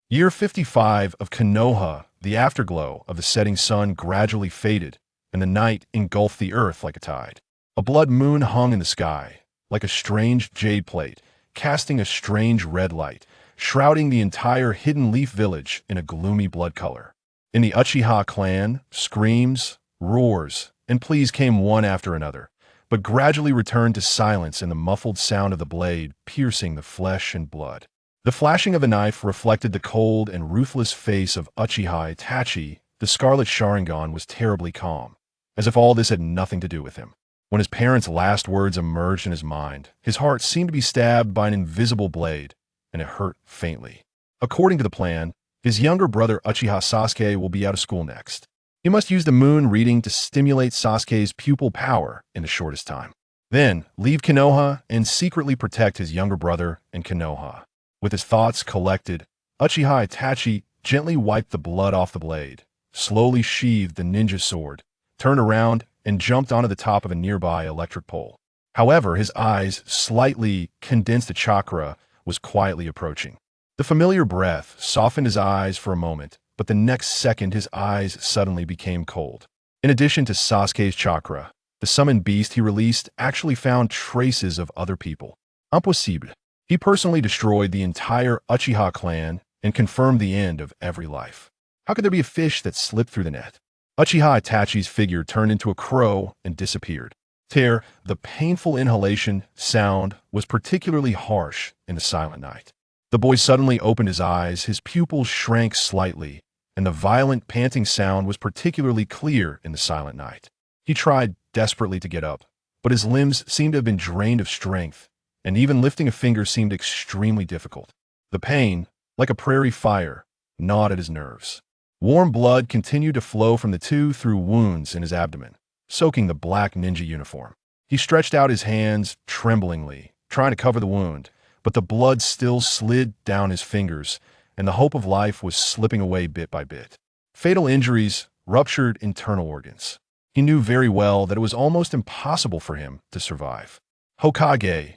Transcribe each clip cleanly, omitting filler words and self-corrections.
Year 55 of Konoha, the afterglow of the setting sun gradually faded, and the night engulfed the earth like a tide. A blood moon hung in the sky, like a strange jade plate, casting a strange red light, shrouding the entire Hidden Leaf village in a gloomy blood color. In the Uchiha clan, screams, roars, and pleas came one after another, but gradually returned to silence and the muffled sound of the blade piercing the flesh and blood. The flashing of a knife reflected the cold and ruthless face of Uchiha Itachi. The Scarlet Sharingan was terribly calm, as if all this had nothing to do with him. When his parents' last words emerged in his mind, his heart seemed to be stabbed by an invisible blade, and it hurt faintly. According to the plan, his younger brother Uchiha Sasuke will be out of school next. He must use the moon reading to stimulate Sasuke's pupil power in the shortest time. Then, leave Konoha and secretly protect his younger brother and Konoha. With his thoughts collected, Uchiha Itachi gently wiped the blood off the blade, slowly sheathed the ninja sword, turned around, and jumped onto the top of a nearby electric pole. However, his eyes, slightly condensed chakra, was quietly approaching. The familiar breath softened his eyes for a moment, but the next second his eyes suddenly became cold. In addition to Sasuke's chakra, the summoned beast he released actually found traces of other people. Impossible. He personally destroyed the entire Uchiha clan and confirmed the end of every life. How could there be a fish that slipped through the net? Uchiha Itachi's figure turned into a crow and disappeared. The painful inhalation sound was particularly harsh in the silent night. The boy suddenly opened his eyes, his pupils shrank slightly, and the violent panting sound was particularly clear in the silent night. He tried desperately to get up, but his limbs seemed to have been drained of strength, and even lifting a finger seemed extremely difficult. The pain, like a prairie fire, gnawed at his nerves. Warm blood continued to flow from the two through wounds in his abdomen, soaking the black ninja uniform. He stretched out his hands tremblingly, trying to cover the wound, but the blood still slid down his fingers, and the hope of life was slipping away bit by bit. Fatal injuries ruptured internal organs. He knew very well that it was almost impossible for him to survive. Hokage,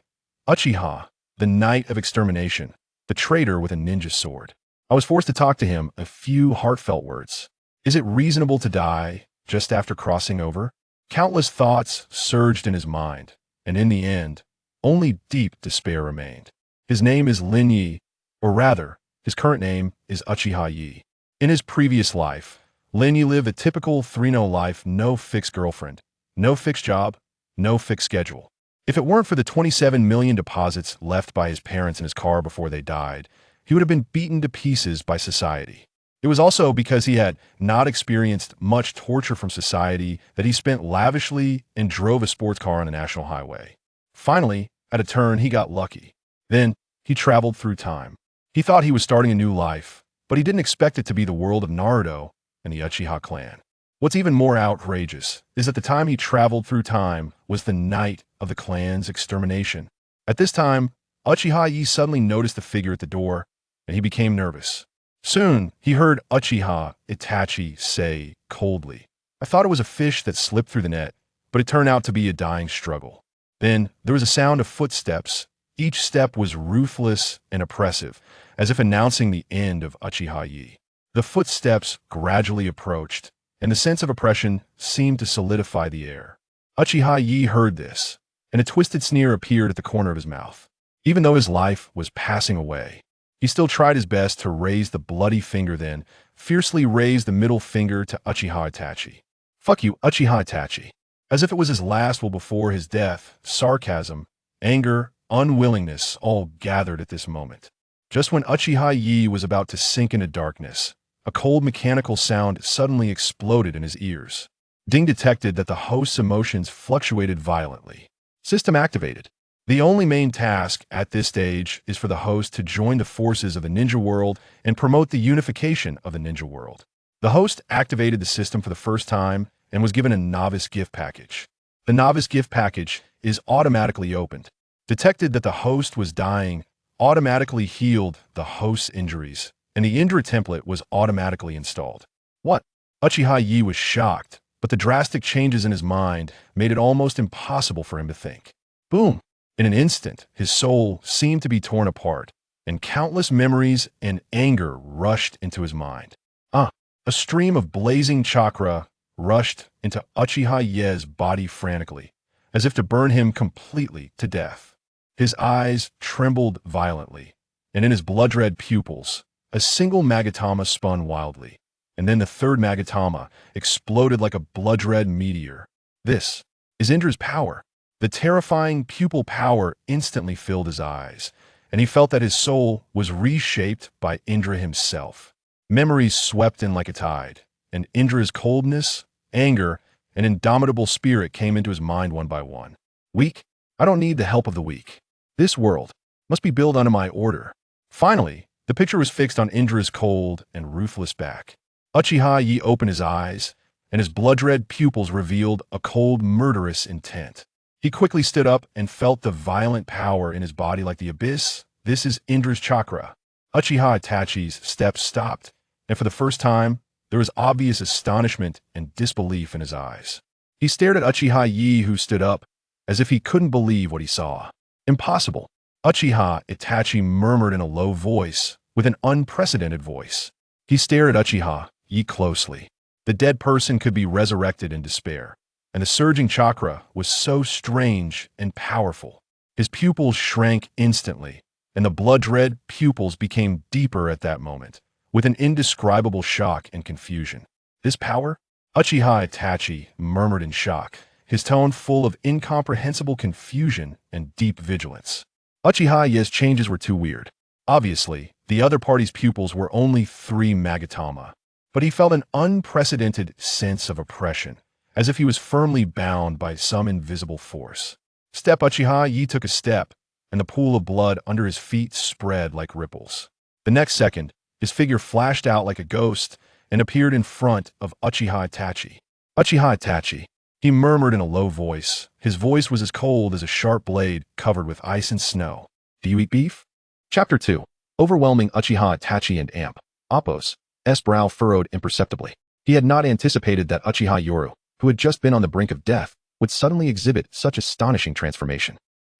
Uchiha, the Knight of Extermination, the traitor with a ninja sword. I was forced to talk to him a few heartfelt words. Is it reasonable to die just after crossing over? Countless thoughts surged in his mind, and in the end, only deep despair remained. His name is Lin Yi, or rather, his current name is Uchiha Yi. In his previous life, Lin Yi lived a typical 3-no life, no fixed girlfriend, no fixed job, no fixed schedule. If it weren't for the 27 million deposits left by his parents in his car before they died, he would have been beaten to pieces by society. It was also because he had not experienced much torture from society that he spent lavishly and drove a sports car on a national highway. Finally, at a turn, he got lucky. Then, he traveled through time. He thought he was starting a new life, but he didn't expect it to be the world of Naruto and the Uchiha clan. What's even more outrageous is that the time he traveled through time was the night of the clan's extermination. At this time, Uchiha Yi suddenly noticed the figure at the door, and he became nervous. Soon, he heard Uchiha Itachi say coldly, "I thought it was a fish that slipped through the net, but it turned out to be a dying struggle." Then, there was a sound of footsteps. Each step was ruthless and oppressive, as if announcing the end of Uchiha Yi. The footsteps gradually approached, and the sense of oppression seemed to solidify the air. Uchiha Yi heard this, and a twisted sneer appeared at the corner of his mouth. Even though his life was passing away, he still tried his best to raise the bloody finger, then fiercely raised the middle finger to Uchiha Itachi. "Fuck you, Uchiha Itachi." As if it was his last will before his death, sarcasm, anger, unwillingness all gathered at this moment. Just when Uchiha Yi was about to sink into darkness, a cold mechanical sound suddenly exploded in his ears. Ding detected that the host's emotions fluctuated violently. System activated. The only main task at this stage is for the host to join the forces of the ninja world and promote the unification of the ninja world. The host activated the system for the first time and was given a novice gift package. The novice gift package is automatically opened. Detected that the host was dying, automatically healed the host's injuries, and the Indra template was automatically installed. What? Uchiha Yi was shocked, but the drastic changes in his mind made it almost impossible for him to think. Boom! In an instant, his soul seemed to be torn apart, and countless memories and anger rushed into his mind. A stream of blazing chakra rushed into Uchiha Ye's body frantically, as if to burn him completely to death. His eyes trembled violently, and in his blood-red pupils, a single Magatama spun wildly, and then the third Magatama exploded like a blood-red meteor. This is Indra's power. The terrifying pupil power instantly filled his eyes, and he felt that his soul was reshaped by Indra himself. Memories swept in like a tide, and Indra's coldness, anger, and indomitable spirit came into his mind one by one. Weak? I don't need the help of the weak. This world must be built under my order. Finally, the picture was fixed on Indra's cold and ruthless back. Uchiha Ye opened his eyes, and his blood-red pupils revealed a cold, murderous intent. He quickly stood up and felt the violent power in his body like the abyss. This is Indra's chakra. Uchiha Itachi's steps stopped, and for the first time, there was obvious astonishment and disbelief in his eyes. He stared at Uchiha Ye, who stood up, as if he couldn't believe what he saw. Impossible. Uchiha Itachi murmured in a low voice, with an unprecedented voice. He stared at Uchiha Ye closely. The dead person could be resurrected in despair, and the surging chakra was so strange and powerful. His pupils shrank instantly, and the blood-red pupils became deeper at that moment, with an indescribable shock and confusion. This power? Uchiha Itachi murmured in shock, his tone full of incomprehensible confusion and deep vigilance. Uchiha Ye's changes were too weird. Obviously, the other party's pupils were only 3 Magatama, but he felt an unprecedented sense of oppression, as if he was firmly bound by some invisible force. Uchiha Ye took a step, and the pool of blood under his feet spread like ripples. The next second, his figure flashed out like a ghost and appeared in front of Uchiha Itachi. Uchiha Itachi, he murmured in a low voice. His voice was as cold as a sharp blade covered with ice and snow. Do you eat beef? Chapter 2. Overwhelming Uchiha Itachi and Amp. Appo's brow furrowed imperceptibly. He had not anticipated that Uchiha Yoru, who had just been on the brink of death, would suddenly exhibit such astonishing transformation.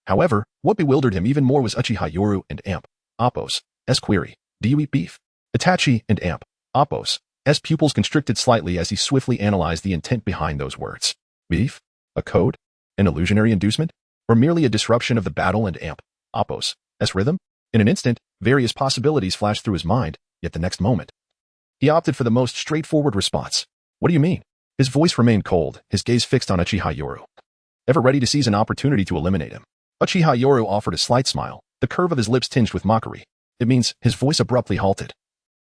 However, what bewildered him even more was Uchiha Yoru and Amp. Appo's query. Do you eat beef? Itachi and Amp. Appo's pupils constricted slightly as he swiftly analyzed the intent behind those words. Beef? A code? An illusionary inducement? Or merely a disruption of the battle and Amp. Appo's rhythm? In an instant, various possibilities flashed through his mind, yet the next moment, he opted for the most straightforward response. What do you mean? His voice remained cold, his gaze fixed on Uchiha Yoru, ever ready to seize an opportunity to eliminate him. Uchiha Yoru offered a slight smile, the curve of his lips tinged with mockery. It means his voice abruptly halted.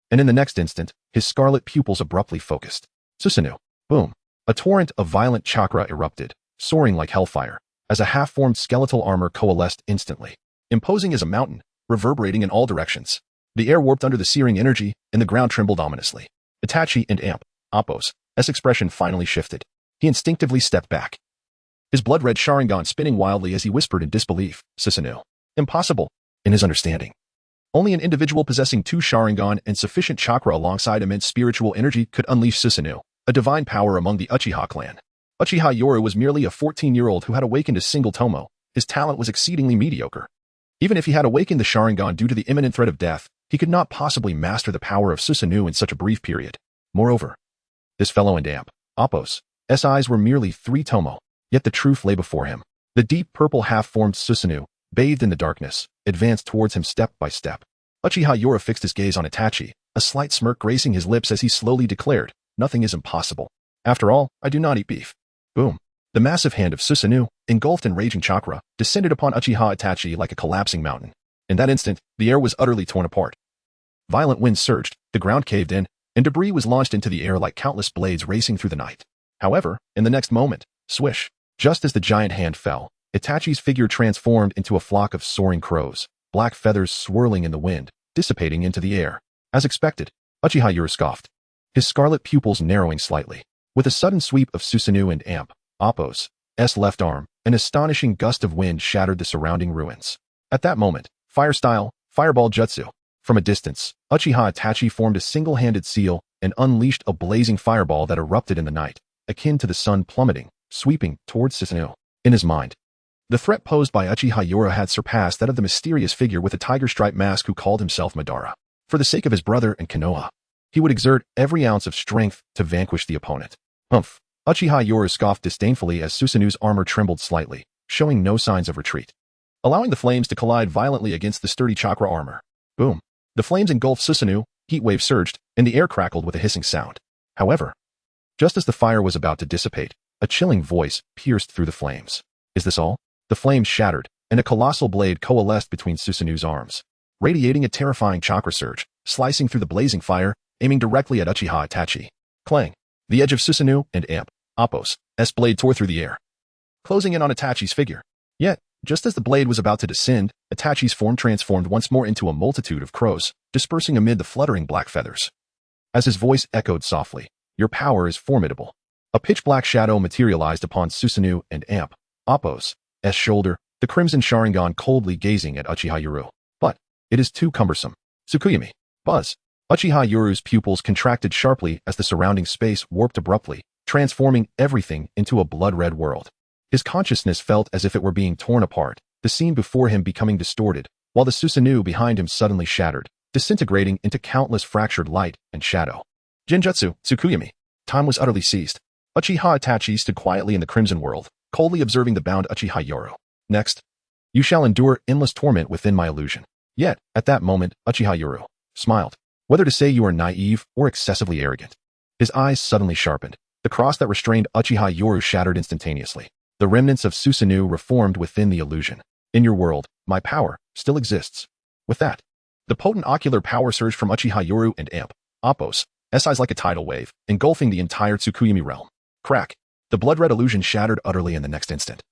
And in the next instant, his scarlet pupils abruptly focused. Susanoo. Boom. A torrent of violent chakra erupted, soaring like hellfire, as a half-formed skeletal armor coalesced instantly, imposing as a mountain, reverberating in all directions. The air warped under the searing energy, and the ground trembled ominously. Itachi and Amp. Appo's expression finally shifted. He instinctively stepped back, his blood-red Sharingan spinning wildly as he whispered in disbelief. Susanoo. Impossible. In his understanding, only an individual possessing 2 Sharingan and sufficient chakra alongside immense spiritual energy could unleash Susanoo, a divine power among the Uchiha clan. Uchiha Yoru was merely a 14-year-old who had awakened a single Tomo. His talent was exceedingly mediocre. Even if he had awakened the Sharingan due to the imminent threat of death, he could not possibly master the power of Susanoo in such a brief period. Moreover, this fellow and Amp. Appo's eyes were merely 3 Tomo, yet the truth lay before him. The deep purple half-formed Susanoo, bathed in the darkness, advanced towards him step by step. Uchiha Yoru fixed his gaze on Itachi, a slight smirk gracing his lips as he slowly declared, nothing is impossible. After all, I do not eat beef. Boom. The massive hand of Susanoo, engulfed in raging chakra, descended upon Uchiha Itachi like a collapsing mountain. In that instant, the air was utterly torn apart. Violent winds surged, the ground caved in, and debris was launched into the air like countless blades racing through the night. However, in the next moment, swish, just as the giant hand fell, Itachi's figure transformed into a flock of soaring crows, black feathers swirling in the wind, dissipating into the air. As expected, Uchiha Yoru scoffed, his scarlet pupils narrowing slightly. With a sudden sweep of Susanoo and Amp. Appo's left arm, an astonishing gust of wind shattered the surrounding ruins. At that moment, fire-style, fireball jutsu. From a distance, Uchiha Itachi formed a single-handed seal and unleashed a blazing fireball that erupted in the night, akin to the sun plummeting, sweeping towards Susanoo. In his mind, The threat posed by Uchiha Yoro had surpassed that of the mysterious figure with a tiger-striped mask who called himself Madara. For the sake of his brother and Konoha, he would exert every ounce of strength to vanquish the opponent. Humph! Uchiha Yoro scoffed disdainfully as Susanu's armor trembled slightly, showing no signs of retreat, allowing the flames to collide violently against the sturdy chakra armor. Boom! The flames engulfed Susanoo, heat wave surged, and the air crackled with a hissing sound. However, just as the fire was about to dissipate, a chilling voice pierced through the flames. Is this all? The flames shattered, and a colossal blade coalesced between Susanoo's arms, radiating a terrifying chakra surge, slicing through the blazing fire, aiming directly at Uchiha Itachi. Clang! The edge of Susanoo and Amp, Appo's blade tore through the air, closing in on Itachi's figure. Yet, just as the blade was about to descend, Itachi's form transformed once more into a multitude of crows, dispersing amid the fluttering black feathers. As his voice echoed softly, "Your power is formidable." A pitch-black shadow materialized upon Susanoo and Amp, Appo's shoulder, the crimson Sharingan coldly gazing at Uchiha Yoro. But it is too cumbersome. Tsukuyami. Buzz. Uchiha Yoru's pupils contracted sharply as the surrounding space warped abruptly, transforming everything into a blood-red world. His consciousness felt as if it were being torn apart, the scene before him becoming distorted, while the Susanoo behind him suddenly shattered, disintegrating into countless fractured light and shadow. Genjutsu, Tsukuyami. Time was utterly seized. Uchiha Itachi stood quietly in the crimson world, coldly observing the bound Uchiha Yoro. Next, you shall endure endless torment within my illusion. Yet, at that moment, Uchiha Yoro smiled, whether to say you are naive or excessively arrogant. His eyes suddenly sharpened. The cross that restrained Uchiha Yoro shattered instantaneously. The remnants of Susanoo reformed within the illusion. In your world, my power still exists. With that, the potent ocular power surged from Uchiha Yoro and Amp, Appo's eyes like a tidal wave, engulfing the entire Tsukuyami realm. Crack! The blood-red illusion shattered utterly in the next instant,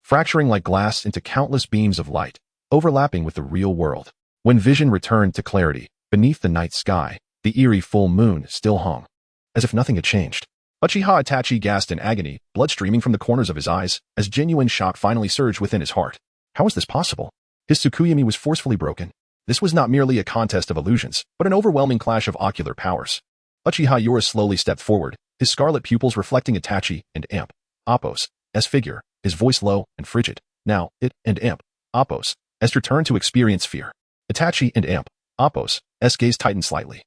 fracturing like glass into countless beams of light, overlapping with the real world. When vision returned to clarity, beneath the night sky, the eerie full moon still hung, as if nothing had changed. Uchiha Itachi gasped in agony, blood streaming from the corners of his eyes, as genuine shock finally surged within his heart. How was this possible? His Tsukuyami was forcefully broken. This was not merely a contest of illusions, but an overwhelming clash of ocular powers. Uchiha Yoro slowly stepped forward, his scarlet pupils reflecting Itachi and Amp, Appo's figure, his voice low and frigid. Now, it and Amp, Appo's returned to experience fear. Itachi and Amp, Appo's gaze tightened slightly,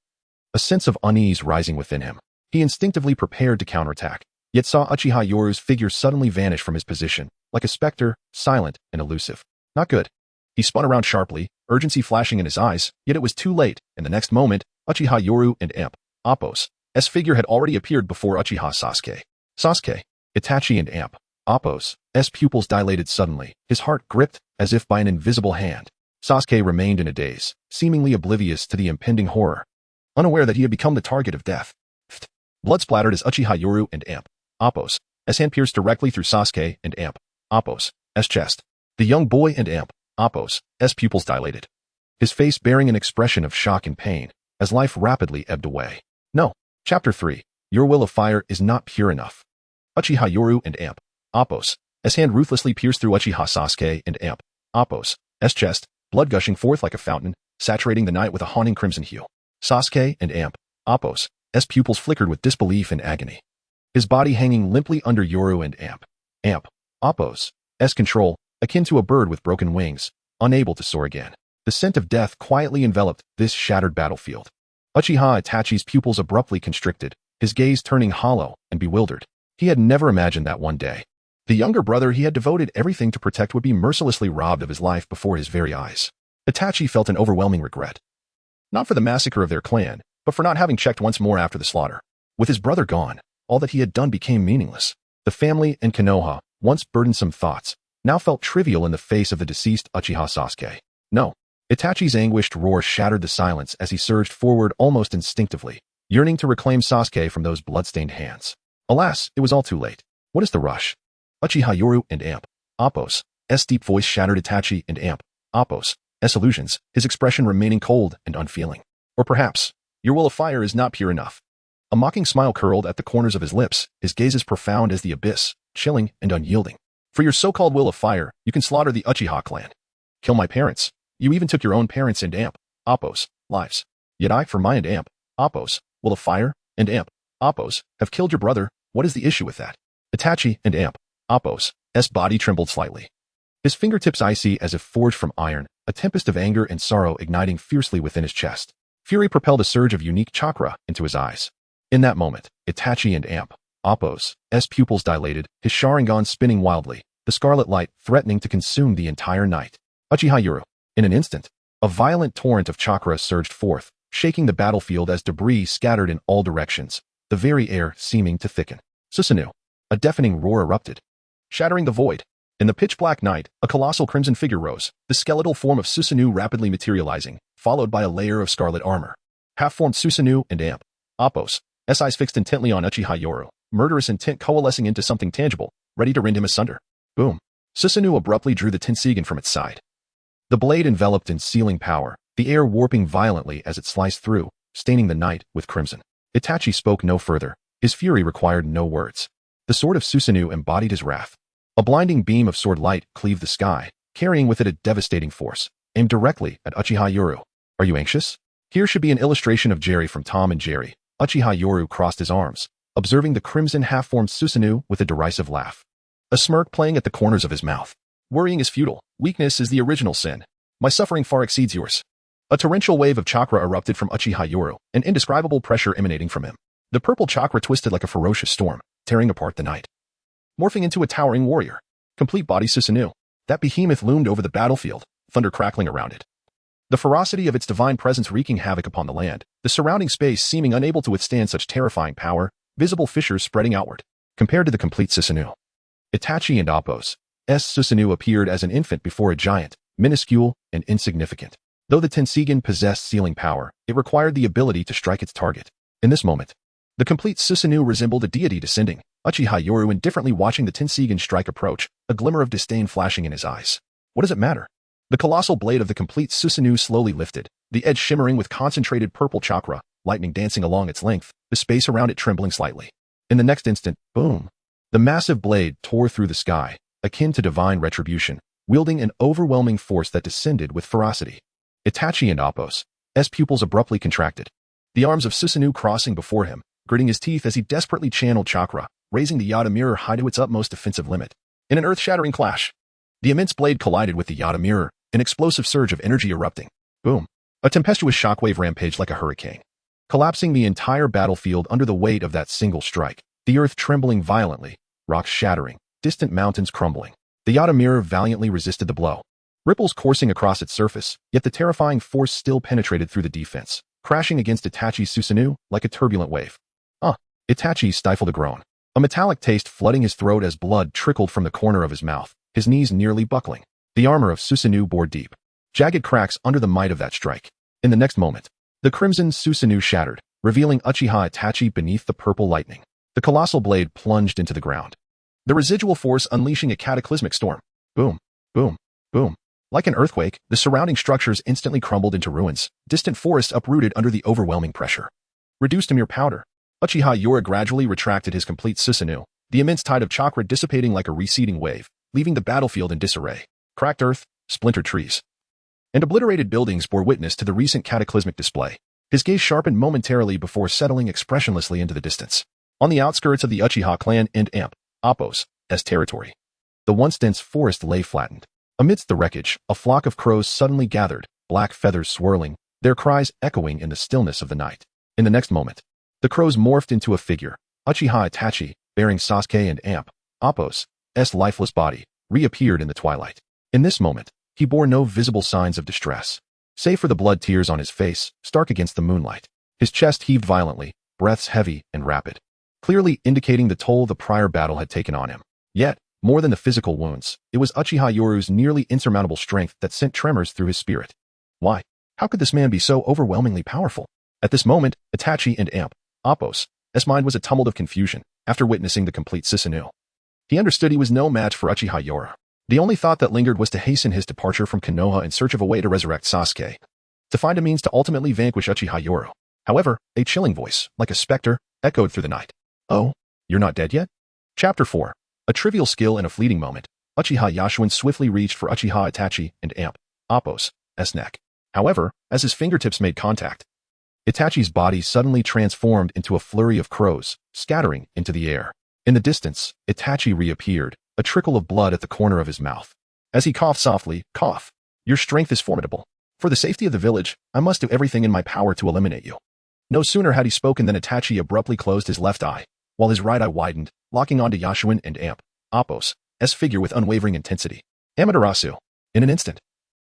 a sense of unease rising within him. He instinctively prepared to counterattack, yet saw Uchiha Yoro's figure suddenly vanish from his position, like a specter, silent and elusive. Not good. He spun around sharply, urgency flashing in his eyes, yet it was too late. In the next moment, Uchiha Yoro and Amp, Appo's figure had already appeared before Uchiha Sasuke. Itachi and Amp, Appo's pupils dilated suddenly, his heart gripped as if by an invisible hand. Sasuke remained in a daze, seemingly oblivious to the impending horror, unaware that he had become the target of death. Blood splattered as Uchiha Yoro and Amp, Appo's hand pierced directly through Sasuke and Amp, Appo's chest. The young boy and Amp, Appo's pupils dilated, his face bearing an expression of shock and pain, as life rapidly ebbed away. No. Chapter 3. Your will of fire is not pure enough. Uchiha Yoro and Amp, Appo's hand ruthlessly pierced through Uchiha Sasuke and Amp, Appo's chest, blood gushing forth like a fountain, saturating the night with a haunting crimson hue. Sasuke and Amp, Appo's pupils flickered with disbelief and agony, his body hanging limply under Yoro and Amp, Appo's control, akin to a bird with broken wings, unable to soar again. The scent of death quietly enveloped this shattered battlefield. Uchiha Itachi's pupils abruptly constricted, his gaze turning hollow and bewildered. He had never imagined that one day, the younger brother he had devoted everything to protect would be mercilessly robbed of his life before his very eyes. Itachi felt an overwhelming regret. Not for the massacre of their clan, but for not having checked once more after the slaughter. With his brother gone, all that he had done became meaningless. The family and Konoha, once burdensome thoughts, now felt trivial in the face of the deceased Uchiha Sasuke. No. Itachi's anguished roar shattered the silence as he surged forward almost instinctively, yearning to reclaim Sasuke from those blood-stained hands. Alas, it was all too late. What is the rush? Uchiha Yoro and Amp, Appo's deep voice shattered Itachi and Amp, Appo's illusions, his expression remaining cold and unfeeling. Or perhaps, your will of fire is not pure enough. A mocking smile curled at the corners of his lips, his gaze as profound as the abyss, chilling and unyielding. For your so-called will of fire, you can slaughter the Uchiha clan. Kill my parents. You even took your own parents and Amp, Appo's lives. Yet I, for my and Amp, Appo's will of fire, and Amp, Appo's have killed your brother. What is the issue with that? Itachi and Amp, Appo's body trembled slightly. his fingertips icy as if forged from iron, a tempest of anger and sorrow igniting fiercely within his chest. Fury propelled a surge of unique chakra into his eyes. In that moment, Itachi and Amp, Appo's pupils dilated, his Sharingan spinning wildly, the scarlet light threatening to consume the entire night. Uchiha Yuru. In an instant, a violent torrent of chakra surged forth, shaking the battlefield as debris scattered in all directions, the very air seeming to thicken. Susanoo. A deafening roar erupted, shattering the void. In the pitch-black night, a colossal crimson figure rose, the skeletal form of Susanoo rapidly materializing, followed by a layer of scarlet armor. Half-formed Susanoo and Amp, Appo's eyes fixed intently on Uchiha Yoru, murderous intent coalescing into something tangible, ready to rend him asunder. Boom. Susanoo abruptly drew the Tensigen from its side. The blade enveloped in sealing power, the air warping violently as it sliced through, staining the night with crimson. Itachi spoke no further. His fury required no words. The sword of Susanoo embodied his wrath. A blinding beam of sword light cleaved the sky, carrying with it a devastating force, aimed directly at Uchiha Yoru. Are you anxious? Here should be an illustration of Jerry from Tom and Jerry. Uchiha Yoru crossed his arms, observing the crimson half-formed Susanoo with a derisive laugh. A smirk playing at the corners of his mouth. Worrying is futile. Weakness is the original sin. My suffering far exceeds yours. A torrential wave of chakra erupted from Uchiha Yoru, an indescribable pressure emanating from him. The purple chakra twisted like a ferocious storm, tearing apart the night. Morphing into a towering warrior. Complete body Susanoo. That behemoth loomed over the battlefield, thunder crackling around it. The ferocity of its divine presence wreaking havoc upon the land, the surrounding space seeming unable to withstand such terrifying power, visible fissures spreading outward. Compared to the complete Susanoo, Itachi and Appo's Susanoo appeared as an infant before a giant, minuscule and insignificant. Though the Tensigen possessed sealing power, it required the ability to strike its target. In this moment, the complete Susanoo resembled a deity descending, Uchiha Yoru indifferently watching the Tensigen strike approach, a glimmer of disdain flashing in his eyes. What does it matter? The colossal blade of the complete Susanoo slowly lifted, the edge shimmering with concentrated purple chakra, lightning dancing along its length, the space around it trembling slightly. In the next instant, boom! The massive blade tore through the sky, akin to divine retribution, wielding an overwhelming force that descended with ferocity. Itachi and Appo's pupils abruptly contracted, the arms of Susanoo crossing before him, gritting his teeth as he desperately channeled chakra, raising the Yata mirror high to its utmost defensive limit. In an earth-shattering clash, the immense blade collided with the Yata mirror, an explosive surge of energy erupting. Boom! A tempestuous shockwave rampaged like a hurricane, collapsing the entire battlefield under the weight of that single strike, the earth trembling violently, rocks shattering, distant mountains crumbling. The Yata mirror valiantly resisted the blow, ripples coursing across its surface, yet the terrifying force still penetrated through the defense, crashing against Itachi's Susanoo like a turbulent wave. Itachi stifled a groan, a metallic taste flooding his throat as blood trickled from the corner of his mouth, his knees nearly buckling. The armor of Susanoo bore deep, jagged cracks under the might of that strike. In the next moment, the crimson Susanoo shattered, revealing Uchiha Itachi beneath the purple lightning. The colossal blade plunged into the ground, the residual force unleashing a cataclysmic storm. Boom, boom, boom. Like an earthquake, the surrounding structures instantly crumbled into ruins, distant forests uprooted under the overwhelming pressure. Reduced to mere powder, Uchiha Yoru gradually retracted his complete Susanoo, the immense tide of chakra dissipating like a receding wave, leaving the battlefield in disarray. Cracked earth, splintered trees, and obliterated buildings bore witness to the recent cataclysmic display. His gaze sharpened momentarily before settling expressionlessly into the distance. On the outskirts of the Uchiha clan and Amp, Appo's territory, the once dense forest lay flattened. Amidst the wreckage, a flock of crows suddenly gathered, black feathers swirling, their cries echoing in the stillness of the night. In the next moment, the crows morphed into a figure. Uchiha Itachi, bearing Sasuke and Amp, Appo's lifeless body, reappeared in the twilight. In this moment, he bore no visible signs of distress, save for the blood tears on his face, stark against the moonlight. His chest heaved violently, breaths heavy and rapid, clearly indicating the toll the prior battle had taken on him. Yet, more than the physical wounds, it was Uchiha Yoru's nearly insurmountable strength that sent tremors through his spirit. Why? How could this man be so overwhelmingly powerful? At this moment, Itachi and Amp, Appo's mind was a tumult of confusion after witnessing the complete Susanoo. He understood he was no match for Uchiha Yoru. The only thought that lingered was to hasten his departure from Konoha in search of a way to resurrect Sasuke, to find a means to ultimately vanquish Uchiha Yoru. However, a chilling voice, like a specter, echoed through the night. Oh, you're not dead yet? Chapter 4. A trivial skill in a fleeting moment, Uchiha Yashuin swiftly reached for Uchiha Itachi and Amp, Appo's neck. However, as his fingertips made contact, Itachi's body suddenly transformed into a flurry of crows, scattering into the air. In the distance, Itachi reappeared, a trickle of blood at the corner of his mouth. As he coughed softly, cough. Your strength is formidable. For the safety of the village, I must do everything in my power to eliminate you. No sooner had he spoken than Itachi abruptly closed his left eye, while his right eye widened, locking onto Yashuin and Appo's figure with unwavering intensity. Amaterasu. In an instant,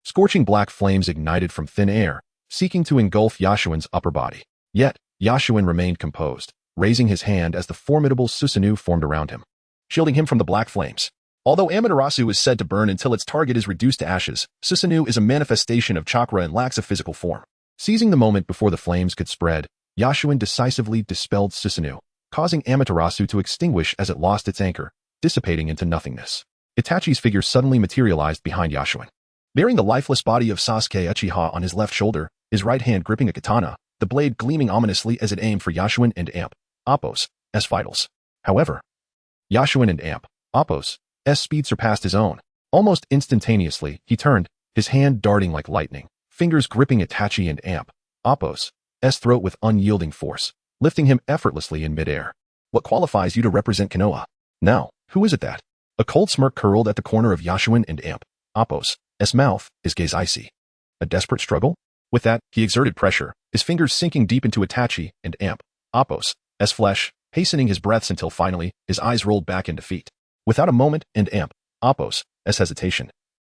scorching black flames ignited from thin air, seeking to engulf Yashuin's upper body. Yet, Yashuin remained composed, raising his hand as the formidable Susanoo formed around him, shielding him from the black flames. Although Amaterasu is said to burn until its target is reduced to ashes, Susanoo is a manifestation of chakra and lacks a physical form. Seizing the moment before the flames could spread, Yashuin decisively dispelled Susanoo, causing Amaterasu to extinguish as it lost its anchor, dissipating into nothingness. Itachi's figure suddenly materialized behind Yashuin. Bearing the lifeless body of Sasuke Uchiha on his left shoulder, his right hand gripping a katana, the blade gleaming ominously as it aimed for Yashuin and Appo's vitals. However, Yashuin and Appo's speed surpassed his own. Almost instantaneously, he turned, his hand darting like lightning, fingers gripping Itachi and Appo's throat with unyielding force, lifting him effortlessly in midair. What qualifies you to represent Konoha? Now, who is it that? A cold smirk curled at the corner of Yashuin and Appo's mouth, his gaze icy. A desperate struggle? With that, he exerted pressure, his fingers sinking deep into Itachi and Appo's flesh, hastening his breaths until finally, his eyes rolled back in defeat. Without a moment and Appo's hesitation,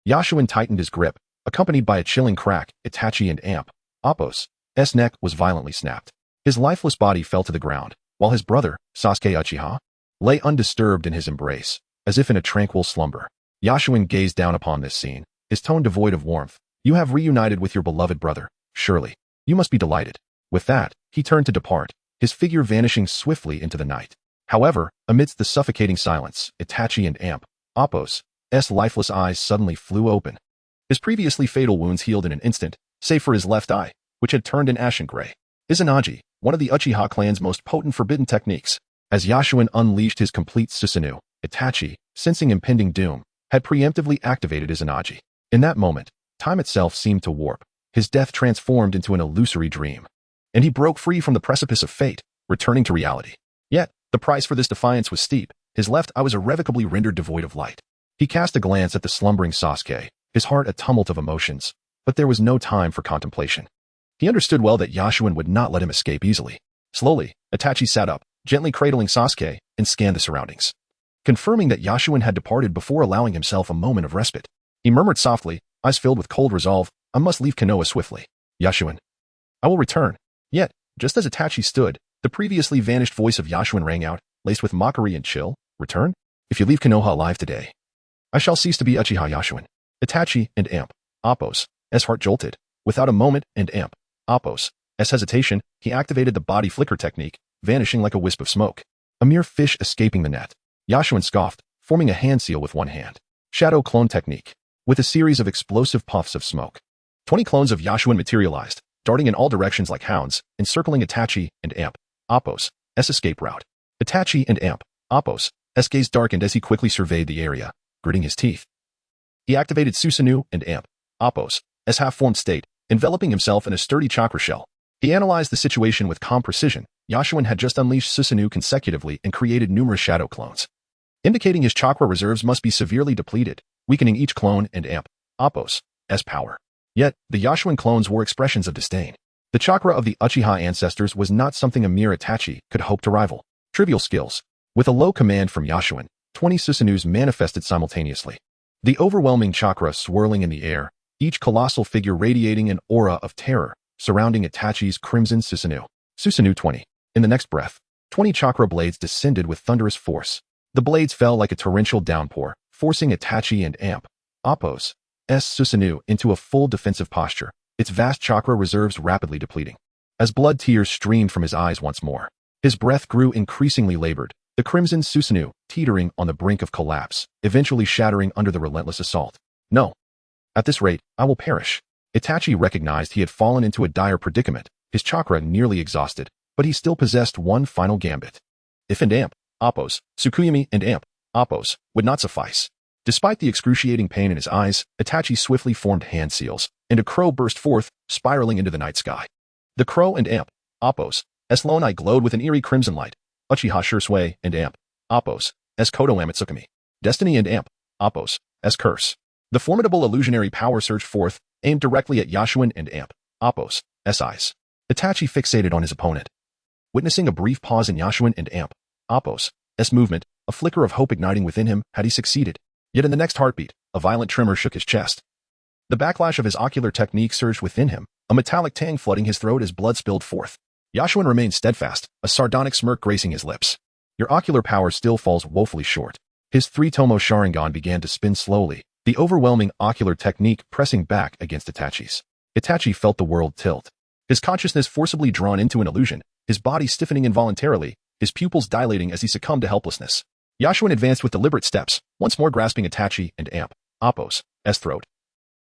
Yashuin tightened his grip, accompanied by a chilling crack. Itachi and Appo's neck was violently snapped. His lifeless body fell to the ground, while his brother, Sasuke Uchiha, lay undisturbed in his embrace, as if in a tranquil slumber. Yashuin gazed down upon this scene, his tone devoid of warmth. You have reunited with your beloved brother, surely. You must be delighted. With that, he turned to depart, his figure vanishing swiftly into the night. However, amidst the suffocating silence, Itachi and Appo's lifeless eyes suddenly flew open. His previously fatal wounds healed in an instant, save for his left eye, which had turned an ashen gray. Izanagi, one of the Uchiha clan's most potent forbidden techniques. As Yashuin unleashed his complete Susanoo, Itachi, sensing impending doom, had preemptively activated Izanagi. In that moment, time itself seemed to warp, his death transformed into an illusory dream. And he broke free from the precipice of fate, returning to reality. Yet, the price for this defiance was steep. His left eye was irrevocably rendered devoid of light. He cast a glance at the slumbering Sasuke, his heart a tumult of emotions, but there was no time for contemplation. He understood well that Yashuin would not let him escape easily. Slowly, Itachi sat up, gently cradling Sasuke, and scanned the surroundings. Confirming that Yashuin had departed before allowing himself a moment of respite, he murmured softly, eyes filled with cold resolve, I must leave Konoha swiftly. Yashuin. I will return. Yet, just as Itachi stood, the previously vanished voice of Yashuin rang out, laced with mockery and chill. Return? If you leave Konoha alive today, I shall cease to be Uchiha Yashuin. Itachi and Appo's heart jolted. Without a moment and Appo's hesitation, he activated the body flicker technique, vanishing like a wisp of smoke. A mere fish escaping the net. Yashuin scoffed, forming a hand seal with one hand. Shadow clone technique. With a series of explosive puffs of smoke, 20 clones of Yashuin materialized, darting in all directions like hounds, encircling Itachi and Appo's escape route. Itachi and Appo's gaze darkened as he quickly surveyed the area, gritting his teeth. He activated Susanoo and Appo's half-formed state, enveloping himself in a sturdy chakra shell. He analyzed the situation with calm precision. Yashuin had just unleashed Susanoo consecutively and created numerous shadow clones, indicating his chakra reserves must be severely depleted, weakening each clone and Appo's power. Yet, the Yashuin clones were expressions of disdain. The chakra of the Uchiha ancestors was not something a mere Itachi could hope to rival. Trivial skills. With a low command from Yashuin, 20 Susanoos manifested simultaneously. The overwhelming chakra swirling in the air, each colossal figure radiating an aura of terror, surrounding Itachi's crimson Susanoo. Susanoo 20. In the next breath, 20 chakra blades descended with thunderous force. The blades fell like a torrential downpour, forcing Itachi and Appo's Susanoo into a full defensive posture, its vast chakra reserves rapidly depleting. As blood tears streamed from his eyes once more, his breath grew increasingly labored, the crimson Susanoo teetering on the brink of collapse, eventually shattering under the relentless assault. No. At this rate, I will perish. Itachi recognized he had fallen into a dire predicament, his chakra nearly exhausted, but he still possessed one final gambit. If and Appo's, Tsukuyomi and Appo's would not suffice. Despite the excruciating pain in his eyes, Itachi swiftly formed hand seals, and a crow burst forth, spiraling into the night sky. The crow and Appo's lone eye glowed with an eerie crimson light. Uchiha Shursui and Appo's Koto Amatsukami. Destiny and Appo's curse. The formidable illusionary power surged forth, aimed directly at Yashuin and Amp, Apos, eyes. Itachi fixated on his opponent. Witnessing a brief pause in Yashuin and Amp, Apos' movement, a flicker of hope igniting within him had he succeeded. Yet in the next heartbeat, a violent tremor shook his chest. The backlash of his ocular technique surged within him, a metallic tang flooding his throat as blood spilled forth. Yashuin remained steadfast, a sardonic smirk gracing his lips. Your ocular power still falls woefully short. His three-tomo Sharingan began to spin slowly, the overwhelming ocular technique pressing back against Itachi's. Itachi felt the world tilt. His consciousness forcibly drawn into an illusion, his body stiffening involuntarily, his pupils dilating as he succumbed to helplessness. Yashuin advanced with deliberate steps, once more grasping Itachi and Amp, Apos' throat.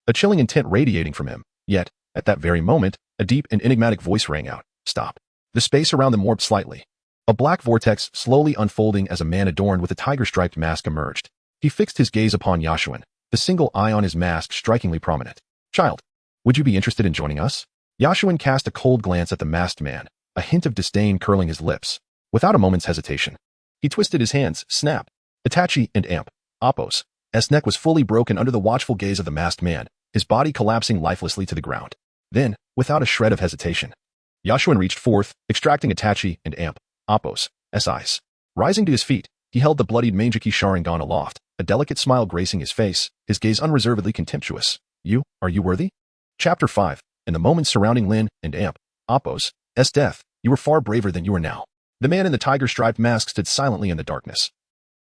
A chilling intent radiating from him, yet, at that very moment, a deep and enigmatic voice rang out. Stop. The space around them warped slightly. A black vortex slowly unfolding as a man adorned with a tiger-striped mask emerged. He fixed his gaze upon Yashuin, the single eye on his mask strikingly prominent. Child, would you be interested in joining us? Yashuin cast a cold glance at the masked man, a hint of disdain curling his lips. Without a moment's hesitation, he twisted his hands, snapped. Itachi and Amp, Apos' neck was fully broken under the watchful gaze of the masked man, his body collapsing lifelessly to the ground. Then, without a shred of hesitation, Yashuin reached forth, extracting Itachi and Amp, Apos' eyes. Rising to his feet, he held the bloodied Mangeki Sharingan aloft, a delicate smile gracing his face, his gaze unreservedly contemptuous. Are you worthy? Chapter 5. In the moments surrounding Lin and Amp, Apos' death, you were far braver than you are now. The man in the tiger-striped mask stood silently in the darkness.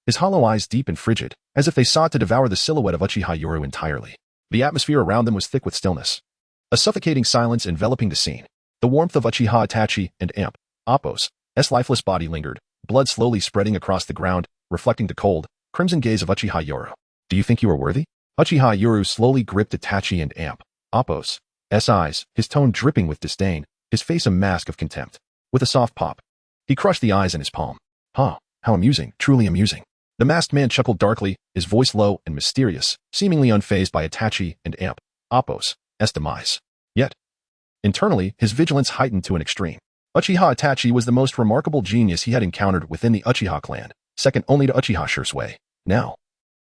His hollow eyes deep and frigid, as if they sought to devour the silhouette of Uchiha Yoru entirely. The atmosphere around them was thick with stillness. A suffocating silence enveloping the scene. The warmth of Uchiha Itachi and Amp, Apos' lifeless body lingered, blood slowly spreading across the ground, reflecting the cold, crimson gaze of Uchiha Yoru. Do you think you are worthy? Uchiha Yoru slowly gripped Itachi and Amp, Apos' eyes, his tone dripping with disdain, his face a mask of contempt. With a soft pop, he crushed the eyes in his palm. How amusing, truly amusing. The masked man chuckled darkly, his voice low and mysterious, seemingly unfazed by Itachi and Amp, Apos' demise. Yet, internally, his vigilance heightened to an extreme. Uchiha Itachi was the most remarkable genius he had encountered within the Uchiha clan, second only to Uchiha Shisui. Now,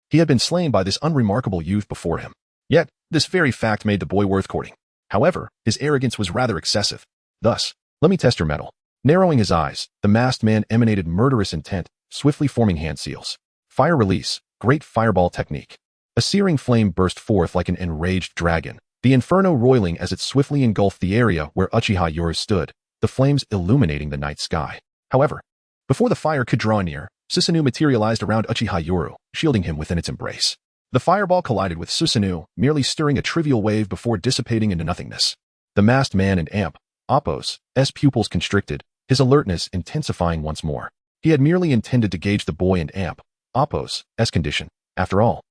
he had been slain by this unremarkable youth before him. Yet, this very fact made the boy worth courting. However, his arrogance was rather excessive. Thus, let me test your mettle. Narrowing his eyes, the masked man emanated murderous intent, swiftly forming hand seals. Fire release, great fireball technique. A searing flame burst forth like an enraged dragon, the inferno roiling as it swiftly engulfed the area where Uchiha Yoru stood, the flames illuminating the night sky. However, before the fire could draw near, Susanoo materialized around Uchiha Yoru, shielding him within its embrace. The fireball collided with Susanoo, merely stirring a trivial wave before dissipating into nothingness. The masked man and Amp, Apos' pupils constricted, his alertness intensifying once more. He had merely intended to gauge the boy and Amp, Apos' condition. After all,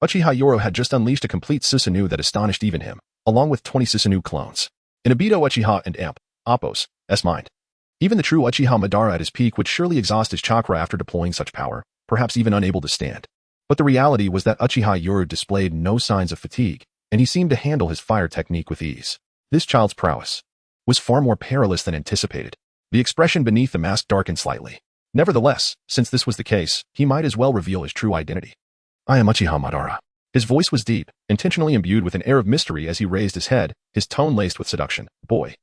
Uchiha Yoru had just unleashed a complete Susanoo that astonished even him, along with 20 Susanoo clones. In Obito Uchiha and Amp, Apos' mind. Even the true Uchiha Madara at his peak would surely exhaust his chakra after deploying such power, perhaps even unable to stand. But the reality was that Uchiha Yoru displayed no signs of fatigue, and he seemed to handle his fire technique with ease. This child's prowess was far more perilous than anticipated. The expression beneath the mask darkened slightly. Nevertheless, since this was the case, he might as well reveal his true identity. I am Uchiha Madara. His voice was deep, intentionally imbued with an air of mystery as he raised his head, his tone laced with seduction. Boy,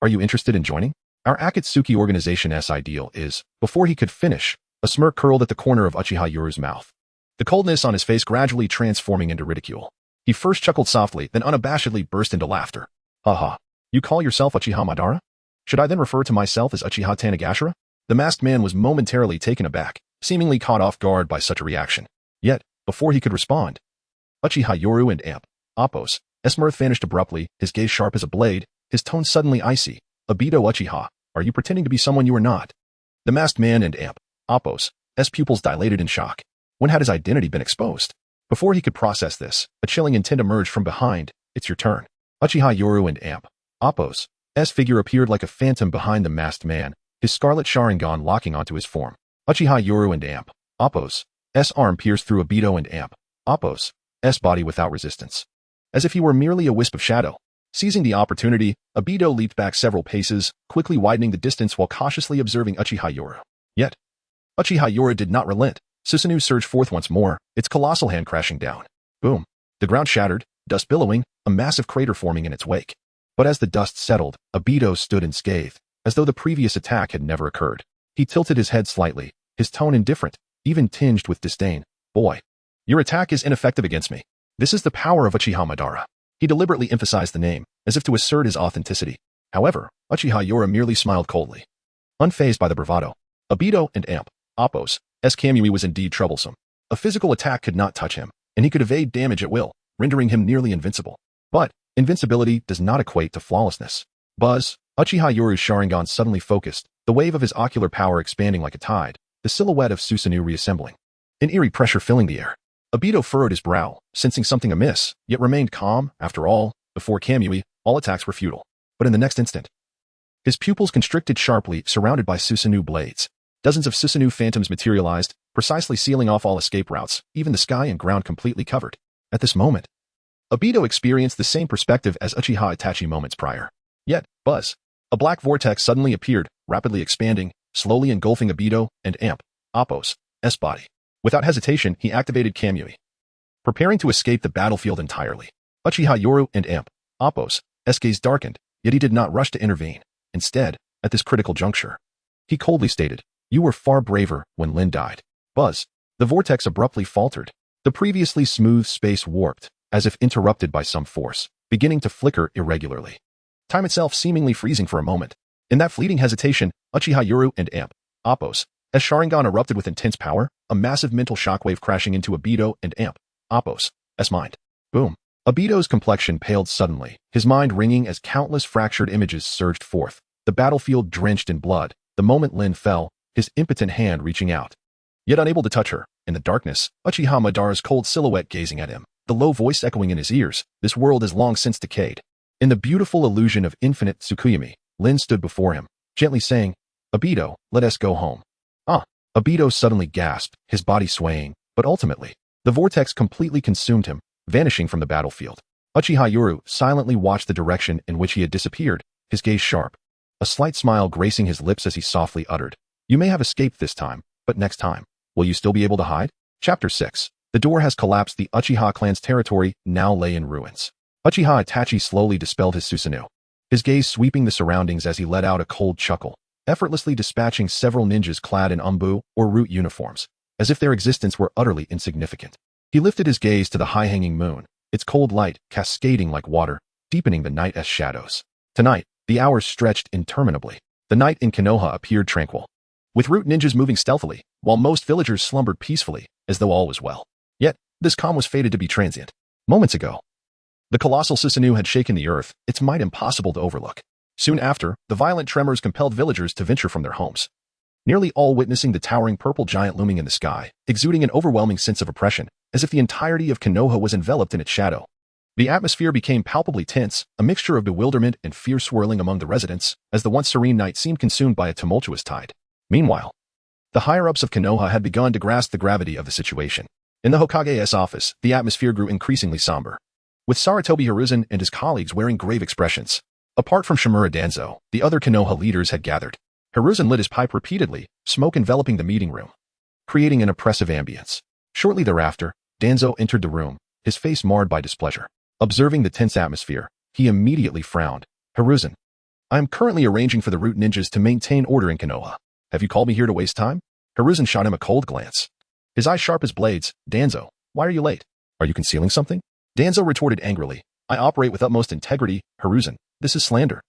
are you interested in joining? Our Akatsuki organization's ideal is, before he could finish, a smirk curled at the corner of Uchiha Yoru's mouth. The coldness on his face gradually transforming into ridicule. He first chuckled softly, then unabashedly burst into laughter. Ha. You call yourself Uchiha Madara? Should I then refer to myself as Uchiha Tanagashira? The masked man was momentarily taken aback, seemingly caught off guard by such a reaction. Yet, before he could respond, Uchiha Yoru and Amp, Apos' mirth vanished abruptly, his gaze sharp as a blade, his tone suddenly icy. Obito Uchiha, are you pretending to be someone you are not? The masked man and Amp, Apos' pupils dilated in shock. When had his identity been exposed? Before he could process this, a chilling intent emerged from behind. It's your turn. Uchiha Yoru and Amp, Apos' figure appeared like a phantom behind the masked man, his scarlet Sharingan locking onto his form. Uchiha Yoru and Amp, Apos' arm pierced through Obito and Amp, Apos' body without resistance. As if he were merely a wisp of shadow. Seizing the opportunity, Obito leaped back several paces, quickly widening the distance while cautiously observing Uchiha Yoru. Yet, Uchiha Yoru did not relent. Susanoo surged forth once more, its colossal hand crashing down. Boom. The ground shattered, dust billowing, a massive crater forming in its wake. But as the dust settled, Obito stood unscathed, as though the previous attack had never occurred. He tilted his head slightly, his tone indifferent, even tinged with disdain. Boy, your attack is ineffective against me. This is the power of Uchiha Madara. He deliberately emphasized the name, as if to assert his authenticity. However, Uchiha Yura merely smiled coldly. Unfazed by the bravado, Obito and Appo's Kamui was indeed troublesome. A physical attack could not touch him, and he could evade damage at will, rendering him nearly invincible. But invincibility does not equate to flawlessness. Buzz, Uchiha Yoru's Sharingan suddenly focused, the wave of his ocular power expanding like a tide, the silhouette of Susanoo reassembling. An eerie pressure filling the air. Obito furrowed his brow, sensing something amiss, yet remained calm. After all, before Kamui, all attacks were futile. But in the next instant, his pupils constricted sharply, surrounded by Susanoo blades. Dozens of Susanoo phantoms materialized, precisely sealing off all escape routes, even the sky and ground completely covered. At this moment, Obito experienced the same perspective as Uchiha Itachi moments prior. Yet, Buzz, a black vortex suddenly appeared, rapidly expanding, slowly engulfing Obito and Appo's body. Without hesitation, he activated Kamui, preparing to escape the battlefield entirely. Uchiha Yoru and Appo's gaze darkened, yet he did not rush to intervene. Instead, at this critical juncture, he coldly stated, "You were far braver when Lin died." Buzz, the vortex abruptly faltered. The previously smooth space warped, as if interrupted by some force, beginning to flicker irregularly. Time itself seemingly freezing for a moment. In that fleeting hesitation, Uchiha Yoru and Appo's Sharingan erupted with intense power, a massive mental shockwave crashing into Obito and Appo's mind. Boom. Obito's complexion paled suddenly, his mind ringing as countless fractured images surged forth, the battlefield drenched in blood, the moment Lin fell, his impotent hand reaching out. Yet unable to touch her, in the darkness, Uchiha Madara's cold silhouette gazing at him, the low voice echoing in his ears, "This world is long since decayed." In the beautiful illusion of infinite Tsukuyomi, Lin stood before him, gently saying, "Obito, let us go home." Obito suddenly gasped, his body swaying, but ultimately, the vortex completely consumed him, vanishing from the battlefield. Uchiha Yoru silently watched the direction in which he had disappeared, his gaze sharp. A slight smile gracing his lips as he softly uttered, "You may have escaped this time, but next time, will you still be able to hide?" Chapter 6. The door has collapsed. The Uchiha clan's territory now lay in ruins. Uchiha Itachi slowly dispelled his Susanoo, his gaze sweeping the surroundings as he let out a cold chuckle, effortlessly dispatching several ninjas clad in umbu or root uniforms, as if their existence were utterly insignificant. He lifted his gaze to the high-hanging moon, its cold light cascading like water, deepening the night's shadows. Tonight, the hours stretched interminably. The night in Konoha appeared tranquil, with root ninjas moving stealthily, while most villagers slumbered peacefully, as though all was well. Yet, this calm was fated to be transient. Moments ago, the colossal Susanoo had shaken the earth, its might impossible to overlook. Soon after, the violent tremors compelled villagers to venture from their homes, nearly all witnessing the towering purple giant looming in the sky, exuding an overwhelming sense of oppression, as if the entirety of Konoha was enveloped in its shadow. The atmosphere became palpably tense, a mixture of bewilderment and fear swirling among the residents, as the once serene night seemed consumed by a tumultuous tide. Meanwhile, the higher-ups of Konoha had begun to grasp the gravity of the situation. In the Hokage's office, the atmosphere grew increasingly somber, with Sarutobi Hiruzen and his colleagues wearing grave expressions. Apart from Shimura Danzo, the other Konoha leaders had gathered. Hiruzen lit his pipe repeatedly, smoke enveloping the meeting room, creating an oppressive ambience. Shortly thereafter, Danzo entered the room, his face marred by displeasure. Observing the tense atmosphere, he immediately frowned. "Hiruzen, I am currently arranging for the root ninjas to maintain order in Konoha. Have you called me here to waste time?" Hiruzen shot him a cold glance, his eyes sharp as blades. "Danzo, why are you late? Are you concealing something?" Danzo retorted angrily, "I operate with utmost integrity, Hiruzen. This is slander."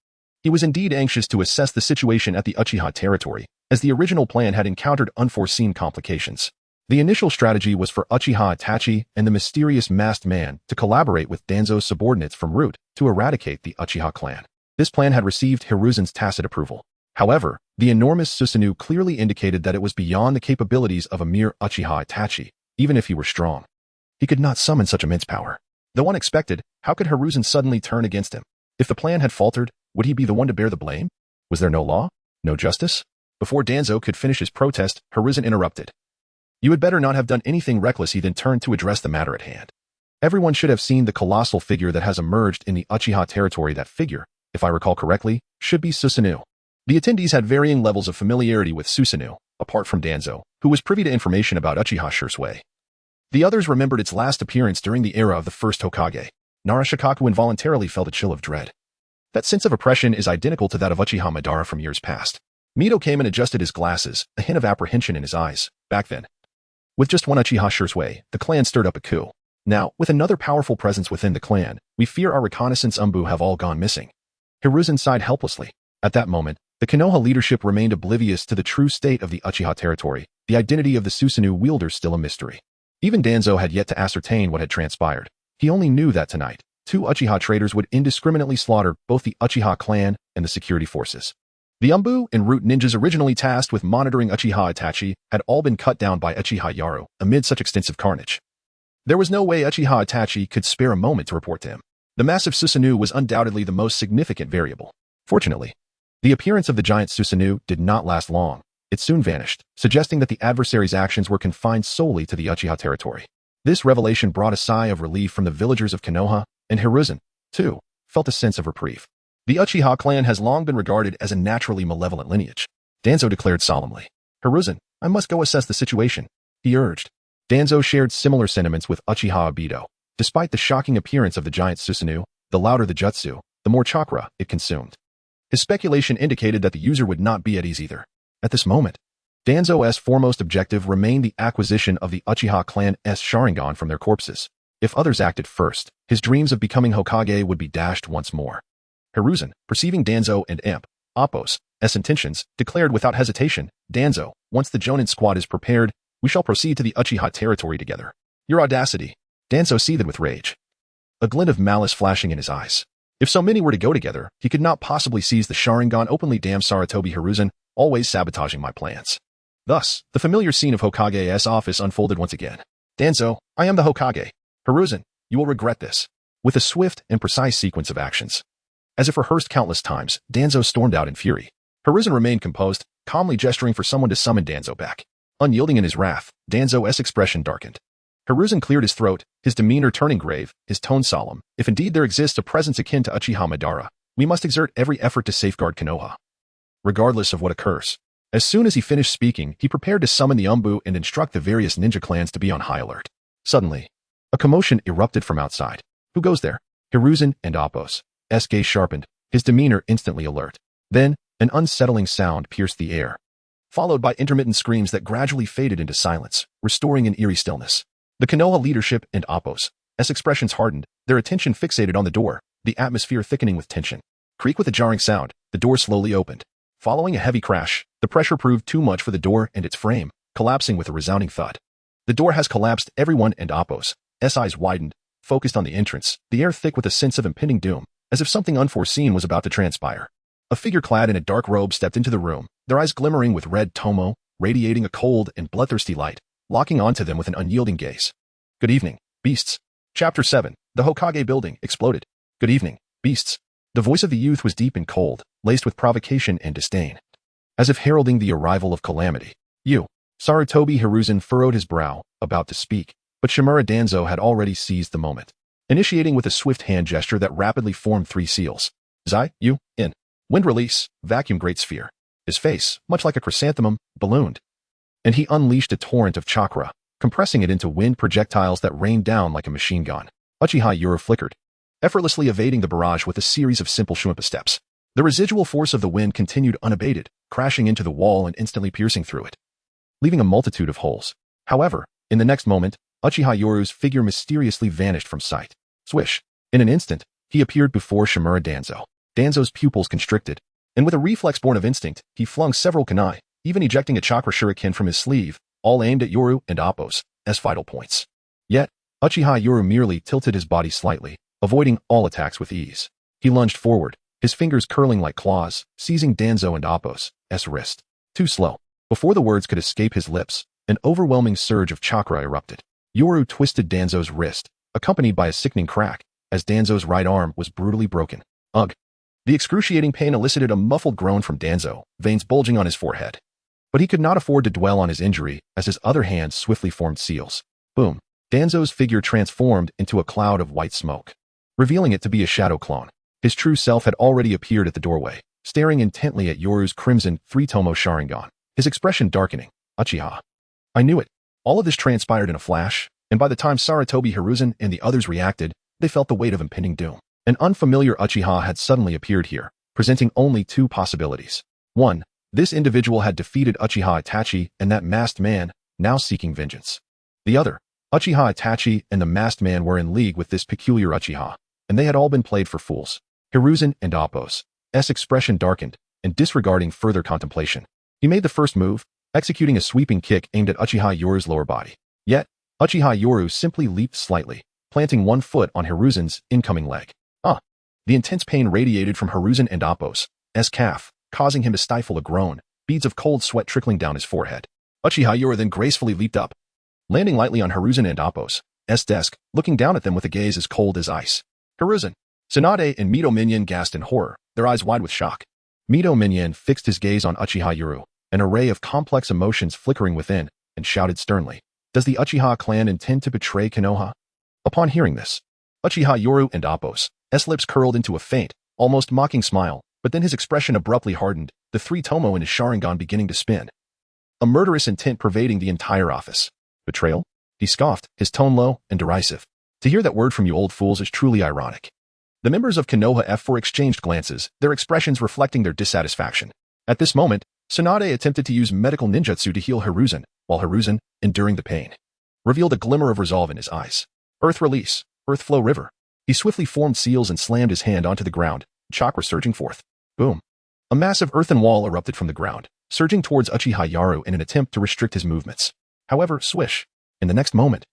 He was indeed anxious to assess the situation at the Uchiha territory, as the original plan had encountered unforeseen complications. The initial strategy was for Uchiha Itachi and the mysterious masked man to collaborate with Danzo's subordinates from Root to eradicate the Uchiha clan. This plan had received Hiruzen's tacit approval. However, the enormous Susanoo clearly indicated that it was beyond the capabilities of a mere Uchiha Itachi, even if he were strong. He could not summon such immense power. Though unexpected, how could Hiruzen suddenly turn against him? If the plan had faltered, would he be the one to bear the blame? Was there no law? No justice? Before Danzo could finish his protest, Hiruzen interrupted. "You had better not have done anything reckless." He then turned to address the matter at hand. Everyone should have seen the colossal figure that has emerged in the Uchiha territory. That figure, if I recall correctly, should be Susanoo. The attendees had varying levels of familiarity with Susanoo, apart from Danzo, who was privy to information about Uchiha Shursui. The others remembered its last appearance during the era of the first Hokage. Narashikaku involuntarily felt a chill of dread. That sense of oppression is identical to that of Uchiha Madara from years past. Mito came and adjusted his glasses, a hint of apprehension in his eyes. Back then, with just one Uchiha Shirsui, the clan stirred up a coup. Now, with another powerful presence within the clan, we fear our reconnaissance umbu have all gone missing. Hiruzen sighed helplessly. At that moment, the Konoha leadership remained oblivious to the true state of the Uchiha territory, the identity of the Susanoo wielders still a mystery. Even Danzo had yet to ascertain what had transpired. He only knew that tonight, 2 Uchiha traitors would indiscriminately slaughter both the Uchiha clan and the security forces. The umbu and root ninjas originally tasked with monitoring Uchiha Itachi had all been cut down by Uchiha Yaru amid such extensive carnage. There was no way Uchiha Itachi could spare a moment to report to him. The massive Susanoo was undoubtedly the most significant variable. Fortunately, the appearance of the giant Susanoo did not last long. It soon vanished, suggesting that the adversary's actions were confined solely to the Uchiha territory. This revelation brought a sigh of relief from the villagers of Konoha, and Hiruzen, too, felt a sense of reprieve. The Uchiha clan has long been regarded as a naturally malevolent lineage. Danzo declared solemnly. Hiruzen, I must go assess the situation, he urged. Danzo shared similar sentiments with Uchiha Obito. Despite the shocking appearance of the giant Susanoo, the louder the jutsu, the more chakra it consumed. His speculation indicated that the user would not be at ease either. At this moment, Danzo's foremost objective remained the acquisition of the Uchiha clan's Sharingan from their corpses. If others acted first, his dreams of becoming Hokage would be dashed once more. Hiruzen, perceiving Danzo and Appo's intentions, declared without hesitation, Danzo, once the Jonin squad is prepared, we shall proceed to the Uchiha territory together. Your audacity. Danzo seethed with rage, a glint of malice flashing in his eyes. If so many were to go together, he could not possibly seize the Sharingan openly. Damn Sarutobi Hiruzen, always sabotaging my plans. Thus, the familiar scene of Hokage's office unfolded once again. Danzo, I am the Hokage. Hiruzen, you will regret this. With a swift and precise sequence of actions. As if rehearsed countless times, Danzo stormed out in fury. Hiruzen remained composed, calmly gesturing for someone to summon Danzo back. Unyielding in his wrath, Danzo's expression darkened. Hiruzen cleared his throat, his demeanor turning grave, his tone solemn. If indeed there exists a presence akin to Uchiha Madara, we must exert every effort to safeguard Konoha, regardless of what occurs. As soon as he finished speaking, he prepared to summon the umbu and instruct the various ninja clans to be on high alert. Suddenly, a commotion erupted from outside. Who goes there? Hiruzen and Appo's gaze sharpened, his demeanor instantly alert. Then, an unsettling sound pierced the air, followed by intermittent screams that gradually faded into silence, restoring an eerie stillness. The Konoha leadership and Appo's expressions hardened, their attention fixated on the door, the atmosphere thickening with tension. Creak with a jarring sound, the door slowly opened. Following a heavy crash, the pressure proved too much for the door and its frame, collapsing with a resounding thud. The door has collapsed. Everyone and Appo's eyes widened, focused on the entrance, the air thick with a sense of impending doom, as if something unforeseen was about to transpire. A figure clad in a dark robe stepped into the room, their eyes glimmering with red tomo, radiating a cold and bloodthirsty light, locking onto them with an unyielding gaze. Good evening, beasts. Chapter 7. The Hokage building exploded. Good evening, beasts. The voice of the youth was deep and cold, laced with provocation and disdain, as if heralding the arrival of calamity. You. Sarutobi Hiruzen furrowed his brow, about to speak, but Shimura Danzo had already seized the moment, initiating with a swift hand gesture that rapidly formed 3 seals. Zai, you, in. Wind release, vacuum great sphere. His face, much like a chrysanthemum, ballooned, and he unleashed a torrent of chakra, compressing it into wind projectiles that rained down like a machine gun. Uchiha Yaru flickered, effortlessly evading the barrage with a series of simple Shumpa steps. The residual force of the wind continued unabated, crashing into the wall and instantly piercing through it, leaving a multitude of holes. However, in the next moment, Uchiha Yaru's figure mysteriously vanished from sight. Swish. In an instant, he appeared before Shimura Danzo. Danzo's pupils constricted, and with a reflex born of instinct, he flung several kunai, even ejecting a chakra shuriken from his sleeve, all aimed at Yaru and Appo's vital points. Yet, Uchiha Yaru merely tilted his body slightly, avoiding all attacks with ease. He lunged forward, his fingers curling like claws, seizing Danzo and Appo's wrist. Too slow. Before the words could escape his lips, an overwhelming surge of chakra erupted. Yaru twisted Danzo's wrist, accompanied by a sickening crack, as Danzo's right arm was brutally broken. Ugh. The excruciating pain elicited a muffled groan from Danzo, veins bulging on his forehead. But he could not afford to dwell on his injury, as his other hand swiftly formed seals. Boom. Danzo's figure transformed into a cloud of white smoke, revealing it to be a shadow clone. His true self had already appeared at the doorway, staring intently at Yoru's crimson 3-tomo Sharingan, his expression darkening. Uchiha. I knew it. All of this transpired in a flash, and by the time Saratobi Hiruzen and the others reacted, they felt the weight of impending doom. An unfamiliar Uchiha had suddenly appeared here, presenting only two possibilities. One, this individual had defeated Uchiha Itachi and that masked man, now seeking vengeance. The other, Uchiha Itachi and the masked man were in league with this peculiar Uchiha, and they had all been played for fools. Hiruzen and Appo's expression darkened, and disregarding further contemplation, he made the first move, executing a sweeping kick aimed at Uchiha Yoru's lower body. Yet, Uchiha Yoru simply leaped slightly, planting one foot on Hiruzen's incoming leg. The intense pain radiated from Hiruzen and Appo's calf, causing him to stifle a groan, beads of cold sweat trickling down his forehead. Uchiha Yoru then gracefully leaped up, landing lightly on Hiruzen and Appo's desk, looking down at them with a gaze as cold as ice. Hiruzen, Tsunade and Mito Minion gasped in horror, their eyes wide with shock. Mito Minion fixed his gaze on Uchiha Yoru, an array of complex emotions flickering within, and shouted sternly, "Does the Uchiha clan intend to betray Konoha?" Upon hearing this, Uchiha Yoru and Appo's lips curled into a faint, almost mocking smile, but then his expression abruptly hardened, the three tomo in his Sharingan beginning to spin. A murderous intent pervading the entire office. Betrayal? He scoffed, his tone low and derisive. To hear that word from you old fools is truly ironic. The members of Konoha F4 exchanged glances, their expressions reflecting their dissatisfaction. At this moment, Tsunade attempted to use medical ninjutsu to heal Hiruzen, while Hiruzen, enduring the pain, revealed a glimmer of resolve in his eyes. Earth release, earth flow river. He swiftly formed seals and slammed his hand onto the ground, chakra surging forth. Boom. A massive earthen wall erupted from the ground, surging towards Uchiha Yoru in an attempt to restrict his movements. However, swish. In the next moment,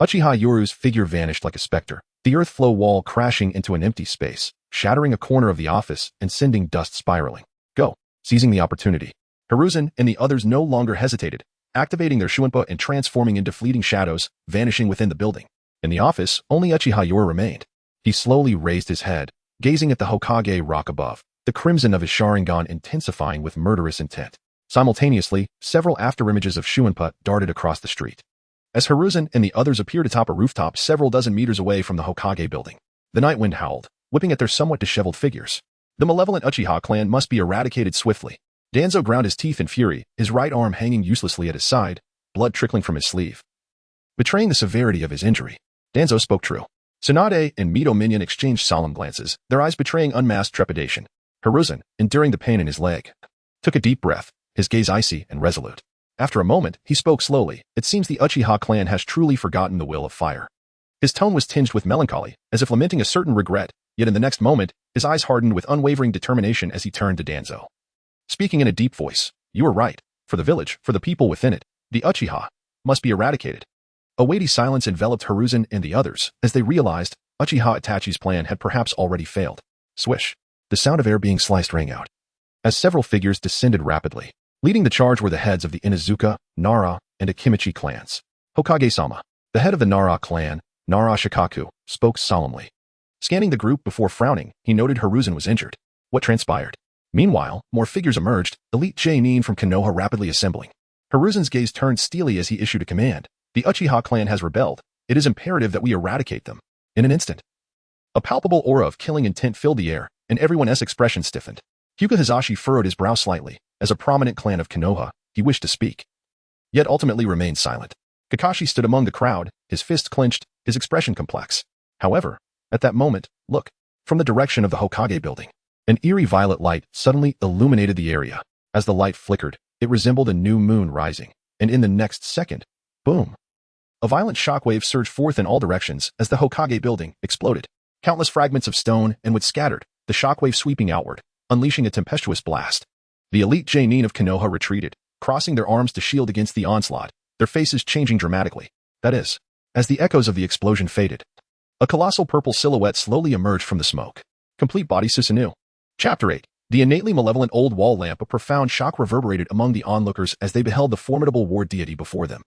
Uchiha Yoru's figure vanished like a specter, the earth flow wall crashing into an empty space, shattering a corner of the office and sending dust spiraling. Go. Seizing the opportunity, Hiruzen and the others no longer hesitated, activating their Shuinpa and transforming into fleeting shadows, vanishing within the building. In the office, only Uchiha Yoru remained. He slowly raised his head, gazing at the Hokage rock above, the crimson of his Sharingan intensifying with murderous intent. Simultaneously, several afterimages of Shuinpa darted across the street. As Hiruzen and the others appeared atop a rooftop several dozen meters away from the Hokage building, the night wind howled, whipping at their somewhat disheveled figures. The malevolent Uchiha clan must be eradicated swiftly. Danzo ground his teeth in fury, his right arm hanging uselessly at his side, blood trickling from his sleeve. Betraying the severity of his injury, Danzo spoke true. Tsunade and Mito Minion exchanged solemn glances, their eyes betraying unmasked trepidation. Hiruzen, enduring the pain in his leg, took a deep breath, his gaze icy and resolute. After a moment, he spoke slowly. It seems the Uchiha clan has truly forgotten the will of fire. His tone was tinged with melancholy, as if lamenting a certain regret, yet in the next moment, his eyes hardened with unwavering determination as he turned to Danzo. Speaking in a deep voice, "You are right. For the village, for the people within it, the Uchiha must be eradicated." A weighty silence enveloped Hiruzen and the others as they realized Uchiha Itachi's plan had perhaps already failed. Swish. The sound of air being sliced rang out, as several figures descended rapidly. Leading the charge were the heads of the Inuzuka, Nara, and Akimichi clans. Hokage-sama, the head of the Nara clan, Nara Shikaku, spoke solemnly. Scanning the group before frowning, he noted Hiruzen was injured. What transpired? Meanwhile, more figures emerged, elite Jonin from Konoha rapidly assembling. Hiruzen's gaze turned steely as he issued a command. The Uchiha clan has rebelled. It is imperative that we eradicate them. In an instant, a palpable aura of killing intent filled the air, and everyone's expression stiffened. Hyuga Hizashi furrowed his brow slightly. As a prominent clan of Konoha, he wished to speak, yet ultimately remained silent. Kakashi stood among the crowd, his fists clenched, his expression complex. However, at that moment, look, from the direction of the Hokage building, an eerie violet light suddenly illuminated the area. As the light flickered, it resembled a new moon rising, and in the next second, boom! A violent shockwave surged forth in all directions as the Hokage building exploded. Countless fragments of stone and wood scattered, the shockwave sweeping outward, unleashing a tempestuous blast. The elite Jonin of Konoha retreated, crossing their arms to shield against the onslaught, their faces changing dramatically. That is, as the echoes of the explosion faded, a colossal purple silhouette slowly emerged from the smoke. Complete body Susanoo. Chapter 8. The innately malevolent old wall lamp. A profound shock reverberated among the onlookers as they beheld the formidable war deity before them.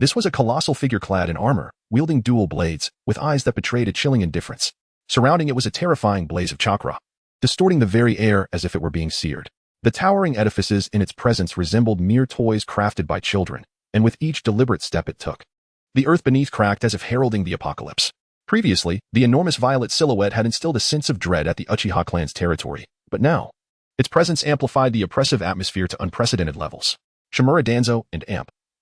This was a colossal figure clad in armor, wielding dual blades, with eyes that betrayed a chilling indifference. Surrounding it was a terrifying blaze of chakra, distorting the very air as if it were being seared. The towering edifices in its presence resembled mere toys crafted by children, and with each deliberate step it took, the earth beneath cracked as if heralding the apocalypse. Previously, the enormous violet silhouette had instilled a sense of dread at the Uchiha clan's territory, but now, its presence amplified the oppressive atmosphere to unprecedented levels. Shimura Danzo and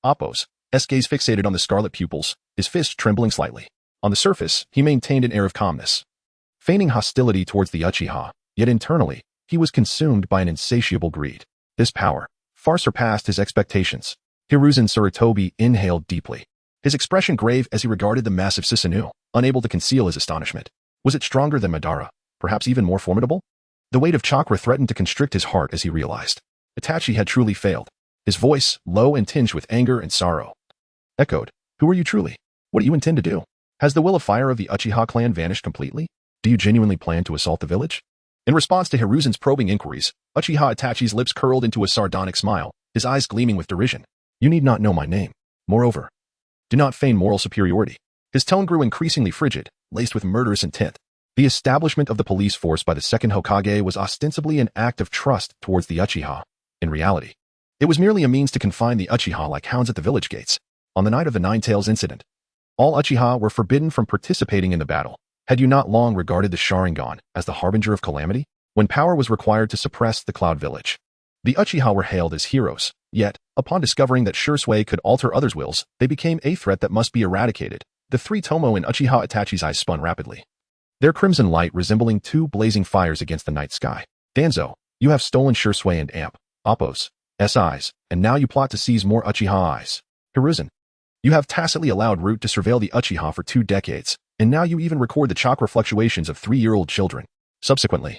Appo's gaze fixated on the scarlet pupils, his fist trembling slightly. On the surface, he maintained an air of calmness, feigning hostility towards the Uchiha, yet internally, he was consumed by an insatiable greed. This power far surpassed his expectations. Hiruzen Sarutobi inhaled deeply, his expression grave as he regarded the massive Susanoo, unable to conceal his astonishment. Was it stronger than Madara? Perhaps even more formidable? The weight of chakra threatened to constrict his heart as he realized Itachi had truly failed. His voice, low and tinged with anger and sorrow, echoed, "Who are you truly? What do you intend to do? Has the will of fire of the Uchiha clan vanished completely? Do you genuinely plan to assault the village?" In response to Hiruzen's probing inquiries, Uchiha Itachi's lips curled into a sardonic smile, his eyes gleaming with derision. "You need not know my name. Moreover, do not feign moral superiority." His tone grew increasingly frigid, laced with murderous intent. The establishment of the police force by the second Hokage was ostensibly an act of trust towards the Uchiha. In reality, it was merely a means to confine the Uchiha like hounds at the village gates. On the night of the Nine-Tails incident, all Uchiha were forbidden from participating in the battle. Had you not long regarded the Sharingan as the harbinger of calamity? When power was required to suppress the Cloud Village, the Uchiha were hailed as heroes. Yet, upon discovering that Shursui could alter others' wills, they became a threat that must be eradicated. The three Tomo in Uchiha Itachi's eyes spun rapidly, their crimson light resembling two blazing fires against the night sky. "Danzo, you have stolen Shursui and Appo's eyes, and now you plot to seize more Uchiha eyes. Hiruzen, you have tacitly allowed Root to surveil the Uchiha for 2 decades, and now you even record the chakra fluctuations of 3-year-old children. Subsequently,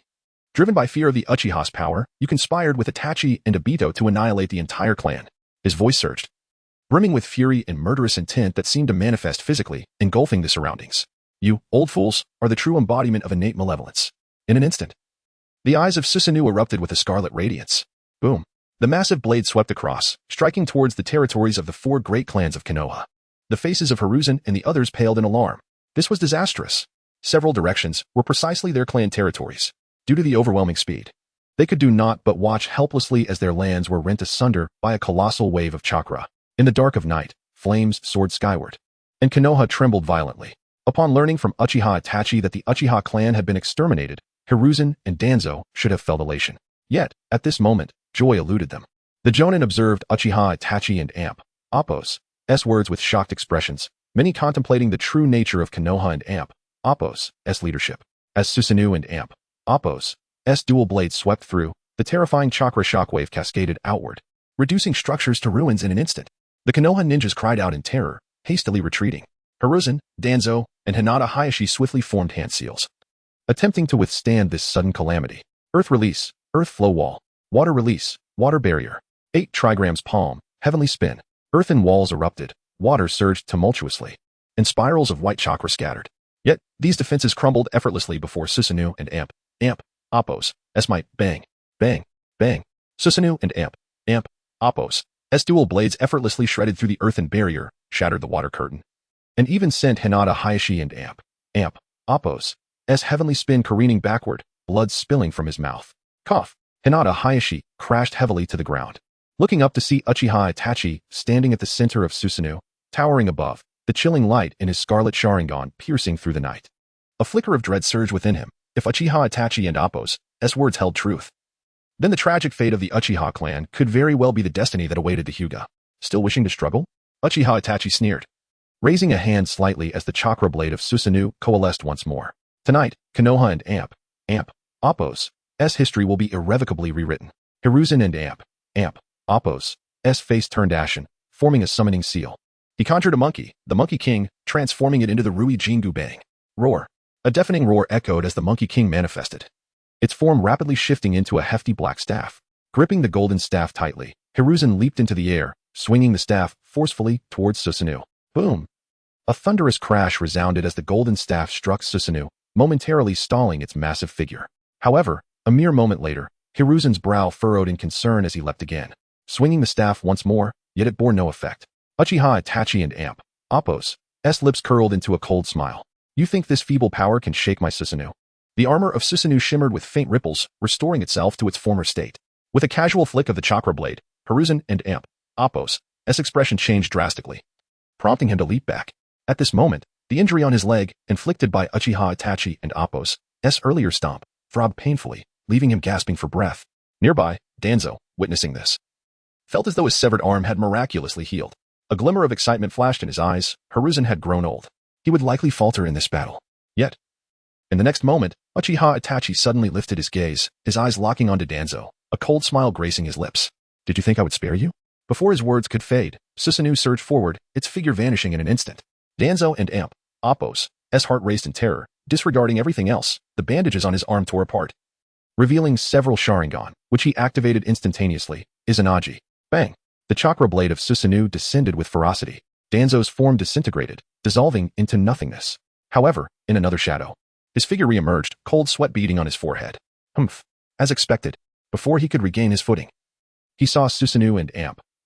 driven by fear of the Uchiha's power, you conspired with Itachi and Obito to annihilate the entire clan." His voice surged, brimming with fury and murderous intent that seemed to manifest physically, engulfing the surroundings. "You, old fools, are the true embodiment of innate malevolence." In an instant, the eyes of Susanoo erupted with a scarlet radiance. Boom. The massive blade swept across, striking towards the territories of the 4 great clans of Konoha. The faces of Hiruzen and the others paled in alarm. This was disastrous. Several directions were precisely their clan territories. Due to the overwhelming speed, they could do naught but watch helplessly as their lands were rent asunder by a colossal wave of chakra. In the dark of night, flames soared skyward, and Konoha trembled violently. Upon learning from Uchiha Itachi that the Uchiha clan had been exterminated, Hiruzen and Danzo should have felt elation. Yet, at this moment, joy eluded them. The Jonin observed Uchiha Itachi and Appo's words with shocked expressions, many contemplating the true nature of Konoha and Appo's leadership. As Susanoo and Appo's dual blades swept through, the terrifying chakra shockwave cascaded outward, reducing structures to ruins in an instant. The Konoha ninjas cried out in terror, hastily retreating. Hiruzen, Danzo, and Hinata Hayashi swiftly formed hand seals, attempting to withstand this sudden calamity. Earth release, earth flow wall. Water release, water barrier. 8 trigrams palm, heavenly spin. Earthen walls erupted, water surged tumultuously, and spirals of white chakra scattered. Yet, these defenses crumbled effortlessly before Susanoo and Appo's might. Bang, bang, bang. Susanoo and Appo's dual blades effortlessly shredded through the earthen barrier, shattered the water curtain, and even sent Hinata Hayashi and Appo's heavenly spin careening backward, blood spilling from his mouth. Cough. Hinata Hayashi crashed heavily to the ground, looking up to see Uchiha Itachi standing at the center of Susanoo, towering above, the chilling light in his scarlet Sharingan piercing through the night. A flicker of dread surged within him. If Uchiha Itachi and Appo's words held truth, then the tragic fate of the Uchiha clan could very well be the destiny that awaited the Hyuga. Still wishing to struggle? Uchiha Itachi sneered, raising a hand slightly as the chakra blade of Susanoo coalesced once more. Tonight, Konoha and Appo's history will be irrevocably rewritten. Hiruzen and Appo's face turned ashen, forming a summoning seal. He conjured a monkey, the Monkey King, transforming it into the Rui Jingu Bang. Roar. A deafening roar echoed as the Monkey King manifested, its form rapidly shifting into a hefty black staff. Gripping the golden staff tightly, Hiruzen leaped into the air, swinging the staff forcefully towards Susanoo. Boom! A thunderous crash resounded as the golden staff struck Susanoo, momentarily stalling its massive figure. However, a mere moment later, Hiruzen's brow furrowed in concern as he leapt again, swinging the staff once more, yet it bore no effect. Uchiha Itachi and Appo's lips curled into a cold smile. "You think this feeble power can shake my Susanoo?" The armor of Susanoo shimmered with faint ripples, restoring itself to its former state. With a casual flick of the chakra blade, Hiruzen and Appo's expression changed drastically, prompting him to leap back. At this moment, the injury on his leg, inflicted by Uchiha Itachi and Appo's earlier stomp, throbbed painfully, leaving him gasping for breath. Nearby, Danzo, witnessing this, felt as though his severed arm had miraculously healed. A glimmer of excitement flashed in his eyes. Hiruzen had grown old. He would likely falter in this battle. Yet, in the next moment, Uchiha Itachi suddenly lifted his gaze, his eyes locking onto Danzo, a cold smile gracing his lips. Did you think I would spare you? Before his words could fade, Susanoo surged forward, its figure vanishing in an instant. Danzo and Appo's heart raced in terror, disregarding everything else. The bandages on his arm tore apart, revealing several Sharingan, which he activated instantaneously. Izanagi. Bang! The chakra blade of Susanoo descended with ferocity. Danzo's form disintegrated, dissolving into nothingness. However, in another shadow, his figure re-emerged, cold sweat beading on his forehead. Humph. As expected, before he could regain his footing, he saw Susanoo and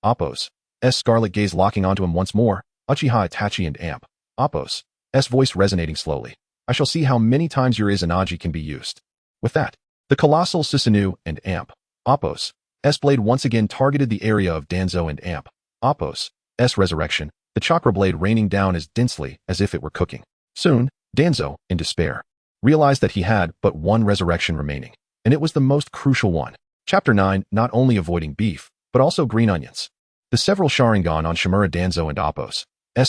Appo's scarlet gaze locking onto him once more. Uchiha Itachi and Appo's voice resonating slowly. I shall see how many times your Izanagi can be used. With that, the colossal Susanoo and Appo's blade once again targeted the area of Danzo and Appo's resurrection, the chakra blade raining down as densely as if it were cooking. Soon, Danzo, in despair, realized that he had but one resurrection remaining, and it was the most crucial one. Chapter 9, not only avoiding beef, but also green onions. The several Sharingan on Shimura Danzo and Appo's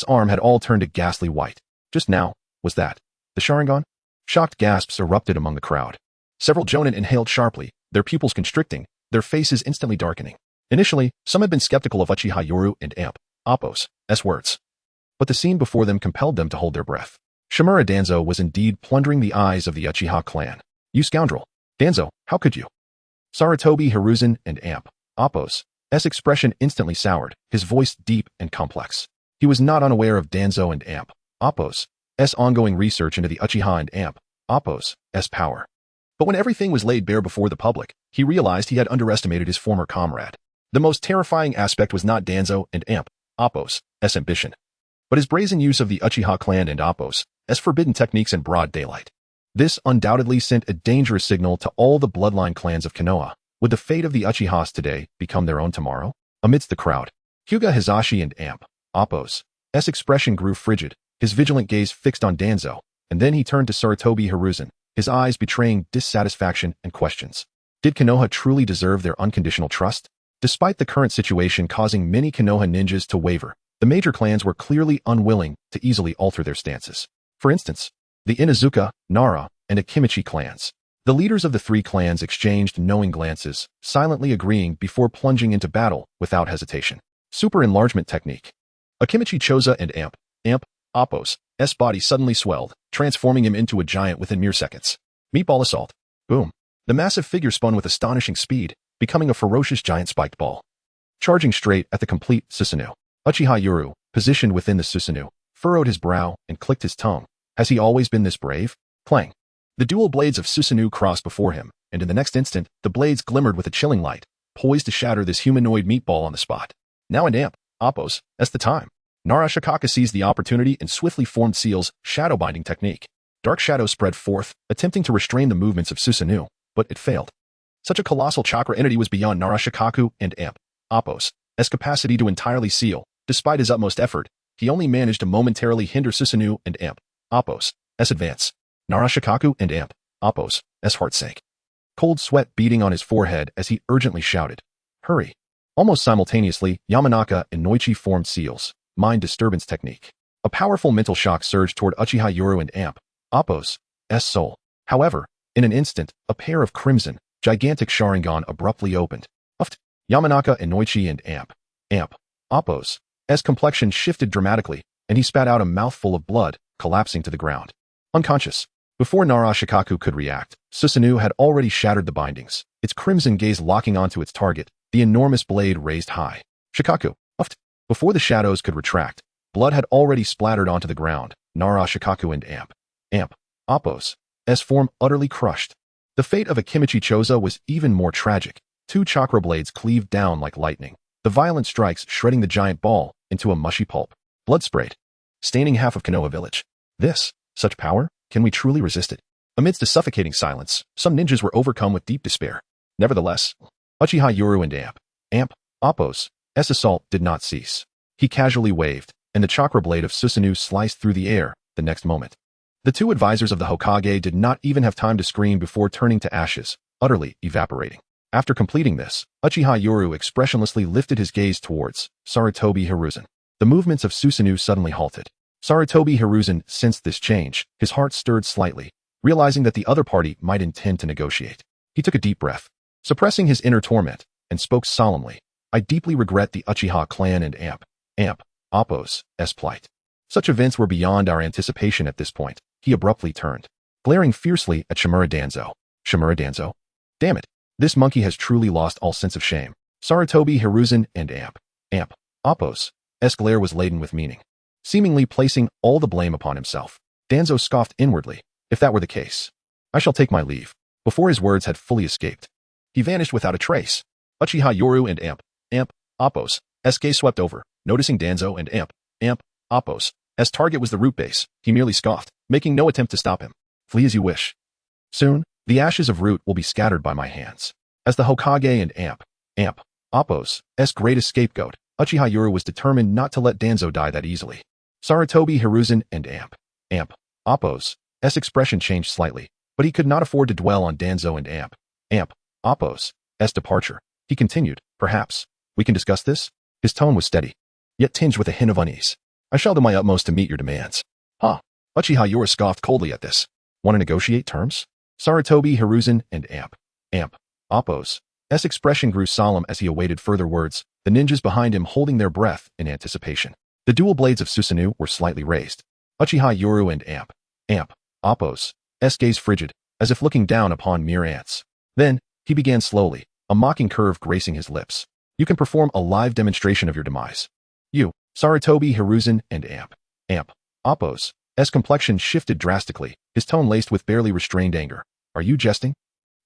arm had all turned a ghastly white. Just now, was that the Sharingan? Shocked gasps erupted among the crowd. Several Jonin inhaled sharply, their pupils constricting, their faces instantly darkening. Initially, some had been skeptical of Uchiha Yoru and Appo's words, but the scene before them compelled them to hold their breath. Shimura Danzo was indeed plundering the eyes of the Uchiha clan. You scoundrel! Danzo, how could you? Sarutobi Hiruzen and Appo's expression instantly soured, his voice deep and complex. He was not unaware of Danzo and Appo's ongoing research into the Uchiha and Appo's power. But when everything was laid bare before the public, he realized he had underestimated his former comrade. The most terrifying aspect was not Danzo and Appo's ambition, but his brazen use of the Uchiha clan and Appo's forbidden techniques in broad daylight. This undoubtedly sent a dangerous signal to all the bloodline clans of Konoha. Would the fate of the Uchihas today become their own tomorrow? Amidst the crowd, Hyuga Hizashi and Appo's expression grew frigid, his vigilant gaze fixed on Danzo, and then he turned to Sarutobi Hiruzen, his eyes betraying dissatisfaction and questions. Did Konoha truly deserve their unconditional trust? Despite the current situation causing many Konoha ninjas to waver, the major clans were clearly unwilling to easily alter their stances. For instance, the Inuzuka, Nara, and Akimichi clans. The leaders of the three clans exchanged knowing glances, silently agreeing before plunging into battle without hesitation. Super enlargement technique. Akimichi Choza and Appo's body suddenly swelled, transforming him into a giant within mere seconds. Meatball assault. Boom. The massive figure spun with astonishing speed, becoming a ferocious giant spiked ball. Charging straight at the complete Susanoo. Uchiha Yoru, positioned within the Susanoo, furrowed his brow and clicked his tongue. Has he always been this brave? Clang. The dual blades of Susanoo crossed before him, and in the next instant, the blades glimmered with a chilling light, poised to shatter this humanoid meatball on the spot. Now and Appo's, the time. Nara Shikaka seized the opportunity and swiftly formed Seal's shadow binding technique. Dark shadow spread forth, attempting to restrain the movements of Susanoo, but it failed. Such a colossal chakra entity was beyond Nara Shikaku and Appo's capacity to entirely seal. Despite his utmost effort, he only managed to momentarily hinder Susanoo and Appo's advance. Nara Shikaku and Appo's heart sank. Cold sweat beading on his forehead as he urgently shouted, "Hurry!" Almost simultaneously, Yamanaka and Noichi formed Seal's mind disturbance technique. A powerful mental shock surged toward Uchiha Yoru and Appo's soul. However, in an instant, a pair of crimson, gigantic Sharingan abruptly opened. Uffed. Yamanaka and Noichi and Appo's complexion shifted dramatically, and he spat out a mouthful of blood, collapsing to the ground. Unconscious. Before Nara Shikaku could react, Susanoo had already shattered the bindings, its crimson gaze locking onto its target, the enormous blade raised high. Shikaku. Uffed. Before the shadows could retract, blood had already splattered onto the ground. Nara Shikaku and Appo's form utterly crushed. The fate of Akimichi Choza was even more tragic. Two chakra blades cleaved down like lightning, the violent strikes shredding the giant ball into a mushy pulp. Blood sprayed, staining half of Konoha village. Such power? Can we truly resist it? Amidst a suffocating silence, some ninjas were overcome with deep despair. Nevertheless, Uchiha Yoru and Appo's assault did not cease. He casually waved, and the chakra blade of Susanoo sliced through the air the next moment. The two advisors of the Hokage did not even have time to scream before turning to ashes, utterly evaporating. After completing this, Uchiha Yoru expressionlessly lifted his gaze towards Sarutobi Hiruzen. The movements of Susanoo suddenly halted. Sarutobi Hiruzen sensed this change. His heart stirred slightly, realizing that the other party might intend to negotiate. He took a deep breath, suppressing his inner torment, and spoke solemnly. I deeply regret the Uchiha clan and Appo's plight. Such events were beyond our anticipation at this point. He abruptly turned, glaring fiercely at Shimura Danzo. Shimura Danzo? Damn it. This monkey has truly lost all sense of shame. Sarutobi Hiruzen and Appo's glare was laden with meaning, seemingly placing all the blame upon himself. Danzo scoffed inwardly. If that were the case, I shall take my leave. Before his words had fully escaped, he vanished without a trace. Uchiha Yoru and Appo's gaze swept over, noticing Danzo and Appo's target was the root base. He merely scoffed, making no attempt to stop him. Flee as you wish. Soon, the ashes of root will be scattered by my hands. As the Hokage and Appo's greatest scapegoat, Uchiha Yoru was determined not to let Danzo die that easily. Sarutobi Hiruzen and Appo's expression changed slightly, but he could not afford to dwell on Danzo and Appo's departure. He continued, perhaps we can discuss this? His tone was steady, yet tinged with a hint of unease. I shall do my utmost to meet your demands. Huh? Uchiha Yoru scoffed coldly at this. Want to negotiate terms? Sarutobi Hiruzen and Appo's expression grew solemn as he awaited further words, the ninjas behind him holding their breath in anticipation. The dual blades of Susanoo were slightly raised. Uchiha Yoru and Appo's gaze frigid, as if looking down upon mere ants. Then, he began slowly, a mocking curve gracing his lips. You can perform a live demonstration of your demise. You, Sarutobi Hiruzen and Appo's complexion shifted drastically, his tone laced with barely restrained anger. Are you jesting?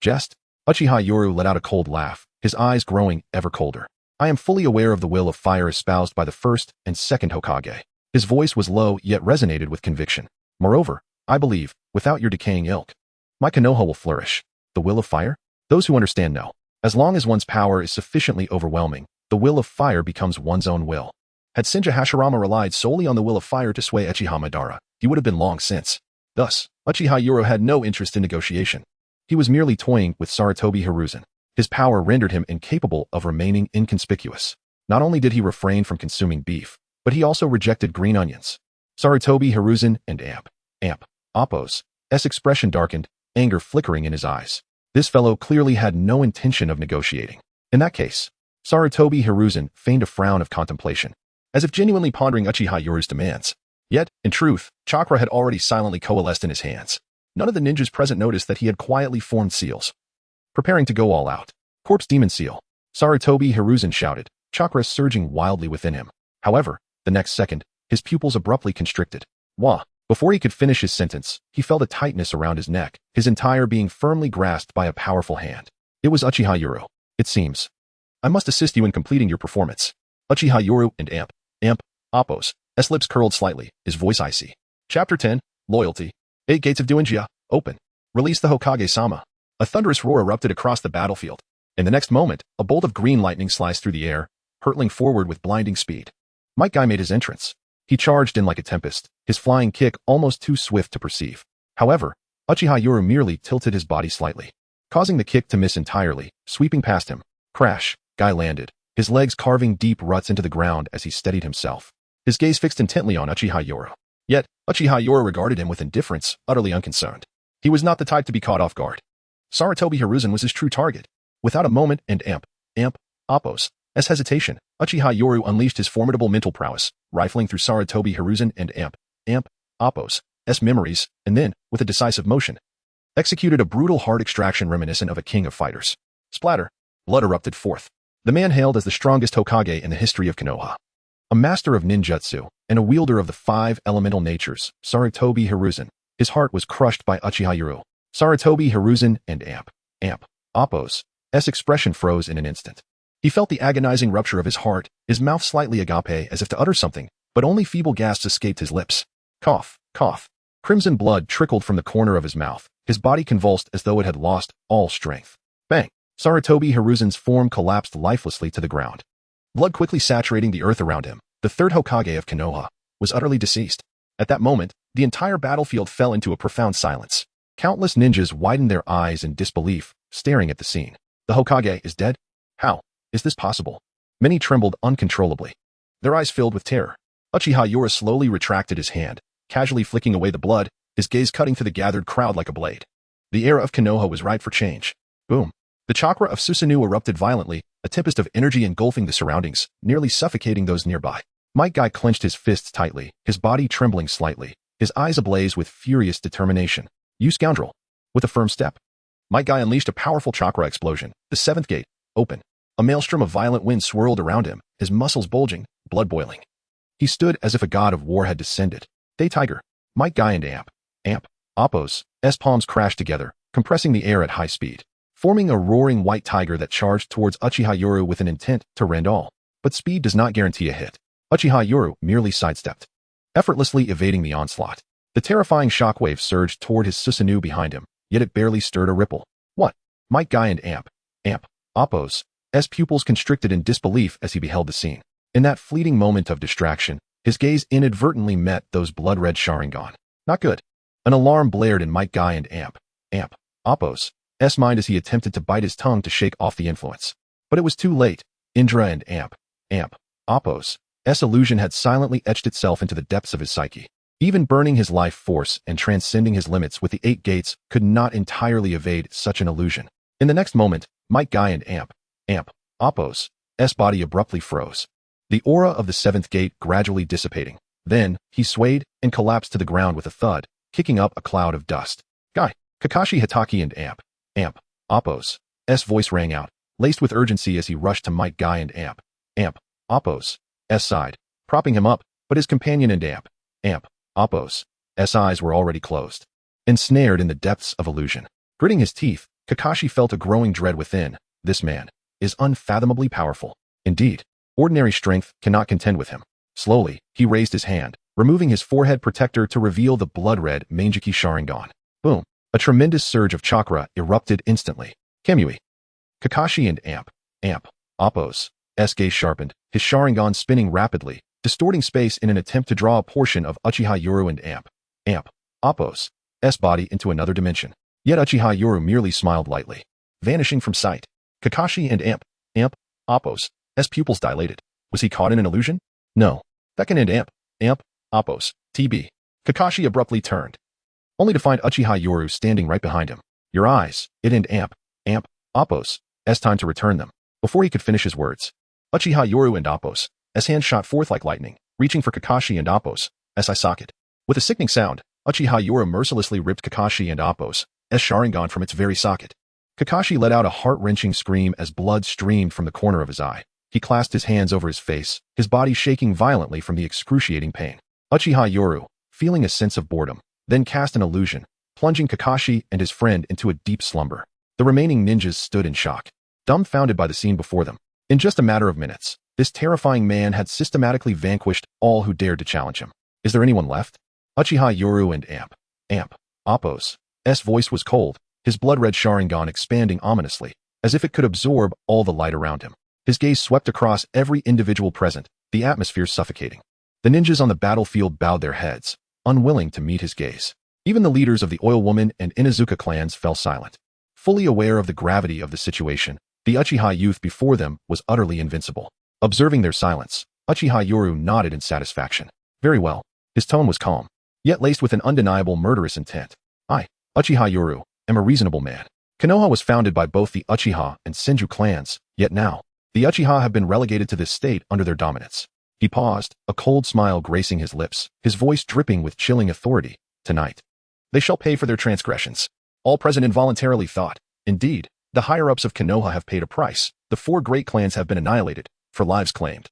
Jest? Uchiha Yoru let out a cold laugh, his eyes growing ever colder. I am fully aware of the will of fire espoused by the first and second Hokage. His voice was low yet resonated with conviction. Moreover, I believe, without your decaying ilk, my Konoha will flourish. The will of fire? Those who understand know. As long as one's power is sufficiently overwhelming, the will of fire becomes one's own will. Had Senja Hashirama relied solely on the will of fire to sway Uchiha Madara, he would have been long since. Thus, Uchiha Yoru had no interest in negotiation. He was merely toying with Sarutobi Hiruzen. His power rendered him incapable of remaining inconspicuous. Not only did he refrain from consuming beef, but he also rejected green onions. Sarutobi Hiruzen and Appo's expression darkened, anger flickering in his eyes. This fellow clearly had no intention of negotiating. In that case, Sarutobi Hiruzen feigned a frown of contemplation, as if genuinely pondering Uchiha Yoru's demands. Yet, in truth, chakra had already silently coalesced in his hands. None of the ninjas present noticed that he had quietly formed seals, preparing to go all out. Corpse Demon Seal. Sarutobi Hiruzen shouted, chakra surging wildly within him. However, the next second, his pupils abruptly constricted. Wah! Before he could finish his sentence, he felt a tightness around his neck, his entire being firmly grasped by a powerful hand. It was Uchiha Yoru. It seems. I must assist you in completing your performance. Uchiha Yoru and Appo's lips curled slightly, his voice icy. Chapter 10, Loyalty. 8 Gates of Duinjia, open. Release the Hokage-sama. A thunderous roar erupted across the battlefield. In the next moment, a bolt of green lightning sliced through the air, hurtling forward with blinding speed. Might Guy made his entrance. He charged in like a tempest, his flying kick almost too swift to perceive. However, Uchiha Yoru merely tilted his body slightly, causing the kick to miss entirely, sweeping past him. Crash! Guy landed, his legs carving deep ruts into the ground as he steadied himself. His gaze fixed intently on Uchiha Yoru. Yet, Uchiha Yoru regarded him with indifference, utterly unconcerned. He was not the type to be caught off guard. Sarutobi Hiruzen was his true target. Without a moment and Appo's hesitation, Uchiha Yoru unleashed his formidable mental prowess, rifling through Sarutobi Hiruzen and Appo's memories, and then, with a decisive motion, executed a brutal heart extraction reminiscent of a king of fighters. Splatter! Blood erupted forth. The man hailed as the strongest Hokage in the history of Konoha. A master of ninjutsu, and a wielder of the 5 elemental natures, Sarutobi Hiruzen. His heart was crushed by Uchiha Yoru. Sarutobi Hiruzen and Appo's expression froze in an instant. He felt the agonizing rupture of his heart, his mouth slightly agape as if to utter something, but only feeble gasps escaped his lips. Cough, cough. Crimson blood trickled from the corner of his mouth. His body convulsed as though it had lost all strength. Bang! Sarutobi Hiruzen's form collapsed lifelessly to the ground. Blood quickly saturating the earth around him. The 3rd Hokage of Konoha was utterly deceased. At that moment, the entire battlefield fell into a profound silence. Countless ninjas widened their eyes in disbelief, staring at the scene. The Hokage is dead? How is this possible? Many trembled uncontrollably, their eyes filled with terror. Uchiha Yura slowly retracted his hand, casually flicking away the blood, his gaze cutting through the gathered crowd like a blade. The era of Konoha was ripe for change. Boom. The chakra of Susanoo erupted violently, a tempest of energy engulfing the surroundings, nearly suffocating those nearby. Might Guy clenched his fists tightly, his body trembling slightly, his eyes ablaze with furious determination. You scoundrel. With a firm step, Might Guy unleashed a powerful chakra explosion. The seventh gate, open. A maelstrom of violent wind swirled around him, his muscles bulging, blood boiling. He stood as if a god of war had descended. Day Tiger, Might Guy and Appo's palms crashed together, compressing the air at high speed, forming a roaring white tiger that charged towards Uchiha Yoru with an intent to rend all. But speed does not guarantee a hit. Uchiha Yoru merely sidestepped, effortlessly evading the onslaught. The terrifying shockwave surged toward his Susanoo behind him, yet it barely stirred a ripple. What? Might Guy and Appo's pupils constricted in disbelief as he beheld the scene. In that fleeting moment of distraction, his gaze inadvertently met those blood-red Sharingan. Not good. An alarm blared in Might Guy and Appo's mind as he attempted to bite his tongue to shake off the influence. But it was too late. Indra and Appo's illusion had silently etched itself into the depths of his psyche. Even burning his life force and transcending his limits with the 8 gates could not entirely evade such an illusion. In the next moment, Might Guy and Appo's body abruptly froze, the aura of the 7th gate gradually dissipating. Then, he swayed and collapsed to the ground with a thud, kicking up a cloud of dust. Guy, Kakashi Hatake and Appo's voice rang out, laced with urgency as he rushed to Might Guy and Appo's side, propping him up, but his companion and Appo's eyes were already closed. Ensnared in the depths of illusion. Gritting his teeth, Kakashi felt a growing dread within. This man is unfathomably powerful. Indeed, ordinary strength cannot contend with him. Slowly, he raised his hand, removing his forehead protector to reveal the blood-red Mangeki Sharingan. Boom. A tremendous surge of chakra erupted instantly. Kamui. Kakashi and Appo's gaze sharpened, his Sharingan spinning rapidly, distorting space in an attempt to draw a portion of Uchiha Yoru and Appo's body into another dimension. Yet Uchiha Yoru merely smiled lightly, vanishing from sight. Kakashi and Appo's pupils dilated. Was he caught in an illusion? No. That can end Appo's TB. Kakashi abruptly turned, only to find Uchiha Yoru standing right behind him. Your eyes, it and Appo's time to return them. Before he could finish his words, Uchiha Yoru and Appo's hand shot forth like lightning, reaching for Kakashi and Appo's eye socket. With a sickening sound, Uchiha Yoru mercilessly ripped Kakashi and Appo's Sharingan from its very socket. Kakashi let out a heart-wrenching scream as blood streamed from the corner of his eye. He clasped his hands over his face, his body shaking violently from the excruciating pain. Uchiha Yoru, feeling a sense of boredom, then cast an illusion, plunging Kakashi and his friend into a deep slumber. The remaining ninjas stood in shock, dumbfounded by the scene before them. In just a matter of minutes, this terrifying man had systematically vanquished all who dared to challenge him. Is there anyone left? Uchiha Yoru and Appo's voice was cold, his blood-red Sharingan expanding ominously, as if it could absorb all the light around him. His gaze swept across every individual present, the atmosphere suffocating. The ninjas on the battlefield bowed their heads, unwilling to meet his gaze. Even the leaders of the Oil Woman and Inuzuka clans fell silent. Fully aware of the gravity of the situation, the Uchiha youth before them was utterly invincible. Observing their silence, Uchiha Yoru nodded in satisfaction. Very well. His tone was calm, yet laced with an undeniable murderous intent. I, Uchiha Yoru, am a reasonable man. Konoha was founded by both the Uchiha and Senju clans, yet now, the Uchiha have been relegated to this state under their dominance. He paused, a cold smile gracing his lips, his voice dripping with chilling authority. Tonight, they shall pay for their transgressions. All present involuntarily thought. Indeed, the higher-ups of Konoha have paid a price. The 4 great clans have been annihilated, for lives claimed.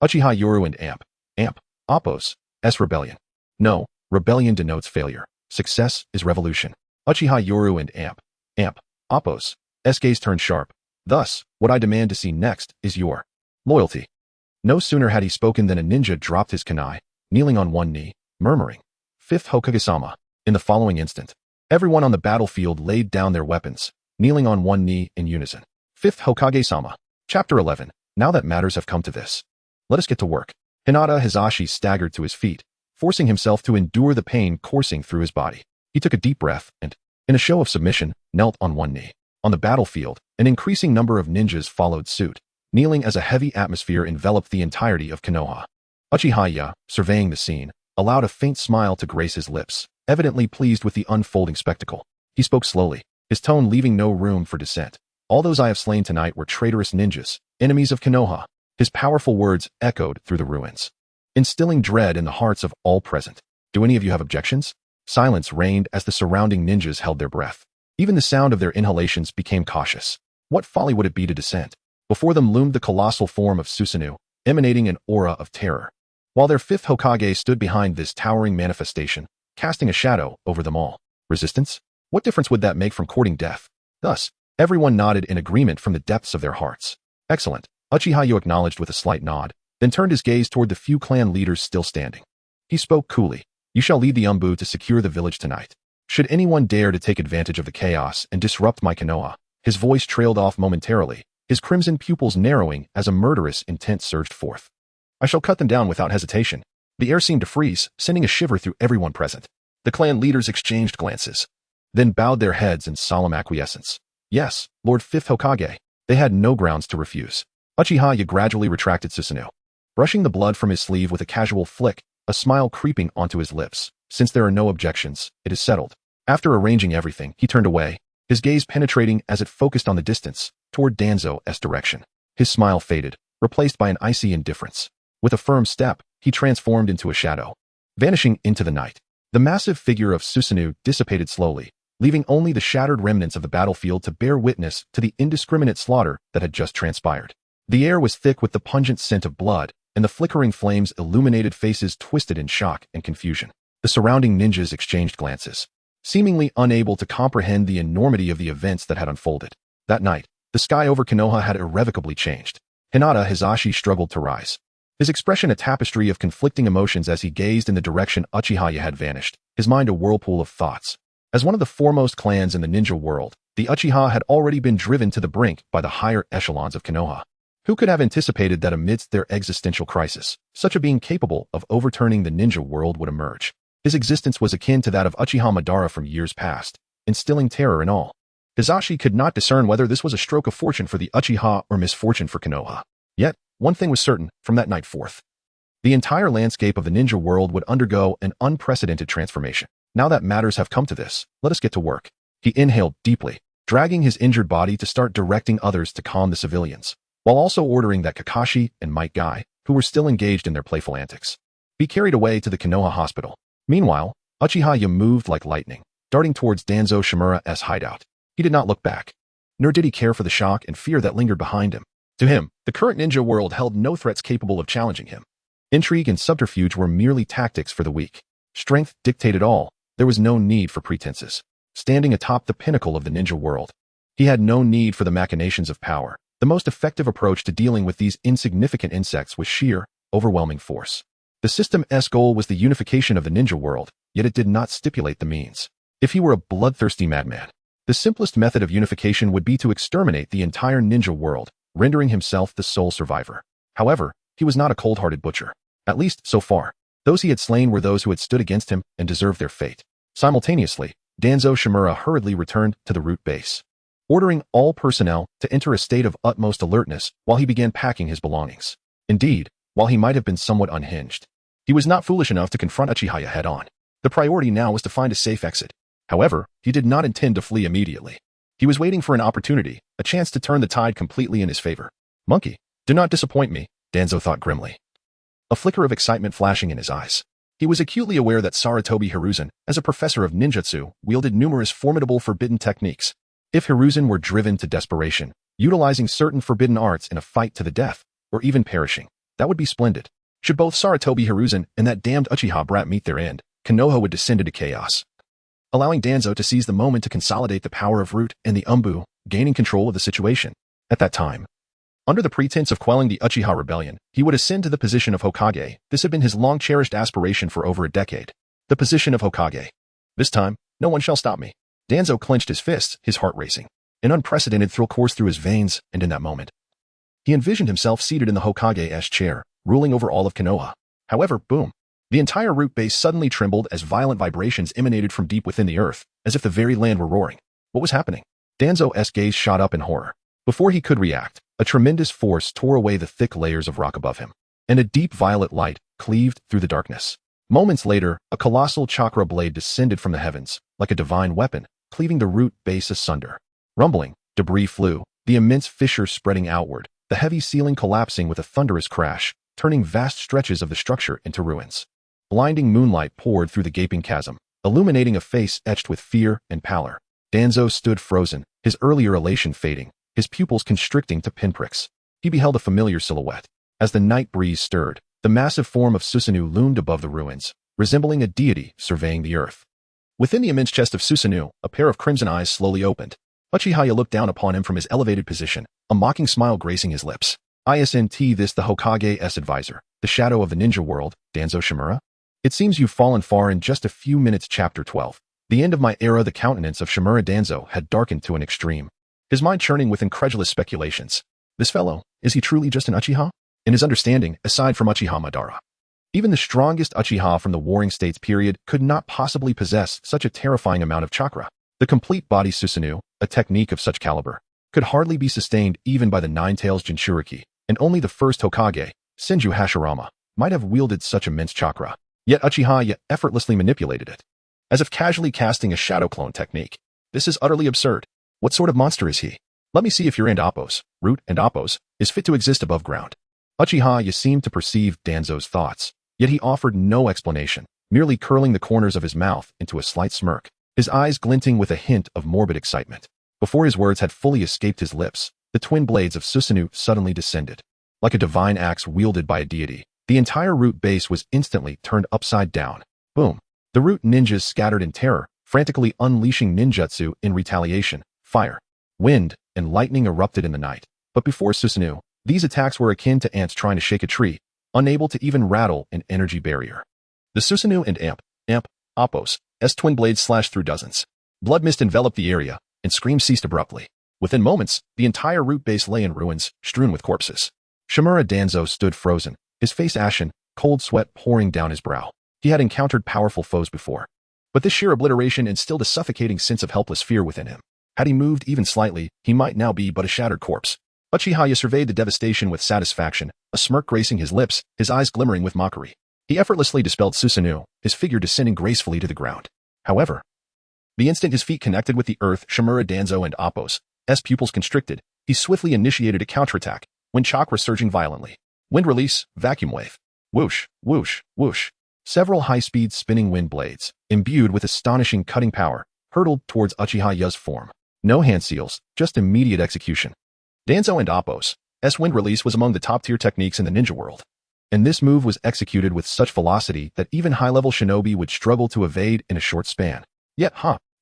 Uchiha Yoru and Appo's rebellion. No, rebellion denotes failure. Success is revolution. Uchiha Yoru and Appo's gaze turned sharp. Thus, what I demand to see next is your loyalty. No sooner had he spoken than a ninja dropped his kunai, kneeling on one knee, murmuring, 5th Hokage-sama. In the following instant, everyone on the battlefield laid down their weapons, kneeling on one knee in unison. 5th Hokage-sama. Chapter 11. Now that matters have come to this, let us get to work. Hinata Hizashi staggered to his feet, forcing himself to endure the pain coursing through his body. He took a deep breath and, in a show of submission, knelt on one knee. On the battlefield, an increasing number of ninjas followed suit, kneeling as a heavy atmosphere enveloped the entirety of Konoha. Uchiha, surveying the scene, allowed a faint smile to grace his lips, evidently pleased with the unfolding spectacle. He spoke slowly, his tone leaving no room for dissent. All those I have slain tonight were traitorous ninjas, enemies of Konoha. His powerful words echoed through the ruins, instilling dread in the hearts of all present. Do any of you have objections? Silence reigned as the surrounding ninjas held their breath. Even the sound of their inhalations became cautious. What folly would it be to dissent? Before them loomed the colossal form of Susanoo, emanating an aura of terror, while their fifth Hokage stood behind this towering manifestation, casting a shadow over them all. Resistance? What difference would that make from courting death? Thus, everyone nodded in agreement from the depths of their hearts. Excellent. Uchiha acknowledged with a slight nod, then turned his gaze toward the few clan leaders still standing. He spoke coolly. You shall lead the Umbu to secure the village tonight. Should anyone dare to take advantage of the chaos and disrupt my Konoha, his voice trailed off momentarily, his crimson pupils narrowing as a murderous intent surged forth. I shall cut them down without hesitation. The air seemed to freeze, sending a shiver through everyone present. The clan leaders exchanged glances, then bowed their heads in solemn acquiescence. Yes, Lord Fifth Hokage. They had no grounds to refuse. Uchiha gradually retracted Susanoo, brushing the blood from his sleeve with a casual flick, a smile creeping onto his lips. Since there are no objections, it is settled. After arranging everything, he turned away, his gaze penetrating as it focused on the distance, toward Danzo's direction. His smile faded, replaced by an icy indifference. With a firm step, he transformed into a shadow, vanishing into the night. The massive figure of Susanoo dissipated slowly, leaving only the shattered remnants of the battlefield to bear witness to the indiscriminate slaughter that had just transpired. The air was thick with the pungent scent of blood, and the flickering flames illuminated faces twisted in shock and confusion. The surrounding ninjas exchanged glances, seemingly unable to comprehend the enormity of the events that had unfolded. That night, the sky over Konoha had irrevocably changed. Hinata Hisashi struggled to rise, his expression a tapestry of conflicting emotions as he gazed in the direction Uchiha had vanished, his mind a whirlpool of thoughts. As one of the foremost clans in the ninja world, the Uchiha had already been driven to the brink by the higher echelons of Konoha. Who could have anticipated that amidst their existential crisis, such a being capable of overturning the ninja world would emerge? His existence was akin to that of Uchiha Madara from years past, instilling terror in all. Hisashi could not discern whether this was a stroke of fortune for the Uchiha or misfortune for Konoha. Yet, one thing was certain from that night forth. The entire landscape of the ninja world would undergo an unprecedented transformation. Now that matters have come to this, let us get to work. He inhaled deeply, dragging his injured body to start directing others to calm the civilians, while also ordering that Kakashi and Might Guy, who were still engaged in their playful antics, be carried away to the Konoha hospital. Meanwhile, Uchiha moved like lightning, darting towards Danzo Shimura's hideout. He did not look back, nor did he care for the shock and fear that lingered behind him. To him, the current ninja world held no threats capable of challenging him. Intrigue and subterfuge were merely tactics for the weak. Strength dictated all. There was no need for pretenses. Standing atop the pinnacle of the ninja world, he had no need for the machinations of power. The most effective approach to dealing with these insignificant insects was sheer, overwhelming force. The system's goal was the unification of the ninja world, yet it did not stipulate the means. If he were a bloodthirsty madman, the simplest method of unification would be to exterminate the entire ninja world, rendering himself the sole survivor. However, he was not a cold-hearted butcher. At least, so far. Those he had slain were those who had stood against him and deserved their fate. Simultaneously, Danzo Shimura hurriedly returned to the root base, ordering all personnel to enter a state of utmost alertness while he began packing his belongings. Indeed, while he might have been somewhat unhinged, he was not foolish enough to confront Uchiha head-on. The priority now was to find a safe exit. However, he did not intend to flee immediately. He was waiting for an opportunity, a chance to turn the tide completely in his favor. Monkey, do not disappoint me, Danzo thought grimly, a flicker of excitement flashing in his eyes. He was acutely aware that Sarutobi Hiruzen, as a professor of ninjutsu, wielded numerous formidable forbidden techniques. If Hiruzen were driven to desperation, utilizing certain forbidden arts in a fight to the death, or even perishing, that would be splendid. Should both Sarutobi Hiruzen and that damned Uchiha brat meet their end, Konoha would descend into chaos, allowing Danzo to seize the moment to consolidate the power of Root and the Umbu, gaining control of the situation. At that time, under the pretense of quelling the Uchiha rebellion, he would ascend to the position of Hokage. This had been his long-cherished aspiration for over a decade. The position of Hokage. This time, no one shall stop me. Danzo clenched his fists, his heart racing. An unprecedented thrill coursed through his veins, and in that moment, he envisioned himself seated in the Hokage's chair, ruling over all of Konoha. However, boom. The entire root base suddenly trembled as violent vibrations emanated from deep within the earth, as if the very land were roaring. What was happening? Danzo's gaze shot up in horror. Before he could react, a tremendous force tore away the thick layers of rock above him, and a deep violet light, cleaved through the darkness. Moments later, a colossal chakra blade descended from the heavens, like a divine weapon, cleaving the root base asunder. Rumbling, debris flew, the immense fissure spreading outward, the heavy ceiling collapsing with a thunderous crash, turning vast stretches of the structure into ruins. Blinding moonlight poured through the gaping chasm, illuminating a face etched with fear and pallor. Danzo stood frozen, his earlier elation fading, his pupils constricting to pinpricks. He beheld a familiar silhouette. As the night breeze stirred, the massive form of Susanoo loomed above the ruins, resembling a deity surveying the earth. Within the immense chest of Susanoo, a pair of crimson eyes slowly opened. Uchiha looked down upon him from his elevated position, a mocking smile gracing his lips. "Isn't this the Hokage's advisor, the shadow of the ninja world, Danzo Shimura? It seems you've fallen far in just a few minutes." Chapter 12. The end of my era. The countenance of Shimura Danzo had darkened to an extreme, his mind churning with incredulous speculations. This fellow, is he truly just an Uchiha? In his understanding, aside from Uchiha Madara, even the strongest Uchiha from the Warring States period could not possibly possess such a terrifying amount of chakra. The complete body Susanoo, a technique of such caliber, could hardly be sustained even by the Nine-Tails Jinchuriki, and only the first Hokage, Senju Hashirama, might have wielded such immense chakra. Yet Uchiha effortlessly manipulated it, as if casually casting a shadow clone technique. This is utterly absurd. What sort of monster is he? Let me see if your root and Appos, is fit to exist above ground. Uchiha seemed to perceive Danzo's thoughts, yet he offered no explanation, merely curling the corners of his mouth into a slight smirk, his eyes glinting with a hint of morbid excitement. Before his words had fully escaped his lips, the twin blades of Susanoo suddenly descended. Like a divine axe wielded by a deity, the entire root base was instantly turned upside down. Boom! The root ninjas scattered in terror, frantically unleashing ninjutsu in retaliation. Fire, wind, and lightning erupted in the night. But before Susanoo, these attacks were akin to ants trying to shake a tree, unable to even rattle an energy barrier. The Susanoo and Appos' twin blades slashed through dozens. Blood mist enveloped the area, and screams ceased abruptly. Within moments, the entire root base lay in ruins, strewn with corpses. Shimura Danzo stood frozen, his face ashen, cold sweat pouring down his brow. He had encountered powerful foes before, but this sheer obliteration instilled a suffocating sense of helpless fear within him. Had he moved even slightly, he might now be but a shattered corpse. Uchiha surveyed the devastation with satisfaction, a smirk gracing his lips, his eyes glimmering with mockery. He effortlessly dispelled Susanoo, his figure descending gracefully to the ground. However, the instant his feet connected with the earth, Shimura Danzo and Appos' pupils constricted, he swiftly initiated a counterattack, wind chakra surging violently. Wind release, vacuum wave. Whoosh, whoosh, whoosh. Several high-speed spinning wind blades, imbued with astonishing cutting power, hurtled towards Uchiha's form. No hand seals, just immediate execution. Danzo and Appos' wind release was among the top-tier techniques in the ninja world, and this move was executed with such velocity that even high-level shinobi would struggle to evade in a short span. Yet,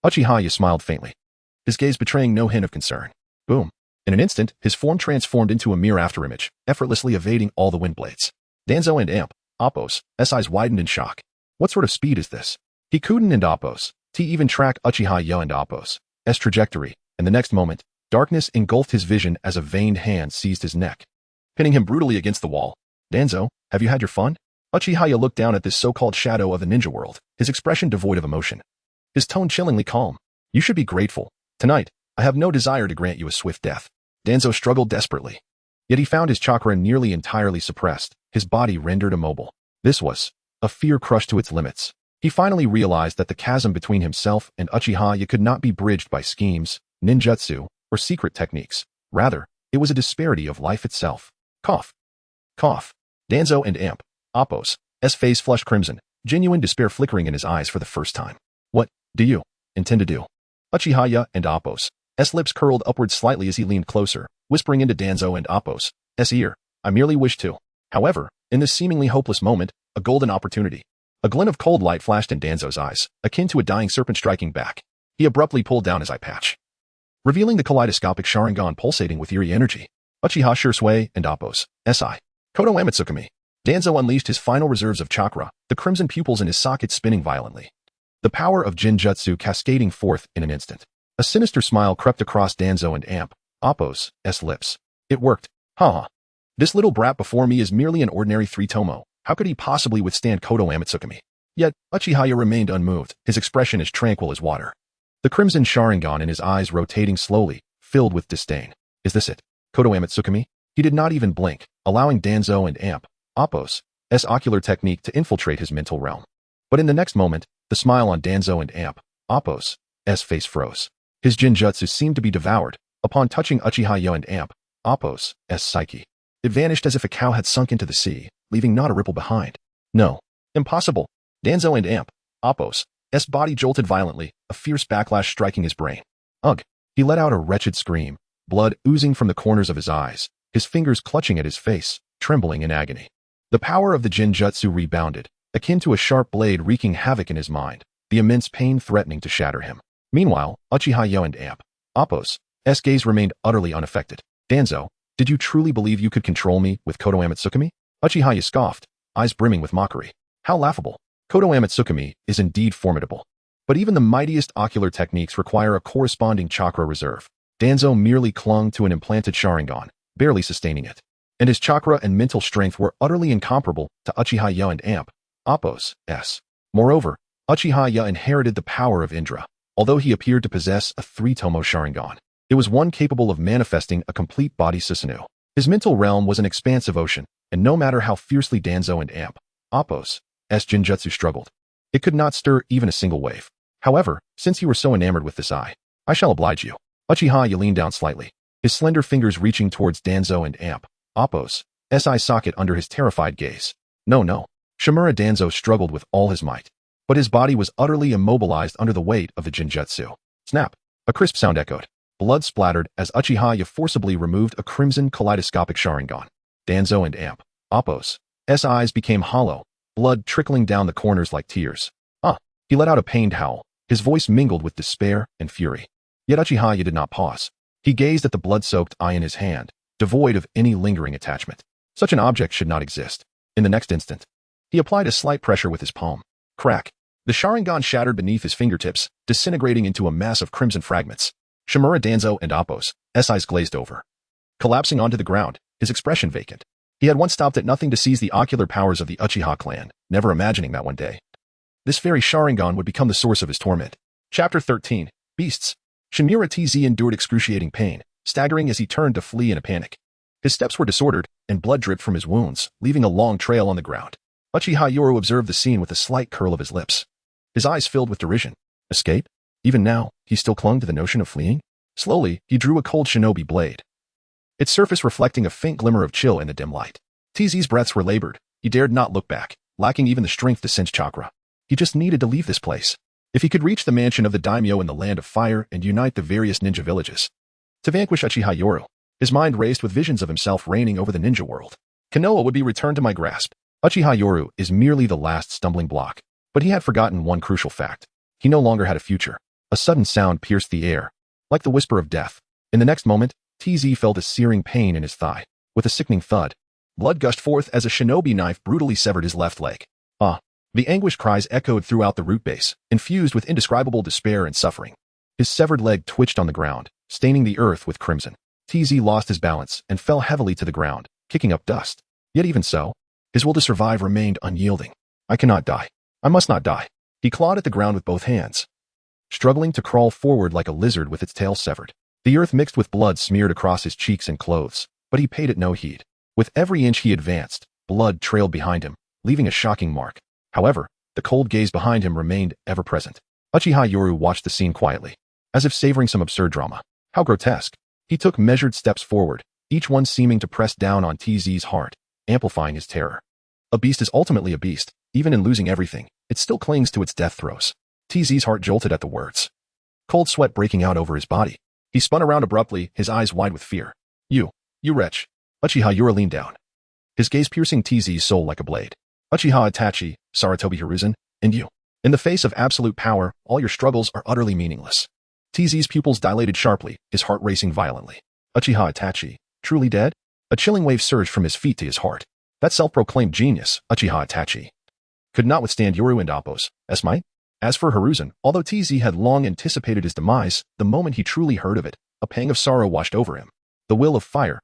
Uchiha smiled faintly, his gaze betraying no hint of concern. Boom. In an instant, his form transformed into a mere afterimage, effortlessly evading all the wind blades. Danzo and Appos' eyes widened in shock. What sort of speed is this? He couldn't and Appos' even track Uchiha and Appos' trajectory, and the next moment, darkness engulfed his vision as a veined hand seized his neck, pinning him brutally against the wall. Danzo, have you had your fun? Uchiha looked down at this so-called shadow of the ninja world, his expression devoid of emotion, his tone chillingly calm. You should be grateful. Tonight, I have no desire to grant you a swift death. Danzo struggled desperately. Yet he found his chakra nearly entirely suppressed, his body rendered immobile. This was a fear crushed to its limits. He finally realized that the chasm between himself and Uchiha could not be bridged by schemes, ninjutsu, or secret techniques. Rather, it was a disparity of life itself. Cough. Cough. Danzo and Appos' face flushed crimson, genuine despair flickering in his eyes for the first time. What do you intend to do? Uchiha and Appos' lips curled upward slightly as he leaned closer, whispering into Danzo and Appos' ear. I merely wish to. However, in this seemingly hopeless moment, a golden opportunity. A glint of cold light flashed in Danzo's eyes, akin to a dying serpent striking back. He abruptly pulled down his eye patch, revealing the kaleidoscopic Sharingan pulsating with eerie energy. Uchiha Shursui and Appos' Kodo Amatsukami. Danzo unleashed his final reserves of chakra, the crimson pupils in his sockets spinning violently, the power of Jinjutsu cascading forth in an instant. A sinister smile crept across Danzo and Appos' lips. It worked. This little brat before me is merely an ordinary three-tomo. How could he possibly withstand Kodo Amatsukami? Yet, Uchiha remained unmoved, his expression as tranquil as water. The crimson Sharingan in his eyes rotating slowly, filled with disdain. Is this it? Kodo Amatsukami? He did not even blink, allowing Danzo and Appos' ocular technique to infiltrate his mental realm. But in the next moment, the smile on Danzo and Appo's face froze. His Jinjutsu seemed to be devoured upon touching Uchiha and Appo's psyche. It vanished as if a cow had sunk into the sea, leaving not a ripple behind. No. Impossible. Danzo and Appo's body jolted violently, a fierce backlash striking his brain. Ugh. He let out a wretched scream, blood oozing from the corners of his eyes, his fingers clutching at his face, trembling in agony. The power of the Jinjutsu rebounded, akin to a sharp blade wreaking havoc in his mind, the immense pain threatening to shatter him. Meanwhile, Uchiha and Appo's gaze remained utterly unaffected. Danzo, did you truly believe you could control me with Koto Amatsukami? Uchiha scoffed, eyes brimming with mockery. How laughable. Koto Amatsukami is indeed formidable. But even the mightiest ocular techniques require a corresponding chakra reserve. Danzo merely clung to an implanted Sharingan, barely sustaining it. And his chakra and mental strength were utterly incomparable to Uchiha and Appo's. Moreover, Uchiha inherited the power of Indra, although he appeared to possess a 3-tomo Sharingan. It was one capable of manifesting a complete body Susanoo. His mental realm was an expansive ocean, and no matter how fiercely Danzo and Appo's Jinjutsu struggled, it could not stir even a single wave. However, since you were so enamored with this I shall oblige you. Uchiha leaned down slightly, his slender fingers reaching towards Danzo and Appo's eye socket under his terrified gaze. No. Shimura Danzo struggled with all his might, but his body was utterly immobilized under the weight of the Jinjutsu. Snap! A crisp sound echoed. Blood splattered as Uchiha forcibly removed a crimson kaleidoscopic Sharingan. Danzo and Appo's eyes became hollow, blood trickling down the corners like tears. He let out a pained howl, his voice mingled with despair and fury. Yet Uchiha did not pause. He gazed at the blood-soaked eye in his hand, devoid of any lingering attachment. Such an object should not exist. In the next instant, he applied a slight pressure with his palm. Crack! The Sharingan shattered beneath his fingertips, disintegrating into a mass of crimson fragments. Shimura Danzo and Appo's eyes glazed over, collapsing onto the ground, his expression vacant. He had once stopped at nothing to seize the ocular powers of the Uchiha clan, never imagining that one day this very Sharingan would become the source of his torment. Chapter 13. Beasts. Shinmura TZ endured excruciating pain, staggering as he turned to flee in a panic. His steps were disordered, and blood dripped from his wounds, leaving a long trail on the ground. Uchiha observed the scene with a slight curl of his lips. His eyes filled with derision. Escape? Even now, he still clung to the notion of fleeing? Slowly, he drew a cold shinobi blade, its surface reflecting a faint glimmer of chill in the dim light. TZ's breaths were labored. He dared not look back, lacking even the strength to sense chakra. He just needed to leave this place. If he could reach the mansion of the daimyo in the land of fire and unite the various ninja villages to vanquish Uchiha, his mind raced with visions of himself reigning over the ninja world. Konoha would be returned to my grasp. Uchiha is merely the last stumbling block. But he had forgotten one crucial fact. He no longer had a future. A sudden sound pierced the air, like the whisper of death. In the next moment, TZ felt a searing pain in his thigh. With a sickening thud, blood gushed forth as a shinobi knife brutally severed his left leg. The anguished cries echoed throughout the root base, infused with indescribable despair and suffering. His severed leg twitched on the ground, staining the earth with crimson. TZ lost his balance and fell heavily to the ground, kicking up dust. Yet even so, his will to survive remained unyielding. I cannot die. I must not die. He clawed at the ground with both hands, struggling to crawl forward like a lizard with its tail severed. The earth mixed with blood smeared across his cheeks and clothes, but he paid it no heed. With every inch he advanced, blood trailed behind him, leaving a shocking mark. However, the cold gaze behind him remained ever present. Uchiha watched the scene quietly, as if savoring some absurd drama. How grotesque. He took measured steps forward, each one seeming to press down on TZ's heart, amplifying his terror. A beast is ultimately a beast. Even in losing everything, it still clings to its death throes. TZ's heart jolted at the words, cold sweat breaking out over his body. He spun around abruptly, his eyes wide with fear. You wretch. Uchiha leaned down, his gaze piercing TZ's soul like a blade. Uchiha Itachi, Sarutobi Hiruzen, and you. In the face of absolute power, all your struggles are utterly meaningless. TZ's pupils dilated sharply, his heart racing violently. Uchiha Itachi, truly dead? A chilling wave surged from his feet to his heart. That self-proclaimed genius, Uchiha Itachi, could not withstand Yoru and Appo's might. As for Hiruzen, although TZ had long anticipated his demise, the moment he truly heard of it, a pang of sorrow washed over him. The will of fire,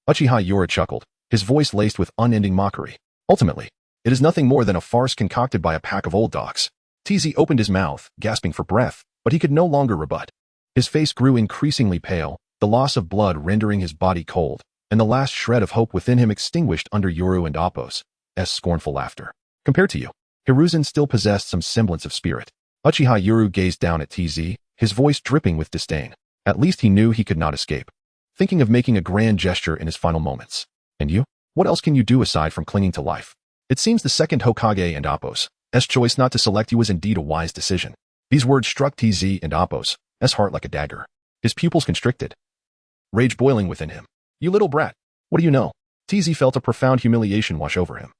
Uchiha chuckled, his voice laced with unending mockery. Ultimately, it is nothing more than a farce concocted by a pack of old dogs. TZ opened his mouth, gasping for breath, but he could no longer rebut. His face grew increasingly pale, the loss of blood rendering his body cold, and the last shred of hope within him extinguished under Yoru and Appo's scornful laughter. Compared to you, Hiruzen still possessed some semblance of spirit. Uchiha Yuru gazed down at TZ, his voice dripping with disdain. At least he knew he could not escape. Thinking of making a grand gesture in his final moments. And you? What else can you do aside from clinging to life? It seems the second Hokage and Appo's choice not to select you was indeed a wise decision. These words struck TZ and Appo's heart like a dagger. His pupils constricted, rage boiling within him. You little brat. What do you know? TZ felt a profound humiliation wash over him,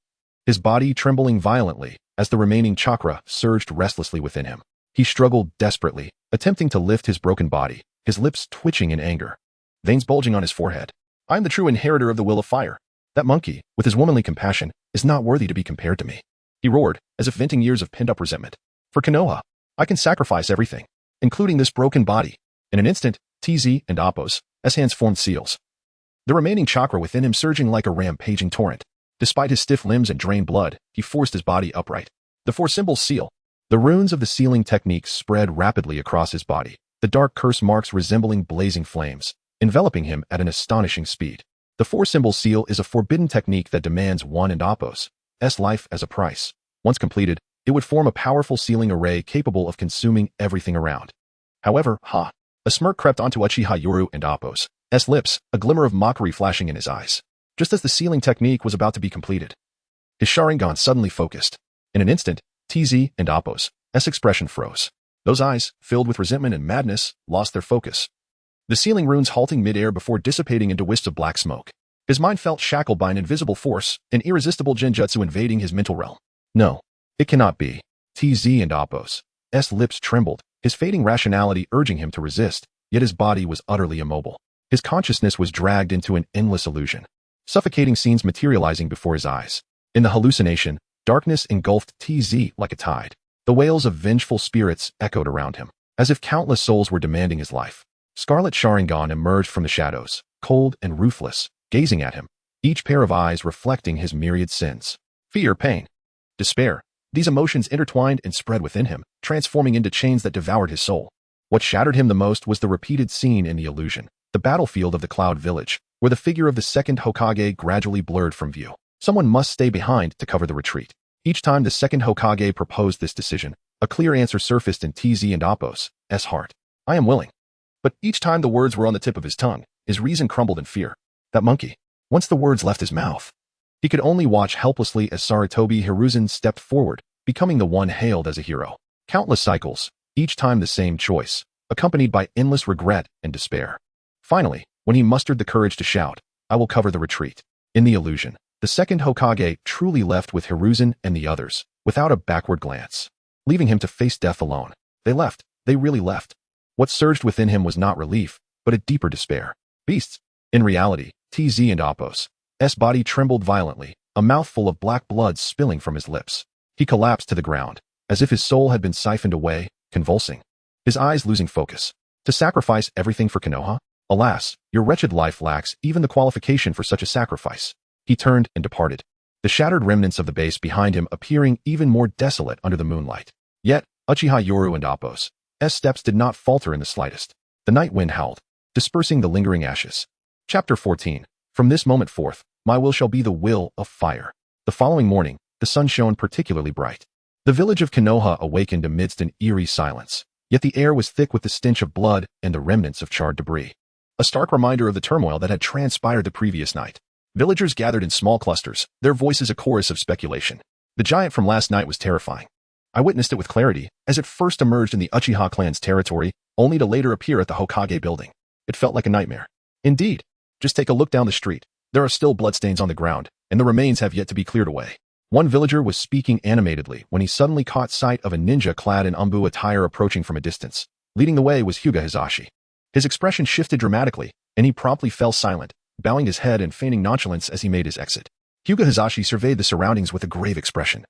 his body trembling violently as the remaining chakra surged restlessly within him. He struggled desperately, attempting to lift his broken body, his lips twitching in anger, veins bulging on his forehead. I am the true inheritor of the will of fire. That monkey, with his womanly compassion, is not worthy to be compared to me. He roared, as if venting years of pent-up resentment. For Konoha, I can sacrifice everything, including this broken body. In an instant, TZ and Appo's hands formed seals, the remaining chakra within him surging like a rampaging torrent. Despite his stiff limbs and drained blood, he forced his body upright. The four symbols seal. The runes of the sealing technique spread rapidly across his body, the dark curse marks resembling blazing flames, enveloping him at an astonishing speed. The four symbol seal is a forbidden technique that demands one and Appo's life as a price. Once completed, it would form a powerful sealing array capable of consuming everything around. However, a smirk crept onto Uchiha Yoru and Appo's lips, a glimmer of mockery flashing in his eyes. Just as the sealing technique was about to be completed, his Sharingan suddenly focused. In an instant, TZ and Appo's expression froze. Those eyes, filled with resentment and madness, lost their focus, the sealing runes halting mid-air before dissipating into wisps of black smoke. His mind felt shackled by an invisible force, an irresistible genjutsu invading his mental realm. No, it cannot be. TZ and Appo's lips trembled, his fading rationality urging him to resist, yet his body was utterly immobile. His consciousness was dragged into an endless illusion, suffocating scenes materializing before his eyes. In the hallucination, darkness engulfed TZ like a tide. The wails of vengeful spirits echoed around him, as if countless souls were demanding his life. Scarlet Sharingan emerged from the shadows, cold and ruthless, gazing at him, each pair of eyes reflecting his myriad sins. Fear, pain, despair. These emotions intertwined and spread within him, transforming into chains that devoured his soul. What shattered him the most was the repeated scene in the illusion, the battlefield of the Cloud Village, where the figure of the second Hokage gradually blurred from view. Someone must stay behind to cover the retreat. Each time the second Hokage proposed this decision, a clear answer surfaced in TZ and Appo's heart. I am willing. But each time the words were on the tip of his tongue, his reason crumbled in fear. That monkey. Once the words left his mouth, he could only watch helplessly as Sarutobi Hiruzen stepped forward, becoming the one hailed as a hero. Countless cycles, each time the same choice, accompanied by endless regret and despair. Finally, when he mustered the courage to shout, I will cover the retreat. In the illusion, the second Hokage truly left with Hiruzen and the others, without a backward glance, leaving him to face death alone. They left. They really left. What surged within him was not relief, but a deeper despair. Beasts. In reality, TZ and Appo's body trembled violently, a mouthful of black blood spilling from his lips. He collapsed to the ground, as if his soul had been siphoned away, convulsing, his eyes losing focus. To sacrifice everything for Konoha? Alas, your wretched life lacks even the qualification for such a sacrifice. He turned and departed, the shattered remnants of the base behind him appearing even more desolate under the moonlight. Yet, Uchiha Yoru and Appo's steps did not falter in the slightest. The night wind howled, dispersing the lingering ashes. Chapter 14. From this moment forth, my will shall be the will of fire. The following morning, the sun shone particularly bright. The village of Konoha awakened amidst an eerie silence, yet the air was thick with the stench of blood and the remnants of charred debris. A stark reminder of the turmoil that had transpired the previous night. Villagers gathered in small clusters, their voices a chorus of speculation. The giant from last night was terrifying. I witnessed it with clarity, as it first emerged in the Uchiha clan's territory, only to later appear at the Hokage building. It felt like a nightmare. Indeed. Just take a look down the street. There are still bloodstains on the ground, and the remains have yet to be cleared away. One villager was speaking animatedly when he suddenly caught sight of a ninja clad in Anbu attire approaching from a distance. Leading the way was Hyuga Hizashi. His expression shifted dramatically, and he promptly fell silent, bowing his head and feigning nonchalance as he made his exit. Hyuga Hizashi surveyed the surroundings with a grave expression,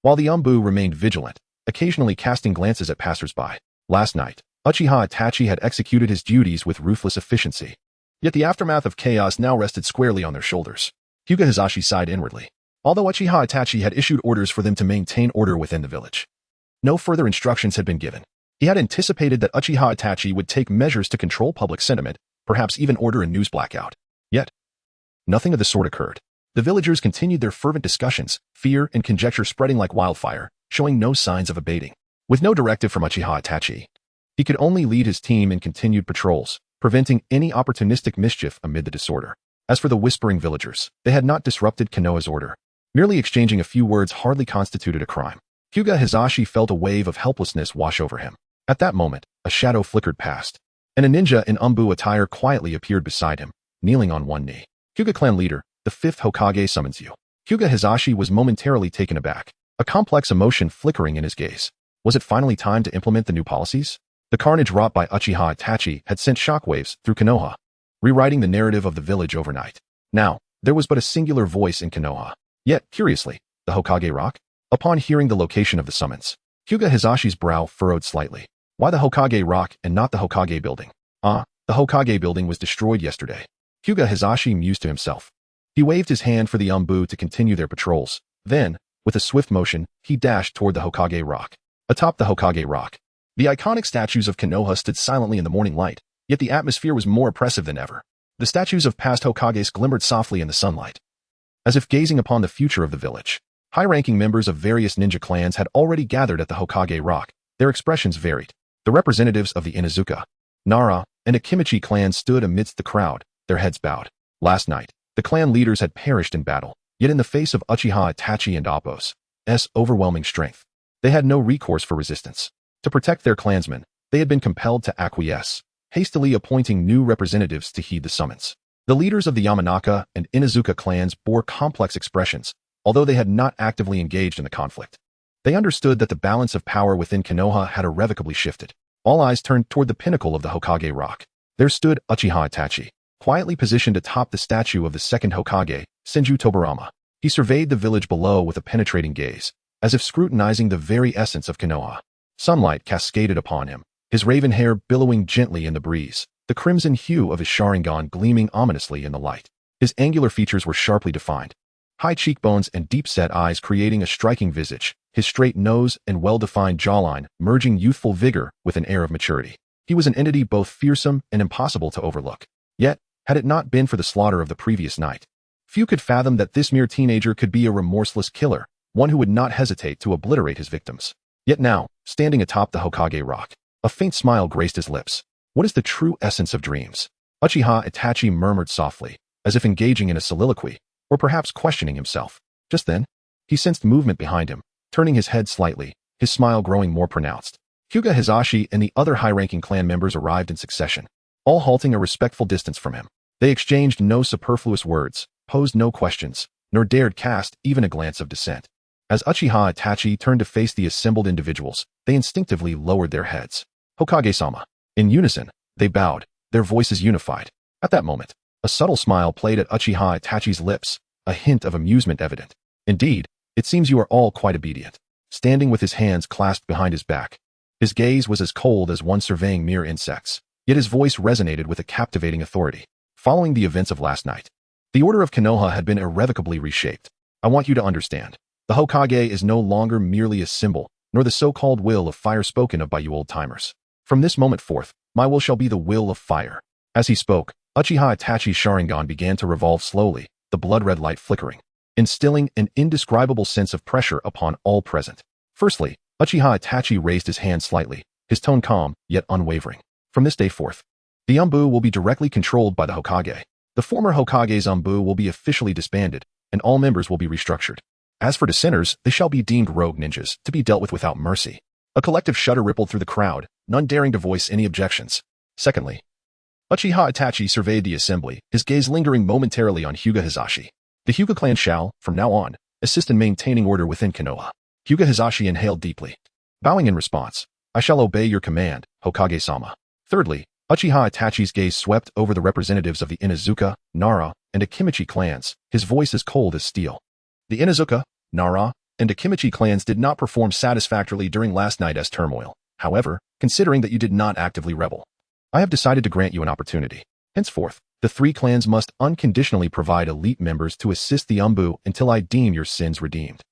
while the Anbu remained vigilant, occasionally casting glances at passers-by. Last night, Uchiha Itachi had executed his duties with ruthless efficiency. Yet the aftermath of chaos now rested squarely on their shoulders. Hyuga Hizashi sighed inwardly. Although Uchiha Itachi had issued orders for them to maintain order within the village, no further instructions had been given. He had anticipated that Uchiha Itachi would take measures to control public sentiment, perhaps even order a news blackout. Yet, nothing of the sort occurred. The villagers continued their fervent discussions, fear and conjecture spreading like wildfire, showing no signs of abating. With no directive from Uchiha Itachi, he could only lead his team in continued patrols, preventing any opportunistic mischief amid the disorder. As for the whispering villagers, they had not disrupted Konoha's order. Merely exchanging a few words hardly constituted a crime. Hyuga Hizashi felt a wave of helplessness wash over him. At that moment, a shadow flickered past, and a ninja in Umbu attire quietly appeared beside him, kneeling on one knee. Hyuga clan leader, the 5th Hokage summons you. Hyuga Hizashi was momentarily taken aback, a complex emotion flickering in his gaze. Was it finally time to implement the new policies? The carnage wrought by Uchiha Itachi had sent shockwaves through Konoha, rewriting the narrative of the village overnight. Now, there was but a singular voice in Konoha. Yet, curiously, the Hokage Rock? Upon hearing the location of the summons, Hyuga Hizashi's brow furrowed slightly. Why the Hokage Rock and not the Hokage building? The Hokage building was destroyed yesterday. Hyuga Hizashi mused to himself. He waved his hand for the Umbu to continue their patrols. Then, with a swift motion, he dashed toward the Hokage Rock. Atop the Hokage Rock, the iconic statues of Konoha stood silently in the morning light, yet the atmosphere was more oppressive than ever. The statues of past Hokages glimmered softly in the sunlight, as if gazing upon the future of the village. High-ranking members of various ninja clans had already gathered at the Hokage Rock. Their expressions varied. The representatives of the Inuzuka, Nara, and Akimichi clans stood amidst the crowd, their heads bowed. Last night, the clan leaders had perished in battle, yet in the face of Uchiha Itachi and Appo's overwhelming strength, they had no recourse for resistance. To protect their clansmen, they had been compelled to acquiesce, hastily appointing new representatives to heed the summons. The leaders of the Yamanaka and Inuzuka clans bore complex expressions, although they had not actively engaged in the conflict. They understood that the balance of power within Konoha had irrevocably shifted. All eyes turned toward the pinnacle of the Hokage Rock. There stood Uchiha Itachi, quietly positioned atop the statue of the 2nd Hokage, Senju Tobarama. He surveyed the village below with a penetrating gaze, as if scrutinizing the very essence of Konoha. Sunlight cascaded upon him, his raven hair billowing gently in the breeze, the crimson hue of his Sharingan gleaming ominously in the light. His angular features were sharply defined, high cheekbones and deep-set eyes creating a striking visage, his straight nose and well-defined jawline merging youthful vigor with an air of maturity. He was an entity both fearsome and impossible to overlook. Yet, had it not been for the slaughter of the previous night, few could fathom that this mere teenager could be a remorseless killer, one who would not hesitate to obliterate his victims. Yet now, standing atop the Hokage Rock, a faint smile graced his lips. What is the true essence of dreams? Uchiha Itachi murmured softly, as if engaging in a soliloquy, or perhaps questioning himself. Just then, he sensed movement behind him, turning his head slightly, his smile growing more pronounced. Hyuga Hizashi and the other high-ranking clan members arrived in succession, all halting a respectful distance from him. They exchanged no superfluous words, posed no questions, nor dared cast even a glance of dissent. As Uchiha Itachi turned to face the assembled individuals, they instinctively lowered their heads. Hokage-sama. In unison, they bowed, their voices unified. At that moment, a subtle smile played at Uchiha Itachi's lips, a hint of amusement evident. Indeed, it seems you are all quite obedient. Standing with his hands clasped behind his back, his gaze was as cold as one surveying mere insects, yet his voice resonated with a captivating authority. Following the events of last night, the order of Konoha had been irrevocably reshaped. I want you to understand. The Hokage is no longer merely a symbol, nor the so-called will of fire spoken of by you old-timers. From this moment forth, my will shall be the will of fire. As he spoke, Uchiha Itachi's Sharingan began to revolve slowly, the blood-red light flickering, instilling an indescribable sense of pressure upon all present. Firstly, Uchiha Itachi raised his hand slightly, his tone calm, yet unwavering. From this day forth, the Umbu will be directly controlled by the Hokage. The former Hokage's Umbu will be officially disbanded, and all members will be restructured. As for dissenters, they shall be deemed rogue ninjas, to be dealt with without mercy. A collective shudder rippled through the crowd, none daring to voice any objections. Secondly, Uchiha Itachi surveyed the assembly, his gaze lingering momentarily on Hyuga Hizashi. The Hyuga clan shall, from now on, assist in maintaining order within Konoha. Hyuga Hizashi inhaled deeply, bowing in response. I shall obey your command, Hokage-sama. Thirdly, Uchiha Itachi's gaze swept over the representatives of the Inuzuka, Nara, and Akimichi clans, his voice as cold as steel. The Inuzuka, Nara, and Akimichi clans did not perform satisfactorily during last night's turmoil. However, considering that you did not actively rebel, I have decided to grant you an opportunity. Henceforth, the three clans must unconditionally provide elite members to assist the Umbu until I deem your sins redeemed.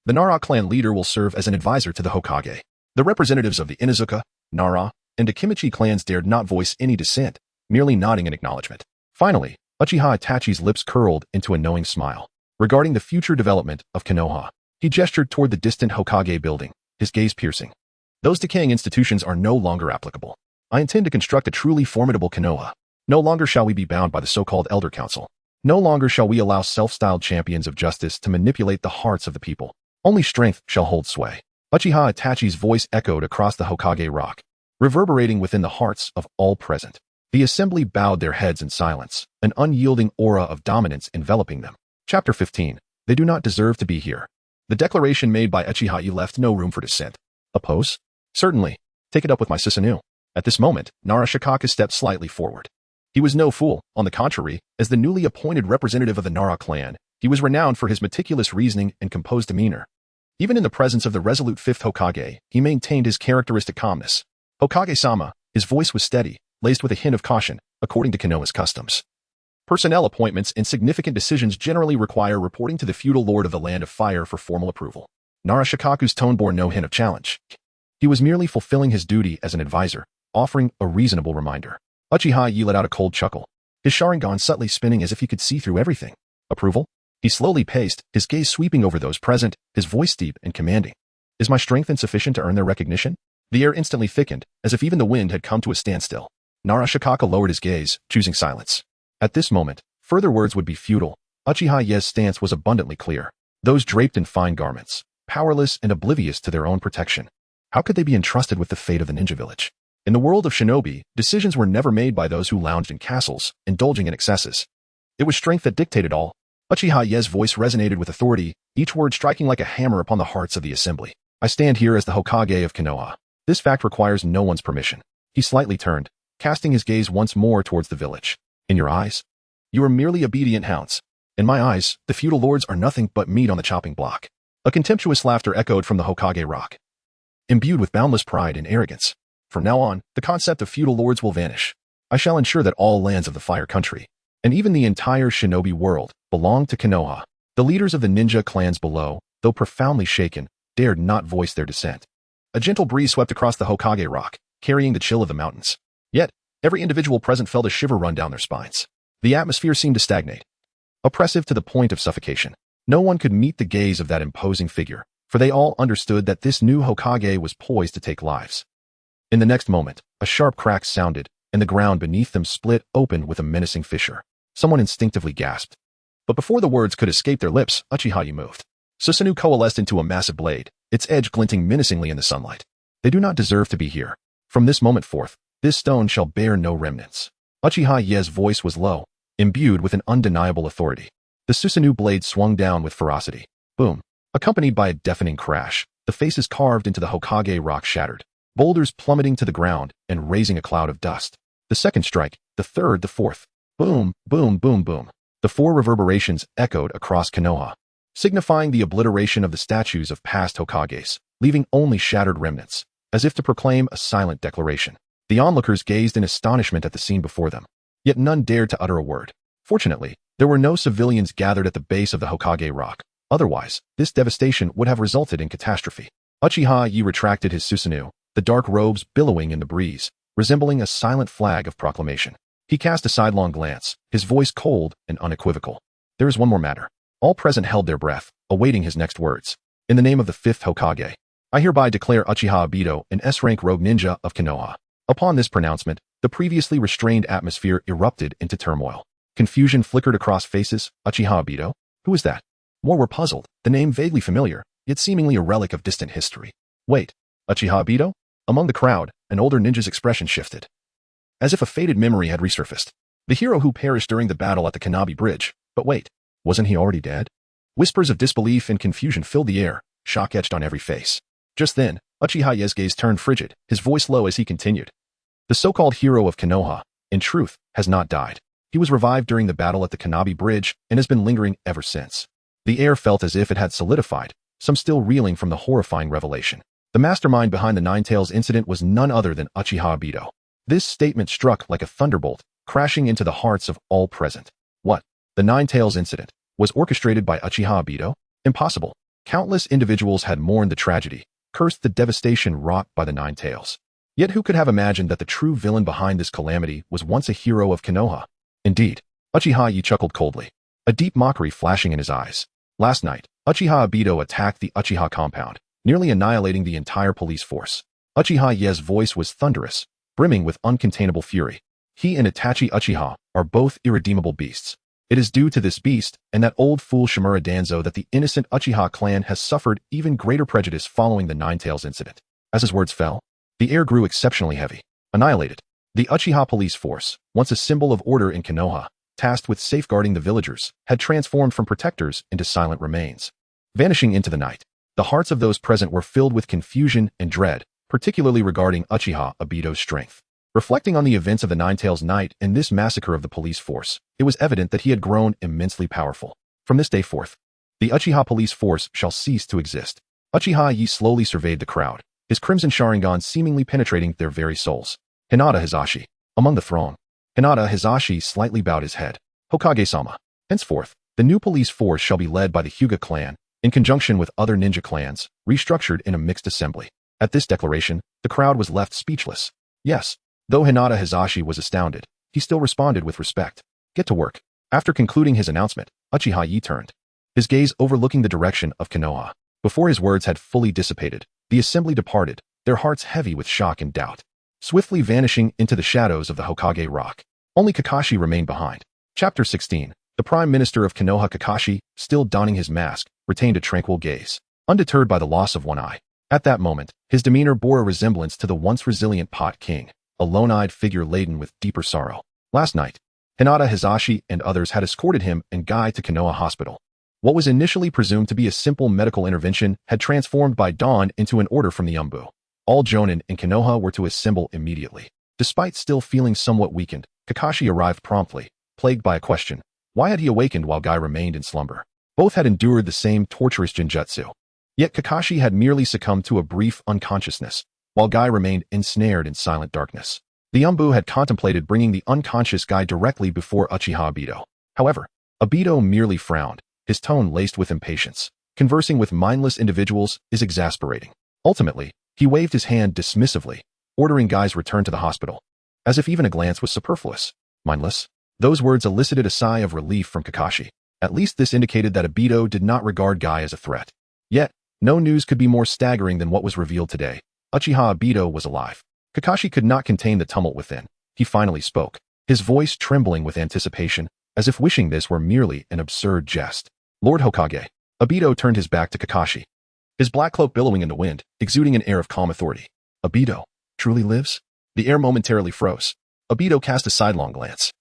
The Nara clan leader will serve as an advisor to the Hokage. The representatives of the Inuzuka, Nara, and Akimichi clans dared not voice any dissent, merely nodding in acknowledgement. Finally, Uchiha Itachi's lips curled into a knowing smile. regarding the future development of Konoha. He gestured toward the distant Hokage building, his gaze piercing. Those decaying institutions are no longer applicable. I intend to construct a truly formidable Konoha. No longer shall we be bound by the so-called Elder Council. No longer shall we allow self-styled champions of justice to manipulate the hearts of the people. Only strength shall hold sway. Uchiha Itachi's voice echoed across the Hokage rock, reverberating within the hearts of all present. The assembly bowed their heads in silence, an unyielding aura of dominance enveloping them. Chapter 15. They do not deserve to be here. The declaration made by Uchiha left no room for dissent. Oppose? Certainly. Take it up with my Susanoo. At this moment, Nara stepped slightly forward. He was no fool. On the contrary, as the newly appointed representative of the Nara clan, he was renowned for his meticulous reasoning and composed demeanor. Even in the presence of the resolute fifth Hokage, he maintained his characteristic calmness. Hokage-sama, his voice was steady, laced with a hint of caution, according to Konoha's customs. Personnel appointments and significant decisions generally require reporting to the feudal lord of the Land of Fire for formal approval. Nara Shikaku's tone bore no hint of challenge. He was merely fulfilling his duty as an advisor, offering a reasonable reminder. Uchiha let out a cold chuckle, his Sharingan subtly spinning as if he could see through everything. Approval? He slowly paced, his gaze sweeping over those present, his voice deep and commanding. Is my strength insufficient to earn their recognition? The air instantly thickened, as if even the wind had come to a standstill. Nara Shikaka lowered his gaze, choosing silence. At this moment, further words would be futile. Uchiha's stance was abundantly clear. Those draped in fine garments, powerless and oblivious to their own protection. How could they be entrusted with the fate of the ninja village? In the world of shinobi, decisions were never made by those who lounged in castles, indulging in excesses. It was strength that dictated all. Uchiha's voice resonated with authority, each word striking like a hammer upon the hearts of the assembly. I stand here as the Hokage of Konoha. This fact requires no one's permission. He slightly turned, casting his gaze once more towards the village. In your eyes? You are merely obedient hounds. In my eyes, the feudal lords are nothing but meat on the chopping block. A contemptuous laughter echoed from the Hokage rock, imbued with boundless pride and arrogance. From now on, the concept of feudal lords will vanish. I shall ensure that all lands of the Fire Country, and even the entire shinobi world, belong to Konoha. The leaders of the ninja clans below, though profoundly shaken, dared not voice their dissent. A gentle breeze swept across the Hokage rock, carrying the chill of the mountains. Yet, every individual present felt a shiver run down their spines. The atmosphere seemed to stagnate, oppressive to the point of suffocation. No one could meet the gaze of that imposing figure, for they all understood that this new Hokage was poised to take lives. In the next moment, a sharp crack sounded, and the ground beneath them split open with a menacing fissure. Someone instinctively gasped. But before the words could escape their lips, Uchiha moved. Susanoo coalesced into a massive blade, its edge glinting menacingly in the sunlight. They do not deserve to be here. From this moment forth, this stone shall bear no remnants. Uchiha's voice was low, imbued with an undeniable authority. The Susanoo blade swung down with ferocity. Boom. Accompanied by a deafening crash, the faces carved into the Hokage rock shattered, boulders plummeting to the ground and raising a cloud of dust. The second strike, the third, the fourth. Boom, boom, boom, boom. The four reverberations echoed across Konoha, signifying the obliteration of the statues of past Hokages, leaving only shattered remnants, as if to proclaim a silent declaration. The onlookers gazed in astonishment at the scene before them, yet none dared to utter a word. Fortunately, there were no civilians gathered at the base of the Hokage rock. Otherwise, this devastation would have resulted in catastrophe. Uchiha retracted his Susanoo, the dark robes billowing in the breeze, resembling a silent flag of proclamation. He cast a sidelong glance, his voice cold and unequivocal. There is one more matter. All present held their breath, awaiting his next words. In the name of the fifth Hokage, I hereby declare Uchiha Obito an S-rank rogue ninja of Konoha. Upon this pronouncement, the previously restrained atmosphere erupted into turmoil. Confusion flickered across faces. Uchiha Obito? Who is that? More were puzzled, the name vaguely familiar, yet seemingly a relic of distant history. Wait, Uchiha Obito? Among the crowd, an older ninja's expression shifted, as if a faded memory had resurfaced. The hero who perished during the battle at the Kanabi Bridge. But wait, wasn't he already dead? Whispers of disbelief and confusion filled the air, shock etched on every face. Just then, Uchiha's gaze turned frigid, his voice low as he continued. The so-called hero of Konoha, in truth, has not died. He was revived during the battle at the Kanabi Bridge and has been lingering ever since. The air felt as if it had solidified, some still reeling from the horrifying revelation. The mastermind behind the Ninetales incident was none other than Uchiha Obito. This statement struck like a thunderbolt, crashing into the hearts of all present. What? The Ninetales incident was orchestrated by Uchiha Obito? Impossible. Countless individuals had mourned the tragedy, cursed the devastation wrought by the Ninetales. Yet who could have imagined that the true villain behind this calamity was once a hero of Konoha? Indeed, Uchiha chuckled coldly. a deep mockery flashing in his eyes. Last night, Uchiha Obito attacked the Uchiha compound, nearly annihilating the entire police force. Uchiha Ye's voice was thunderous, brimming with uncontainable fury. He and Itachi Uchiha are both irredeemable beasts. It is due to this beast and that old fool Shimura Danzo that the innocent Uchiha clan has suffered even greater prejudice following the Nine-Tails incident. As his words fell, the air grew exceptionally heavy. Annihilated. The Uchiha police force, once a symbol of order in Konoha, tasked with safeguarding the villagers, had transformed from protectors into silent remains. Vanishing into the night, the hearts of those present were filled with confusion and dread, particularly regarding Uchiha Obito's strength. Reflecting on the events of the Nine-Tails night and this massacre of the police force, it was evident that he had grown immensely powerful. From this day forth, the Uchiha police force shall cease to exist. Uchiha Ye slowly surveyed the crowd, his crimson Sharingan seemingly penetrating their very souls. Hinata Hizashi. Among the throng, Hinata Hizashi slightly bowed his head. Hokage-sama. Henceforth, the new police force shall be led by the Hyuga clan, in conjunction with other ninja clans, restructured in a mixed assembly. At this declaration, the crowd was left speechless. Yes, though Hinata Hizashi was astounded, he still responded with respect. Get to work. After concluding his announcement, Uchiha Ye turned, his gaze overlooking the direction of Konoha. Before his words had fully dissipated, the assembly departed, their hearts heavy with shock and doubt, swiftly vanishing into the shadows of the Hokage Rock. Only Kakashi remained behind. Chapter 16. The Prime Minister of Konoha Kakashi, still donning his mask, retained a tranquil gaze, undeterred by the loss of one eye. At that moment, his demeanor bore a resemblance to the once resilient Pot King, a lone-eyed figure laden with deeper sorrow. Last night, Hinata Hizashi and others had escorted him and Guy to Konoha Hospital. What was initially presumed to be a simple medical intervention had transformed by dawn into an order from the Umbu. All Jonin in Konoha were to assemble immediately. Despite still feeling somewhat weakened, Kakashi arrived promptly, plagued by a question. Why had he awakened while Guy remained in slumber? Both had endured the same torturous genjutsu. Yet Kakashi had merely succumbed to a brief unconsciousness, while Guy remained ensnared in silent darkness. The Umbu had contemplated bringing the unconscious Guy directly before Uchiha Obito. However, Obito merely frowned, his tone laced with impatience. Conversing with mindless individuals is exasperating. Ultimately, he waved his hand dismissively, ordering Guy's return to the hospital. As if even a glance was superfluous. Mindless? Those words elicited a sigh of relief from Kakashi. At least this indicated that Obito did not regard Guy as a threat. Yet, no news could be more staggering than what was revealed today. Uchiha Obito was alive. Kakashi could not contain the tumult within. He finally spoke, his voice trembling with anticipation, as if wishing this were merely an absurd jest. Lord Hokage. Obito turned his back to Kakashi, his black cloak billowing in the wind, exuding an air of calm authority. Obito truly lives? The air momentarily froze. Obito cast a sidelong glance,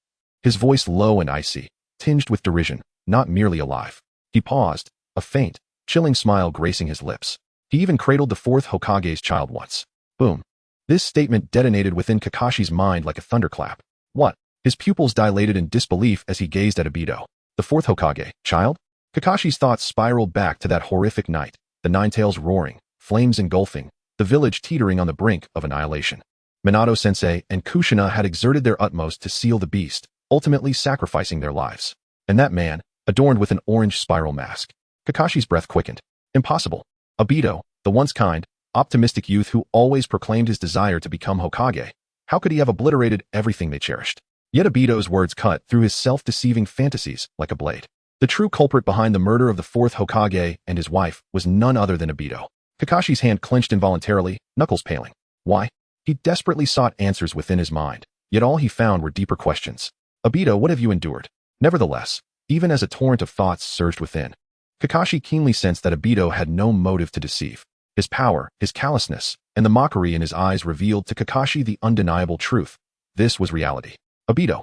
his voice low and icy, tinged with derision, not merely alive. He paused, a faint, chilling smile gracing his lips. He even cradled the fourth Hokage's child once. Boom. This statement detonated within Kakashi's mind like a thunderclap. What? His pupils dilated in disbelief as he gazed at Obito. The fourth Hokage, child? Kakashi's thoughts spiraled back to that horrific night, the Nine-Tails roaring, flames engulfing, the village teetering on the brink of annihilation. Minato-sensei and Kushina had exerted their utmost to seal the beast, ultimately sacrificing their lives. And that man, adorned with an orange spiral mask. Kakashi's breath quickened. Impossible. Obito, the once kind, optimistic youth who always proclaimed his desire to become Hokage, how could he have obliterated everything they cherished? Yet Obito's words cut through his self-deceiving fantasies like a blade. The true culprit behind the murder of the fourth Hokage and his wife was none other than Obito. Kakashi's hand clenched involuntarily, knuckles paling. Why? He desperately sought answers within his mind, yet all he found were deeper questions. Obito, what have you endured? Nevertheless, even as a torrent of thoughts surged within, Kakashi keenly sensed that Obito had no motive to deceive. His power, his callousness, and the mockery in his eyes revealed to Kakashi the undeniable truth. This was reality. Obito.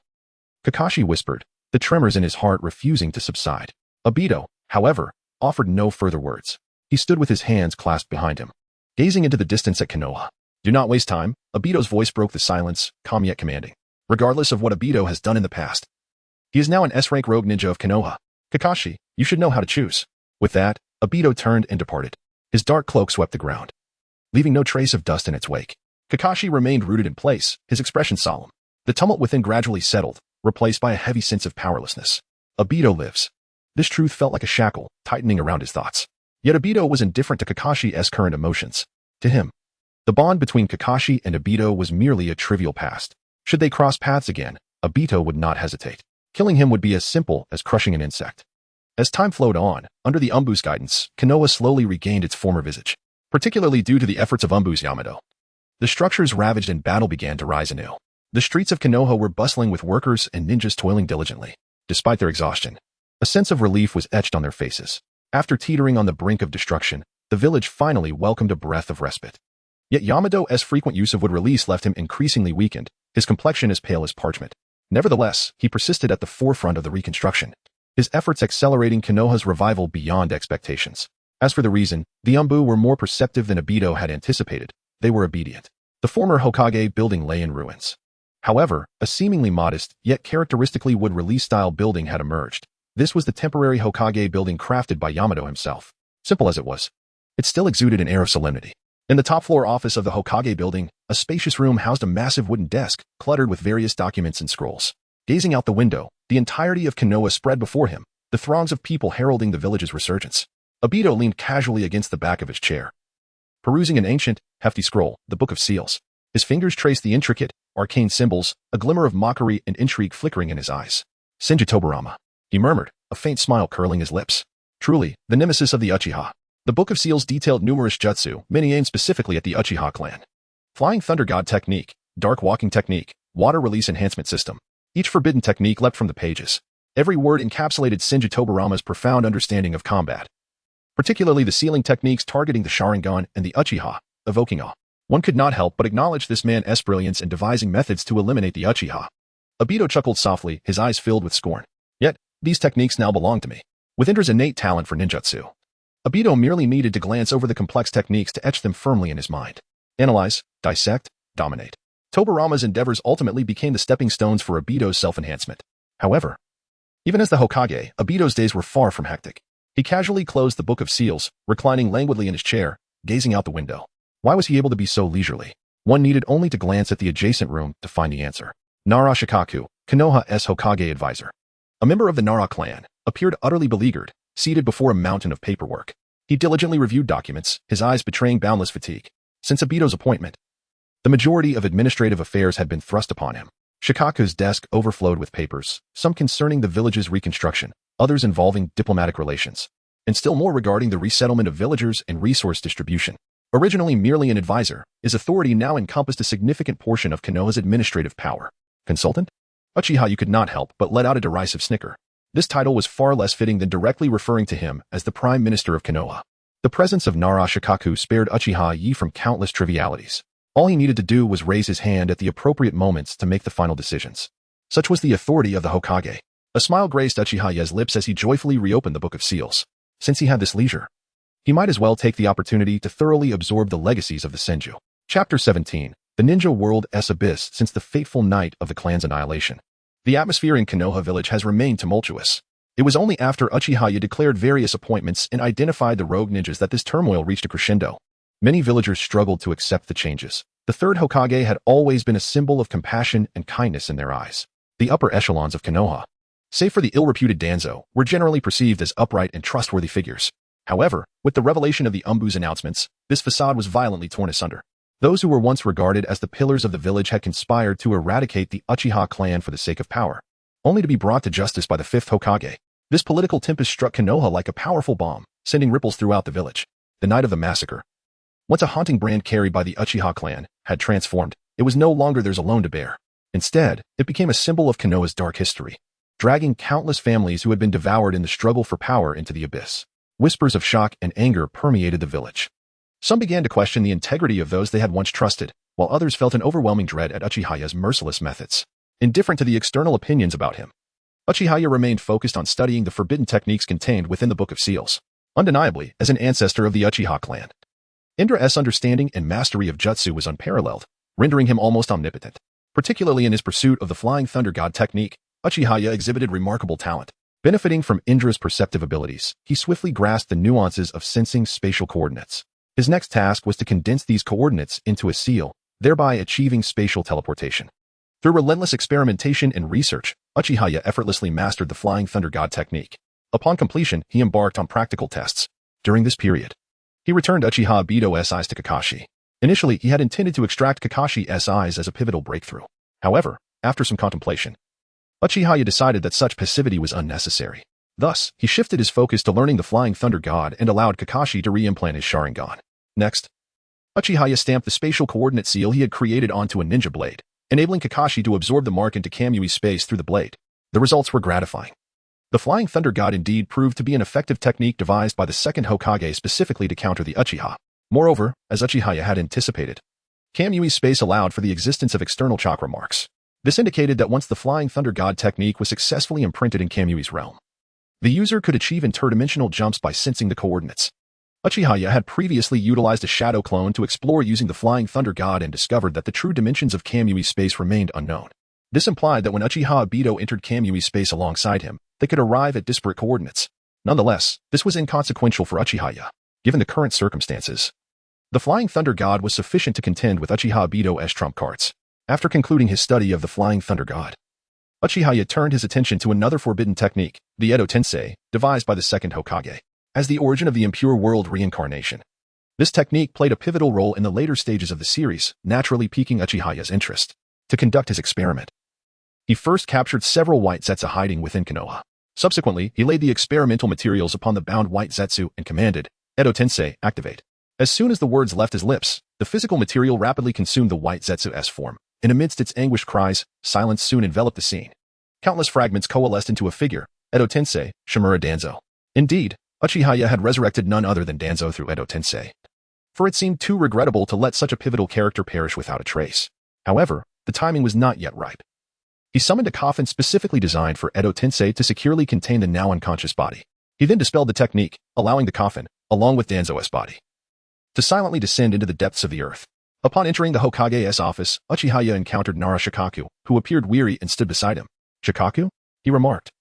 Kakashi whispered, the tremors in his heart refusing to subside. Obito, however, offered no further words. He stood with his hands clasped behind him, gazing into the distance at Konoha. Do not waste time. Obito's voice broke the silence, calm yet commanding. Regardless of what Obito has done in the past, he is now an S-rank rogue ninja of Konoha. Kakashi, you should know how to choose. With that, Obito turned and departed. His dark cloak swept the ground, leaving no trace of dust in its wake. Kakashi remained rooted in place, his expression solemn. The tumult within gradually settled, replaced by a heavy sense of powerlessness. Obito lives. This truth felt like a shackle, tightening around his thoughts. Yet Obito was indifferent to Kakashi's current emotions. To him, the bond between Kakashi and Obito was merely a trivial past. Should they cross paths again, Obito would not hesitate. Killing him would be as simple as crushing an insect. As time flowed on, under the Umbu's guidance, Konoha slowly regained its former visage, particularly due to the efforts of Umbu's Yamato. The structures ravaged and battle began to rise anew. The streets of Konoha were bustling with workers and ninjas toiling diligently. Despite their exhaustion, a sense of relief was etched on their faces. After teetering on the brink of destruction, the village finally welcomed a breath of respite. Yet Yamato's frequent use of wood release left him increasingly weakened, his complexion as pale as parchment. Nevertheless, he persisted at the forefront of the reconstruction, his efforts accelerating Konoha's revival beyond expectations. As for the reason, the Umbu were more perceptive than Obito had anticipated. They were obedient. The former Hokage building lay in ruins. However, a seemingly modest, yet characteristically wood release style building had emerged. This was the temporary Hokage building crafted by Yamato himself. Simple as it was, it still exuded an air of solemnity. In the top floor office of the Hokage building, a spacious room housed a massive wooden desk, cluttered with various documents and scrolls. Gazing out the window, the entirety of Konoha spread before him, the throngs of people heralding the village's resurgence. Obito leaned casually against the back of his chair, perusing an ancient, hefty scroll, the Book of Seals. His fingers traced the intricate, arcane symbols, a glimmer of mockery and intrigue flickering in his eyes. Senju Tobarama, he murmured, a faint smile curling his lips. Truly, the nemesis of the Uchiha. The Book of Seals detailed numerous jutsu, many aimed specifically at the Uchiha clan. Flying Thunder God Technique, Dark Walking Technique, Water Release Enhancement System. Each forbidden technique leapt from the pages. Every word encapsulated Senju Tobarama's profound understanding of combat, particularly the sealing techniques targeting the Sharingan and the Uchiha, evoking awe. One could not help but acknowledge this man's brilliance in devising methods to eliminate the Uchiha. Obito chuckled softly, his eyes filled with scorn. Yet, these techniques now belong to me. With Indra's innate talent for ninjutsu, Obito merely needed to glance over the complex techniques to etch them firmly in his mind. Analyze, dissect, dominate. Tobarama's endeavors ultimately became the stepping stones for Obito's self-enhancement. However, even as the Hokage, Obito's days were far from hectic. He casually closed the Book of Seals, reclining languidly in his chair, gazing out the window. Why was he able to be so leisurely? One needed only to glance at the adjacent room to find the answer. Nara Shikaku, Konoha's Hokage advisor, a member of the Nara clan, appeared utterly beleaguered, seated before a mountain of paperwork. He diligently reviewed documents, his eyes betraying boundless fatigue. Since Obito's appointment, the majority of administrative affairs had been thrust upon him. Shikaku's desk overflowed with papers, some concerning the village's reconstruction, others involving diplomatic relations, and still more regarding the resettlement of villagers and resource distribution. Originally merely an advisor, his authority now encompassed a significant portion of Konoha's administrative power. Consultant? Uchiha you could not help but let out a derisive snicker. This title was far less fitting than directly referring to him as the Prime Minister of Konoha. The presence of Nara Shikaku spared Uchiha Yi from countless trivialities. All he needed to do was raise his hand at the appropriate moments to make the final decisions. Such was the authority of the Hokage. A smile graced Uchiha's lips as he joyfully reopened the Book of Seals. Since he had this leisure, he might as well take the opportunity to thoroughly absorb the legacies of the Senju. Chapter 17. The Ninja World's Abyss. Since the fateful night of the clan's annihilation, the atmosphere in Konoha village has remained tumultuous. It was only after Uchiha declared various appointments and identified the rogue ninjas that this turmoil reached a crescendo. Many villagers struggled to accept the changes. The third Hokage had always been a symbol of compassion and kindness in their eyes. The upper echelons of Konoha, save for the ill-reputed Danzo, were generally perceived as upright and trustworthy figures. However, with the revelation of the Umbu's announcements, this facade was violently torn asunder. Those who were once regarded as the pillars of the village had conspired to eradicate the Uchiha clan for the sake of power, only to be brought to justice by the fifth Hokage. This political tempest struck Konoha like a powerful bomb, sending ripples throughout the village. The night of the massacre, once a haunting brand carried by the Uchiha clan, had transformed. It was no longer theirs alone to bear. Instead, it became a symbol of Konoha's dark history, dragging countless families who had been devoured in the struggle for power into the abyss. Whispers of shock and anger permeated the village. Some began to question the integrity of those they had once trusted, while others felt an overwhelming dread at Uchiha's merciless methods. Indifferent to the external opinions about him, Uchiha remained focused on studying the forbidden techniques contained within the Book of Seals. Undeniably, as an ancestor of the Uchiha clan, Indra's understanding and mastery of jutsu was unparalleled, rendering him almost omnipotent. Particularly in his pursuit of the Flying Thunder God technique, Uchiha exhibited remarkable talent. Benefiting from Indra's perceptive abilities, he swiftly grasped the nuances of sensing spatial coordinates. His next task was to condense these coordinates into a seal, thereby achieving spatial teleportation. Through relentless experimentation and research, Uchiha effortlessly mastered the Flying Thunder God technique. Upon completion, he embarked on practical tests. During this period, he returned Uchiha Obito's eyes to Kakashi. Initially, he had intended to extract Kakashi's eyes as a pivotal breakthrough. However, after some contemplation, Uchiha decided that such passivity was unnecessary. Thus, he shifted his focus to learning the Flying Thunder God and allowed Kakashi to re-implant his Sharingan. Next, Uchiha stamped the spatial coordinate seal he had created onto a ninja blade, enabling Kakashi to absorb the mark into Kamui space through the blade. The results were gratifying. The Flying Thunder God indeed proved to be an effective technique devised by the second Hokage specifically to counter the Uchiha. Moreover, as Uchiha had anticipated, Kamui's space allowed for the existence of external chakra marks. This indicated that once the Flying Thunder God technique was successfully imprinted in Kamui's realm, the user could achieve interdimensional jumps by sensing the coordinates. Uchiha had previously utilized a shadow clone to explore using the Flying Thunder God and discovered that the true dimensions of Kamui's space remained unknown. This implied that when Uchiha Obito entered Kamui's space alongside him, they could arrive at disparate coordinates. Nonetheless, this was inconsequential for Uchiha, given the current circumstances. The Flying Thunder God was sufficient to contend with Uchiha Obito's trump cards. After concluding his study of the Flying Thunder God, Uchiha turned his attention to another forbidden technique, the Edo Tensei, devised by the second Hokage, as the origin of the impure world reincarnation. This technique played a pivotal role in the later stages of the series, naturally piquing Uchiha's interest. To conduct his experiment, he first captured several white Zetsu hiding within Konoha. Subsequently, he laid the experimental materials upon the bound white Zetsu and commanded, Edo Tensei, activate. As soon as the words left his lips, the physical material rapidly consumed the white Zetsu's form, and amidst its anguished cries, silence soon enveloped the scene. Countless fragments coalesced into a figure, Edo Tensei, Shimura Danzo. Indeed, Uchiha had resurrected none other than Danzo through Edo Tensei. For it seemed too regrettable to let such a pivotal character perish without a trace. However, the timing was not yet ripe. He summoned a coffin specifically designed for Edo Tensei to securely contain the now unconscious body. He then dispelled the technique, allowing the coffin, along with Danzo's body, to silently descend into the depths of the earth. Upon entering the Hokage's office, Uchiha encountered Nara Shikaku, who appeared weary and stood beside him. Shikaku? He remarked,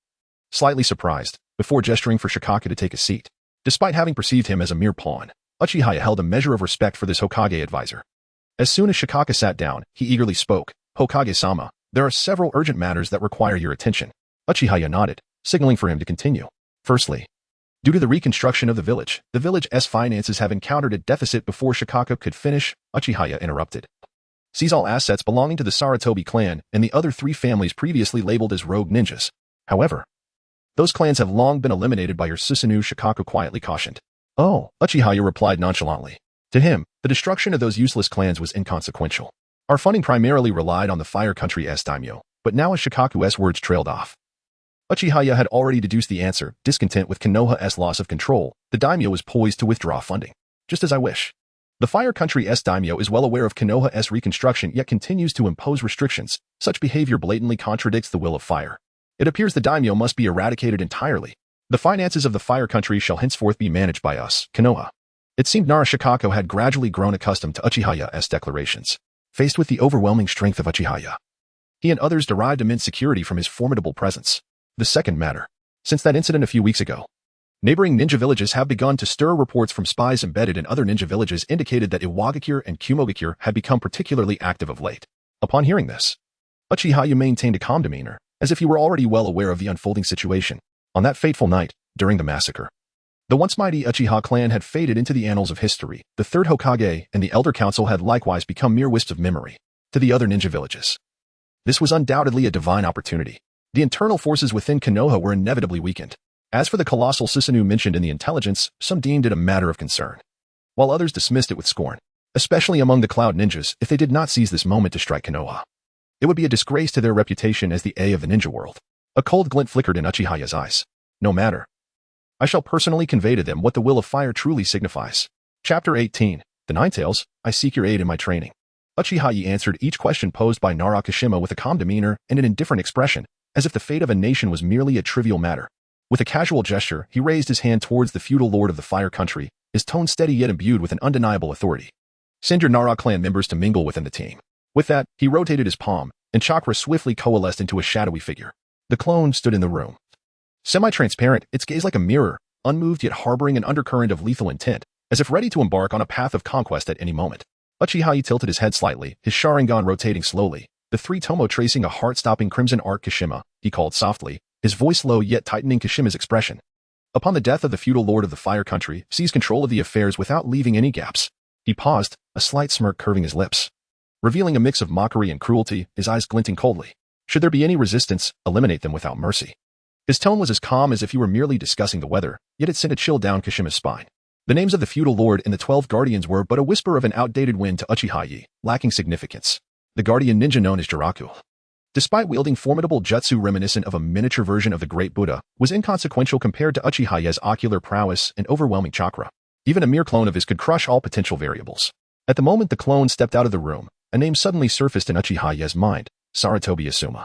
slightly surprised, before gesturing for Shikaku to take a seat. Despite having perceived him as a mere pawn, Uchiha held a measure of respect for this Hokage advisor. As soon as Shikaku sat down, he eagerly spoke, Hokage-sama, there are several urgent matters that require your attention. Uchiha nodded, signaling for him to continue. Firstly, due to the reconstruction of the village's finances have encountered a deficit. Before Shikaku could finish, Uchiha interrupted. Seize all assets belonging to the Sarutobi clan and the other 3 families previously labeled as rogue ninjas. However, those clans have long been eliminated by your Susanoo, Shikaku quietly cautioned. Oh, Uchiha replied nonchalantly. To him, the destruction of those useless clans was inconsequential. Our funding primarily relied on the Fire Country's daimyo, but now as Shikaku's words trailed off, Uchiha had already deduced the answer. Discontent with Konoha's loss of control, the daimyo was poised to withdraw funding. Just as I wish. The Fire Country's daimyo is well aware of Konoha's reconstruction yet continues to impose restrictions. Such behavior blatantly contradicts the will of fire. It appears the daimyo must be eradicated entirely. The finances of the Fire Country shall henceforth be managed by us, Konoha. It seemed Nara Shikaku had gradually grown accustomed to Uchiha's declarations. Faced with the overwhelming strength of Uchiha, he and others derived immense security from his formidable presence. The second matter. Since that incident a few weeks ago, neighboring ninja villages have begun to stir. Reports from spies embedded in other ninja villages indicated that Iwagakure and Kumogakure had become particularly active of late. Upon hearing this, Uchiha maintained a calm demeanor, as if he were already well aware of the unfolding situation. On that fateful night, during the massacre, the once mighty Uchiha clan had faded into the annals of history. The third Hokage and the Elder Council had likewise become mere wisps of memory to the other ninja villages. This was undoubtedly a divine opportunity. The internal forces within Konoha were inevitably weakened. As for the colossal Susanoo mentioned in the intelligence, some deemed it a matter of concern, while others dismissed it with scorn, especially among the Cloud Ninjas. If they did not seize this moment to strike Konoha, it would be a disgrace to their reputation as the A of the ninja world. A cold glint flickered in Uchiha's eyes. No matter. I shall personally convey to them what the will of fire truly signifies. Chapter 18. The Ninetales, I seek your aid in my training. Uchiha answered each question posed by Nara Kashima with a calm demeanor and an indifferent expression, as if the fate of a nation was merely a trivial matter. With a casual gesture, he raised his hand towards the feudal lord of the Fire Country, his tone steady yet imbued with an undeniable authority. Send your Nara clan members to mingle within the team. With that, he rotated his palm, and chakra swiftly coalesced into a shadowy figure. The clone stood in the room. Semi-transparent, its gaze like a mirror, unmoved yet harboring an undercurrent of lethal intent, as if ready to embark on a path of conquest at any moment. Uchiha tilted his head slightly, his Sharingan rotating slowly, the 3 tomo tracing a heart-stopping crimson arc. Kashima, he called softly, his voice low yet tightening Kashima's expression. Upon the death of the feudal lord of the Fire Country, seize control of the affairs without leaving any gaps. He paused, a slight smirk curving his lips, revealing a mix of mockery and cruelty, his eyes glinting coldly. Should there be any resistance, eliminate them without mercy. His tone was as calm as if he were merely discussing the weather, yet it sent a chill down Kashima's spine. The names of the feudal lord and the 12 guardians were but a whisper of an outdated wind to Uchiha, lacking significance. The guardian ninja known as Jiraku, despite wielding formidable jutsu reminiscent of a miniature version of the Great Buddha, was inconsequential compared to Uchiha's ocular prowess and overwhelming chakra. Even a mere clone of his could crush all potential variables. At the moment the clone stepped out of the room, a name suddenly surfaced in Uchiha's mind, Sarutobi Asuma.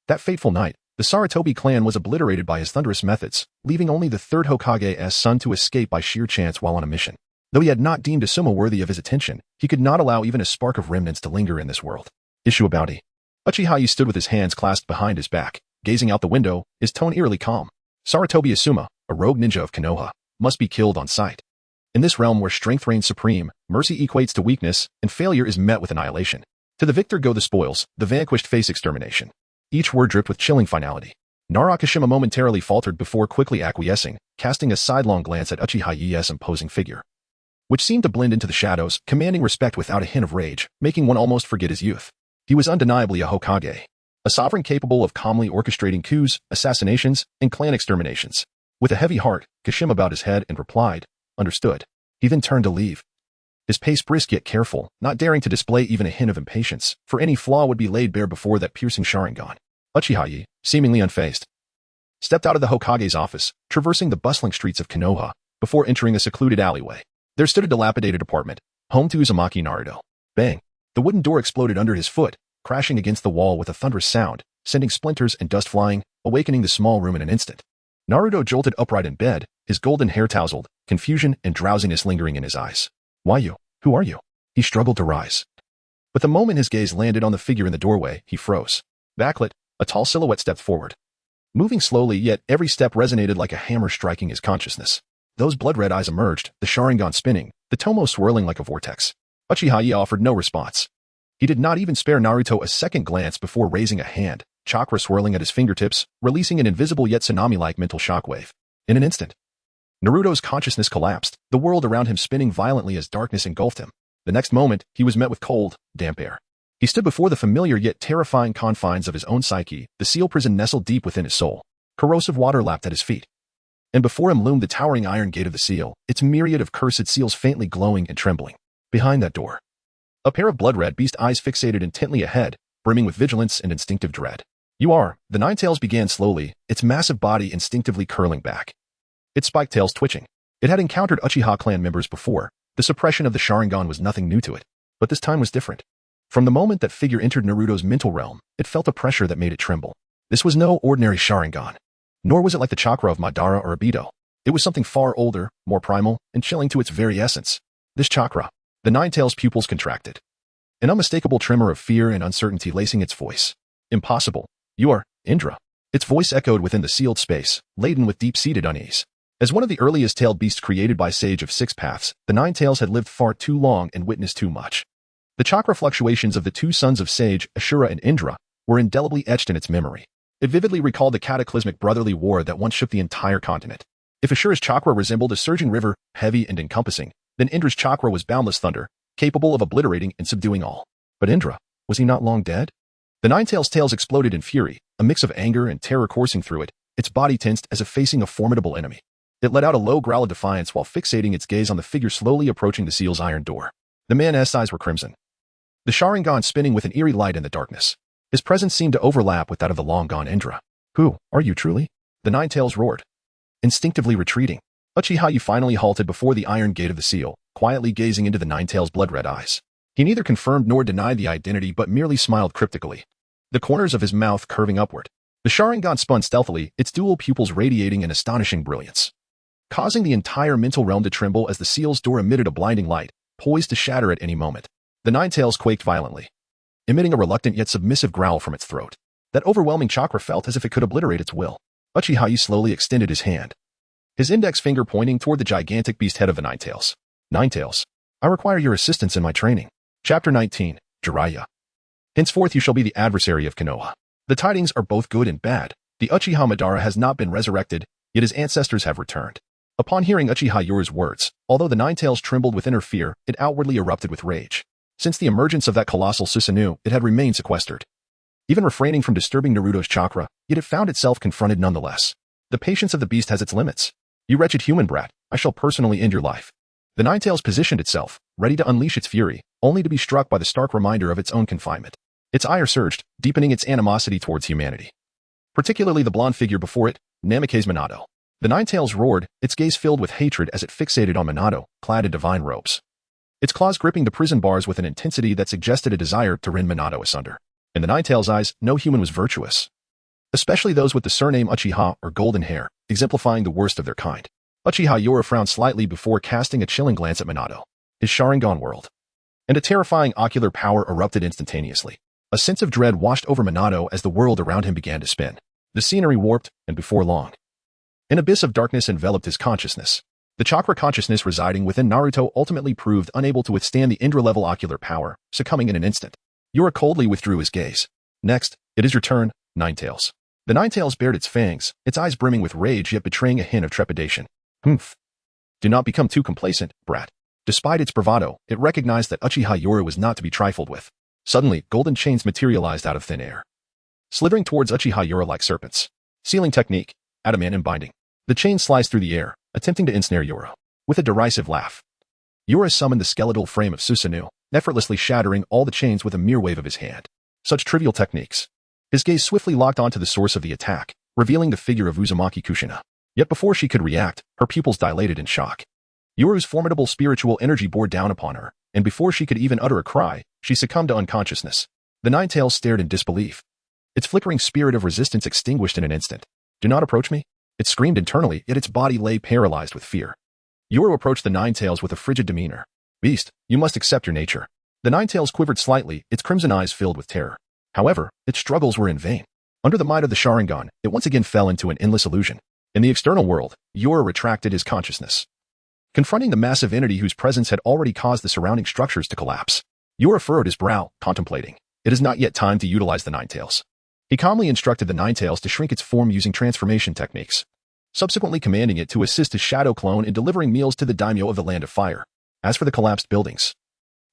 That fateful night, the Sarutobi clan was obliterated by his thunderous methods, leaving only the third Hokage's son to escape by sheer chance while on a mission. Though he had not deemed Asuma worthy of his attention, he could not allow even a spark of remnants to linger in this world. Issue a bounty. Uchiha stood with his hands clasped behind his back, gazing out the window, his tone eerily calm. Sarutobi Asuma, a rogue ninja of Konoha, must be killed on sight. In this realm where strength reigns supreme, mercy equates to weakness, and failure is met with annihilation. To the victor go the spoils, the vanquished face extermination. Each word dripped with chilling finality. Naruto momentarily faltered before quickly acquiescing, casting a sidelong glance at Uchiha's imposing figure, which seemed to blend into the shadows, commanding respect without a hint of rage, making one almost forget his youth. He was undeniably a Hokage, a sovereign capable of calmly orchestrating coups, assassinations, and clan exterminations. With a heavy heart, Kashima bowed his head and replied, "Understood." He then turned to leave. His pace brisk yet careful, not daring to display even a hint of impatience, for any flaw would be laid bare before that piercing Sharingan. Uchiha, seemingly unfazed, stepped out of the Hokage's office, traversing the bustling streets of Konoha, before entering a secluded alleyway. There stood a dilapidated apartment, home to Uzumaki Naruto. Bang! The wooden door exploded under his foot, crashing against the wall with a thunderous sound, sending splinters and dust flying, awakening the small room in an instant. Naruto jolted upright in bed, his golden hair tousled, confusion and drowsiness lingering in his eyes. "Why you? Who are you?" He struggled to rise. But the moment his gaze landed on the figure in the doorway, he froze. Backlit, a tall silhouette stepped forward. Moving slowly, yet every step resonated like a hammer striking his consciousness. Those blood-red eyes emerged, the Sharingan spinning, the tomo swirling like a vortex. Uchiha offered no response. He did not even spare Naruto a second glance before raising a hand, chakra swirling at his fingertips, releasing an invisible yet tsunami-like mental shockwave. In an instant, Naruto's consciousness collapsed, the world around him spinning violently as darkness engulfed him. The next moment, he was met with cold, damp air. He stood before the familiar yet terrifying confines of his own psyche, the seal prison nestled deep within his soul. Corrosive water lapped at his feet. And before him loomed the towering iron gate of the seal, its myriad of cursed seals faintly glowing and trembling. Behind that door, a pair of blood-red beast eyes fixated intently ahead, brimming with vigilance and instinctive dread. "You are," the Ninetales began slowly, its massive body instinctively curling back, its spiked tails twitching. It had encountered Uchiha clan members before. The suppression of the Sharingan was nothing new to it. But this time was different. From the moment that figure entered Naruto's mental realm, it felt a pressure that made it tremble. This was no ordinary Sharingan. Nor was it like the chakra of Madara or Obito. It was something far older, more primal, and chilling to its very essence. This chakra. The Ninetales' pupils contracted. An unmistakable tremor of fear and uncertainty lacing its voice. "Impossible. You are Indra." Its voice echoed within the sealed space, laden with deep-seated unease. As one of the earliest tailed beasts created by Sage of Six Paths, the Ninetales had lived far too long and witnessed too much. The chakra fluctuations of the two sons of Sage, Ashura and Indra, were indelibly etched in its memory. It vividly recalled the cataclysmic brotherly war that once shook the entire continent. If Ashura's chakra resembled a surging river, heavy and encompassing, then Indra's chakra was boundless thunder, capable of obliterating and subduing all. But Indra, was he not long dead? The Ninetales' tails exploded in fury, a mix of anger and terror coursing through it, its body tensed as if facing a formidable enemy. It let out a low growl of defiance while fixating its gaze on the figure slowly approaching the seal's iron door. The man's eyes were crimson, the Sharingan spinning with an eerie light in the darkness. His presence seemed to overlap with that of the long-gone Indra. "Who are you truly?" The Ninetales roared. Instinctively retreating, Uchiha finally halted before the iron gate of the seal, quietly gazing into the Ninetales' blood-red eyes. He neither confirmed nor denied the identity but merely smiled cryptically, the corners of his mouth curving upward. The Sharingan spun stealthily, its dual pupils radiating an astonishing brilliance, causing the entire mental realm to tremble as the seal's door emitted a blinding light, poised to shatter at any moment. The Ninetales quaked violently, emitting a reluctant yet submissive growl from its throat. That overwhelming chakra felt as if it could obliterate its will. Uchiha slowly extended his hand, his index finger pointing toward the gigantic beast head of the Ninetales. "Ninetales, I require your assistance in my training." Chapter 19, Jiraiya. Henceforth you shall be the adversary of Konoha. The tidings are both good and bad. The Uchiha Madara has not been resurrected, yet his ancestors have returned. Upon hearing Uchiha Yoru's words, although the Ninetales trembled with inner fear, it outwardly erupted with rage. Since the emergence of that colossal Susanoo, it had remained sequestered. even refraining from disturbing Naruto's chakra, yet it found itself confronted nonetheless. The patience of the beast has its limits. You wretched human brat, I shall personally end your life. The Ninetales positioned itself, ready to unleash its fury, only to be struck by the stark reminder of its own confinement. Its ire surged, deepening its animosity towards humanity. Particularly the blonde figure before it, Namikaze Minato. The Ninetales roared, its gaze filled with hatred as it fixated on Minato, clad in divine robes. Its claws gripping the prison bars with an intensity that suggested a desire to rend Minato asunder. In the Ninetales' eyes, no human was virtuous. Especially those with the surname Uchiha or golden hair, exemplifying the worst of their kind. Uchiha Yura frowned slightly before casting a chilling glance at Minato. His Sharingan whirled, and a terrifying ocular power erupted instantaneously. A sense of dread washed over Minato as the world around him began to spin. The scenery warped, and before long, an abyss of darkness enveloped his consciousness. The chakra consciousness residing within Naruto ultimately proved unable to withstand the Indra-level ocular power, succumbing in an instant. Yura coldly withdrew his gaze. Next, it is your turn, Ninetales. The Ninetales bared its fangs, its eyes brimming with rage yet betraying a hint of trepidation. Humph. Do not become too complacent, brat. Despite its bravado, it recognized that Uchiha Yura was not to be trifled with. Suddenly, golden chains materialized out of thin air, slithering towards Uchiha Yura like serpents. Sealing technique, adamant binding. The chain sliced through the air, attempting to ensnare Yura. With a derisive laugh, Yura summoned the skeletal frame of Susanoo, effortlessly shattering all the chains with a mere wave of his hand. Such trivial techniques. His gaze swiftly locked onto the source of the attack, revealing the figure of Uzumaki Kushina. Yet before she could react, her pupils dilated in shock. Yuru's formidable spiritual energy bore down upon her, and before she could even utter a cry, she succumbed to unconsciousness. The Ninetales stared in disbelief. Its flickering spirit of resistance extinguished in an instant. Do not approach me? It screamed internally, yet its body lay paralyzed with fear. Yuru approached the Ninetales with a frigid demeanor. Beast, you must accept your nature. The Ninetales quivered slightly, its crimson eyes filled with terror. However, its struggles were in vain. Under the might of the Sharingan, it once again fell into an endless illusion. In the external world, Yura retracted his consciousness, confronting the massive entity whose presence had already caused the surrounding structures to collapse. Yura furrowed his brow, contemplating. It is not yet time to utilize the Ninetales. He calmly instructed the Ninetales to shrink its form using transformation techniques, subsequently commanding it to assist his shadow clone in delivering meals to the daimyo of the Land of Fire. As for the collapsed buildings,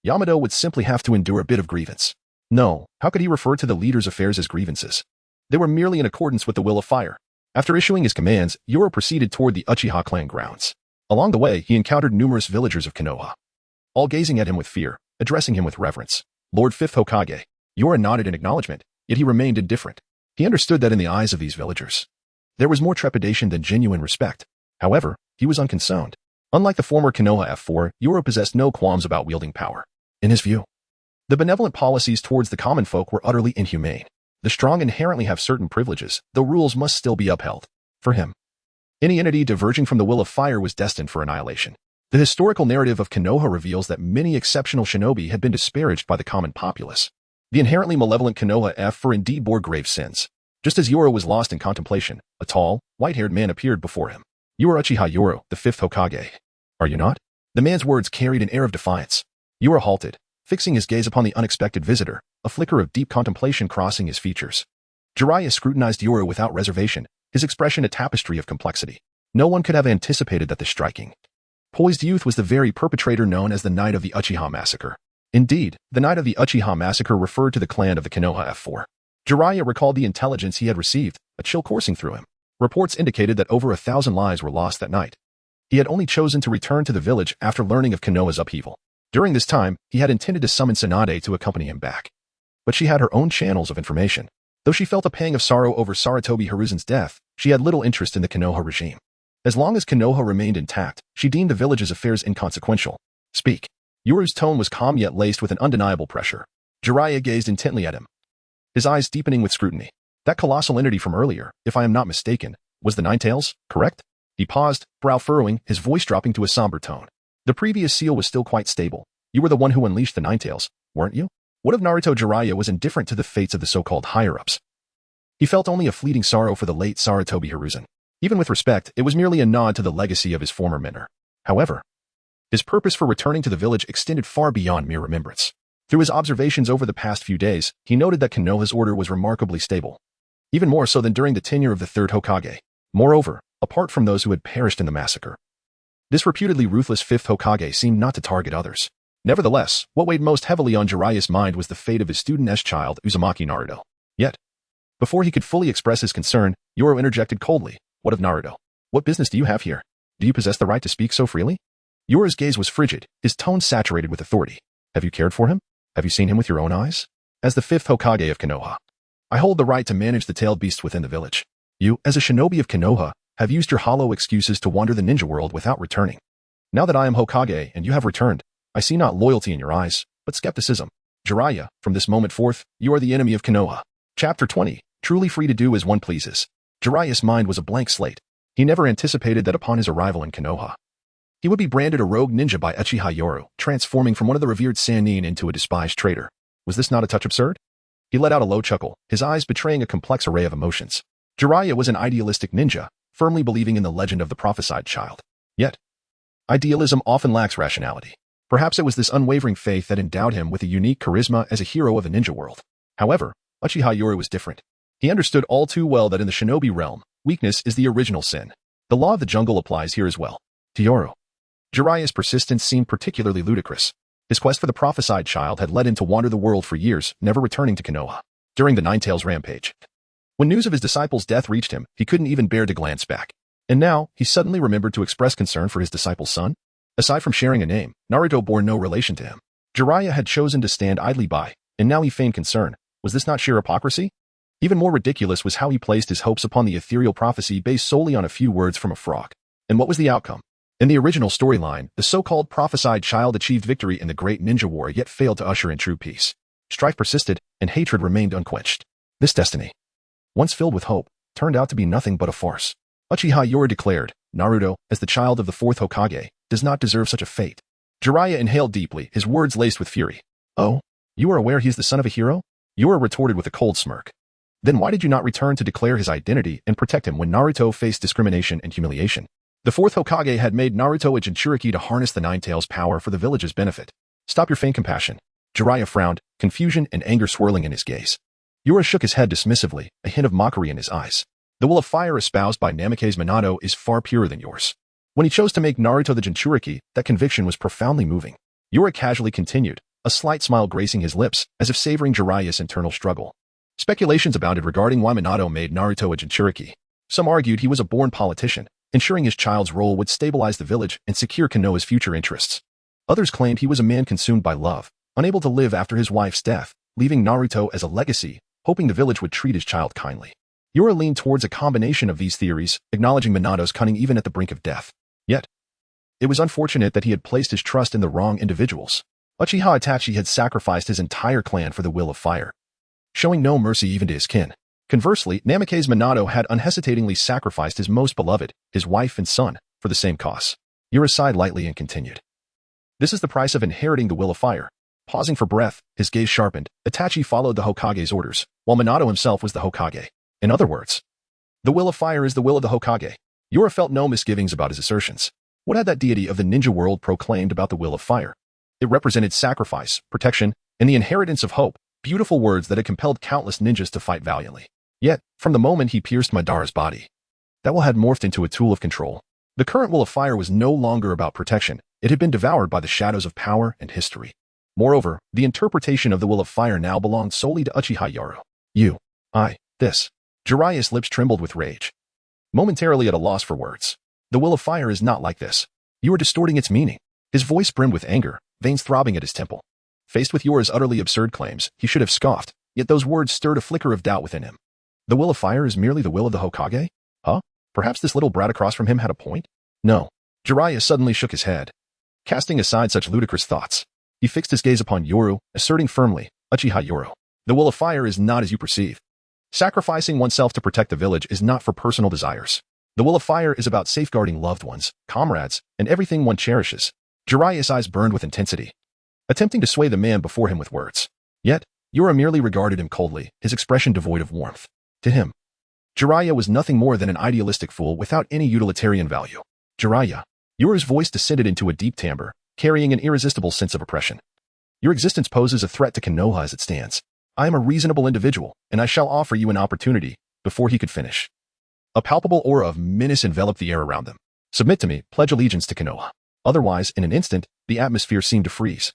Yamato would simply have to endure a bit of grievance. No, how could he refer to the leader's affairs as grievances? They were merely in accordance with the will of fire. After issuing his commands, Yura proceeded toward the Uchiha clan grounds. Along the way, he encountered numerous villagers of Konoha, all gazing at him with fear, addressing him with reverence. Lord Fifth Hokage. Yura nodded in acknowledgement, yet he remained indifferent. He understood that in the eyes of these villagers, there was more trepidation than genuine respect. However, he was unconcerned. Unlike the former Konoha F4, Yura possessed no qualms about wielding power. In his view, the benevolent policies towards the common folk were utterly inhumane. The strong inherently have certain privileges, though rules must still be upheld. For him, any entity diverging from the will of fire was destined for annihilation. The historical narrative of Konoha reveals that many exceptional shinobi had been disparaged by the common populace. The inherently malevolent Konoha F4 indeed bore grave sins. Just as Yura was lost in contemplation, a tall, white-haired man appeared before him. You are Uchiha Yura, the fifth Hokage. Are you not? The man's words carried an air of defiance. Yura halted, fixing his gaze upon the unexpected visitor, a flicker of deep contemplation crossing his features. Jiraiya scrutinized Yura without reservation, his expression a tapestry of complexity. No one could have anticipated that the striking, poised youth was the very perpetrator known as the Night of the Uchiha Massacre. Indeed, the Night of the Uchiha Massacre referred to the clan of the Konoha F4. Jiraiya recalled the intelligence he had received, a chill coursing through him. Reports indicated that over 1,000 lives were lost that night. He had only chosen to return to the village after learning of Konoha's upheaval. During this time, he had intended to summon Tsunade to accompany him back. But she had her own channels of information. Though she felt a pang of sorrow over Sarutobi Hiruzen's death, she had little interest in the Konoha regime. As long as Konoha remained intact, she deemed the village's affairs inconsequential. Speak. Yuru's tone was calm yet laced with an undeniable pressure. Jiraiya gazed intently at him, his eyes deepening with scrutiny. That colossal entity from earlier, if I am not mistaken, was the Ninetales, correct? He paused, brow furrowing, his voice dropping to a somber tone. The previous seal was still quite stable. You were the one who unleashed the Ninetales, weren't you? What if Naruto Jiraiya was indifferent to the fates of the so-called higher-ups? He felt only a fleeting sorrow for the late Sarutobi Hiruzen. Even with respect, it was merely a nod to the legacy of his former mentor. However, his purpose for returning to the village extended far beyond mere remembrance. Through his observations over the past few days, he noted that Konoha's order was remarkably stable, even more so than during the tenure of the third Hokage. Moreover, apart from those who had perished in the massacre, this reputedly ruthless fifth Hokage seemed not to target others. Nevertheless, what weighed most heavily on Jiraiya's mind was the fate of his student-esque child, Uzumaki Naruto. Yet, before he could fully express his concern, Yoro interjected coldly. What of Naruto? What business do you have here? Do you possess the right to speak so freely? Yoro's gaze was frigid, his tone saturated with authority. Have you cared for him? Have you seen him with your own eyes? As the 5th Hokage of Konoha, I hold the right to manage the tailed beasts within the village. You, as a shinobi of Konoha, have used your hollow excuses to wander the ninja world without returning. Now that I am Hokage and you have returned, I see not loyalty in your eyes, but skepticism. Jiraiya, from this moment forth, you are the enemy of Konoha. Chapter 20. Truly free to do as one pleases. Jiraiya's mind was a blank slate. He never anticipated that upon his arrival in Konoha, he would be branded a rogue ninja by Uchiha Yoro, transforming from one of the revered Sannin into a despised traitor. Was this not a touch absurd? He let out a low chuckle, his eyes betraying a complex array of emotions. Jiraiya was an idealistic ninja, firmly believing in the legend of the prophesied child. Yet, idealism often lacks rationality. Perhaps it was this unwavering faith that endowed him with a unique charisma as a hero of the ninja world. However, Uchiha Yoro was different. He understood all too well that in the shinobi realm, weakness is the original sin. The law of the jungle applies here as well. To Yoro, Jiraiya's persistence seemed particularly ludicrous. His quest for the prophesied child had led him to wander the world for years, never returning to Konoha. During the Ninetales rampage, when news of his disciple's death reached him, he couldn't even bear to glance back. And now, he suddenly remembered to express concern for his disciple's son? Aside from sharing a name, Naruto bore no relation to him. Jiraiya had chosen to stand idly by, and now he feigned concern. Was this not sheer hypocrisy? Even more ridiculous was how he placed his hopes upon the ethereal prophecy based solely on a few words from a frog. And what was the outcome? In the original storyline, the so-called prophesied child achieved victory in the great ninja war yet failed to usher in true peace. Strife persisted, and hatred remained unquenched. This destiny, once filled with hope, turned out to be nothing but a farce. Uchiha Yoro declared, Naruto, as the child of the 4th Hokage, does not deserve such a fate. Jiraiya inhaled deeply, his words laced with fury. Oh, you are aware he is the son of a hero? Yoro retorted with a cold smirk. Then why did you not return to declare his identity and protect him when Naruto faced discrimination and humiliation? The 4th Hokage had made Naruto a Jinchuriki to harness the Ninetales' power for the village's benefit. Stop your feigned compassion. Jiraiya frowned, confusion and anger swirling in his gaze. Yoro shook his head dismissively, a hint of mockery in his eyes. The will of fire espoused by Namake's Minato is far purer than yours. When he chose to make Naruto the Jinchuriki, that conviction was profoundly moving. Yoro casually continued, a slight smile gracing his lips, as if savoring Jiraiya's internal struggle. Speculations abounded regarding why Minato made Naruto a Jinchuriki. Some argued he was a born politician, ensuring his child's role would stabilize the village and secure Konoha's future interests. Others claimed he was a man consumed by love, unable to live after his wife's death, leaving Naruto as a legacy, hoping the village would treat his child kindly. Yoro leaned towards a combination of these theories, acknowledging Minato's cunning even at the brink of death. Yet, it was unfortunate that he had placed his trust in the wrong individuals. Uchiha Itachi had sacrificed his entire clan for the will of fire, showing no mercy even to his kin. Conversely, Namake's Minato had unhesitatingly sacrificed his most beloved, his wife and son, for the same cause. Yoro sighed lightly and continued. This is the price of inheriting the will of fire. Pausing for breath, his gaze sharpened, Itachi followed the Hokage's orders, while Minato himself was the Hokage. In other words, the will of fire is the will of the Hokage. Yoro felt no misgivings about his assertions. What had that deity of the ninja world proclaimed about the will of fire? It represented sacrifice, protection, and the inheritance of hope, beautiful words that had compelled countless ninjas to fight valiantly. Yet, from the moment he pierced Madara's body, that will had morphed into a tool of control. The current will of fire was no longer about protection. It had been devoured by the shadows of power and history. Moreover, the interpretation of the will of fire now belonged solely to Uchiha Yoro. You, I, this. Jiraiya's lips trembled with rage, momentarily at a loss for words. The will of fire is not like this. You are distorting its meaning. His voice brimmed with anger, veins throbbing at his temple. Faced with Yoro's utterly absurd claims, he should have scoffed, yet those words stirred a flicker of doubt within him. The will of fire is merely the will of the Hokage? Huh? Perhaps this little brat across from him had a point? No. Jiraiya suddenly shook his head, casting aside such ludicrous thoughts. He fixed his gaze upon Yoro, asserting firmly, Uchiha Yoro, the will of fire is not as you perceive. Sacrificing oneself to protect the village is not for personal desires. The will of fire is about safeguarding loved ones, comrades, and everything one cherishes. Jiraiya's eyes burned with intensity, attempting to sway the man before him with words. Yet, Yoro merely regarded him coldly, his expression devoid of warmth. To him, Jiraiya was nothing more than an idealistic fool without any utilitarian value. Jiraiya. Yoro's voice descended into a deep timbre, carrying an irresistible sense of oppression. Your existence poses a threat to Konoha as it stands. I am a reasonable individual, and I shall offer you an opportunity. Before he could finish, a palpable aura of menace enveloped the air around them. Submit to me, pledge allegiance to Konoha. Otherwise, in an instant, the atmosphere seemed to freeze.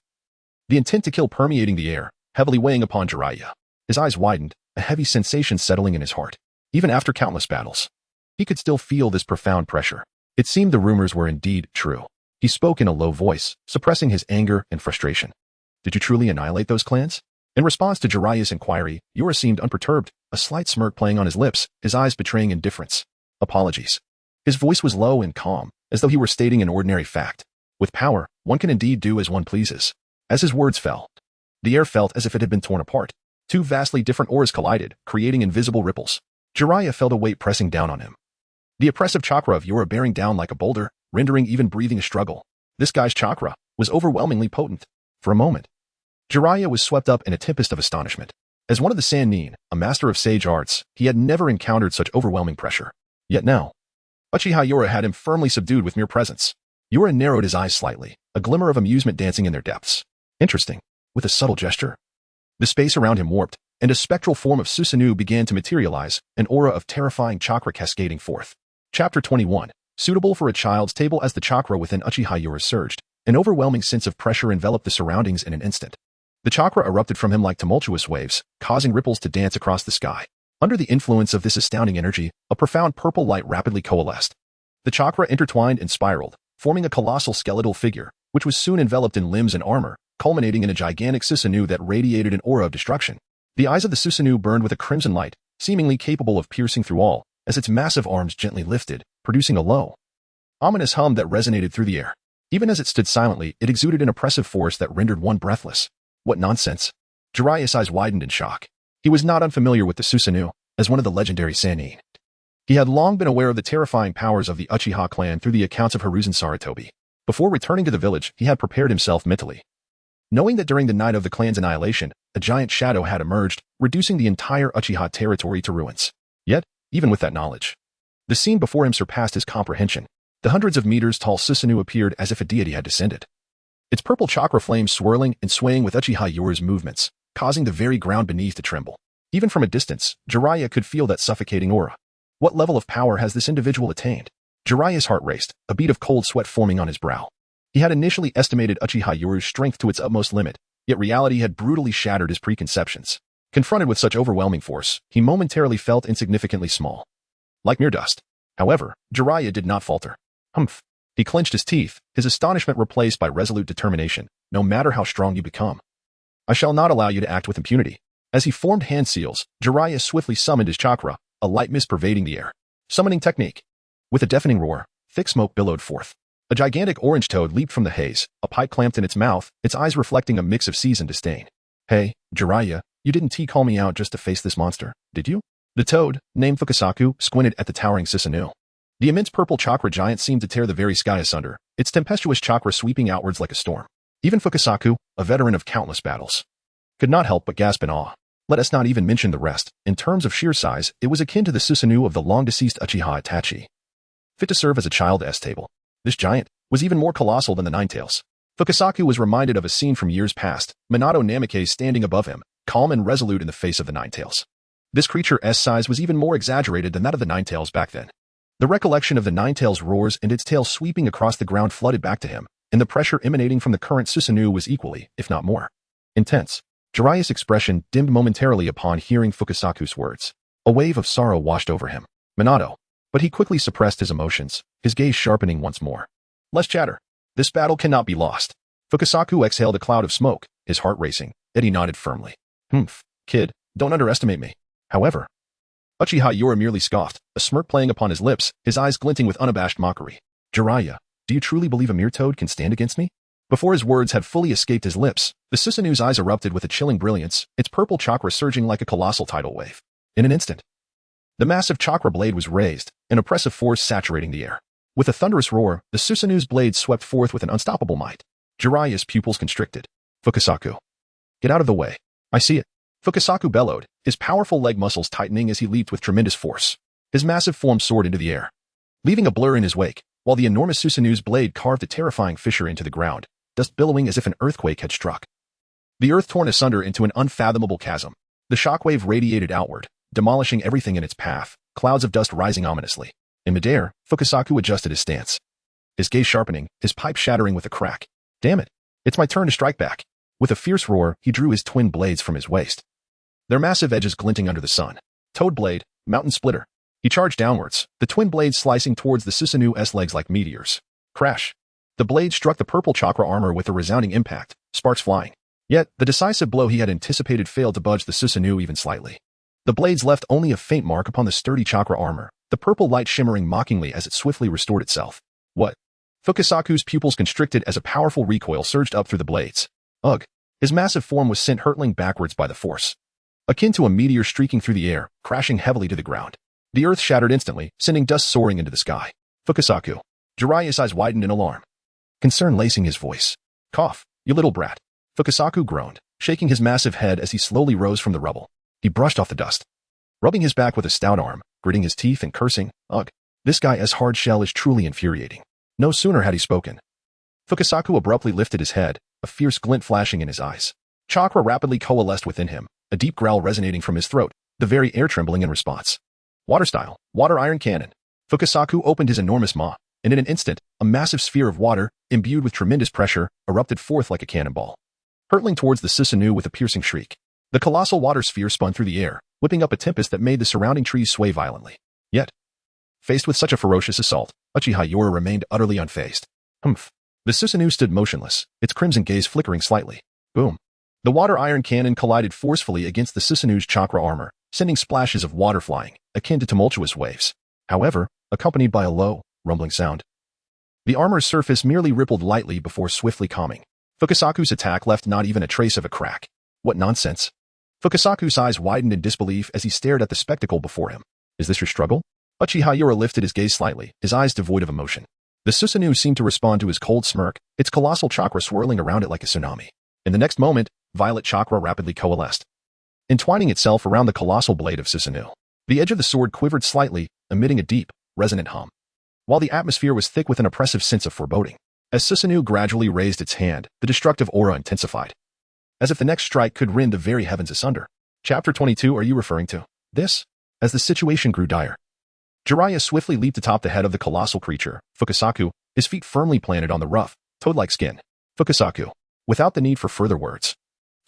The intent to kill permeating the air, heavily weighing upon Jiraiya. His eyes widened, a heavy sensation settling in his heart. Even after countless battles, he could still feel this profound pressure. It seemed the rumors were indeed true. He spoke in a low voice, suppressing his anger and frustration. Did you truly annihilate those clans? In response to Jiraiya's inquiry, Yura seemed unperturbed, a slight smirk playing on his lips, his eyes betraying indifference. Apologies. His voice was low and calm, as though he were stating an ordinary fact. With power, one can indeed do as one pleases. As his words fell, the air felt as if it had been torn apart. Two vastly different auras collided, creating invisible ripples. Jiraiya felt a weight pressing down on him. The oppressive chakra of Yura bearing down like a boulder, rendering even breathing a struggle. This guy's chakra was overwhelmingly potent. For a moment, Jiraiya was swept up in a tempest of astonishment. As one of the Sannin, a master of sage arts, he had never encountered such overwhelming pressure. Yet now, Uchiha Yura had him firmly subdued with mere presence. Yura narrowed his eyes slightly, a glimmer of amusement dancing in their depths. Interesting. With a subtle gesture, the space around him warped, and a spectral form of Susanoo began to materialize, an aura of terrifying chakra cascading forth. Chapter 21. Suitable for a child's table. As the chakra within Uchiha Yura surged, an overwhelming sense of pressure enveloped the surroundings in an instant. The chakra erupted from him like tumultuous waves, causing ripples to dance across the sky. Under the influence of this astounding energy, a profound purple light rapidly coalesced. The chakra intertwined and spiraled, forming a colossal skeletal figure, which was soon enveloped in limbs and armor, culminating in a gigantic Susanoo that radiated an aura of destruction. The eyes of the Susanoo burned with a crimson light, seemingly capable of piercing through all, as its massive arms gently lifted, producing a low, ominous hum that resonated through the air. Even as it stood silently, it exuded an oppressive force that rendered one breathless. What nonsense! Jiraiya's eyes widened in shock. He was not unfamiliar with the Susanoo, as one of the legendary Sannin. He had long been aware of the terrifying powers of the Uchiha clan through the accounts of Hiruzen Sarutobi. Before returning to the village, he had prepared himself mentally, knowing that during the night of the clan's annihilation, a giant shadow had emerged, reducing the entire Uchiha territory to ruins. Yet, even with that knowledge, the scene before him surpassed his comprehension. The hundreds of meters tall Susanoo appeared as if a deity had descended. Its purple chakra flames swirling and swaying with Uchiha Yura's movements, causing the very ground beneath to tremble. Even from a distance, Jiraiya could feel that suffocating aura. What level of power has this individual attained? Jiraiya's heart raced, a bead of cold sweat forming on his brow. He had initially estimated Uchiha Yura's strength to its utmost limit, yet reality had brutally shattered his preconceptions. Confronted with such overwhelming force, he momentarily felt insignificantly small, like mere dust. However, Jiraiya did not falter. Humph. He clenched his teeth, his astonishment replaced by resolute determination. No matter how strong you become, I shall not allow you to act with impunity. As he formed hand seals, Jiraiya swiftly summoned his chakra, a light mist pervading the air. Summoning technique. With a deafening roar, thick smoke billowed forth. A gigantic orange toad leaped from the haze, a pipe clamped in its mouth, its eyes reflecting a mix of seasoned disdain. Hey, Jiraiya, you didn't call me out just to face this monster, did you? The toad, named Fukasaku, squinted at the towering Susanoo. The immense purple chakra giant seemed to tear the very sky asunder, its tempestuous chakra sweeping outwards like a storm. Even Fukasaku, a veteran of countless battles, could not help but gasp in awe. Let us not even mention the rest. In terms of sheer size, it was akin to the Susanoo of the long-deceased Uchiha Itachi. Fit to serve as a child's table, this giant was even more colossal than the Ninetales. Fukasaku was reminded of a scene from years past, Minato Namikaze standing above him, calm and resolute in the face of the Ninetales. This creature's size was even more exaggerated than that of the Ninetales back then. The recollection of the Ninetales' roars and its tail sweeping across the ground flooded back to him, and the pressure emanating from the current Susanoo was equally, if not more, intense. Jiraiya's expression dimmed momentarily upon hearing Fukasaku's words. A wave of sorrow washed over him. Minato. But he quickly suppressed his emotions, his gaze sharpening once more. Less chatter. This battle cannot be lost. Fukasaku exhaled a cloud of smoke, his heart racing, yet he nodded firmly. Kid, don't underestimate me. However, Uchiha Yura merely scoffed, a smirk playing upon his lips, his eyes glinting with unabashed mockery. Jiraiya, do you truly believe a mere toad can stand against me? Before his words had fully escaped his lips, the Susanoo's eyes erupted with a chilling brilliance, its purple chakra surging like a colossal tidal wave. In an instant, the massive chakra blade was raised, an oppressive force saturating the air. With a thunderous roar, the Susanoo's blade swept forth with an unstoppable might. Jiraiya's pupils constricted. Fukasaku. Get out of the way. I see it. Fukasaku bellowed, his powerful leg muscles tightening as he leaped with tremendous force. His massive form soared into the air, leaving a blur in his wake, while the enormous Susanoo's blade carved a terrifying fissure into the ground, dust billowing as if an earthquake had struck. The earth torn asunder into an unfathomable chasm. The shockwave radiated outward, demolishing everything in its path, clouds of dust rising ominously. In midair, Fukasaku adjusted his stance, his gaze sharpening, his pipe shattering with a crack. Damn it! It's my turn to strike back. With a fierce roar, he drew his twin blades from his waist. their massive edges glinting under the sun. Toad Blade, Mountain Splitter. He charged downwards, the twin blades slicing towards the Susanu's legs like meteors. Crash. The blade struck the purple chakra armor with a resounding impact, sparks flying. Yet, the decisive blow he had anticipated failed to budge the Susanu even slightly. The blades left only a faint mark upon the sturdy chakra armor, the purple light shimmering mockingly as it swiftly restored itself. What? Fukasaku's pupils constricted as a powerful recoil surged up through the blades. Ugh. His massive form was sent hurtling backwards by the force. Akin to a meteor streaking through the air, crashing heavily to the ground. The earth shattered instantly, sending dust soaring into the sky. Fukasaku. Jiraiya's eyes widened in alarm. Concern lacing his voice. Cough, you little brat. Fukasaku groaned, shaking his massive head as he slowly rose from the rubble. He brushed off the dust. Rubbing his back with a stout arm, gritting his teeth and cursing, ugh, this guy as hard shell is truly infuriating. No sooner had he spoken. Fukasaku abruptly lifted his head, a fierce glint flashing in his eyes. Chakra rapidly coalesced within him, a deep growl resonating from his throat, the very air trembling in response. Water style, water iron cannon. Fukasaku opened his enormous maw, and in an instant, a massive sphere of water, imbued with tremendous pressure, erupted forth like a cannonball. Hurtling towards the Susanu with a piercing shriek. The colossal water sphere spun through the air, whipping up a tempest that made the surrounding trees sway violently. Yet, faced with such a ferocious assault, Uchiha Yora remained utterly unfazed. Humph. The Susanu stood motionless, its crimson gaze flickering slightly. Boom. The water iron cannon collided forcefully against the Susanu's chakra armor, sending splashes of water flying, akin to tumultuous waves. However, accompanied by a low, rumbling sound. The armor's surface merely rippled lightly before swiftly calming. Fukasaku's attack left not even a trace of a crack. What nonsense. Fukasaku's eyes widened in disbelief as he stared at the spectacle before him. Is this your struggle? Uchiha Yora lifted his gaze slightly, his eyes devoid of emotion. The Susanu seemed to respond to his cold smirk, its colossal chakra swirling around it like a tsunami. In the next moment, violet chakra rapidly coalesced, entwining itself around the colossal blade of Susanu. The edge of the sword quivered slightly, emitting a deep, resonant hum. While the atmosphere was thick with an oppressive sense of foreboding. As Susanu gradually raised its hand, the destructive aura intensified. As if the next strike could rend the very heavens asunder. Chapter 22 are you referring to? This? As the situation grew dire. Jiraiya swiftly leaped atop the head of the colossal creature, Fukasaku, his feet firmly planted on the rough, toad-like skin. Fukasaku. Without the need for further words.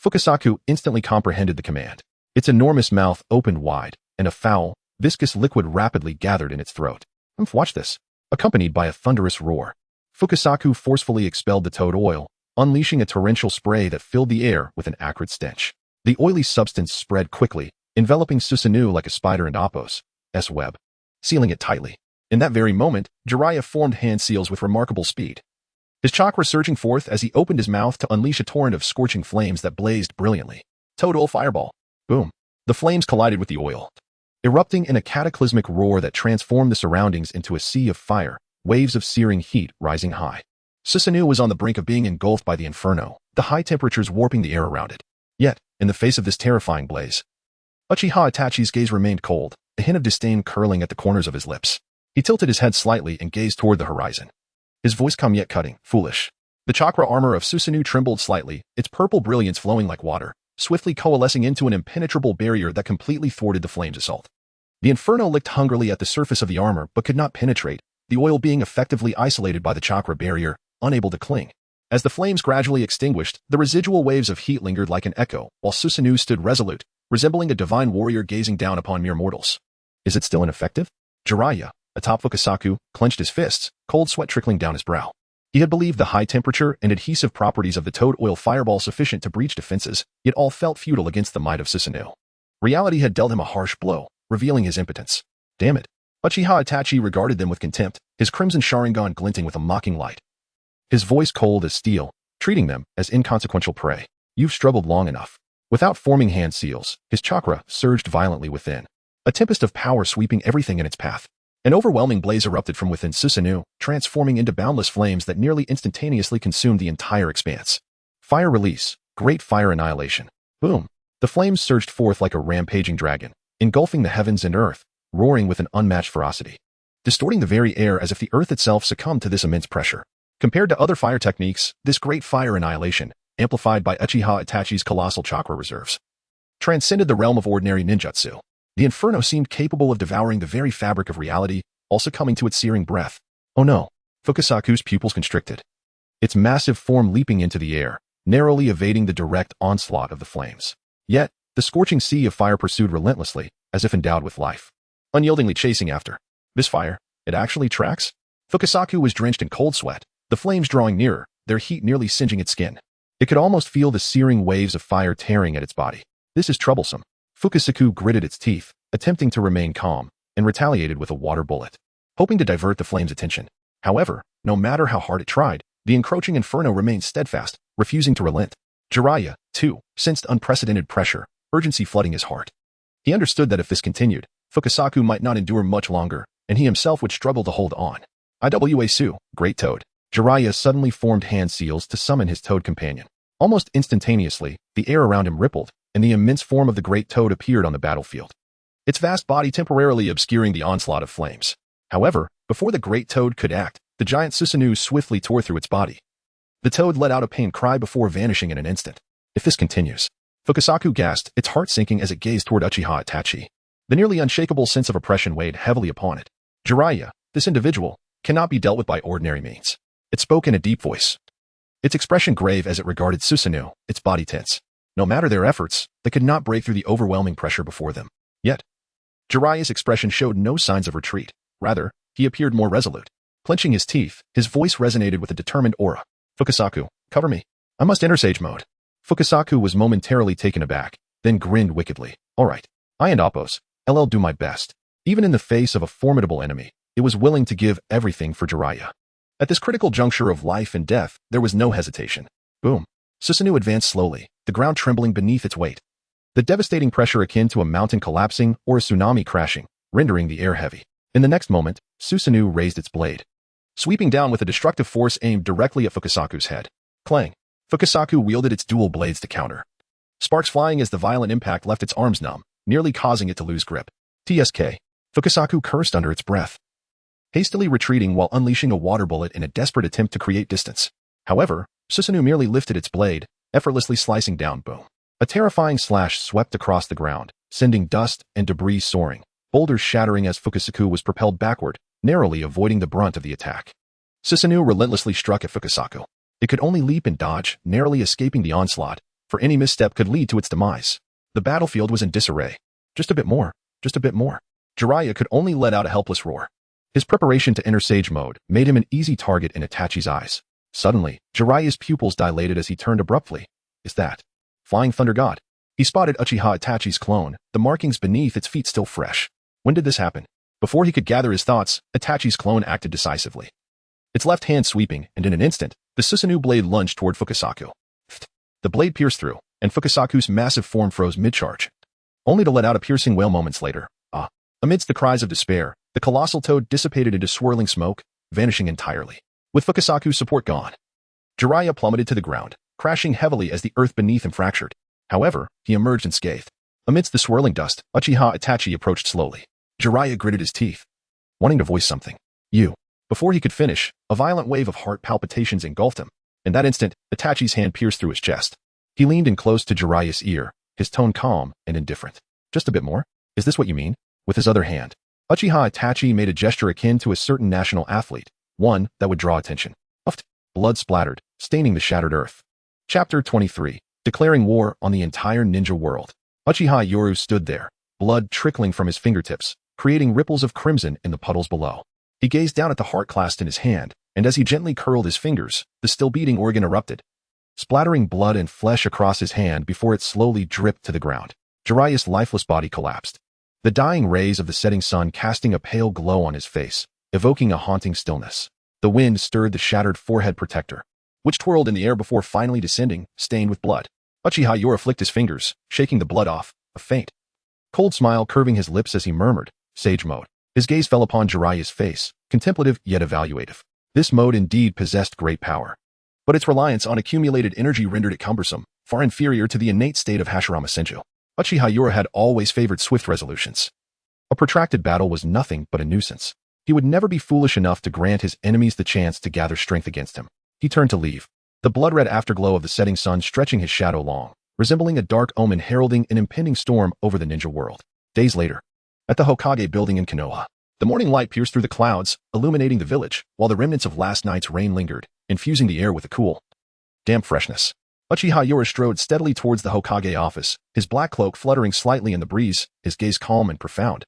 Fukasaku instantly comprehended the command. Its enormous mouth opened wide, and a foul, viscous liquid rapidly gathered in its throat. Watch this. Accompanied by a thunderous roar. Fukasaku forcefully expelled the toad oil, unleashing a torrential spray that filled the air with an acrid stench. The oily substance spread quickly, enveloping Susanu like a spider in Appo's web, sealing it tightly. In that very moment, Jiraiya formed hand seals with remarkable speed. His chakra surging forth as he opened his mouth to unleash a torrent of scorching flames that blazed brilliantly. Toad oil fireball. Boom. The flames collided with the oil, erupting in a cataclysmic roar that transformed the surroundings into a sea of fire, waves of searing heat rising high. Susanu was on the brink of being engulfed by the inferno, the high temperatures warping the air around it. Yet, in the face of this terrifying blaze, Uchiha Itachi's gaze remained cold, a hint of disdain curling at the corners of his lips. He tilted his head slightly and gazed toward the horizon. His voice calm yet cutting, foolish. The chakra armor of Susanu trembled slightly, its purple brilliance flowing like water, swiftly coalescing into an impenetrable barrier that completely thwarted the flame's assault. The inferno licked hungrily at the surface of the armor but could not penetrate, the oil being effectively isolated by the chakra barrier, unable to cling. As the flames gradually extinguished, the residual waves of heat lingered like an echo, while Susanu stood resolute, resembling a divine warrior gazing down upon mere mortals. Is it still ineffective? Jiraiya, atop Fukasaku, clenched his fists, cold sweat trickling down his brow. He had believed the high temperature and adhesive properties of the toad oil fireball sufficient to breach defenses, yet all felt futile against the might of Susanu. Reality had dealt him a harsh blow, revealing his impotence. Damn it. Uchiha Itachi regarded them with contempt, his crimson Sharingan glinting with a mocking light. His voice cold as steel, treating them as inconsequential prey. You've struggled long enough. Without forming hand seals, his chakra surged violently within. A tempest of power sweeping everything in its path. An overwhelming blaze erupted from within Susanu, transforming into boundless flames that nearly instantaneously consumed the entire expanse. Fire release, great fire annihilation. Boom. The flames surged forth like a rampaging dragon, engulfing the heavens and earth, roaring with an unmatched ferocity, distorting the very air as if the earth itself succumbed to this immense pressure. Compared to other fire techniques, this great fire annihilation, amplified by Uchiha Itachi's colossal chakra reserves, transcended the realm of ordinary ninjutsu. The inferno seemed capable of devouring the very fabric of reality, also coming to its searing breath. Oh no. Fukasaku's pupils constricted, its massive form leaping into the air, narrowly evading the direct onslaught of the flames. Yet, The scorching sea of fire pursued relentlessly, as if endowed with life, unyieldingly chasing after. This fire, it actually tracks? Fukasaku was drenched in cold sweat, the flames drawing nearer, their heat nearly singeing its skin. It could almost feel the searing waves of fire tearing at its body. This is troublesome. Fukasaku gritted its teeth, attempting to remain calm, and retaliated with a water bullet, hoping to divert the flame's attention. However, no matter how hard it tried, the encroaching inferno remained steadfast, refusing to relent. Jiraiya, too, sensed unprecedented pressure, urgency flooding his heart. He understood that if this continued, Fukasaku might not endure much longer, and he himself would struggle to hold on. Iwasu, Great Toad. Jiraiya suddenly formed hand seals to summon his toad companion. Almost instantaneously, the air around him rippled, and the immense form of the great toad appeared on the battlefield, its vast body temporarily obscuring the onslaught of flames. However, before the great toad could act, the giant Susanoo swiftly tore through its body. The toad let out a pained cry before vanishing in an instant. If this continues, Fukasaku gasped, its heart sinking as it gazed toward Uchiha Itachi. The nearly unshakable sense of oppression weighed heavily upon it. Jiraiya, this individual, cannot be dealt with by ordinary means. It spoke in a deep voice, its expression grave as it regarded Susanoo, its body tense. No matter their efforts, they could not break through the overwhelming pressure before them. Yet, Jiraiya's expression showed no signs of retreat. Rather, he appeared more resolute. Clenching his teeth, his voice resonated with a determined aura. Fukasaku, cover me. I must enter sage mode. Fukasaku was momentarily taken aback, then grinned wickedly. All right. I and Appos, I'll do my best. Even in the face of a formidable enemy, it was willing to give everything for Jiraiya. At this critical juncture of life and death, there was no hesitation. Boom. Susanoo advanced slowly, the ground trembling beneath its weight. The devastating pressure akin to a mountain collapsing or a tsunami crashing, rendering the air heavy. In the next moment, Susanoo raised its blade, sweeping down with a destructive force aimed directly at Fukasaku's head. Clang. Fukasaku wielded its dual blades to counter, sparks flying as the violent impact left its arms numb, nearly causing it to lose grip. TSK. Fukasaku cursed under its breath, hastily retreating while unleashing a water bullet in a desperate attempt to create distance. However, Susanoo merely lifted its blade, effortlessly slicing down. Boom. A terrifying slash swept across the ground, sending dust and debris soaring, boulders shattering as Fukasaku was propelled backward, narrowly avoiding the brunt of the attack. Susanoo relentlessly struck at Fukasaku. It could only leap and dodge, narrowly escaping the onslaught, for any misstep could lead to its demise. The battlefield was in disarray. Just a bit more. Just a bit more. Jiraiya could only let out a helpless roar. His preparation to enter sage mode made him an easy target in Itachi's eyes. Suddenly, Jiraiya's pupils dilated as he turned abruptly. Is that Flying Thunder God? He spotted Uchiha Itachi's clone, the markings beneath its feet still fresh. When did this happen? Before he could gather his thoughts, Itachi's clone acted decisively, its left hand sweeping, and in an instant, the Susanoo blade lunged toward Fukasaku. The blade pierced through, and Fukasaku's massive form froze mid-charge, only to let out a piercing wail moments later. Amidst the cries of despair, the colossal toad dissipated into swirling smoke, vanishing entirely. With Fukasaku's support gone, Jiraiya plummeted to the ground, crashing heavily as the earth beneath him fractured. However, he emerged unscathed. Amidst the swirling dust, Uchiha Itachi approached slowly. Jiraiya gritted his teeth, wanting to voice something. You. Before he could finish, a violent wave of heart palpitations engulfed him. In that instant, Itachi's hand pierced through his chest. He leaned in close to Jiraiya's ear, his tone calm and indifferent. Just a bit more? Is this what you mean? With his other hand, Uchiha Itachi made a gesture akin to a certain national athlete, one that would draw attention. Blood splattered, staining the shattered earth. Chapter 23. Declaring war on the entire ninja world. Uchiha Yoru stood there, blood trickling from his fingertips, creating ripples of crimson in the puddles below. He gazed down at the heart clasped in his hand, and as he gently curled his fingers, the still beating organ erupted, splattering blood and flesh across his hand before it slowly dripped to the ground. Jiraiya's lifeless body collapsed, the dying rays of the setting sun casting a pale glow on his face, evoking a haunting stillness. The wind stirred the shattered forehead protector, which twirled in the air before finally descending, stained with blood. Uchiha Yoru flicked his fingers, shaking the blood off, a faint, cold smile curving his lips as he murmured, Sage mode. His gaze fell upon Jiraiya's face, contemplative yet evaluative. This mode indeed possessed great power, but its reliance on accumulated energy rendered it cumbersome, far inferior to the innate state of Hashirama Senju. Uchiha Yoru had always favored swift resolutions. A protracted battle was nothing but a nuisance. He would never be foolish enough to grant his enemies the chance to gather strength against him. He turned to leave, the blood-red afterglow of the setting sun stretching his shadow long, resembling a dark omen heralding an impending storm over the ninja world. Days later, at the Hokage building in Konoha, the morning light pierced through the clouds, illuminating the village, while the remnants of last night's rain lingered, infusing the air with a cool, damp freshness. Uchiha Yura strode steadily towards the Hokage office, his black cloak fluttering slightly in the breeze, his gaze calm and profound,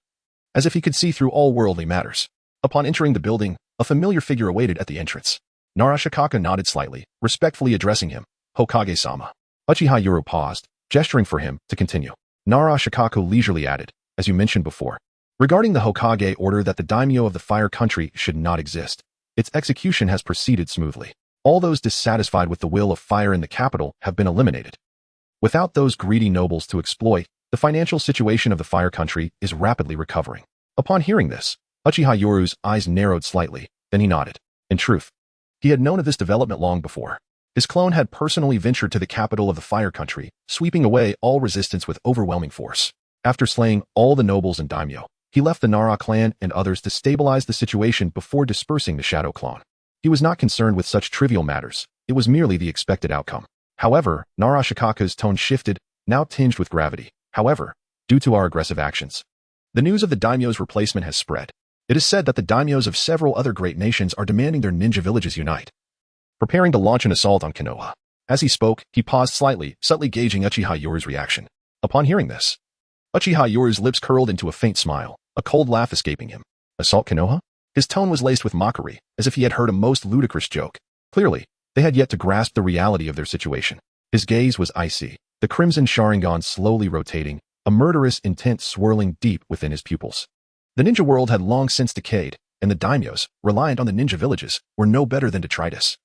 as if he could see through all worldly matters. Upon entering the building, a familiar figure awaited at the entrance. Narashikaka nodded slightly, respectfully addressing him, Hokage-sama. Uchiha Yura paused, gesturing for him to continue. Narashikaka leisurely added, as you mentioned before, regarding the Hokage order that the daimyo of the Fire Country should not exist. Its execution has proceeded smoothly. All those dissatisfied with the will of fire in the capital have been eliminated. Without those greedy nobles to exploit, the financial situation of the Fire Country is rapidly recovering. Upon hearing this, Uchiha Yoru's eyes narrowed slightly, then he nodded. In truth, he had known of this development long before. His clone had personally ventured to the capital of the Fire Country, sweeping away all resistance with overwhelming force. After slaying all the nobles and daimyo, he left the Nara clan and others to stabilize the situation before dispersing the Shadow Clone. He was not concerned with such trivial matters, it was merely the expected outcome. However, Narashikaka's tone shifted, now tinged with gravity. However, due to our aggressive actions, the news of the daimyo's replacement has spread. It is said that the daimyos of several other great nations are demanding their ninja villages unite, preparing to launch an assault on Konoha. As he spoke, he paused slightly, subtly gauging Uchiha Yoru's reaction. Upon hearing this, Uchiha Yoru's lips curled into a faint smile, a cold laugh escaping him. Assault Konoha? His tone was laced with mockery, as if he had heard a most ludicrous joke. Clearly, they had yet to grasp the reality of their situation. His gaze was icy, the crimson Sharingan slowly rotating, a murderous intent swirling deep within his pupils. The ninja world had long since decayed, and the daimyos, reliant on the ninja villages, were no better than detritus.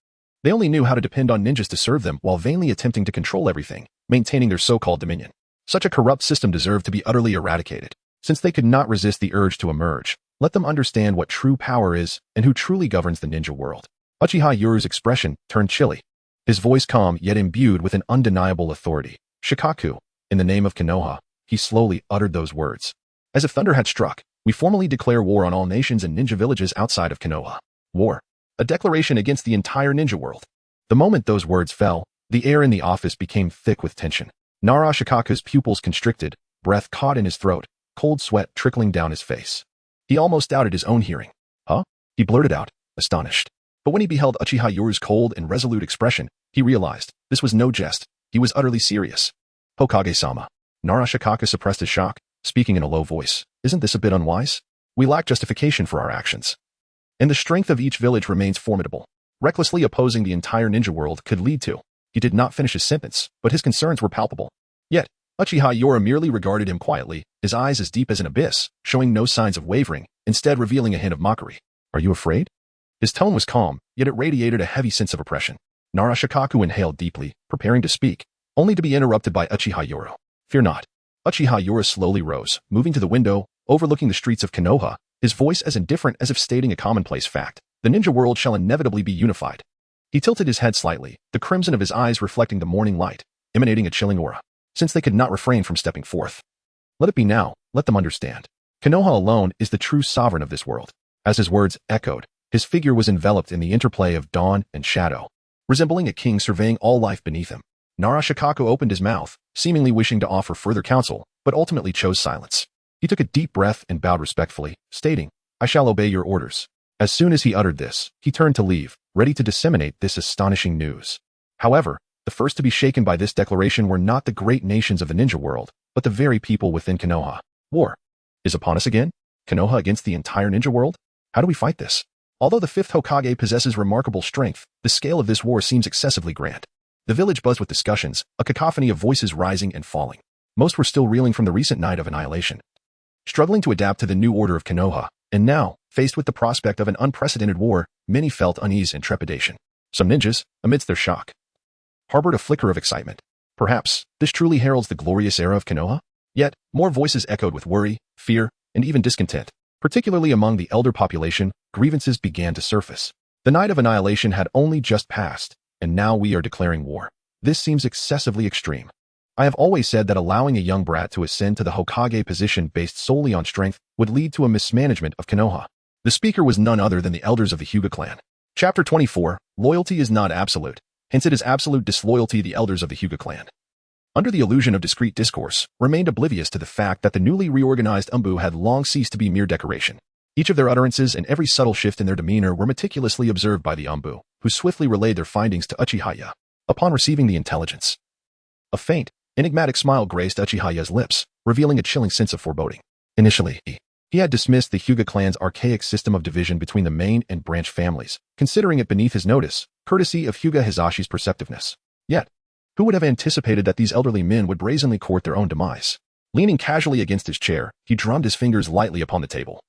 They only knew how to depend on ninjas to serve them while vainly attempting to control everything, maintaining their so-called dominion. Such a corrupt system deserved to be utterly eradicated. Since they could not resist the urge to emerge, let them understand what true power is and who truly governs the ninja world. Uchiha Yoru's expression turned chilly, his voice calm yet imbued with an undeniable authority. Shikaku, in the name of Konoha, he slowly uttered those words. As if thunder had struck, we formally declare war on all nations and ninja villages outside of Konoha. War. A declaration against the entire ninja world. The moment those words fell, the air in the office became thick with tension. Narashikaku's pupils constricted, breath caught in his throat, cold sweat trickling down his face. He almost doubted his own hearing. Huh? He blurted out, astonished. But when he beheld Uchiha Yoru's cold and resolute expression, he realized this was no jest. He was utterly serious. Hokage-sama. Narashikaka suppressed his shock, speaking in a low voice. Isn't this a bit unwise? We lack justification for our actions. And the strength of each village remains formidable. Recklessly opposing the entire ninja world could lead to. He did not finish his sentence, but his concerns were palpable. Yet, Uchiha Yura merely regarded him quietly, his eyes as deep as an abyss, showing no signs of wavering, instead revealing a hint of mockery. Are you afraid? His tone was calm, yet it radiated a heavy sense of oppression. Narashikaku inhaled deeply, preparing to speak, only to be interrupted by Uchiha Yura. Fear not. Uchiha Yura slowly rose, moving to the window, overlooking the streets of Konoha, his voice as indifferent as if stating a commonplace fact. The ninja world shall inevitably be unified. He tilted his head slightly, the crimson of his eyes reflecting the morning light, emanating a chilling aura. Since they could not refrain from stepping forth. Let it be now, let them understand. Konoha alone is the true sovereign of this world. As his words echoed, his figure was enveloped in the interplay of dawn and shadow, resembling a king surveying all life beneath him. Narashikaku opened his mouth, seemingly wishing to offer further counsel, but ultimately chose silence. He took a deep breath and bowed respectfully, stating, I shall obey your orders. As soon as he uttered this, he turned to leave, ready to disseminate this astonishing news. However, the first to be shaken by this declaration were not the great nations of the ninja world, but the very people within Konoha. War is upon us again? Konoha against the entire ninja world? How do we fight this? Although the fifth Hokage possesses remarkable strength, the scale of this war seems excessively grand. The village buzzed with discussions, a cacophony of voices rising and falling. Most were still reeling from the recent night of annihilation, struggling to adapt to the new order of Konoha, and now, faced with the prospect of an unprecedented war, many felt unease and trepidation. Some ninjas, amidst their shock, harbored a flicker of excitement. Perhaps, this truly heralds the glorious era of Konoha? Yet, more voices echoed with worry, fear, and even discontent. Particularly among the elder population, grievances began to surface. The night of annihilation had only just passed, and now we are declaring war. This seems excessively extreme. I have always said that allowing a young brat to ascend to the Hokage position based solely on strength would lead to a mismanagement of Konoha. The speaker was none other than the elders of the Hyuga clan. Chapter 24, Loyalty is not absolute, hence it is absolute disloyalty. The elders of the Hyuga clan, under the illusion of discreet discourse, remained oblivious to the fact that the newly reorganized Umbu had long ceased to be mere decoration. Each of their utterances and every subtle shift in their demeanor were meticulously observed by the Umbu, who swiftly relayed their findings to Uchiha. Upon receiving the intelligence, a faint, enigmatic smile graced Uchihaya's lips, revealing a chilling sense of foreboding. Initially, he had dismissed the Hyuga clan's archaic system of division between the main and branch families, considering it beneath his notice, courtesy of Hyuga Hizashi's perceptiveness. Yet, who would have anticipated that these elderly men would brazenly court their own demise? Leaning casually against his chair, he drummed his fingers lightly upon the table,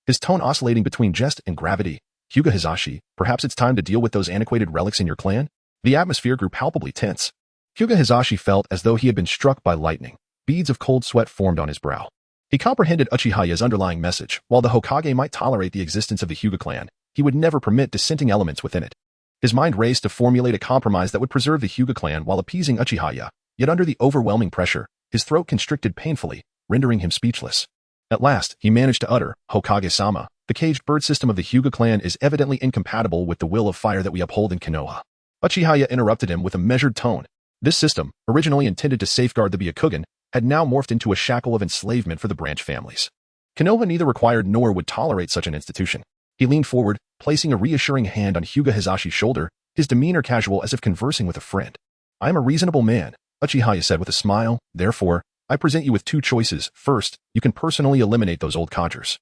his tone oscillating between jest and gravity. Hyuga Hizashi, perhaps it's time to deal with those antiquated relics in your clan? The atmosphere grew palpably tense. Hyuga Hizashi felt as though he had been struck by lightning. Beads of cold sweat formed on his brow. He comprehended Uchihaya's underlying message. While the Hokage might tolerate the existence of the Hyuga clan, he would never permit dissenting elements within it. His mind raced to formulate a compromise that would preserve the Hyuga clan while appeasing Uchiha, yet under the overwhelming pressure, his throat constricted painfully, rendering him speechless. At last, he managed to utter, "Hokage-sama, the caged bird system of the Hyuga clan is evidently incompatible with the will of fire that we uphold in Konoha." Uchiha interrupted him with a measured tone. This system, originally intended to safeguard the Byakugan, had now morphed into a shackle of enslavement for the branch families. Konoha neither required nor would tolerate such an institution. He leaned forward, placing a reassuring hand on Hyuga Hizashi's shoulder, his demeanor casual as if conversing with a friend. "I am a reasonable man," Uchiha said with a smile. "Therefore, I present you with two choices. First, you can personally eliminate those old codgers,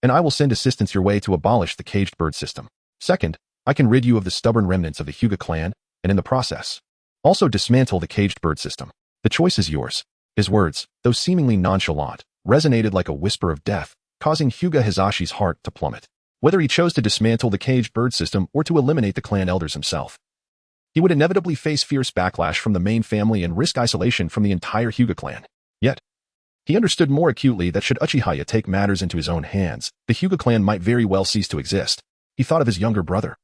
and I will send assistance your way to abolish the caged bird system. Second, I can rid you of the stubborn remnants of the Hyuga clan, and in the process, also dismantle the caged bird system. The choice is yours." His words, though seemingly nonchalant, resonated like a whisper of death, causing Hyuga Hizashi's heart to plummet. Whether he chose to dismantle the caged bird system or to eliminate the clan elders himself, he would inevitably face fierce backlash from the main family and risk isolation from the entire Hyuga clan. Yet, he understood more acutely that should Uchiha take matters into his own hands, the Hyuga clan might very well cease to exist. He thought of his younger brother,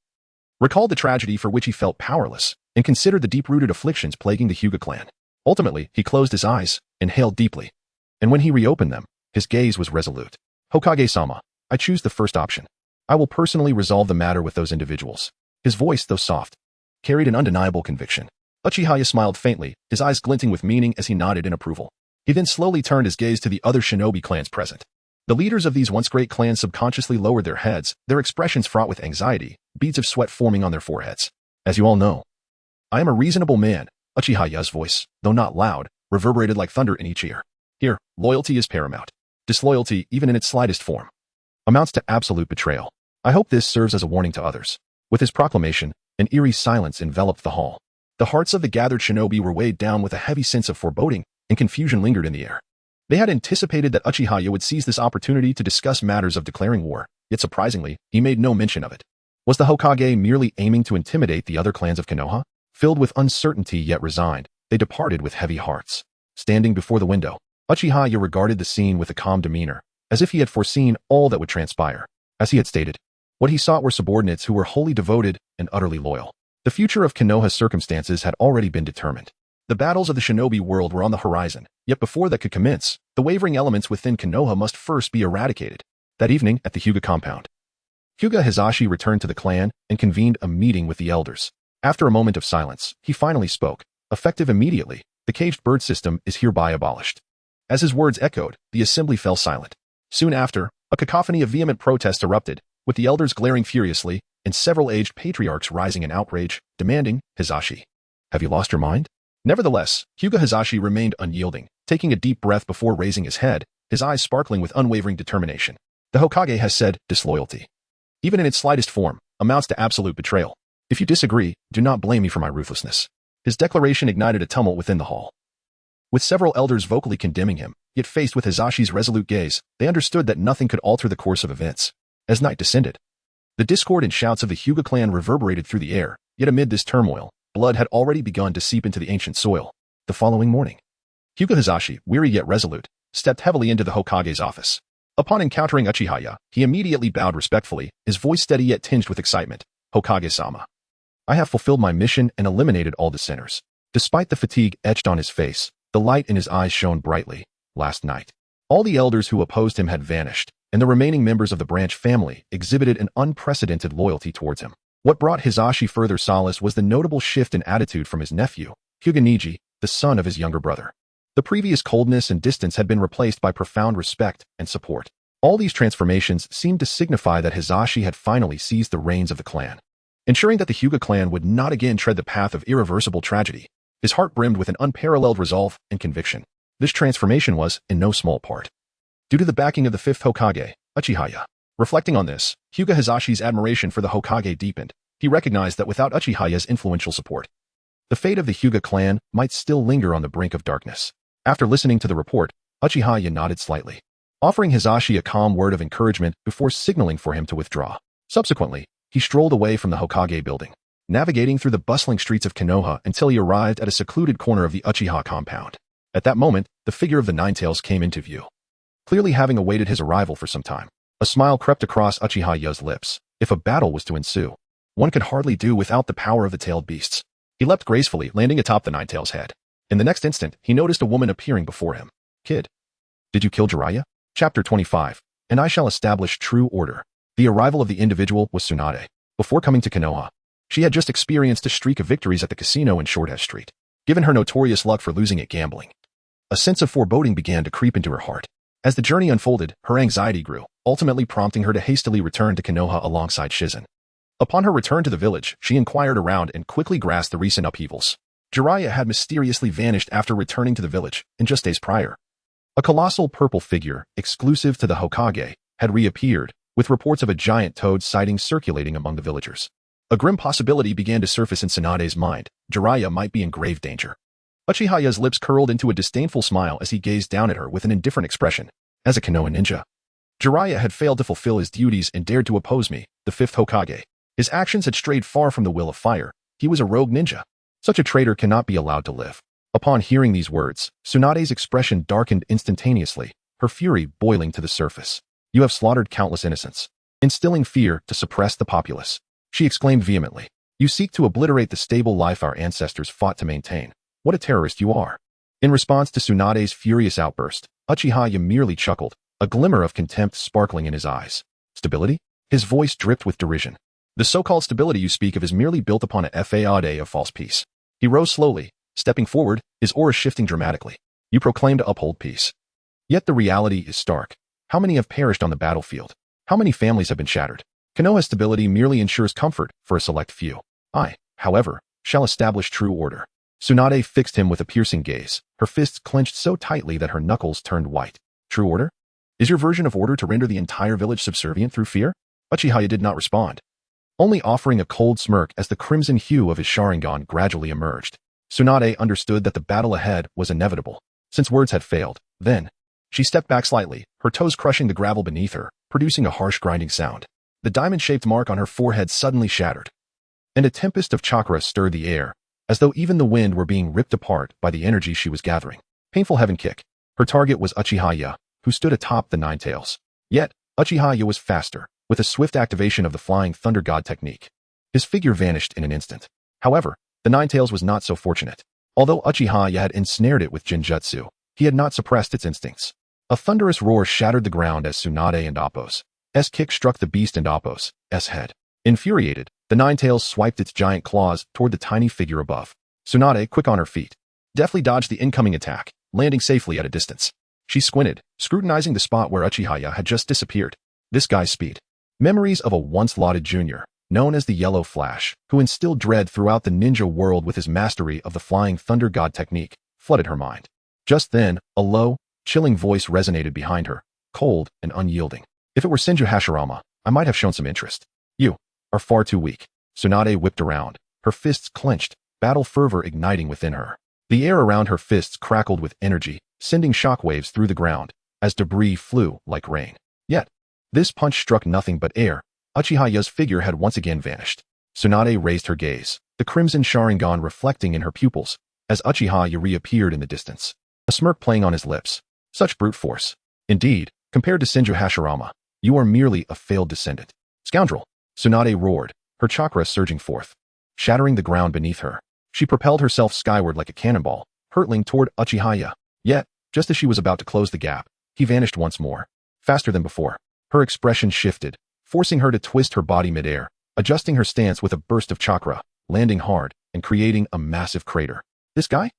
recalled the tragedy for which he felt powerless, and considered the deep-rooted afflictions plaguing the Hyuga clan. Ultimately, he closed his eyes, inhaled deeply, and when he reopened them, his gaze was resolute. "Hokage-sama, I choose the first option. I will personally resolve the matter with those individuals." His voice, though soft, carried an undeniable conviction. Uchiha smiled faintly, his eyes glinting with meaning as he nodded in approval. He then slowly turned his gaze to the other shinobi clans present. The leaders of these once great clans subconsciously lowered their heads, their expressions fraught with anxiety, beads of sweat forming on their foreheads. "As you all know, I am a reasonable man," Uchiha's voice, though not loud, reverberated like thunder in each ear. "Here, loyalty is paramount. Disloyalty, even in its slightest form, amounts to absolute betrayal. I hope this serves as a warning to others." With his proclamation, an eerie silence enveloped the hall. The hearts of the gathered shinobi were weighed down with a heavy sense of foreboding, and confusion lingered in the air. They had anticipated that Uchiha would seize this opportunity to discuss matters of declaring war, yet surprisingly, he made no mention of it. Was the Hokage merely aiming to intimidate the other clans of Konoha? Filled with uncertainty yet resigned, they departed with heavy hearts. Standing before the window, Uchiha regarded the scene with a calm demeanor, as if he had foreseen all that would transpire. As he had stated, what he sought were subordinates who were wholly devoted and utterly loyal. The future of Konoha's circumstances had already been determined. The battles of the shinobi world were on the horizon, yet before that could commence, the wavering elements within Konoha must first be eradicated. That evening, at the Hyuga compound, Hyuga Hizashi returned to the clan and convened a meeting with the elders. After a moment of silence, he finally spoke. "Effective immediately, the caged bird system is hereby abolished." As his words echoed, the assembly fell silent. Soon after, a cacophony of vehement protest erupted, with the elders glaring furiously and several aged patriarchs rising in outrage, demanding, "Hizashi, have you lost your mind?" Nevertheless, Hyuga Hizashi remained unyielding, taking a deep breath before raising his head, his eyes sparkling with unwavering determination. "The Hokage has said, disloyalty, even in its slightest form, amounts to absolute betrayal. If you disagree, do not blame me for my ruthlessness." His declaration ignited a tumult within the hall, with several elders vocally condemning him, yet faced with Hizashi's resolute gaze, they understood that nothing could alter the course of events. As night descended, the discord and shouts of the Hyuga clan reverberated through the air, yet amid this turmoil, blood had already begun to seep into the ancient soil. The following morning, Hyuga Hizashi, weary yet resolute, stepped heavily into the Hokage's office. Upon encountering Uchiha, he immediately bowed respectfully, his voice steady yet tinged with excitement. "Hokage-sama, I have fulfilled my mission and eliminated all dissenters." Despite the fatigue etched on his face, the light in his eyes shone brightly. Last night, all the elders who opposed him had vanished, and the remaining members of the branch family exhibited an unprecedented loyalty towards him. What brought Hizashi further solace was the notable shift in attitude from his nephew, Hyuga Niji, the son of his younger brother. The previous coldness and distance had been replaced by profound respect and support. All these transformations seemed to signify that Hizashi had finally seized the reins of the clan. ensuring that the Hyuga clan would not again tread the path of irreversible tragedy. His heart brimmed with an unparalleled resolve and conviction. This transformation was, in no small part, due to the backing of the fifth Hokage, Uchihaya. Reflecting on this, Hyuga Hazashi's admiration for the Hokage deepened. He recognized that without Uchihaya's influential support, the fate of the Hyuga clan might still linger on the brink of darkness. After listening to the report, Uchihaya nodded slightly, offering Hazashi a calm word of encouragement before signaling for him to withdraw. Subsequently, he strolled away from the Hokage building, navigating through the bustling streets of Konoha until he arrived at a secluded corner of the Uchiha compound. At that moment, the figure of the Ninetales came into view. Clearly having awaited his arrival for some time, a smile crept across Uchihaya's lips. If a battle was to ensue, one could hardly do without the power of the tailed beasts. He leapt gracefully, landing atop the Ninetales' head. In the next instant, he noticed a woman appearing before him. Kid, did you kill Jiraiya? Chapter 25. And I shall establish true order. The arrival of the individual was Tsunade. Before coming to Konoha, she had just experienced a streak of victories at the casino in Shorthash Street. Given her notorious luck for losing at gambling, a sense of foreboding began to creep into her heart. As the journey unfolded, her anxiety grew, ultimately prompting her to hastily return to Konoha alongside Shizen. Upon her return to the village, she inquired around and quickly grasped the recent upheavals. Jiraiya had mysteriously vanished after returning to the village, and just days prior, a colossal purple figure, exclusive to the Hokage, had reappeared, with reports of a giant toad sighting circulating among the villagers. A grim possibility began to surface in Tsunade's mind. Jiraiya might be in grave danger. Uchihaya's lips curled into a disdainful smile as he gazed down at her with an indifferent expression. As a Konoha ninja, Jiraiya had failed to fulfill his duties and dared to oppose me, the fifth Hokage. His actions had strayed far from the will of fire. He was a rogue ninja. Such a traitor cannot be allowed to live. Upon hearing these words, Tsunade's expression darkened instantaneously, her fury boiling to the surface. You have slaughtered countless innocents, instilling fear to suppress the populace. She exclaimed vehemently. You seek to obliterate the stable life our ancestors fought to maintain. What a terrorist you are. In response to Tsunade's furious outburst, Uchihaya merely chuckled, a glimmer of contempt sparkling in his eyes. Stability? His voice dripped with derision. The so-called stability you speak of is merely built upon a facade of false peace. He rose slowly, stepping forward, his aura shifting dramatically. You proclaim to uphold peace. Yet the reality is stark. How many have perished on the battlefield? How many families have been shattered? Konoha's stability merely ensures comfort for a select few. I, however, shall establish true order. Tsunade fixed him with a piercing gaze, her fists clenched so tightly that her knuckles turned white. True order? Is your version of order to render the entire village subservient through fear? Uchihaya did not respond, only offering a cold smirk as the crimson hue of his Sharingan gradually emerged. Tsunade understood that the battle ahead was inevitable. Since words had failed, then, she stepped back slightly, her toes crushing the gravel beneath her, producing a harsh grinding sound. The diamond-shaped mark on her forehead suddenly shattered, and a tempest of chakra stirred the air, as though even the wind were being ripped apart by the energy she was gathering. Painful heaven kick. Her target was Uchihaya, who stood atop the Ninetales. Yet, Uchihaya was faster, with a swift activation of the Flying Thunder God technique. His figure vanished in an instant. However, the Ninetales was not so fortunate. Although Uchihaya had ensnared it with Jinjutsu, he had not suppressed its instincts. A thunderous roar shattered the ground as Tsunade and Appo's kick struck the beast and Appo's head. Infuriated, the Ninetales swiped its giant claws toward the tiny figure above. Tsunade, quick on her feet, deftly dodged the incoming attack, landing safely at a distance. She squinted, scrutinizing the spot where Uchihaya had just disappeared. This guy's speed. Memories of a once-lauded junior, known as the Yellow Flash, who instilled dread throughout the ninja world with his mastery of the Flying Thunder God technique, flooded her mind. Just then, a low, chilling voice resonated behind her, cold and unyielding. If it were Senju Hashirama, I might have shown some interest. You are far too weak. Tsunade whipped around, her fists clenched, battle fervor igniting within her. The air around her fists crackled with energy, sending shockwaves through the ground, as debris flew like rain. Yet, this punch struck nothing but air. Uchihaya's figure had once again vanished. Tsunade raised her gaze, the crimson Sharingan reflecting in her pupils, as Uchihaya reappeared in the distance, a smirk playing on his lips. Such brute force. Indeed, compared to Senju Hashirama, you are merely a failed descendant. Scoundrel! Tsunade roared, her chakra surging forth, shattering the ground beneath her. She propelled herself skyward like a cannonball, hurtling toward Uchihaya. Yet, just as she was about to close the gap, he vanished once more, faster than before. Her expression shifted, forcing her to twist her body midair, adjusting her stance with a burst of chakra, landing hard, and creating a massive crater. This guy?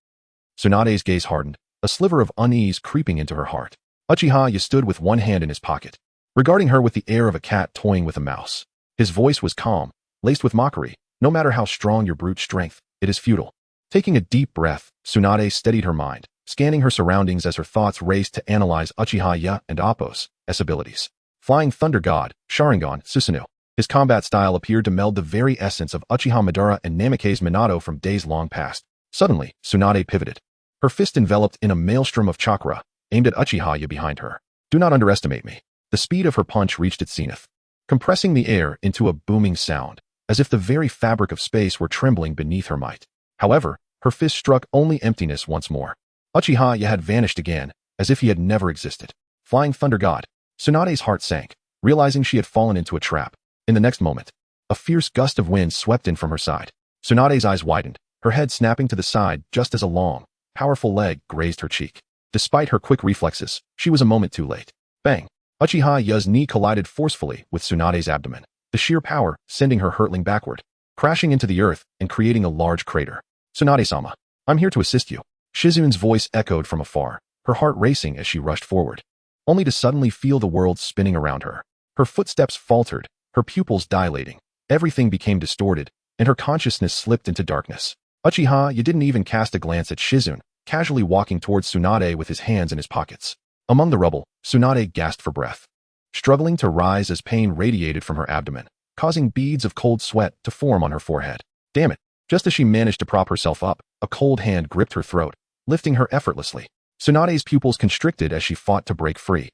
Tsunade's gaze hardened, a sliver of unease creeping into her heart. Uchihaya stood with one hand in his pocket, regarding her with the air of a cat toying with a mouse. His voice was calm, laced with mockery. No matter how strong your brute strength, it is futile. Taking a deep breath, Tsunade steadied her mind, scanning her surroundings as her thoughts raced to analyze Uchiha and Appo's abilities. Flying Thunder God, Sharingan, Susanoo. His combat style appeared to meld the very essence of Uchiha Madara and Namake's Minato from days long past. Suddenly, Tsunade pivoted. Her fist enveloped in a maelstrom of chakra, aimed at Uchiha behind her. Do not underestimate me. The speed of her punch reached its zenith, compressing the air into a booming sound, as if the very fabric of space were trembling beneath her might. However, her fist struck only emptiness once more. Uchiha had vanished again, as if he had never existed. Flying Thunder God. Tsunade's heart sank, realizing she had fallen into a trap. In the next moment, a fierce gust of wind swept in from her side. Tsunade's eyes widened, her head snapping to the side just as a long, powerful leg grazed her cheek. Despite her quick reflexes, she was a moment too late. Bang! Uchiha's knee collided forcefully with Tsunade's abdomen, the sheer power sending her hurtling backward, crashing into the earth and creating a large crater. Tsunade-sama, I'm here to assist you. Shizun's voice echoed from afar, her heart racing as she rushed forward, only to suddenly feel the world spinning around her. Her footsteps faltered, her pupils dilating, everything became distorted, and her consciousness slipped into darkness. Uchiha didn't even cast a glance at Shizun, casually walking towards Tsunade with his hands in his pockets. Among the rubble, Tsunade gasped for breath, struggling to rise as pain radiated from her abdomen, causing beads of cold sweat to form on her forehead. Damn it! Just as she managed to prop herself up, a cold hand gripped her throat, lifting her effortlessly. Tsunade's pupils constricted as she fought to break free.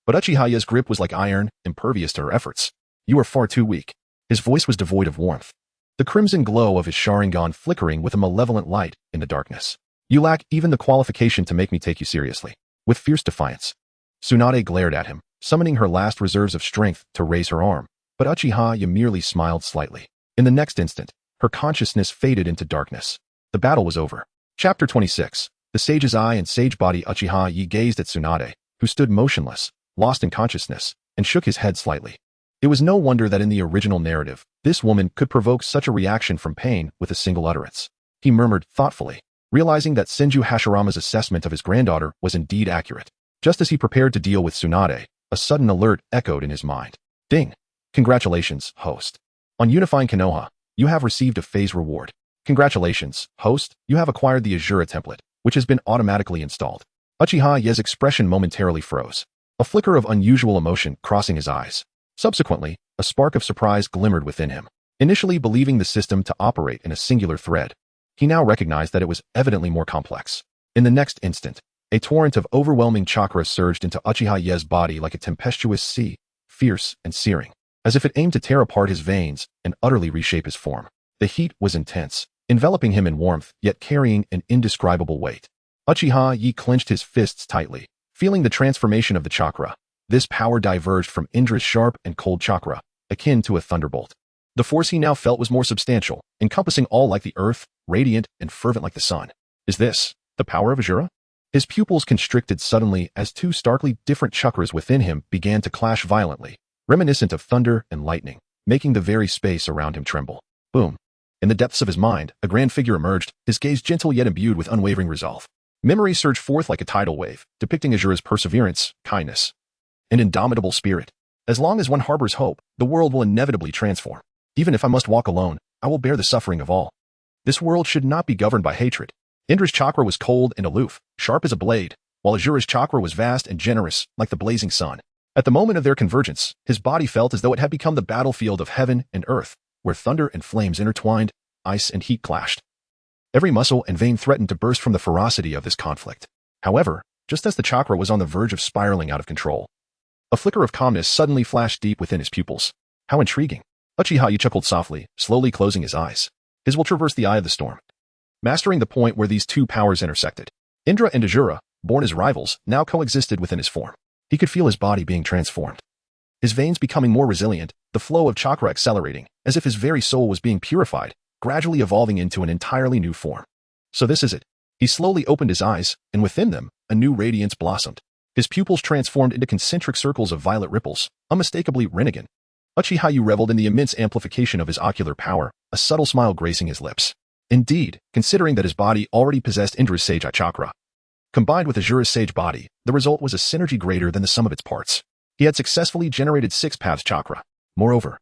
But Uchiha's grip was like iron, impervious to her efforts. You are far too weak. His voice was devoid of warmth, the crimson glow of his Sharingan flickering with a malevolent light in the darkness. You lack even the qualification to make me take you seriously. With fierce defiance, Tsunade glared at him, summoning her last reserves of strength to raise her arm, but Uchiha merely smiled slightly. In the next instant, her consciousness faded into darkness. The battle was over. Chapter 26. The Sage's Eye and Sage Body. Uchiha gazed at Tsunade, who stood motionless, lost in consciousness, and shook his head slightly. It was no wonder that in the original narrative, this woman could provoke such a reaction from pain with a single utterance. He murmured thoughtfully, realizing that Senju Hashirama's assessment of his granddaughter was indeed accurate. Just as he prepared to deal with Tsunade, a sudden alert echoed in his mind. Ding! Congratulations, host. On unifying Konoha, you have received a phase reward. Congratulations, host, you have acquired the Azura template, which has been automatically installed. Uchiha's expression momentarily froze, a flicker of unusual emotion crossing his eyes. Subsequently, a spark of surprise glimmered within him. Initially believing the system to operate in a singular thread, he now recognized that it was evidently more complex. In the next instant, a torrent of overwhelming chakra surged into Uchiha's body like a tempestuous sea, fierce and searing, as if it aimed to tear apart his veins and utterly reshape his form. The heat was intense, enveloping him in warmth, yet carrying an indescribable weight. Uchiha clenched his fists tightly, feeling the transformation of the chakra. This power diverged from Indra's sharp and cold chakra, akin to a thunderbolt. The force he now felt was more substantial, encompassing all like the earth, radiant and fervent like the sun. Is this the power of Azura? His pupils constricted suddenly as two starkly different chakras within him began to clash violently, reminiscent of thunder and lightning, making the very space around him tremble. Boom! In the depths of his mind, a grand figure emerged, his gaze gentle yet imbued with unwavering resolve. Memories surged forth like a tidal wave, depicting Azura's perseverance, kindness, and indomitable spirit. As long as one harbors hope, the world will inevitably transform. Even if I must walk alone, I will bear the suffering of all. This world should not be governed by hatred. Indra's chakra was cold and aloof, sharp as a blade, while Azura's chakra was vast and generous, like the blazing sun. At the moment of their convergence, his body felt as though it had become the battlefield of heaven and earth, where thunder and flames intertwined, ice and heat clashed. Every muscle and vein threatened to burst from the ferocity of this conflict. However, just as the chakra was on the verge of spiraling out of control, a flicker of calmness suddenly flashed deep within his pupils. How intriguing. Uchiha chuckled softly, slowly closing his eyes. His will traverse the eye of the storm, mastering the point where these two powers intersected. Indra and Azura, born as rivals, now coexisted within his form. He could feel his body being transformed, his veins becoming more resilient, the flow of chakra accelerating, as if his very soul was being purified, gradually evolving into an entirely new form. So this is it. He slowly opened his eyes, and within them, a new radiance blossomed. His pupils transformed into concentric circles of violet ripples, unmistakably Rinnegan. Uchiha reveled in the immense amplification of his ocular power, a subtle smile gracing his lips. Indeed, considering that his body already possessed Indra's Sage Eye chakra, combined with Azura's Sage Body, the result was a synergy greater than the sum of its parts. He had successfully generated 6 paths chakra. Moreover,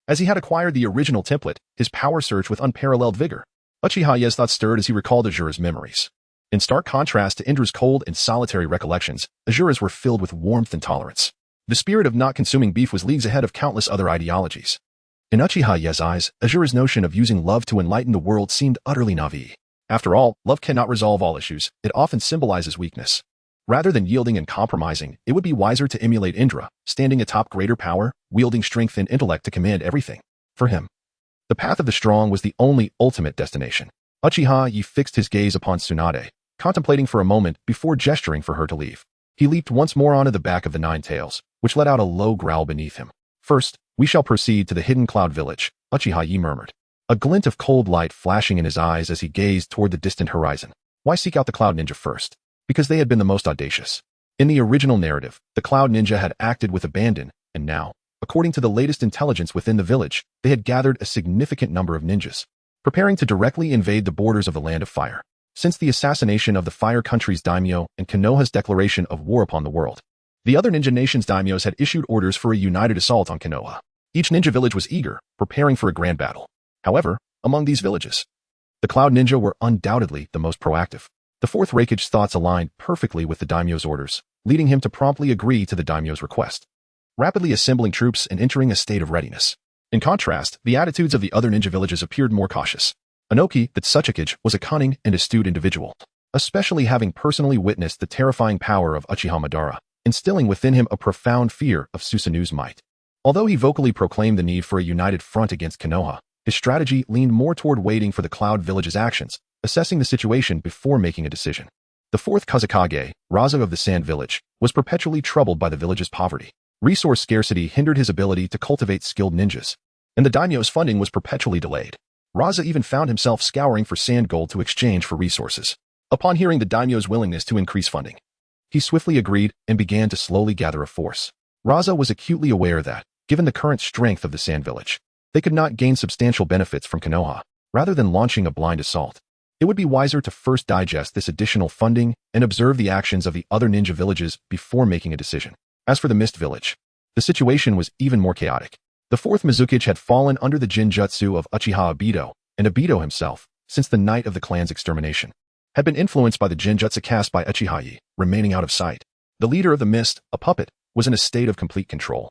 As he had acquired the original template, his power surged with unparalleled vigor. Uchiha's thoughts stirred as he recalled Azura's memories. In stark contrast to Indra's cold and solitary recollections, Azura's were filled with warmth and tolerance. The spirit of not consuming beef was leagues ahead of countless other ideologies. In Uchiha's eyes, Azura's notion of using love to enlighten the world seemed utterly naive. After all, love cannot resolve all issues. It often symbolizes weakness. Rather than yielding and compromising, it would be wiser to emulate Indra, standing atop greater power, wielding strength and intellect to command everything. For him, the path of the strong was the only ultimate destination. Uchiha fixed his gaze upon Tsunade, contemplating for a moment before gesturing for her to leave. He leaped once more onto the back of the nine tails, which let out a low growl beneath him. First, we shall proceed to the hidden cloud village, Uchiha murmured, a glint of cold light flashing in his eyes as he gazed toward the distant horizon. Why seek out the Cloud Ninja first? Because they had been the most audacious. In the original narrative, the Cloud Ninja had acted with abandon, and now, according to the latest intelligence within the village, they had gathered a significant number of ninjas, preparing to directly invade the borders of the Land of Fire. Since the assassination of the Fire Country's daimyo and Konoha's declaration of war upon the world, the other ninja nations' daimyos had issued orders for a united assault on Konoha. Each ninja village was eager, preparing for a grand battle. However, among these villages, the Cloud Ninja were undoubtedly the most proactive. The fourth Raikage's thoughts aligned perfectly with the daimyo's orders, leading him to promptly agree to the daimyo's request, rapidly assembling troops and entering a state of readiness. In contrast, the attitudes of the other ninja villages appeared more cautious. Inoki, the Tsuchikage, was a cunning and astute individual, especially having personally witnessed the terrifying power of Uchiha Madara, instilling within him a profound fear of Susanu's might. Although he vocally proclaimed the need for a united front against Konoha, his strategy leaned more toward waiting for the Cloud Village's actions, assessing the situation before making a decision. The fourth Kazekage, Raza of the Sand Village, was perpetually troubled by the village's poverty. Resource scarcity hindered his ability to cultivate skilled ninjas, and the daimyo's funding was perpetually delayed. Raza even found himself scouring for sand gold to exchange for resources. Upon hearing the daimyo's willingness to increase funding, he swiftly agreed and began to slowly gather a force. Raza was acutely aware that, given the current strength of the Sand Village, they could not gain substantial benefits from Konoha. Rather than launching a blind assault, it would be wiser to first digest this additional funding and observe the actions of the other ninja villages before making a decision. As for the Mist Village, the situation was even more chaotic. The fourth Mizukage had fallen under the Jinjutsu of Uchiha Obito, and Obito himself, since the night of the clan's extermination, had been influenced by the Jinjutsu cast by Uchiha, remaining out of sight. The leader of the Mist, a puppet, was in a state of complete control.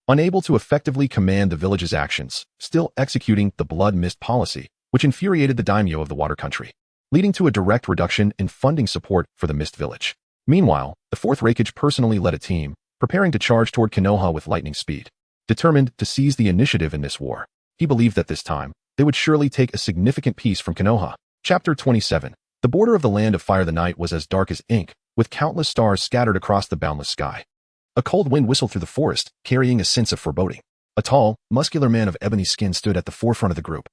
Unable to effectively command the village's actions, still executing the Blood Mist policy, which infuriated the daimyo of the Water Country, leading to a direct reduction in funding support for the Mist Village. Meanwhile, the fourth Raikage personally led a team, preparing to charge toward Konoha with lightning speed. Determined to seize the initiative in this war, he believed that this time, they would surely take a significant piece from Konoha. Chapter 27. The border of the Land of Fire. The night was as dark as ink, with countless stars scattered across the boundless sky. A cold wind whistled through the forest, carrying a sense of foreboding. A tall, muscular man of ebony skin stood at the forefront of the group,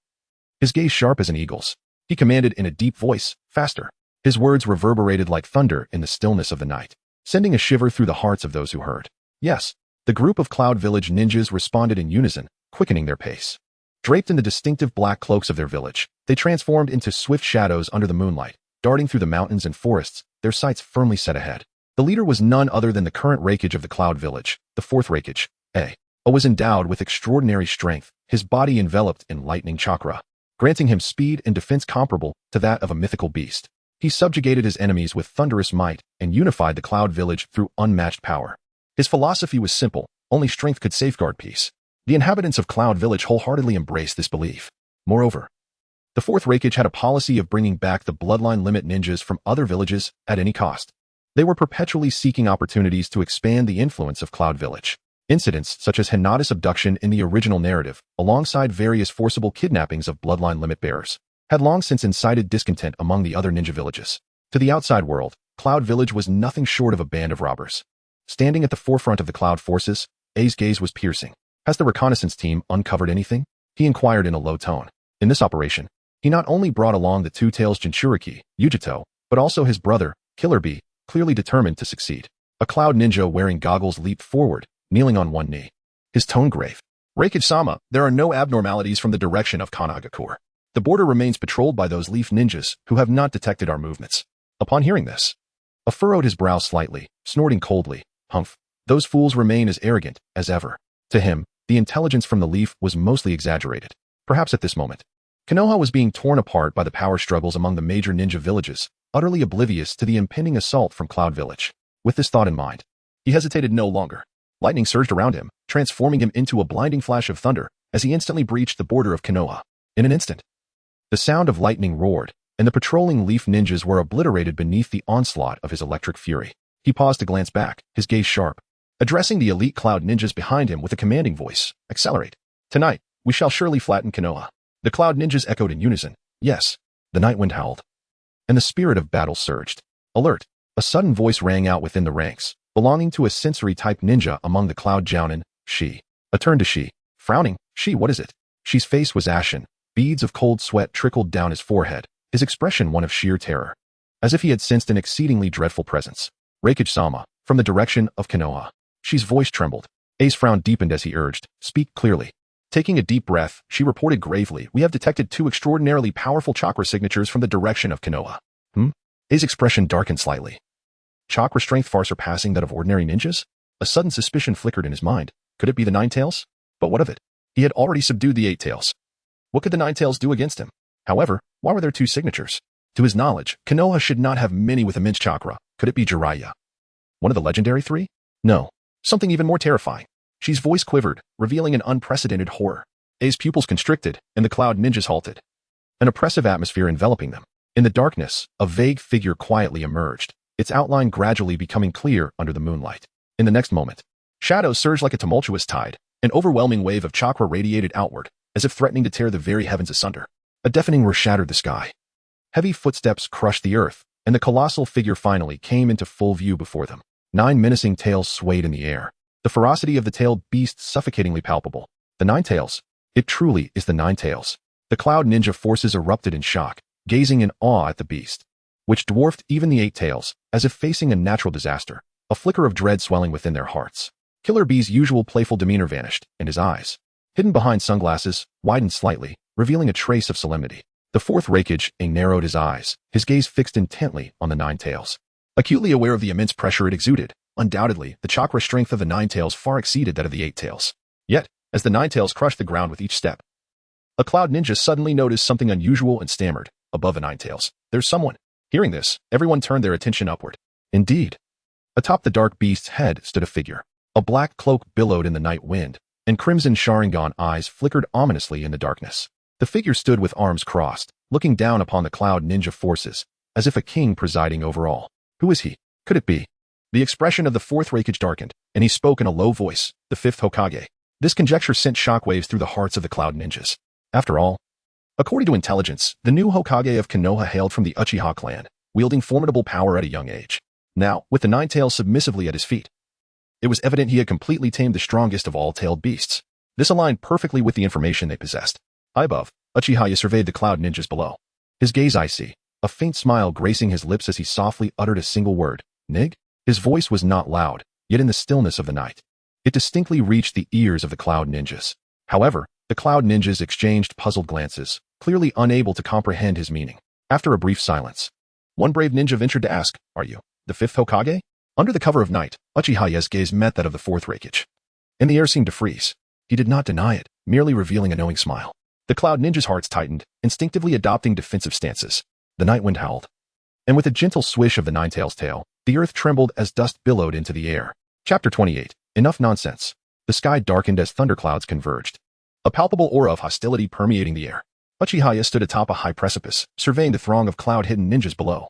his gaze sharp as an eagle's. He commanded in a deep voice, "Faster." His words reverberated like thunder in the stillness of the night, sending a shiver through the hearts of those who heard. Yes, the group of Cloud Village ninjas responded in unison, quickening their pace. Draped in the distinctive black cloaks of their village, they transformed into swift shadows under the moonlight, darting through the mountains and forests, their sights firmly set ahead. The leader was none other than the current Raikage of the Cloud Village, the fourth Raikage. A was endowed with extraordinary strength, his body enveloped in lightning chakra, granting him speed and defense comparable to that of a mythical beast. He subjugated his enemies with thunderous might and unified the Cloud Village through unmatched power. His philosophy was simple: only strength could safeguard peace. The inhabitants of Cloud Village wholeheartedly embraced this belief. Moreover, the fourth Raikage had a policy of bringing back the bloodline limit ninjas from other villages at any cost. They were perpetually seeking opportunities to expand the influence of Cloud Village. Incidents such as Hinata's abduction in the original narrative, alongside various forcible kidnappings of bloodline limit bearers, had long since incited discontent among the other ninja villages. To the outside world, Cloud Village was nothing short of a band of robbers. Standing at the forefront of the Cloud forces, A's gaze was piercing. "Has the reconnaissance team uncovered anything?" he inquired in a low tone. In this operation, he not only brought along the two-tails Jinchuriki, Yujito, but also his brother, Killer Bee, clearly determined to succeed. A Cloud ninja wearing goggles leaped forward, kneeling on one knee, his tone grave. "Raikage-sama, there are no abnormalities from the direction of Kanagakur. The border remains patrolled by those leaf ninjas who have not detected our movements." Upon hearing this, A furrowed his brow slightly, snorting coldly. "Humph, those fools remain as arrogant as ever." To him, the intelligence from the leaf was mostly exaggerated. Perhaps at this moment, Konoha was being torn apart by the power struggles among the major ninja villages, utterly oblivious to the impending assault from Cloud Village. With this thought in mind, he hesitated no longer. Lightning surged around him, transforming him into a blinding flash of thunder as he instantly breached the border of Konoha. In an instant, the sound of lightning roared, and the patrolling leaf ninjas were obliterated beneath the onslaught of his electric fury. He paused to glance back, his gaze sharp, addressing the elite cloud ninjas behind him with a commanding voice. Accelerate. Tonight, we shall surely flatten Konoha. The cloud ninjas echoed in unison. Yes. The night wind howled, and the spirit of battle surged. Alert. A sudden voice rang out within the ranks, belonging to a sensory-type ninja among the cloud jounin, Shi. A turn to Shi. Frowning. Shi, what is it? Shi's face was ashen. Beads of cold sweat trickled down his forehead, his expression one of sheer terror, as if he had sensed an exceedingly dreadful presence. Reikage-sama, from the direction of Konoha. Shi's voice trembled. A's frown deepened as he urged, speak clearly. Taking a deep breath, she reported gravely, we have detected 2 extraordinarily powerful chakra signatures from the direction of Konoha. A's expression darkened slightly. Chakra strength far surpassing that of ordinary ninjas? A sudden suspicion flickered in his mind. Could it be the Nine Tails? But what of it? He had already subdued the Eight Tails. What could the Nine Tails do against him? However, why were there 2 signatures? To his knowledge, Konoha should not have many with immense chakra. Could it be Jiraiya? One of the legendary 3? No. Something even more terrifying. Shi's voice quivered, revealing an unprecedented horror. A's pupils constricted, and the cloud ninjas halted. An oppressive atmosphere enveloping them. In the darkness, a vague figure quietly emerged, its outline gradually becoming clear under the moonlight. In the next moment, shadows surged like a tumultuous tide. An overwhelming wave of chakra radiated outward, as if threatening to tear the very heavens asunder. A deafening roar shattered the sky. Heavy footsteps crushed the earth, and the colossal figure finally came into full view before them. 9 menacing tails swayed in the air, the ferocity of the tailed beast suffocatingly palpable. The 9 Tails. It truly is the 9 Tails. The cloud ninja forces erupted in shock, gazing in awe at the beast, which dwarfed even the 8 Tails, as if facing a natural disaster, a flicker of dread swelling within their hearts. Killer Bee's usual playful demeanor vanished, and his eyes, hidden behind sunglasses, widened slightly, revealing a trace of solemnity. The 4th Reikage narrowed his eyes, his gaze fixed intently on the 9 Tails. Acutely aware of the immense pressure it exuded, undoubtedly, the chakra strength of the 9 Tails far exceeded that of the 8 Tails. Yet, as the 9 Tails crushed the ground with each step, a cloud ninja suddenly noticed something unusual and stammered, above the 9 Tails. There's someone. Hearing this, everyone turned their attention upward. Indeed. Atop the dark beast's head stood a figure. A black cloak billowed in the night wind, and crimson Sharingan eyes flickered ominously in the darkness. The figure stood with arms crossed, looking down upon the cloud ninja forces, as if a king presiding over all. Who is he? Could it be? The expression of the 4th Reikage darkened, and he spoke in a low voice, the 5th Hokage. This conjecture sent shockwaves through the hearts of the cloud ninjas. After all, according to intelligence, the new Hokage of Konoha hailed from the Uchiha clan, wielding formidable power at a young age. Now, with the 9 Tails submissively at his feet, it was evident he had completely tamed the strongest of all tailed beasts. This aligned perfectly with the information they possessed. High above, Uchiha surveyed the cloud ninjas below. His gaze icy, a faint smile gracing his lips as he softly uttered a single word. Nig? His voice was not loud, yet in the stillness of the night, it distinctly reached the ears of the cloud ninjas. However, the cloud ninjas exchanged puzzled glances, clearly unable to comprehend his meaning. After a brief silence, one brave ninja ventured to ask, are you the 5th Hokage? Under the cover of night, Uchiha's gaze met that of the 4th Reikage. And the air seemed to freeze. He did not deny it, merely revealing a knowing smile. The cloud ninjas' hearts tightened, instinctively adopting defensive stances. The night wind howled, and with a gentle swish of the 9 Tails' tail, the earth trembled as dust billowed into the air. Chapter 28. Enough nonsense. The sky darkened as thunderclouds converged, a palpable aura of hostility permeating the air. Uchiha stood atop a high precipice, surveying the throng of cloud-hidden ninjas below,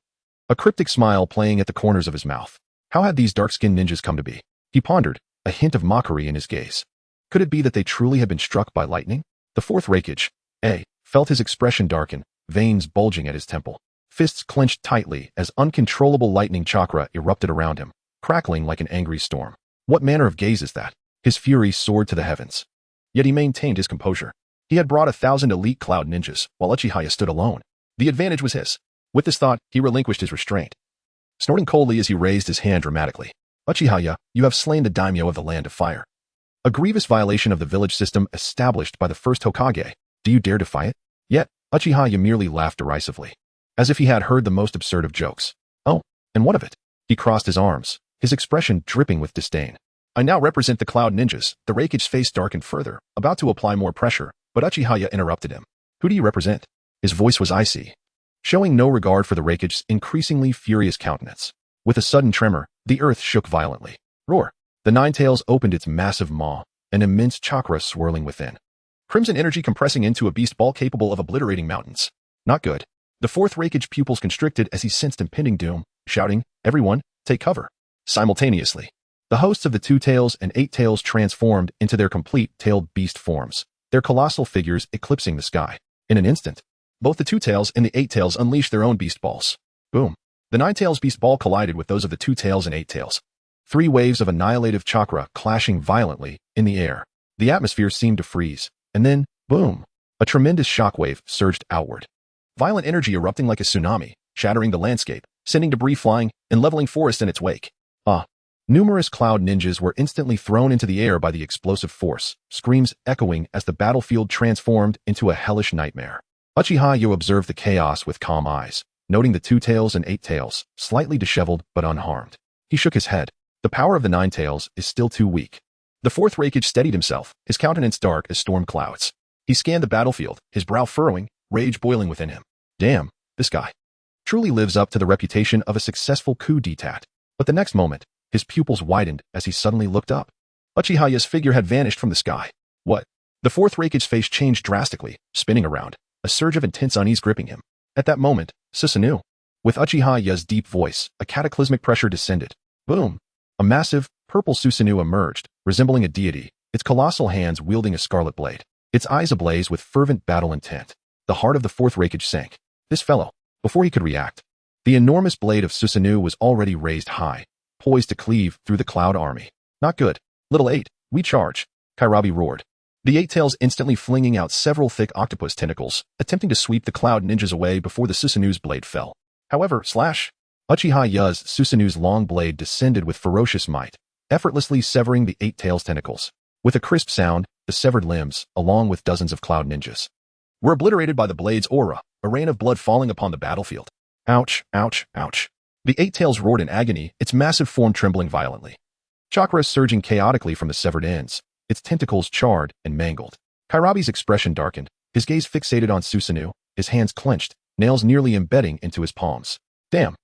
a cryptic smile playing at the corners of his mouth. How had these dark-skinned ninjas come to be? He pondered, a hint of mockery in his gaze. Could it be that they truly had been struck by lightning? The 4th Reikage, felt his expression darken, veins bulging at his temple. Fists clenched tightly as uncontrollable lightning chakra erupted around him, crackling like an angry storm. What manner of gaze is that? His fury soared to the heavens. Yet he maintained his composure. He had brought 1,000 elite cloud ninjas, while Uchiha stood alone. The advantage was his. With this thought, he relinquished his restraint, snorting coldly as he raised his hand dramatically. Uchiha, you have slain the daimyo of the Land of Fire. A grievous violation of the village system established by the 1st Hokage. Do you dare defy it? Yet, Uchiha merely laughed derisively, as if he had heard the most absurd of jokes. Oh, and what of it? He crossed his arms, his expression dripping with disdain. I now represent the Cloud Ninjas. The Rakige's face darkened further, about to apply more pressure, but Uchihaya interrupted him. Who do you represent? His voice was icy, showing no regard for the Rakige's increasingly furious countenance. With a sudden tremor, the earth shook violently. Roar! The Ninetales opened its massive maw, an immense chakra swirling within. Crimson energy compressing into a beast ball capable of obliterating mountains. Not good. The fourth Rakige pupils constricted as he sensed impending doom, shouting, "Everyone, take cover!" Simultaneously, the hosts of the Two Tails and Eight Tails transformed into their complete tailed beast forms, their colossal figures eclipsing the sky. In an instant, both the Two Tails and the Eight Tails unleashed their own beast balls. Boom! The Ninetales beast ball collided with those of the Two Tails and Eight Tails. 3 waves of annihilative chakra clashing violently in the air. The atmosphere seemed to freeze, and then, boom! A tremendous shockwave surged outward. Violent energy erupting like a tsunami, shattering the landscape, sending debris flying, and leveling forest in its wake. Numerous Cloud Ninjas were instantly thrown into the air by the explosive force, screams echoing as the battlefield transformed into a hellish nightmare. Uchihaya observed the chaos with calm eyes, noting the Two Tails and Eight Tails, slightly disheveled but unharmed. He shook his head. The power of the Nine Tails is still too weak. The fourth Rakige steadied himself, his countenance dark as storm clouds. He scanned the battlefield, his brow furrowing, rage boiling within him. Damn, this guy truly lives up to the reputation of a successful coup d'etat. But the next moment, his pupils widened as he suddenly looked up. Uchihaya's figure had vanished from the sky. What? The fourth Rakige's face changed drastically, spinning around, a surge of intense unease gripping him. At that moment, Susanoo. With Uchihaya's deep voice, a cataclysmic pressure descended. Boom! A massive, purple Susanoo emerged, resembling a deity, its colossal hands wielding a scarlet blade, its eyes ablaze with fervent battle intent. The heart of the fourth Rakige sank. This fellow, before he could react, the enormous blade of Susanoo was already raised high, poised to cleave through the Cloud Army. Not good. Little Eight, we charge, Kairabi roared. The Eight Tails instantly flinging out several thick octopus tentacles, attempting to sweep the Cloud Ninjas away before the Susanoo's blade fell. However, Uchihaya's Susanoo's long blade descended with ferocious might, effortlessly severing the Eight Tails' tentacles. With a crisp sound, the severed limbs, along with dozens of Cloud Ninjas, were obliterated by the blade's aura, a rain of blood falling upon the battlefield. Ouch, ouch, ouch. The Eight Tails roared in agony, its massive form trembling violently. Chakra surging chaotically from the severed ends, its tentacles charred and mangled. Kairabi's expression darkened, his gaze fixated on Susanoo, his hands clenched, nails nearly embedding into his palms. Damn.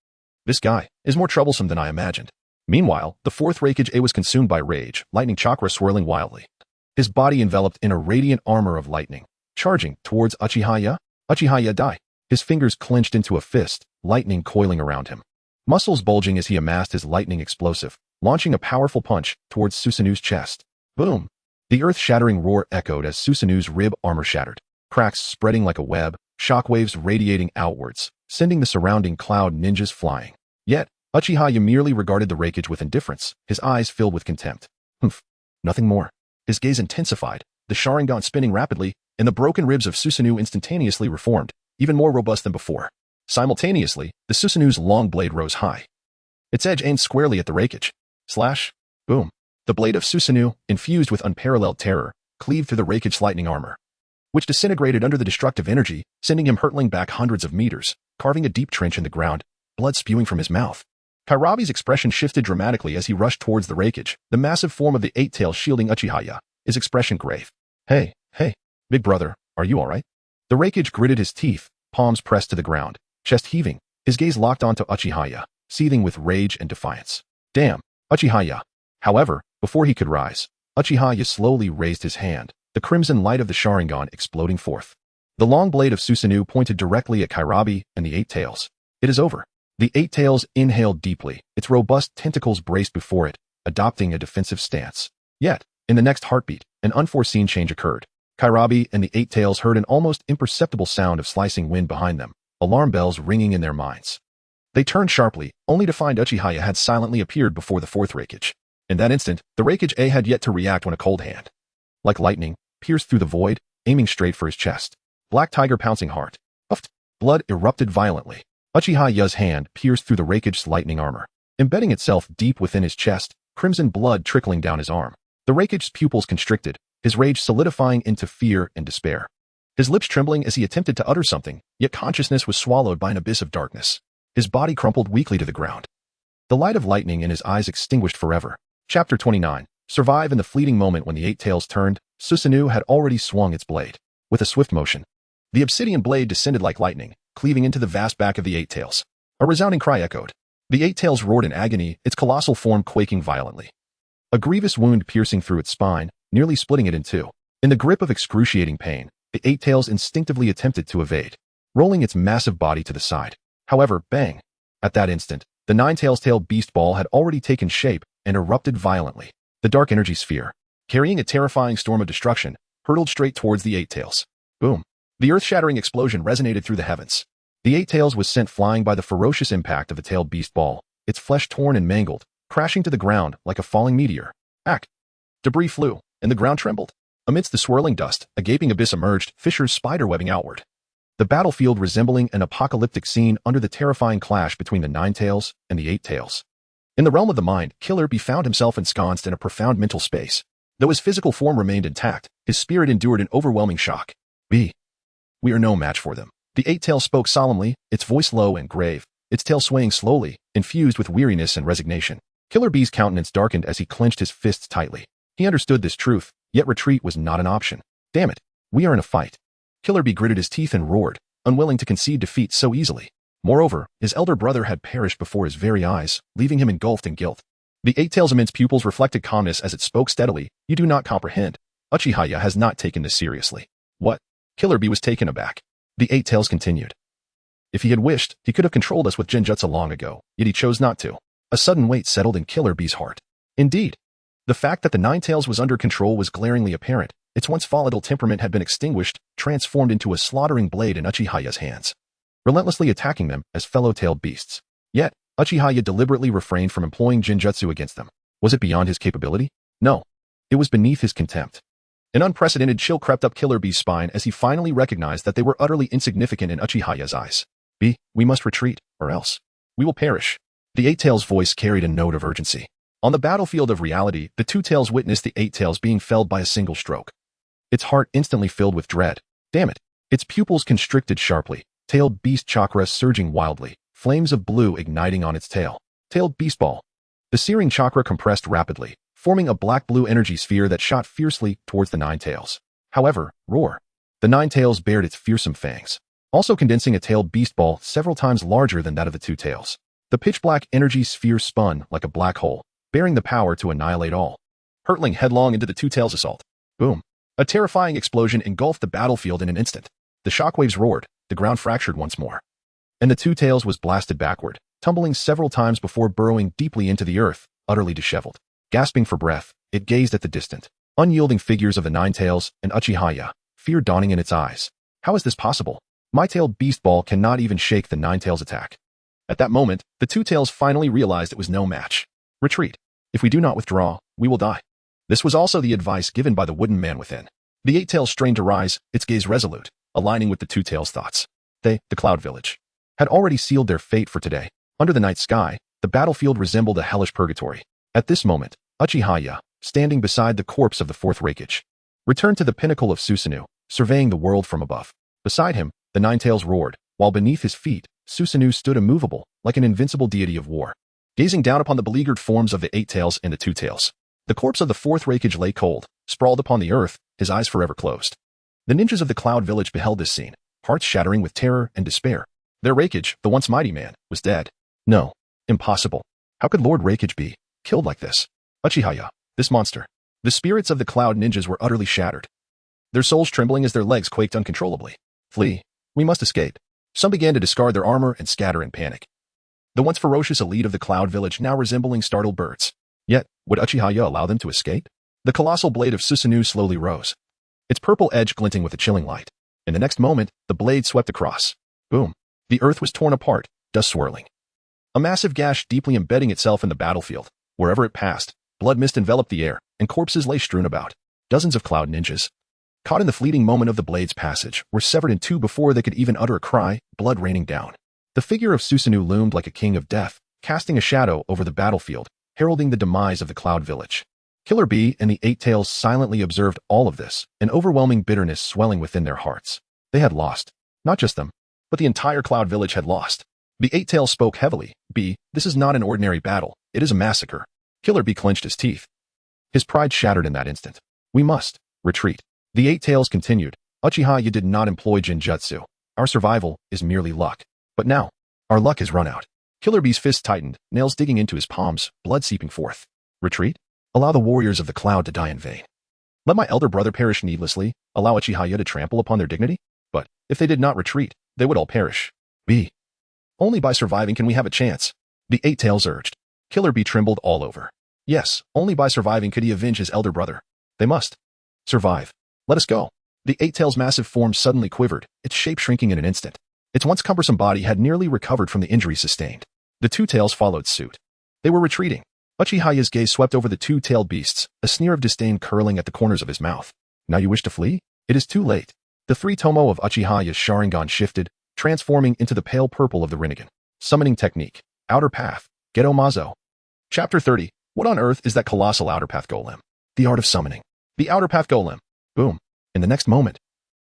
This guy is more troublesome than I imagined. Meanwhile, the fourth Rakige was consumed by rage, lightning chakra swirling wildly. His body enveloped in a radiant armor of lightning, charging towards Uchihaya. Uchihaya die. His fingers clenched into a fist, lightning coiling around him. Muscles bulging as he amassed his lightning explosive, launching a powerful punch towards Susanoo's chest. Boom! The earth-shattering roar echoed as Susanoo's rib armor shattered, cracks spreading like a web, shockwaves radiating outwards, sending the surrounding Cloud Ninjas flying. Yet, Uchihaya merely regarded the Rakige with indifference, his eyes filled with contempt. Humph. Nothing more. His gaze intensified, the Sharingan spinning rapidly, and the broken ribs of Susanoo instantaneously reformed, even more robust than before. Simultaneously, the Susanoo's long blade rose high. Its edge aimed squarely at the Rakige. Slash. Boom. The blade of Susanoo, infused with unparalleled terror, cleaved through the Rakige's lightning armor, which disintegrated under the destructive energy, sending him hurtling back hundreds of meters, carving a deep trench in the ground, blood spewing from his mouth. Kairabi's expression shifted dramatically as he rushed towards the Rakige, the massive form of the Eight Tails shielding Uchihaya, his expression grave. Hey, big brother, are you alright? The Rakige gritted his teeth, palms pressed to the ground, chest heaving, his gaze locked onto Uchihaya, seething with rage and defiance. Damn, Uchihaya. However, before he could rise, Uchihaya slowly raised his hand, the crimson light of the Sharingan exploding forth. The long blade of Susanoo pointed directly at Kairabi and the Eight Tails. It is over. The Eight Tails inhaled deeply, its robust tentacles braced before it, adopting a defensive stance. Yet, in the next heartbeat, an unforeseen change occurred. Kairabi and the Eight Tails heard an almost imperceptible sound of slicing wind behind them, alarm bells ringing in their minds. They turned sharply, only to find Uchihaya had silently appeared before the fourth Rakige. In that instant, the Rakige A had yet to react when a cold hand, like lightning, pierced through the void, aiming straight for his chest. Black tiger pouncing hard. Puffed. Blood erupted violently. Uchihaya's hand pierced through the Rakige's lightning armor, embedding itself deep within his chest, crimson blood trickling down his arm. The Rakige's pupils constricted, his rage solidifying into fear and despair. His lips trembling as he attempted to utter something, yet consciousness was swallowed by an abyss of darkness. His body crumpled weakly to the ground. The light of lightning in his eyes extinguished forever. Chapter 29. survive in the fleeting moment when the eight tails turned, Susanoo had already swung its blade. With a swift motion, the obsidian blade descended like lightning, cleaving into the vast back of the eight tails. A resounding cry echoed. The eight tails roared in agony, its colossal form quaking violently. A grievous wound piercing through its spine, nearly splitting it in two. In the grip of excruciating pain, the eight tails instinctively attempted to evade, rolling its massive body to the side. However, bang! At that instant, the nine-tailed beast ball had already taken shape and erupted violently. The dark energy sphere, carrying a terrifying storm of destruction, hurtled straight towards the eight tails. Boom! The earth-shattering explosion resonated through the heavens. The eight tails was sent flying by the ferocious impact of the tailed beast ball, its flesh torn and mangled, crashing to the ground like a falling meteor. Ack! Debris flew, and the ground trembled. Amidst the swirling dust, a gaping abyss emerged, fissures spiderwebbing outward. The battlefield resembling an apocalyptic scene under the terrifying clash between the nine tails and the eight tails. In the realm of the mind, Killer Bee found himself ensconced in a profound mental space. Though his physical form remained intact, his spirit endured an overwhelming shock. "B. We are no match for them." The eight tail spoke solemnly, its voice low and grave, its tail swaying slowly, infused with weariness and resignation. Killer Bee's countenance darkened as he clenched his fists tightly. He understood this truth, yet retreat was not an option. "Damn it, we are in a fight." Killer Bee gritted his teeth and roared, unwilling to concede defeat so easily. Moreover, his elder brother had perished before his very eyes, leaving him engulfed in guilt. The eight tail's immense pupils reflected calmness as it spoke steadily. "You do not comprehend. Uchiha has not taken this seriously." "What?" Killer Bee was taken aback. The eight tails continued. "If he had wished, he could have controlled us with Genjutsu long ago, yet he chose not to." A sudden weight settled in Killer Bee's heart. Indeed, the fact that the nine tails was under control was glaringly apparent. Its once volatile temperament had been extinguished, transformed into a slaughtering blade in Uchiha's hands, relentlessly attacking them as fellow-tailed beasts. Yet, Uchiha deliberately refrained from employing Genjutsu against them. Was it beyond his capability? No. It was beneath his contempt. An unprecedented chill crept up Killer Bee's spine as he finally recognized that they were utterly insignificant in Uchiha's eyes. "B, we must retreat, or else we will perish." The eight tails' voice carried a note of urgency. On the battlefield of reality, the two tails witnessed the eight tails being felled by a single stroke. Its heart instantly filled with dread. Damn it! Its pupils constricted sharply, tailed beast chakra surging wildly, flames of blue igniting on its tail. Tailed beast ball. The searing chakra compressed rapidly, forming a black-blue energy sphere that shot fiercely towards the nine tails. However, roar. The nine tails bared its fearsome fangs, also condensing a tailed beast ball several times larger than that of the two tails. The pitch-black energy sphere spun like a black hole, bearing the power to annihilate all. Hurtling headlong into the two tails' assault. Boom. A terrifying explosion engulfed the battlefield in an instant. The shockwaves roared, the ground fractured once more. And the two tails was blasted backward, tumbling several times before burrowing deeply into the earth, utterly disheveled. Gasping for breath, it gazed at the distant, unyielding figures of the nine tails and Uchiha, fear dawning in its eyes. How is this possible? My tailed beast ball cannot even shake the nine tails' attack. At that moment, the two tails finally realized it was no match. Retreat. If we do not withdraw, we will die. This was also the advice given by the wooden man within. The eight tails strained to rise, its gaze resolute, aligning with the two tails' thoughts. They, the Cloud Village, had already sealed their fate for today. Under the night sky, the battlefield resembled a hellish purgatory. At this moment, Uchiha, standing beside the corpse of the fourth Raikage, returned to the pinnacle of Susanoo, surveying the world from above. Beside him, the nine tails roared, while beneath his feet, Susanoo stood immovable, like an invincible deity of war, gazing down upon the beleaguered forms of the eight tails and the two tails. The corpse of the fourth Raikage lay cold, sprawled upon the earth, his eyes forever closed. The ninjas of the Cloud Village beheld this scene, hearts shattering with terror and despair. Their Raikage, the once mighty man, was dead. No. Impossible. How could Lord Raikage be killed like this? Uchiha, this monster. The spirits of the Cloud Ninjas were utterly shattered, their souls trembling as their legs quaked uncontrollably. Flee. We must escape. Some began to discard their armor and scatter in panic. The once ferocious elite of the Cloud Village now resembling startled birds. Yet, would Uchiha allow them to escape? The colossal blade of Susanoo slowly rose, its purple edge glinting with a chilling light. In the next moment, the blade swept across. Boom. The earth was torn apart, dust swirling. A massive gash deeply embedding itself in the battlefield. Wherever it passed, blood mist enveloped the air, and corpses lay strewn about. Dozens of Cloud Ninjas, caught in the fleeting moment of the blade's passage, were severed in two before they could even utter a cry, blood raining down. The figure of Susanoo loomed like a king of death, casting a shadow over the battlefield, heralding the demise of the Cloud Village. Killer Bee and the Eight Tails silently observed all of this, an overwhelming bitterness swelling within their hearts. They had lost. Not just them, but the entire Cloud Village had lost. The Eight Tails spoke heavily. "Bee, this is not an ordinary battle. It is a massacre." Killer Bee clenched his teeth. His pride shattered in that instant. We must retreat. The Eight Tails continued. Uchiha, you did not employ Jinjutsu. Our survival is merely luck. But now, our luck has run out. Killer Bee's fist tightened, nails digging into his palms, blood seeping forth. Retreat? Allow the warriors of the cloud to die in vain. Let my elder brother perish needlessly, allow Uchiha to trample upon their dignity? But, if they did not retreat, they would all perish. B. Only by surviving can we have a chance. The Eight Tails urged. Killer Bee trembled all over. Yes, only by surviving could he avenge his elder brother. They must survive. Let us go. The Eight Tails' massive form suddenly quivered, its shape shrinking in an instant. Its once cumbersome body had nearly recovered from the injury sustained. The two tails followed suit. They were retreating. Uchiha's gaze swept over the two-tailed beasts, a sneer of disdain curling at the corners of his mouth. Now you wish to flee? It is too late. The three tomo of Uchiha's Sharingan shifted, transforming into the pale purple of the Rinnegan. Summoning technique. Outer Path. Geto Mazo. Chapter 30. What on earth is that colossal Outer Path Golem? The art of summoning. The Outer Path Golem. Boom. In the next moment,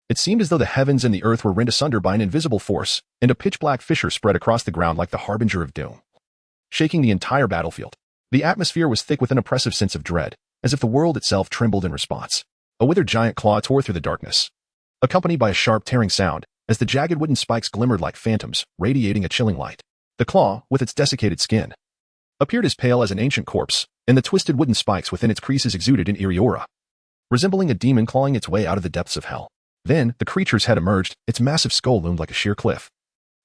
it seemed as though the heavens and the earth were rent asunder by an invisible force, and a pitch-black fissure spread across the ground like the harbinger of doom, shaking the entire battlefield. The atmosphere was thick with an oppressive sense of dread, as if the world itself trembled in response. A withered giant claw tore through the darkness, accompanied by a sharp tearing sound, as the jagged wooden spikes glimmered like phantoms, radiating a chilling light. The claw, with its desiccated skin, appeared as pale as an ancient corpse, and the twisted wooden spikes within its creases exuded an eerie aura, resembling a demon clawing its way out of the depths of hell. Then, the creature's head emerged, its massive skull loomed like a sheer cliff,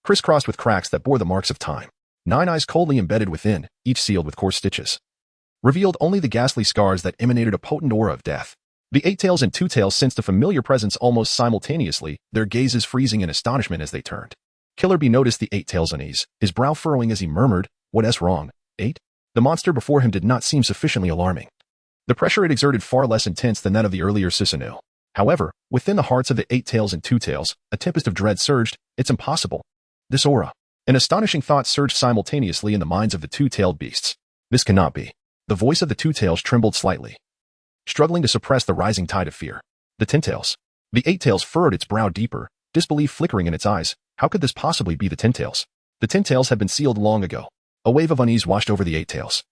crisscrossed with cracks that bore the marks of time. 9 eyes coldly embedded within, each sealed with coarse stitches, revealed only the ghastly scars that emanated a potent aura of death. The Eight Tails and Two Tails sensed a familiar presence almost simultaneously, their gazes freezing in astonishment as they turned. Killer Bee noticed the Eight Tails' unease, his brow furrowing as he murmured, "What's wrong, Eight?" The monster before him did not seem sufficiently alarming. The pressure it exerted far less intense than that of the earlier Susanoo. However, within the hearts of the Eight Tails and Two Tails, a tempest of dread surged. It's impossible. This aura. An astonishing thought surged simultaneously in the minds of the two-tailed beasts. This cannot be. The voice of the Two Tails trembled slightly, struggling to suppress the rising tide of fear. The Ten Tails. The Eight Tails furrowed its brow deeper, disbelief flickering in its eyes. How could this possibly be the Ten Tails? The Ten Tails had been sealed long ago. A wave of unease washed over the Eight Tails,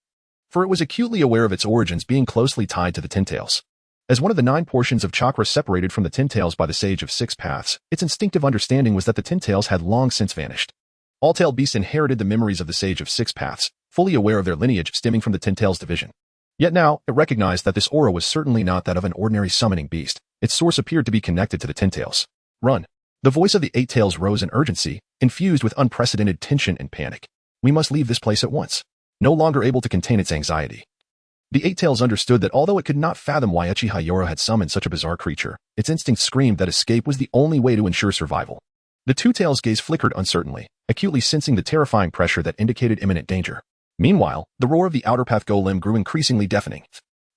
for it was acutely aware of its origins being closely tied to the Ten Tails. As one of the 9 portions of chakra separated from the Ten Tails by the Sage of Six Paths, its instinctive understanding was that the Ten Tails had long since vanished. All-tailed beasts inherited the memories of the Sage of Six Paths, fully aware of their lineage stemming from the Ten Tails division. Yet now, it recognized that this aura was certainly not that of an ordinary summoning beast. Its source appeared to be connected to the Ten Tails. Run. The voice of the Eight Tails rose in urgency, infused with unprecedented tension and panic. We must leave this place at once. No longer able to contain its anxiety, the Eight Tails understood that although it could not fathom why Uchiha had summoned such a bizarre creature, its instinct screamed that escape was the only way to ensure survival. The Two Tails' gaze flickered uncertainly, acutely sensing the terrifying pressure that indicated imminent danger. Meanwhile, the roar of the Outer Path Golem grew increasingly deafening,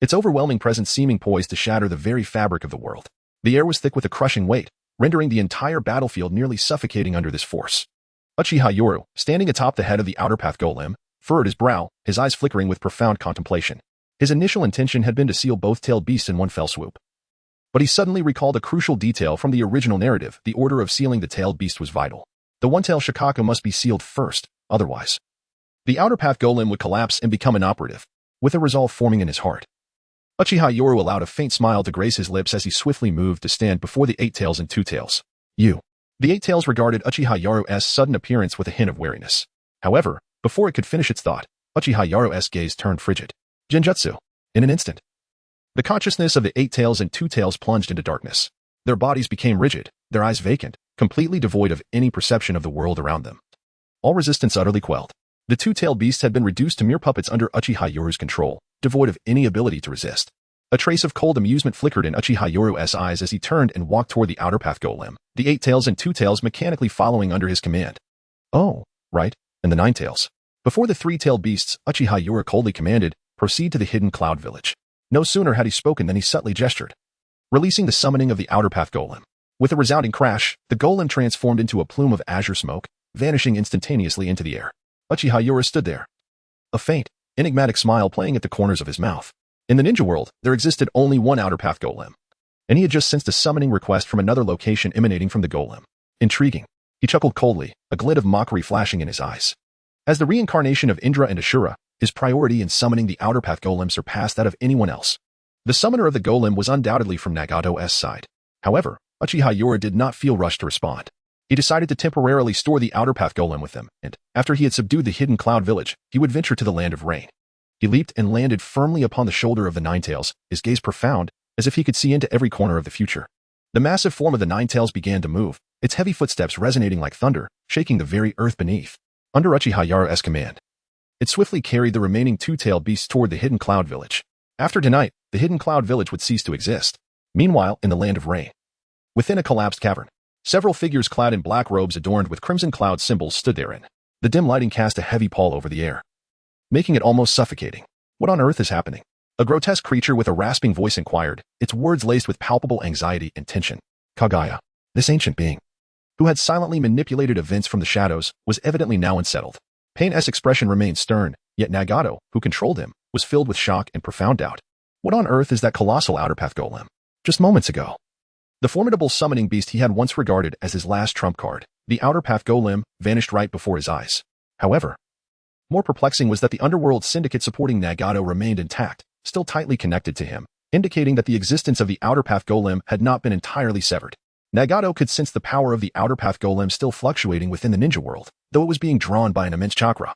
its overwhelming presence seeming poised to shatter the very fabric of the world. The air was thick with a crushing weight, rendering the entire battlefield nearly suffocating under this force. Uchiha, standing atop the head of the Outer Path Golem, furrowed his brow, his eyes flickering with profound contemplation. His initial intention had been to seal both tailed beasts in one fell swoop. But he suddenly recalled a crucial detail from the original narrative. The order of sealing the tailed beast was vital. The one-tailed Shikaka must be sealed first, otherwise the Outer Path Golem would collapse and become inoperative, with a resolve forming in his heart. Uchiha allowed a faint smile to grace his lips as he swiftly moved to stand before the Eight Tails and Two Tails. The Eight Tails regarded Uchiha's sudden appearance with a hint of wariness. However, before it could finish its thought, Uchiha's gaze turned frigid. Genjutsu. In an instant, the consciousness of the Eight Tails and Two Tails plunged into darkness. Their bodies became rigid, their eyes vacant, completely devoid of any perception of the world around them. All resistance utterly quelled. The two-tailed beasts had been reduced to mere puppets under Uchiha's control, devoid of any ability to resist. A trace of cold amusement flickered in Uchiha's eyes as he turned and walked toward the Outer Path Golem, the Eight Tails and Two Tails mechanically following under his command. Oh, right, and the Nine Tails. Before the three-tailed beasts, Uchiha coldly commanded, proceed to the hidden cloud village. No sooner had he spoken than he subtly gestured, releasing the summoning of the Outer Path Golem. With a resounding crash, the golem transformed into a plume of azure smoke, vanishing instantaneously into the air. Uchiha stood there, a faint, enigmatic smile playing at the corners of his mouth. In the ninja world, there existed only one Outer Path Golem, and he had just sensed a summoning request from another location emanating from the golem. Intriguing. He chuckled coldly, a glint of mockery flashing in his eyes. As the reincarnation of Indra and Ashura, His priority in summoning the Outer Path Golem surpassed that of anyone else. The summoner of the golem was undoubtedly from Nagato's side. However, Uchiha Yura did not feel rushed to respond. He decided to temporarily store the Outer Path Golem with him, and, after he had subdued the hidden cloud village, he would venture to the land of rain. He leaped and landed firmly upon the shoulder of the Ninetales, his gaze profound, as if he could see into every corner of the future. The massive form of the Ninetales began to move, its heavy footsteps resonating like thunder, shaking the very earth beneath. Under Uchiha Yura's command, it swiftly carried the remaining two-tailed beasts toward the hidden cloud village. After tonight, the hidden cloud village would cease to exist. Meanwhile, in the land of rain, within a collapsed cavern, several figures clad in black robes adorned with crimson cloud symbols stood therein. The dim lighting cast a heavy pall over the air, making it almost suffocating. What on earth is happening? A grotesque creature with a rasping voice inquired, its words laced with palpable anxiety and tension. Kagaya, this ancient being, who had silently manipulated events from the shadows, was evidently now unsettled. Pain's expression remained stern, yet Nagato, who controlled him, was filled with shock and profound doubt. What on earth is that colossal Outer Path Golem? Just moments ago, the formidable summoning beast he had once regarded as his last trump card, the Outer Path Golem, vanished right before his eyes. However, more perplexing was that the underworld syndicate supporting Nagato remained intact, still tightly connected to him, indicating that the existence of the Outer Path Golem had not been entirely severed. Nagato could sense the power of the Outer Path Golem still fluctuating within the ninja world, though it was being drawn by an immense chakra,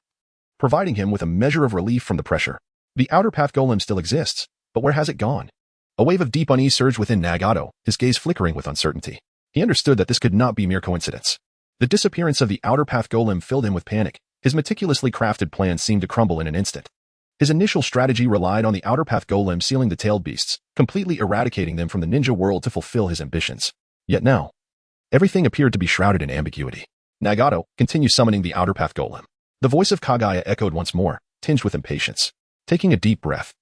providing him with a measure of relief from the pressure. The Outer Path Golem still exists, but where has it gone? A wave of deep unease surged within Nagato, his gaze flickering with uncertainty. He understood that this could not be mere coincidence. The disappearance of the Outer Path Golem filled him with panic. His meticulously crafted plan seemed to crumble in an instant. His initial strategy relied on the Outer Path Golem sealing the tailed beasts, completely eradicating them from the ninja world to fulfill his ambitions. Yet now, everything appeared to be shrouded in ambiguity. Nagato, continue summoning the Outer Path Golem. The voice of Kagaya echoed once more, tinged with impatience. Taking a deep breath,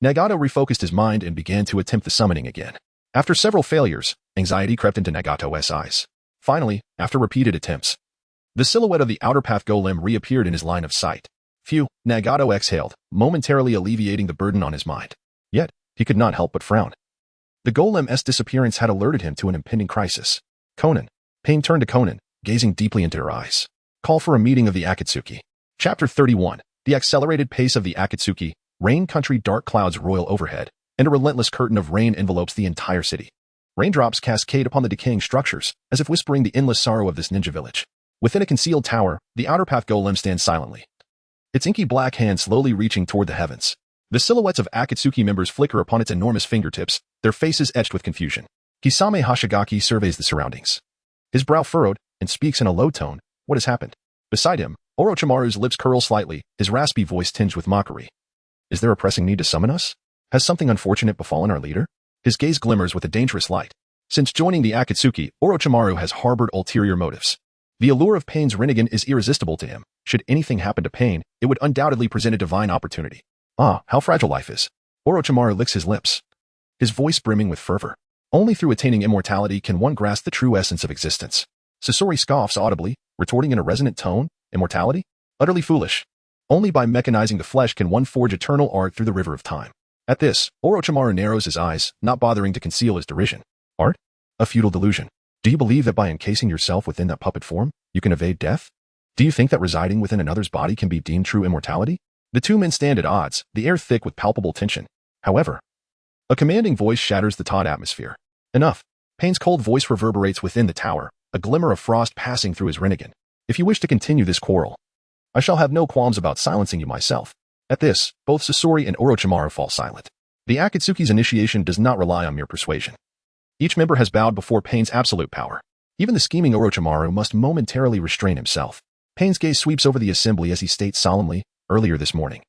Nagato refocused his mind and began to attempt the summoning again. After several failures, anxiety crept into Nagato's eyes. Finally, after repeated attempts, the silhouette of the Outer Path Golem reappeared in his line of sight. Phew, Nagato exhaled, momentarily alleviating the burden on his mind. Yet, he could not help but frown. The Golem's disappearance had alerted him to an impending crisis. Conan. Pain turned to Conan, gazing deeply into her eyes. Call for a meeting of the Akatsuki. Chapter 31. The accelerated pace of the Akatsuki, rain country dark clouds roil overhead, and a relentless curtain of rain envelopes the entire city. Raindrops cascade upon the decaying structures, as if whispering the endless sorrow of this ninja village. Within a concealed tower, the Outer Path Golem stands silently, its inky black hand slowly reaching toward the heavens. The silhouettes of Akatsuki members flicker upon its enormous fingertips, their faces etched with confusion. Kisame Hashigaki surveys the surroundings, his brow furrowed, and speaks in a low tone. What has happened? Beside him, Orochimaru's lips curl slightly, his raspy voice tinged with mockery. Is there a pressing need to summon us? Has something unfortunate befallen our leader? His gaze glimmers with a dangerous light. Since joining the Akatsuki, Orochimaru has harbored ulterior motives. The allure of Pain's Rinnegan is irresistible to him. Should anything happen to Pain, it would undoubtedly present a divine opportunity. Ah, how fragile life is. Orochimaru licks his lips, his voice brimming with fervor. Only through attaining immortality can one grasp the true essence of existence. Sasori scoffs audibly, retorting in a resonant tone, immortality? Utterly foolish. Only by mechanizing the flesh can one forge eternal art through the river of time. At this, Orochimaru narrows his eyes, not bothering to conceal his derision. Art? A futile delusion. Do you believe that by encasing yourself within that puppet form, you can evade death? Do you think that residing within another's body can be deemed true immortality? The two men stand at odds, the air thick with palpable tension. However, a commanding voice shatters the taut atmosphere. Enough. Pain's cold voice reverberates within the tower, a glimmer of frost passing through his Rinnegan. If you wish to continue this quarrel, I shall have no qualms about silencing you myself. At this, both Sasori and Orochimaru fall silent. The Akatsuki's initiation does not rely on mere persuasion. Each member has bowed before Pain's absolute power. Even the scheming Orochimaru must momentarily restrain himself. Pain's gaze sweeps over the assembly as he states solemnly, earlier this morning,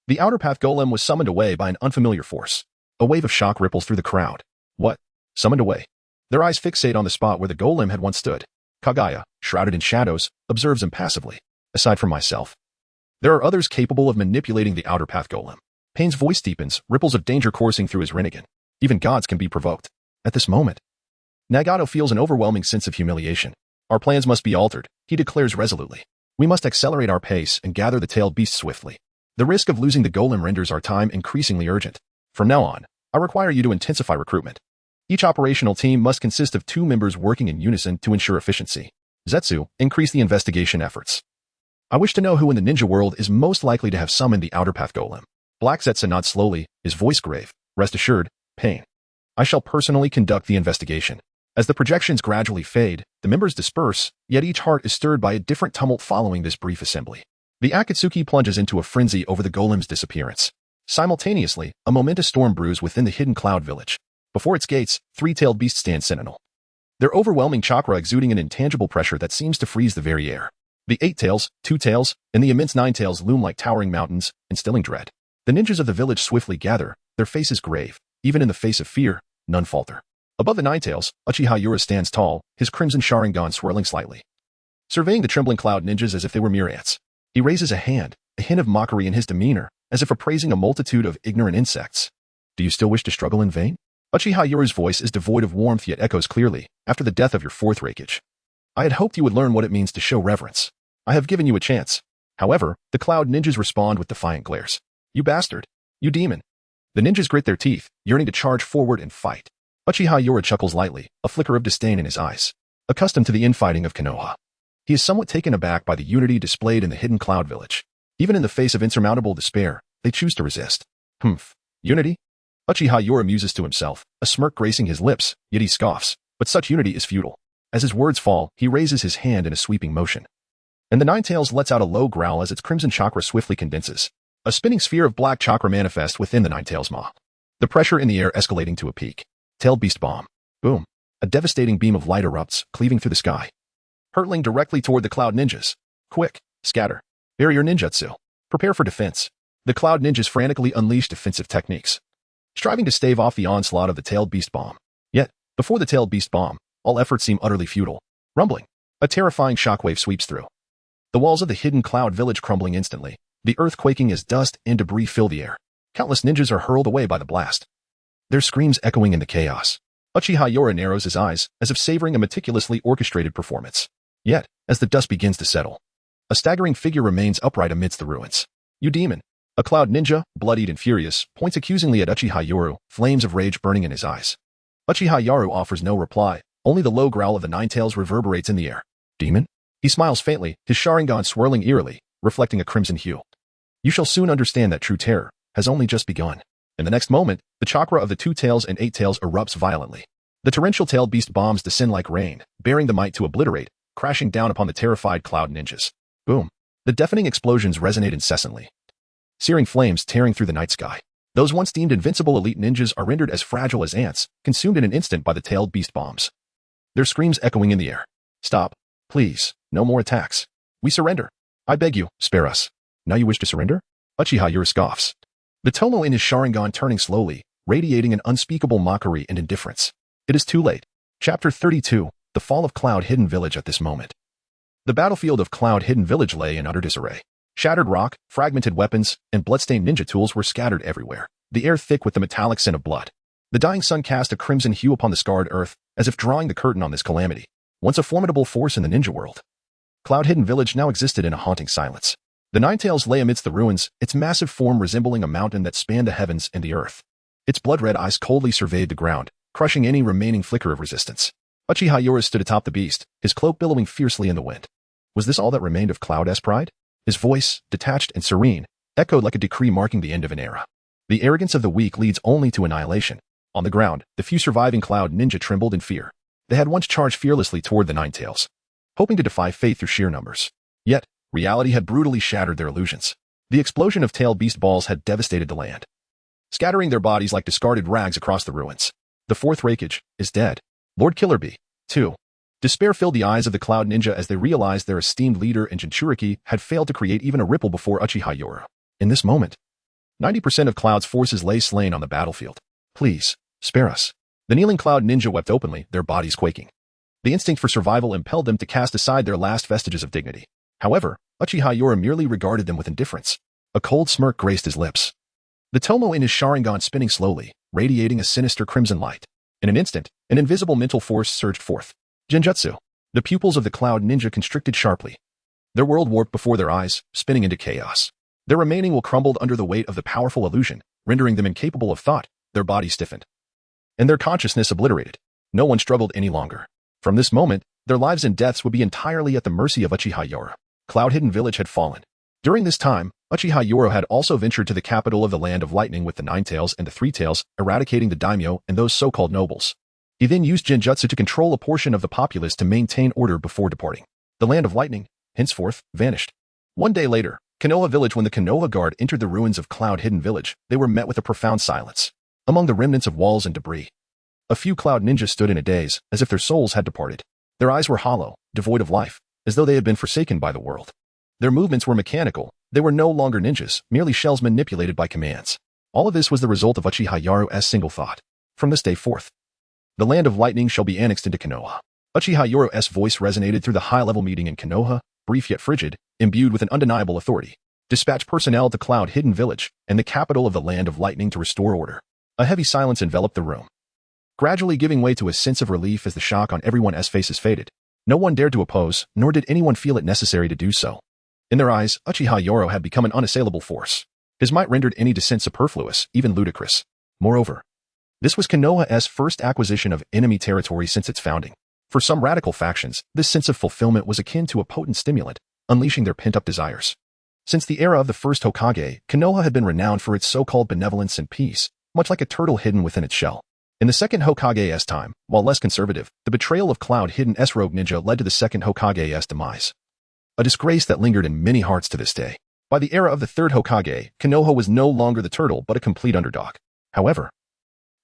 the Outer Path Golem was summoned away by an unfamiliar force. A wave of shock ripples through the crowd. What? Summoned away? Their eyes fixate on the spot where the golem had once stood. Kagaya, shrouded in shadows, observes impassively. Aside from myself, there are others capable of manipulating the Outer Path Golem. Pain's voice deepens, ripples of danger coursing through his Rinnegan. Even gods can be provoked. At this moment, Nagato feels an overwhelming sense of humiliation. Our plans must be altered, he declares resolutely. We must accelerate our pace and gather the tailed beasts swiftly. The risk of losing the golem renders our time increasingly urgent. From now on, I require you to intensify recruitment. Each operational team must consist of 2 members working in unison to ensure efficiency. Zetsu, increase the investigation efforts. I wish to know who in the ninja world is most likely to have summoned the Outer Path Golem. Black Zetsa nods slowly, his voice grave. Rest assured, Pain. I shall personally conduct the investigation. As the projections gradually fade, the members disperse, yet each heart is stirred by a different tumult following this brief assembly. The Akatsuki plunges into a frenzy over the golem's disappearance. Simultaneously, a momentous storm brews within the hidden cloud village. Before its gates, three-tailed beasts stand sentinel. Their overwhelming chakra exuding an intangible pressure that seems to freeze the very air. The 8 tails, 2 tails, and the immense 9 tails loom like towering mountains, instilling dread. The ninjas of the village swiftly gather, their faces grave. Even in the face of fear, none falter. Above the 9 tails, Uchiha Yura stands tall, his crimson Sharingan swirling slightly. Surveying the trembling cloud ninjas as if they were mere ants. He raises a hand, a hint of mockery in his demeanor, as if appraising a multitude of ignorant insects. Do you still wish to struggle in vain? Uchiha Yura's voice is devoid of warmth yet echoes clearly, after the death of your 4th Reikage. I had hoped you would learn what it means to show reverence. I have given you a chance. However, the cloud ninjas respond with defiant glares. You bastard. You demon. The ninjas grit their teeth, yearning to charge forward and fight. Uchiha Yura chuckles lightly, a flicker of disdain in his eyes. Accustomed to the infighting of Konoha, he is somewhat taken aback by the unity displayed in the hidden cloud village. Even in the face of insurmountable despair, they choose to resist. Unity? Uchiha Yura muses to himself, a smirk gracing his lips, yet he scoffs. But such unity is futile. As his words fall, he raises his hand in a sweeping motion. And the 9 tails lets out a low growl as its crimson chakra swiftly condenses. A spinning sphere of black chakra manifests within the 9 tails maw. The pressure in the air escalating to a peak. Tailed beast bomb. Boom. A devastating beam of light erupts, cleaving through the sky. Hurtling directly toward the cloud ninjas. Quick, scatter. Barrier ninjutsu. Prepare for defense. The cloud ninjas frantically unleash defensive techniques, striving to stave off the onslaught of the tailed beast bomb. Yet, before the tailed beast bomb, all efforts seem utterly futile. Rumbling. A terrifying shockwave sweeps through. The walls of the hidden cloud village crumbling instantly, the earth quaking as dust and debris fill the air. Countless ninjas are hurled away by the blast, their screams echoing in the chaos. Uchiha Yura narrows his eyes, as if savoring a meticulously orchestrated performance. Yet, as the dust begins to settle, a staggering figure remains upright amidst the ruins. You demon. A cloud ninja, bloodied and furious, points accusingly at Uchiha Yura, flames of rage burning in his eyes. Uchiha Yura offers no reply, only the low growl of the 9 tails reverberates in the air. Demon? He smiles faintly, his Sharingan swirling eerily, reflecting a crimson hue. You shall soon understand that true terror has only just begun. In the next moment, the chakra of the 2 tails and 8 tails erupts violently. The torrential tailed beast bombs descend like rain, bearing the might to obliterate, crashing down upon the terrified cloud ninjas. Boom. The deafening explosions resonate incessantly, searing flames tearing through the night sky. Those once deemed invincible elite ninjas are rendered as fragile as ants, consumed in an instant by the tailed beast bombs. Their screams echoing in the air. Stop. Please. No more attacks. We surrender. I beg you, spare us. Now you wish to surrender? Uchiha Yura scoffs. The tomo in his Sharingan turning slowly, radiating an unspeakable mockery and indifference. It is too late. Chapter 32, The Fall of Cloud Hidden Village at this moment. The battlefield of Cloud Hidden Village lay in utter disarray. Shattered rock, fragmented weapons, and bloodstained ninja tools were scattered everywhere, the air thick with the metallic scent of blood. The dying sun cast a crimson hue upon the scarred earth, as if drawing the curtain on this calamity. Once a formidable force in the ninja world, Cloud Hidden Village now existed in a haunting silence. The 9 tails lay amidst the ruins, its massive form resembling a mountain that spanned the heavens and the earth. Its blood-red eyes coldly surveyed the ground, crushing any remaining flicker of resistance. Uchiha Yura stood atop the beast, his cloak billowing fiercely in the wind. Was this all that remained of Cloud's pride? His voice, detached and serene, echoed like a decree marking the end of an era. The arrogance of the weak leads only to annihilation. On the ground, the few surviving Cloud ninja trembled in fear. They had once charged fearlessly toward the 9 tails, hoping to defy fate through sheer numbers. Yet, reality had brutally shattered their illusions. The explosion of tail beast balls had devastated the land, scattering their bodies like discarded rags across the ruins. The 4th Reikage is dead. Lord Killer Bee, too. Despair filled the eyes of the Cloud Ninja as they realized their esteemed leader in Jinchuriki had failed to create even a ripple before Uchiha Yura. In this moment, 90% of Cloud's forces lay slain on the battlefield. Please, spare us. The kneeling Cloud Ninja wept openly, their bodies quaking. The instinct for survival impelled them to cast aside their last vestiges of dignity. However, Uchiha Yura merely regarded them with indifference. A cold smirk graced his lips. The tomo in his Sharingan spinning slowly, radiating a sinister crimson light. In an instant, an invisible mental force surged forth. Genjutsu. The pupils of the Cloud Ninja constricted sharply. Their world warped before their eyes, spinning into chaos. Their remaining will crumbled under the weight of the powerful illusion, rendering them incapable of thought. Their bodies stiffened, and their consciousness obliterated. No one struggled any longer. From this moment, their lives and deaths would be entirely at the mercy of Uchiha Yura. Cloud Hidden Village had fallen. During this time, Uchiha Yoro had also ventured to the capital of the Land of Lightning with the Nine Tails and the Three Tails, eradicating the daimyo and those so-called nobles. He then used genjutsu to control a portion of the populace to maintain order before departing. The Land of Lightning, henceforth, vanished. One day later, Konoha Village. When the Konoha Guard entered the ruins of Cloud Hidden Village, they were met with a profound silence. Among the remnants of walls and debris, a few Cloud Ninjas stood in a daze, as if their souls had departed. Their eyes were hollow, devoid of life, as though they had been forsaken by the world. Their movements were mechanical. They were no longer ninjas, merely shells manipulated by commands. All of this was the result of Uchiha Yoro's single thought. From this day forth, the Land of Lightning shall be annexed into Konoha. Uchiha Yoro's voice resonated through the high-level meeting in Konoha, brief yet frigid, imbued with an undeniable authority. Dispatch personnel to Cloud Hidden Village and the capital of the Land of Lightning to restore order. A heavy silence enveloped the room, gradually giving way to a sense of relief as the shock on everyone's faces faded. No one dared to oppose, nor did anyone feel it necessary to do so. In their eyes, Uchiha Yoro had become an unassailable force. His might rendered any dissent superfluous, even ludicrous. Moreover, this was Konoha's first acquisition of enemy territory since its founding. For some radical factions, this sense of fulfillment was akin to a potent stimulant, unleashing their pent-up desires. Since the era of the first Hokage, Konoha had been renowned for its so-called benevolence and peace, much like a turtle hidden within its shell. In the second Hokage's time, while less conservative, the betrayal of Cloud Hidden's rogue ninja led to the second Hokage's demise. A disgrace that lingered in many hearts to this day. By the era of the third Hokage, Konoha was no longer the turtle but a complete underdog. However,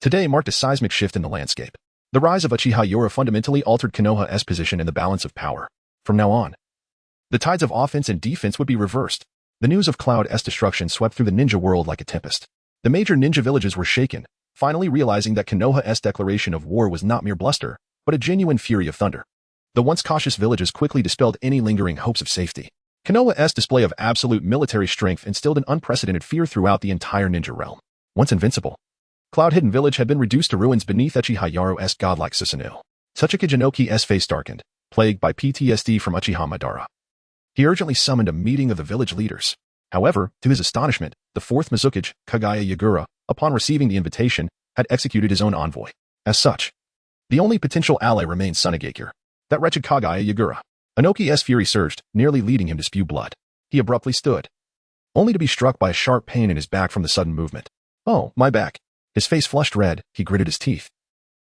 today marked a seismic shift in the landscape. The rise of Uchiha Yoro fundamentally altered Konoha's position in the balance of power. From now on, the tides of offense and defense would be reversed. The news of Cloud's destruction swept through the ninja world like a tempest. The major ninja villages were shaken, finally realizing that Konoha's declaration of war was not mere bluster, but a genuine fury of thunder. The once cautious villages quickly dispelled any lingering hopes of safety. Konoha's display of absolute military strength instilled an unprecedented fear throughout the entire ninja realm. Once invincible, Cloud Hidden Village had been reduced to ruins beneath Uchiha Yoro's godlike Susanoo. Tsuchika Jinoki's face darkened, plagued by PTSD from Uchiha Madara. He urgently summoned a meeting of the village leaders. However, to his astonishment, the fourth Mizukage, Kagaya Yagura, upon receiving the invitation, had executed his own envoy. As such, the only potential ally remained Sunagakure, that wretched Kagaya Yagura. Inoki's fury surged, nearly leading him to spew blood. He abruptly stood, only to be struck by a sharp pain in his back from the sudden movement. "Oh, my back." His face flushed red, he gritted his teeth,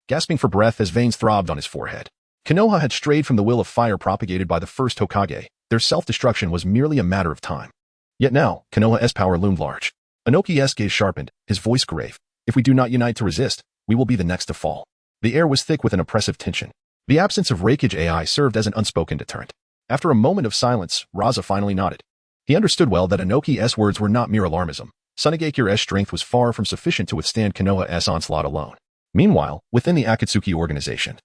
gasping for breath as veins throbbed on his forehead. Konoha had strayed from the will of fire propagated by the first Hokage. Their self-destruction was merely a matter of time. Yet now, Konoha's power loomed large. Inoki's gaze sharpened, his voice grave. "If we do not unite to resist, we will be the next to fall." The air was thick with an oppressive tension. The absence of Reikage AI served as an unspoken deterrent. After a moment of silence, Raza finally nodded. He understood well that Inoki's words were not mere alarmism. Sunagakure's strength was far from sufficient to withstand Konoha's onslaught alone. Meanwhile, within the Akatsuki organization,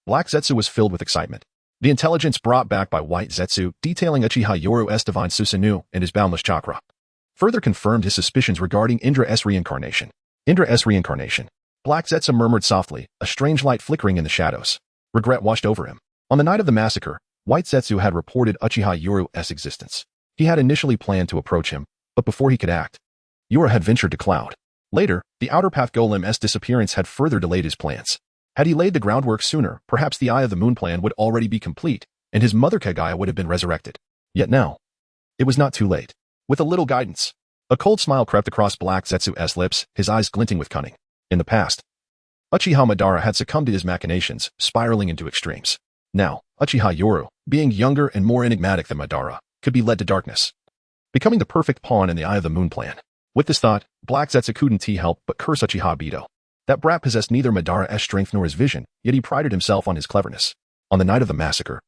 Black Zetsu was filled with excitement. The intelligence brought back by White Zetsu, detailing Uchiha Yoro's divine Susanoo and his boundless chakra, further confirmed his suspicions regarding Indra's reincarnation. Indra's reincarnation. Black Zetsu murmured softly, a strange light flickering in the shadows. Regret washed over him. On the night of the massacre, White Zetsu had reported Uchiha Yoro's existence. He had initially planned to approach him, but before he could act, Yoro had ventured to Cloud. Later, the Outer Path Golem's disappearance had further delayed his plans. Had he laid the groundwork sooner, perhaps the Eye of the Moon plan would already be complete, and his mother Kagaya would have been resurrected. Yet now, it was not too late. With a little guidance, a cold smile crept across Black Zetsu's lips, his eyes glinting with cunning. In the past, Uchiha Madara had succumbed to his machinations, spiraling into extremes. Now, Uchiha Yoro, being younger and more enigmatic than Madara, could be led to darkness, becoming the perfect pawn in the Eye of the Moon plan. With this thought, Black Zetsu couldn't help but curse Uchiha Bito. That brat possessed neither Madara's strength nor his vision, yet he prided himself on his cleverness. On the night of the massacre,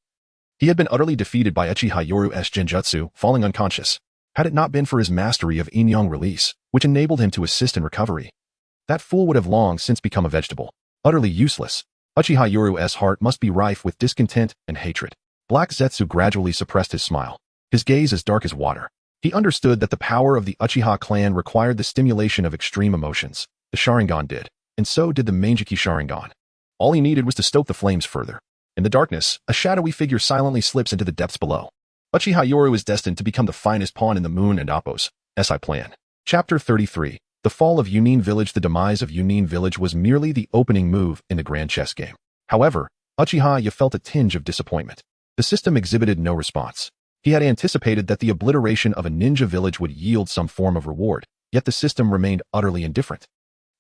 he had been utterly defeated by Uchiha Yoro's genjutsu, falling unconscious. Had it not been for his mastery of Yin-Yang release, which enabled him to assist in recovery, that fool would have long since become a vegetable. Utterly useless. Uchiha Yoro's heart must be rife with discontent and hatred. Black Zetsu gradually suppressed his smile, his gaze as dark as water. He understood that the power of the Uchiha clan required the stimulation of extreme emotions. The Sharingan did, and so did the Manjiki Sharingan. All he needed was to stoke the flames further. In the darkness, a shadowy figure silently slips into the depths below. Uchiha Yoro is destined to become the finest pawn in the Moon and Appo's SI plan. Chapter 33. The Fall of Yunin Village. The demise of Yunin Village was merely the opening move in the grand chess game. However, Uchiha felt a tinge of disappointment. The system exhibited no response. He had anticipated that the obliteration of a ninja village would yield some form of reward, yet the system remained utterly indifferent,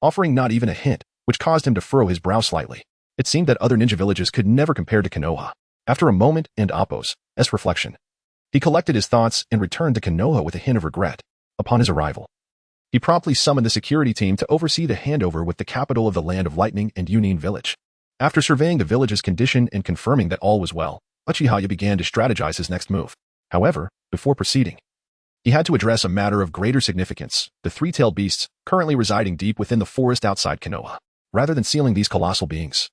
offering not even a hint, which caused him to furrow his brow slightly. It seemed that other ninja villages could never compare to Konoha. After a moment and Appo's reflection, he collected his thoughts and returned to Konoha with a hint of regret. Upon his arrival, he promptly summoned the security team to oversee the handover with the capital of the Land of Lightning and Union Village. After surveying the village's condition and confirming that all was well, Uchiha began to strategize his next move. However, before proceeding, he had to address a matter of greater significance: the three-tailed beasts currently residing deep within the forest outside Konoha. Rather than sealing these colossal beings,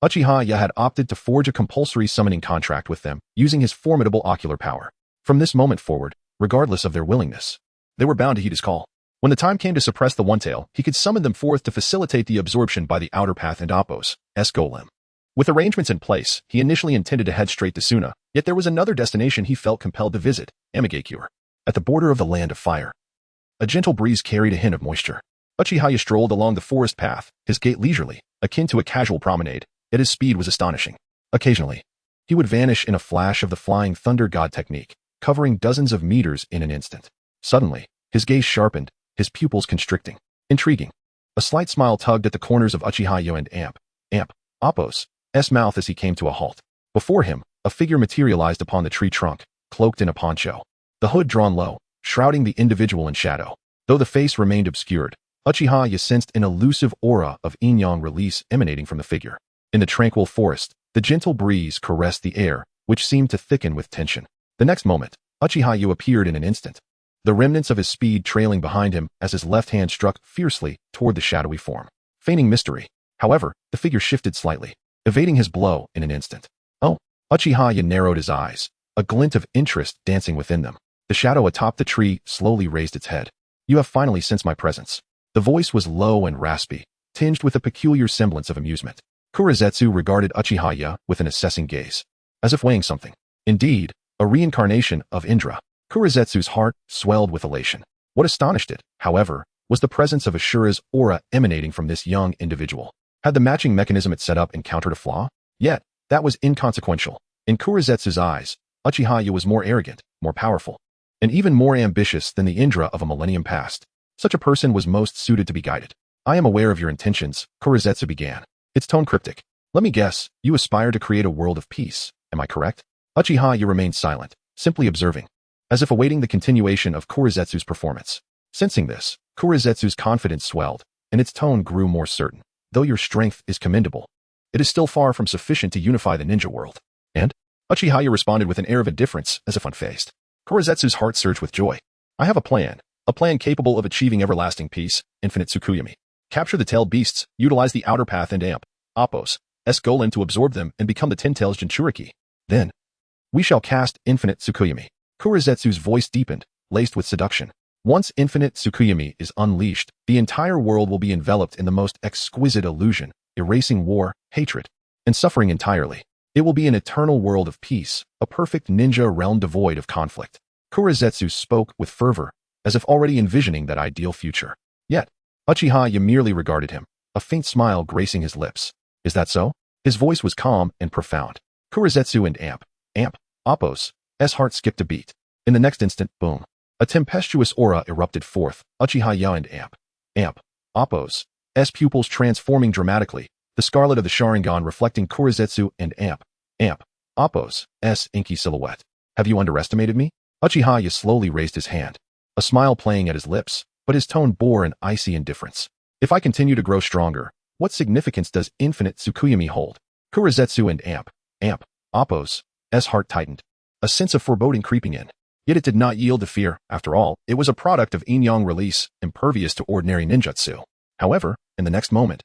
Uchiha had opted to forge a compulsory summoning contract with them, using his formidable ocular power. From this moment forward, regardless of their willingness, they were bound to heed his call. When the time came to suppress the one-tail, he could summon them forth to facilitate the absorption by the outer path and Appo's golem. With arrangements in place, he initially intended to head straight to Suna, yet there was another destination he felt compelled to visit: Amigakure. At the border of the Land of Fire, a gentle breeze carried a hint of moisture. Uchiha strolled along the forest path, his gait leisurely, akin to a casual promenade, yet his speed was astonishing. Occasionally, he would vanish in a flash of the flying thunder god technique, covering dozens of meters in an instant. Suddenly, his gaze sharpened, his pupils constricting. Intriguing. A slight smile tugged at the corners of Uchiha and Appo's mouth as he came to a halt. Before him, a figure materialized upon the tree trunk, cloaked in a poncho, the hood drawn low, shrouding the individual in shadow. Though the face remained obscured, Uchiha sensed an elusive aura of yin-yang release emanating from the figure. In the tranquil forest, the gentle breeze caressed the air, which seemed to thicken with tension. The next moment, Uchiha appeared in an instant, the remnants of his speed trailing behind him as his left hand struck fiercely toward the shadowy form. Feigning mystery, however, the figure shifted slightly, evading his blow in an instant. Oh! Uchiha narrowed his eyes, a glint of interest dancing within them. The shadow atop the tree slowly raised its head. You have finally sensed my presence. The voice was low and raspy, tinged with a peculiar semblance of amusement. Kurizetsu regarded Uchiha with an assessing gaze, as if weighing something. Indeed, a reincarnation of Indra. Kurizetsu's heart swelled with elation. What astonished it, however, was the presence of Ashura's aura emanating from this young individual. Had the matching mechanism it set up encountered a flaw? Yet, that was inconsequential. In Kurizetsu's eyes, Uchiha was more arrogant, more powerful, and even more ambitious than the Indra of a millennium past. Such a person was most suited to be guided. I am aware of your intentions, Kurizetsu began, its tone cryptic. Let me guess, you aspire to create a world of peace, am I correct? Uchiha remained silent, simply observing, as if awaiting the continuation of Kurizetsu's performance. Sensing this, Kurizetsu's confidence swelled, and its tone grew more certain. Though your strength is commendable, it is still far from sufficient to unify the ninja world. And? Uchiha responded with an air of indifference, as if unfazed. Kurizetsu's heart surged with joy. I have a plan capable of achieving everlasting peace, infinite Tsukuyomi. Capture the tailed beasts, utilize the outer path and Appo's golem to absorb them and become the 10 tails Jinchuriki. Then, we shall cast infinite Tsukuyomi. Kurizetsu's voice deepened, laced with seduction. Once infinite Tsukuyomi is unleashed, the entire world will be enveloped in the most exquisite illusion, erasing war, hatred, and suffering entirely. It will be an eternal world of peace, a perfect ninja realm devoid of conflict. Kurizetsu spoke with fervor, as if already envisioning that ideal future. Yet, Uchiha merely regarded him, a faint smile gracing his lips. Is that so? His voice was calm and profound. Kurizetsu and Appo's heart skipped a beat. In the next instant, boom. A tempestuous aura erupted forth, Uchiha and Appo's pupils transforming dramatically, the scarlet of the Sharingan reflecting Kurizetsu and Appo's inky silhouette. Have you underestimated me? Uchiha slowly raised his hand, a smile playing at his lips, but his tone bore an icy indifference. If I continue to grow stronger, what significance does infinite Tsukuyomi hold? Kurizetsu and Appo's heart tightened, a sense of foreboding creeping in. Yet it did not yield to fear. After all, it was a product of yin-yang release, impervious to ordinary ninjutsu. However, in the next moment,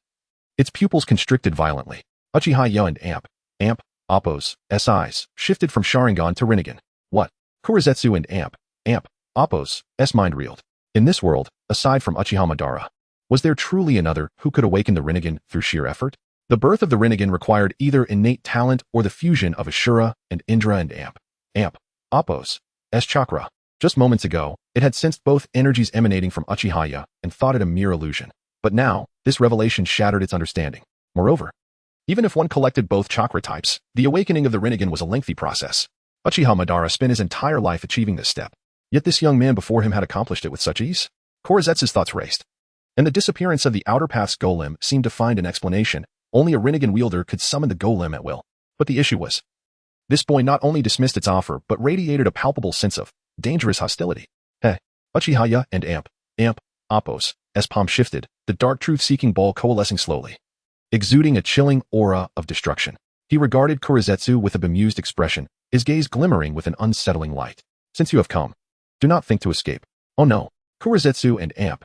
its pupils constricted violently. Uchiha and Appo's eyes shifted from Sharingan to Rinnegan. What? Kurizetsu and Appo's mind reeled. In this world, aside from Uchiha Madara, was there truly another who could awaken the Rinnegan through sheer effort? The birth of the Rinnegan required either innate talent or the fusion of Ashura and Indra and Appo's chakra. Just moments ago, it had sensed both energies emanating from Uchiha and thought it a mere illusion. But now, this revelation shattered its understanding. Moreover, even if one collected both chakra types, the awakening of the Rinnegan was a lengthy process. Uchiha Madara spent his entire life achieving this step. Yet this young man before him had accomplished it with such ease. Korezetsu's thoughts raced. And the disappearance of the Outer Path's golem seemed to find an explanation. Only a Rinnegan wielder could summon the golem at will. But the issue was, this boy not only dismissed its offer, but radiated a palpable sense of dangerous hostility. Uchiha and Amp, Appos, as palm shifted, the dark truth-seeking ball coalescing slowly, exuding a chilling aura of destruction. He regarded Korezetsu with a bemused expression, his gaze glimmering with an unsettling light. Since you have come, do not think to escape. Oh no. Korezetsu and Amp,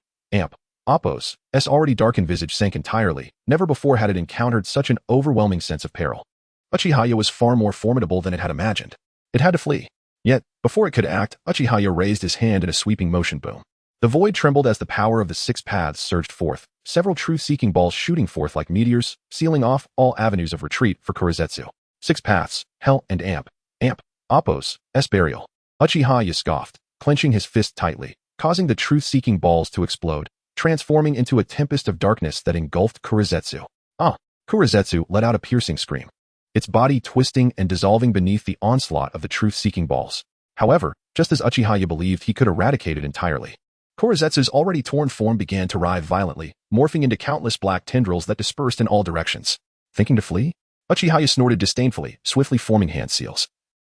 Appos, already darkened visage sank entirely. Never before had it encountered such an overwhelming sense of peril. Uchiha was far more formidable than it had imagined. It had to flee. Yet, before it could act, Uchiha raised his hand in a sweeping motion boom. The void trembled as the power of the six paths surged forth, several truth-seeking balls shooting forth like meteors, sealing off all avenues of retreat for Korezetsu. Six paths, Hell and Amp, Appos, burial. Uchiha scoffed, clenching his fist tightly, causing the truth-seeking balls to explode, transforming into a tempest of darkness that engulfed Korezetsu. Korezetsu let out a piercing scream, its body twisting and dissolving beneath the onslaught of the truth-seeking balls. However, just as Uchiha believed he could eradicate it entirely, Korezetsu's already torn form began to writhe violently, morphing into countless black tendrils that dispersed in all directions. Thinking to flee? Uchiha snorted disdainfully, swiftly forming hand seals,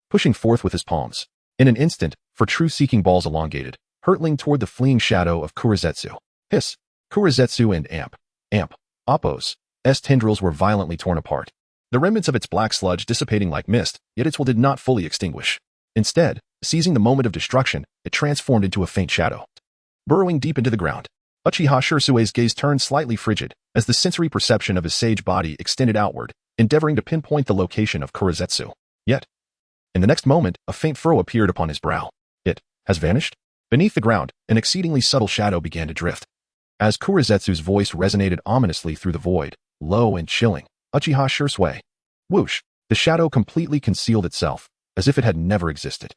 pushing forth with his palms. In an instant, for truth-seeking balls elongated, hurtling toward the fleeing shadow of Korezetsu. Hiss! Korezetsu and Amp, Appos, tendrils were violently torn apart, the remnants of its black sludge dissipating like mist, yet its will did not fully extinguish. Instead, seizing the moment of destruction, it transformed into a faint shadow, burrowing deep into the ground. Uchiha Shirsue's gaze turned slightly frigid as the sensory perception of his sage body extended outward, endeavoring to pinpoint the location of Korezetsu. Yet, in the next moment, a faint furrow appeared upon his brow. It has vanished? Beneath the ground, an exceedingly subtle shadow began to drift. As Korezetsu's voice resonated ominously through the void, low and chilling, Uchiha Shirsue. Whoosh! The shadow completely concealed itself, as if it had never existed.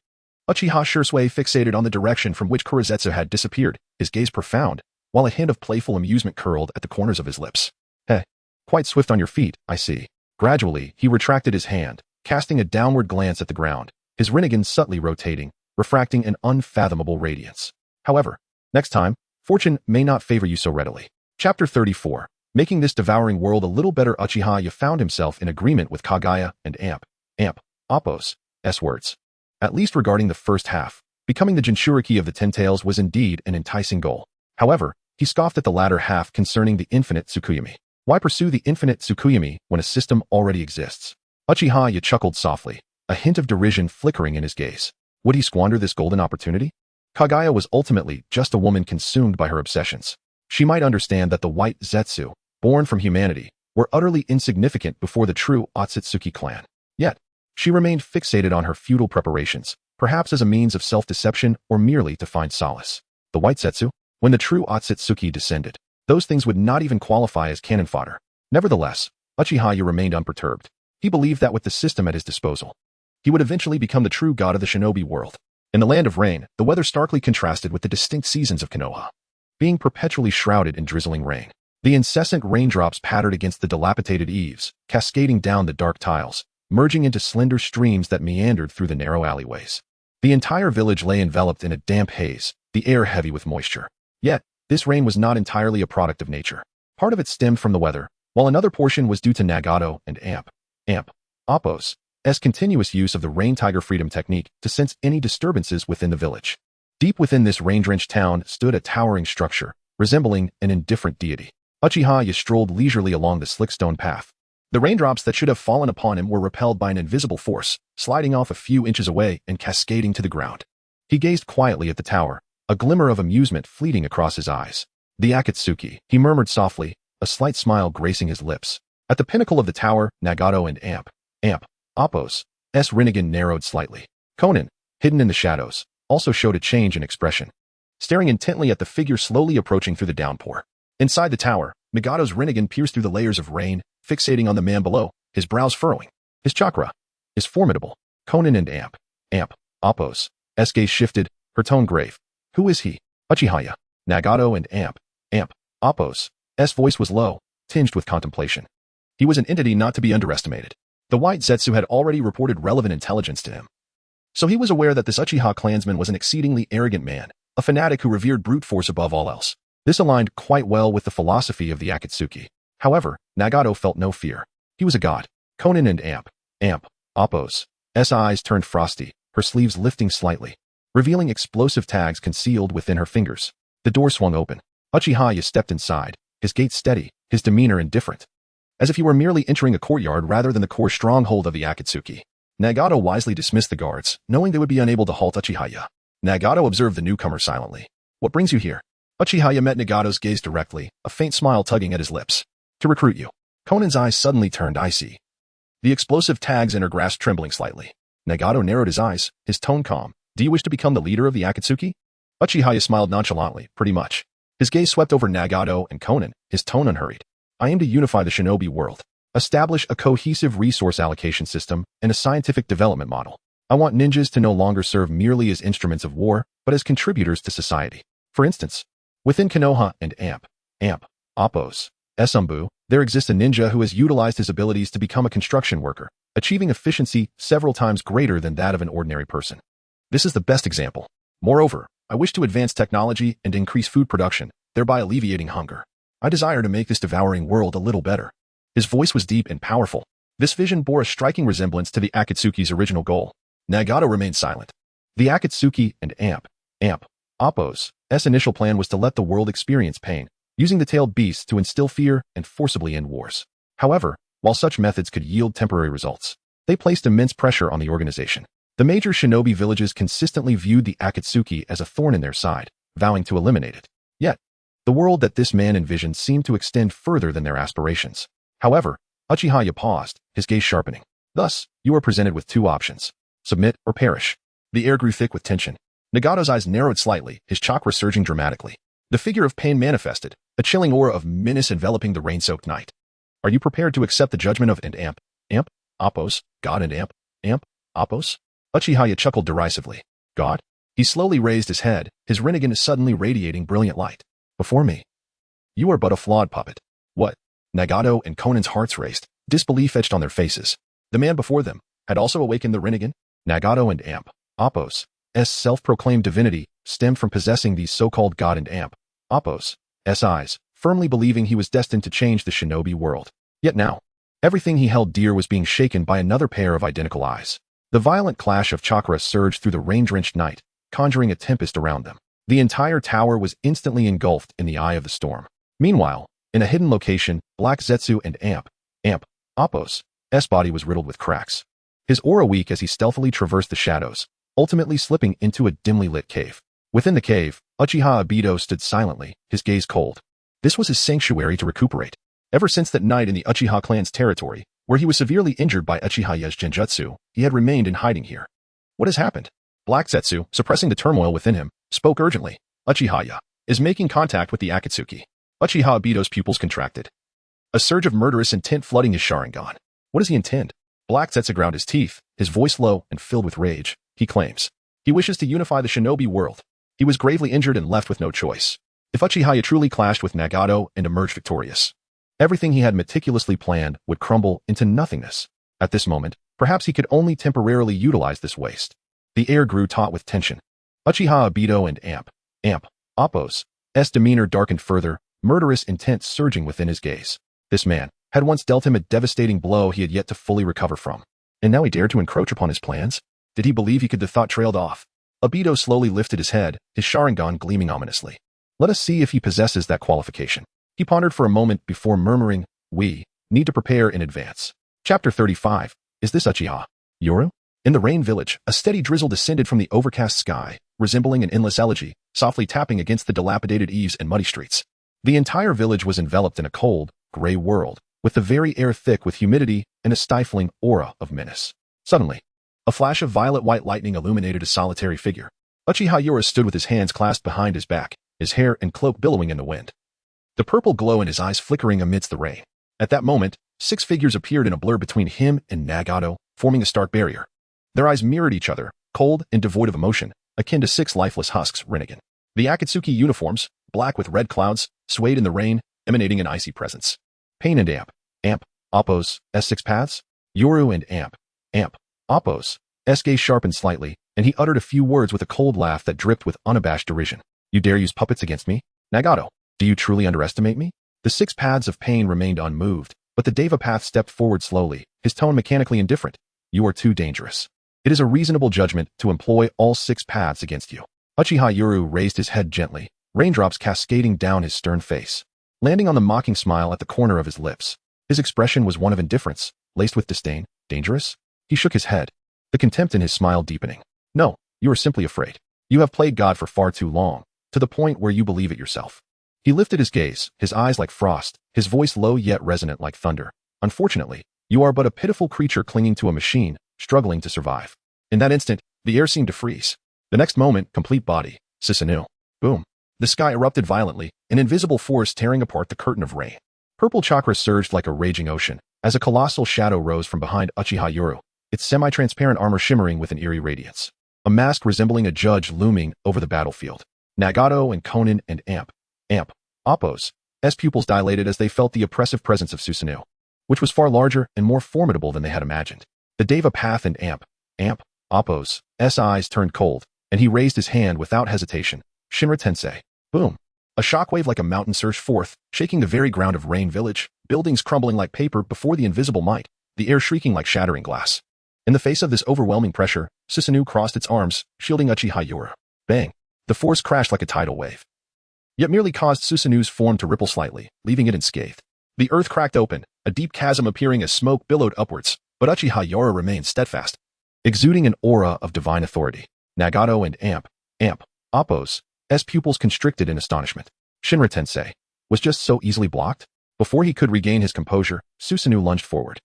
Uchiha Shirsue fixated on the direction from which Korezetsu had disappeared, his gaze profound, while a hint of playful amusement curled at the corners of his lips. Quite swift on your feet, I see. Gradually, he retracted his hand, casting a downward glance at the ground, his Rinnegan subtly rotating, refracting an unfathomable radiance. However, next time, fortune may not favor you so readily. Chapter 34. Making this devouring world a little better. Uchiha found himself in agreement with Kagaya and Amp, Appos' words. At least regarding the first half, becoming the Jinchuriki of the Ten Tails was indeed an enticing goal. However, he scoffed at the latter half concerning the infinite Tsukuyami. Why pursue the infinite Tsukuyami when a system already exists? Uchiha chuckled softly, a hint of derision flickering in his gaze. Would he squander this golden opportunity? Kagaya was ultimately just a woman consumed by her obsessions. She might understand that the white Zetsu, born from humanity, were utterly insignificant before the true Otsutsuki clan. Yet, she remained fixated on her futile preparations, perhaps as a means of self-deception or merely to find solace. The white Zetsu? When the true Otsutsuki descended, those things would not even qualify as cannon fodder. Nevertheless, Uchiha remained unperturbed. He believed that with the system at his disposal, he would eventually become the true god of the shinobi world. In the land of rain, the weather starkly contrasted with the distinct seasons of Konoha. Being perpetually shrouded in drizzling rain, the incessant raindrops pattered against the dilapidated eaves, cascading down the dark tiles, merging into slender streams that meandered through the narrow alleyways. The entire village lay enveloped in a damp haze, the air heavy with moisture. Yet, this rain was not entirely a product of nature. Part of it stemmed from the weather, while another portion was due to Nagato and Appos' continuous use of the Rain Tiger Freedom technique to sense any disturbances within the village. Deep within this rain-drenched town stood a towering structure, resembling an indifferent deity. Uchiha strolled leisurely along the slick stone path. The raindrops that should have fallen upon him were repelled by an invisible force, sliding off a few inches away and cascading to the ground. He gazed quietly at the tower, a glimmer of amusement fleeting across his eyes. The Akatsuki, he murmured softly, a slight smile gracing his lips. At the pinnacle of the tower, Nagato and Appos' Rinnegan narrowed slightly. Conan, hidden in the shadows, also showed a change in expression, staring intently at the figure slowly approaching through the downpour. Inside the tower, Nagato's Rinnegan pierced through the layers of rain, fixating on the man below, his brows furrowing. His chakra is formidable. Conan and Appos' gaze shifted, her tone grave. Who is he? Uchiha. Nagato and Appos' voice was low, tinged with contemplation. He was an entity not to be underestimated. The white Zetsu had already reported relevant intelligence to him. So he was aware that this Uchiha clansman was an exceedingly arrogant man, a fanatic who revered brute force above all else. This aligned quite well with the philosophy of the Akatsuki. However, Nagato felt no fear. He was a god. Konan and Appo's eyes turned frosty, her sleeves lifting slightly, revealing explosive tags concealed within her fingers. The door swung open. Uchiha stepped inside, his gait steady, his demeanor indifferent, as if he were merely entering a courtyard rather than the core stronghold of the Akatsuki. Nagato wisely dismissed the guards, knowing they would be unable to halt Uchiha. Nagato observed the newcomer silently. "What brings you here?" Uchiha met Nagato's gaze directly, a faint smile tugging at his lips. "To recruit you." Konan's eyes suddenly turned icy, the explosive tags in her grasp trembling slightly. Nagato narrowed his eyes, his tone calm. "Do you wish to become the leader of the Akatsuki?" Uchiha smiled nonchalantly, "Pretty much." His gaze swept over Nagato and Konan, his tone unhurried. "I aim to unify the shinobi world, establish a cohesive resource allocation system, and a scientific development model. I want ninjas to no longer serve merely as instruments of war, but as contributors to society. For instance, within Konoha and Appo's Esumbu, there exists a ninja who has utilized his abilities to become a construction worker, achieving efficiency several times greater than that of an ordinary person. This is the best example. Moreover, I wish to advance technology and increase food production, thereby alleviating hunger. I desire to make this devouring world a little better." His voice was deep and powerful. This vision bore a striking resemblance to the Akatsuki's original goal. Nagato remained silent. The Akatsuki and Appo's initial plan was to let the world experience pain, using the tailed beasts to instill fear and forcibly end wars. However, while such methods could yield temporary results, they placed immense pressure on the organization. The major shinobi villages consistently viewed the Akatsuki as a thorn in their side, vowing to eliminate it. Yet, the world that this man envisioned seemed to extend further than their aspirations. However, Uchiha paused, his gaze sharpening. "Thus, you are presented with two options. Submit or perish." The air grew thick with tension. Nagato's eyes narrowed slightly, his chakra surging dramatically. The figure of pain manifested, a chilling aura of menace enveloping the rain-soaked night. "Are you prepared to accept the judgment of Appo's god and Appo's?" Uchiha chuckled derisively. "God?" He slowly raised his head, his rinnegan suddenly radiating brilliant light. "Before me, you are but a flawed puppet." "What?" Nagato and Konan's hearts raced, disbelief etched on their faces. The man before them had also awakened the rinnegan. Nagato and Appo's self-proclaimed divinity stemmed from possessing these so-called god and Appo's eyes, firmly believing he was destined to change the shinobi world. Yet now, everything he held dear was being shaken by another pair of identical eyes. The violent clash of chakra surged through the rain-drenched night, conjuring a tempest around them. The entire tower was instantly engulfed in the eye of the storm. Meanwhile, in a hidden location, Black Zetsu and Appo's body was riddled with cracks. His aura weak as he stealthily traversed the shadows, ultimately slipping into a dimly lit cave. Within the cave, Uchiha Obito stood silently, his gaze cold. This was his sanctuary to recuperate. Ever since that night in the Uchiha clan's territory, where he was severely injured by Uchiha's genjutsu, he had remained in hiding here. "What has happened?" Black Zetsu, suppressing the turmoil within him, spoke urgently. "Uchiha is making contact with the Akatsuki." Uchiha Obito's pupils contracted, a surge of murderous intent flooding his Sharingan. "What does he intend?" Black Zetsu ground his teeth, his voice low and filled with rage. "He claims he wishes to unify the shinobi world. He was gravely injured and left with no choice. If Uchiha truly clashed with Nagato and emerged victorious, everything he had meticulously planned would crumble into nothingness. At this moment, perhaps he could only temporarily utilize this waste." The air grew taut with tension. Uchiha Obito and Appo's demeanor darkened further, murderous intent surging within his gaze. This man had once dealt him a devastating blow he had yet to fully recover from. And now he dared to encroach upon his plans? Did he believe he could? The thought trailed off. Obito slowly lifted his head, his Sharingan gleaming ominously. "Let us see if he possesses that qualification." He pondered for a moment before murmuring, "We need to prepare in advance." Chapter 35. Is this Uchiha Yoru? In the rain village, a steady drizzle descended from the overcast sky, resembling an endless elegy, softly tapping against the dilapidated eaves and muddy streets. The entire village was enveloped in a cold, gray world, with the very air thick with humidity and a stifling aura of menace. Suddenly, a flash of violet-white lightning illuminated a solitary figure. Uchiha Yoru stood with his hands clasped behind his back, his hair and cloak billowing in the wind, the purple glow in his eyes flickering amidst the rain. At that moment, 6 figures appeared in a blur between him and Nagato, forming a stark barrier. Their eyes mirrored each other, cold and devoid of emotion, akin to 6 lifeless husks, rinnegan. The Akatsuki uniforms, black with red clouds, swayed in the rain, emanating an icy presence. Pain and Appo's 6 paths? Yoru and Appo's gaze sharpened slightly, and he uttered a few words with a cold laugh that dripped with unabashed derision. You dare use puppets against me? Nagato, do you truly underestimate me? The 6 paths of pain remained unmoved, but the Devapath stepped forward slowly, his tone mechanically indifferent. You are too dangerous. It is a reasonable judgment to employ all 6 paths against you. Uchiha Yuru raised his head gently, raindrops cascading down his stern face, landing on the mocking smile at the corner of his lips. His expression was one of indifference, laced with disdain. Dangerous? He shook his head, the contempt in his smile deepening. No, you are simply afraid. You have played God for far too long, to the point where you believe it yourself. He lifted his gaze, his eyes like frost, his voice low yet resonant like thunder. Unfortunately, you are but a pitiful creature clinging to a machine, struggling to survive. In that instant, the air seemed to freeze. The next moment, complete body, Susanoo. Boom. The sky erupted violently, an invisible force tearing apart the curtain of rain. Purple chakra surged like a raging ocean, as a colossal shadow rose from behind Uchiha Yuru, its semi-transparent armor shimmering with an eerie radiance. A mask resembling a judge looming over the battlefield. Nagato and Konan and Appo's pupils dilated as they felt the oppressive presence of Susanoo, which was far larger and more formidable than they had imagined. The Devapath and Appo's eyes turned cold, and he raised his hand without hesitation. Shinra Tensei. Boom. A shockwave like a mountain surged forth, shaking the very ground of Rain Village, buildings crumbling like paper before the invisible might, the air shrieking like shattering glass. In the face of this overwhelming pressure, Susanoo crossed its arms, shielding Uchiha Yuru. Bang. The force crashed like a tidal wave, yet merely caused Susanoo's form to ripple slightly, leaving it unscathed. The earth cracked open, a deep chasm appearing as smoke billowed upwards, but Uchiha Yuru remained steadfast, exuding an aura of divine authority. Nagato and Appo's pupils constricted in astonishment. Shinra Tensei was just so easily blocked? Before he could regain his composure, Susanoo lunged forward,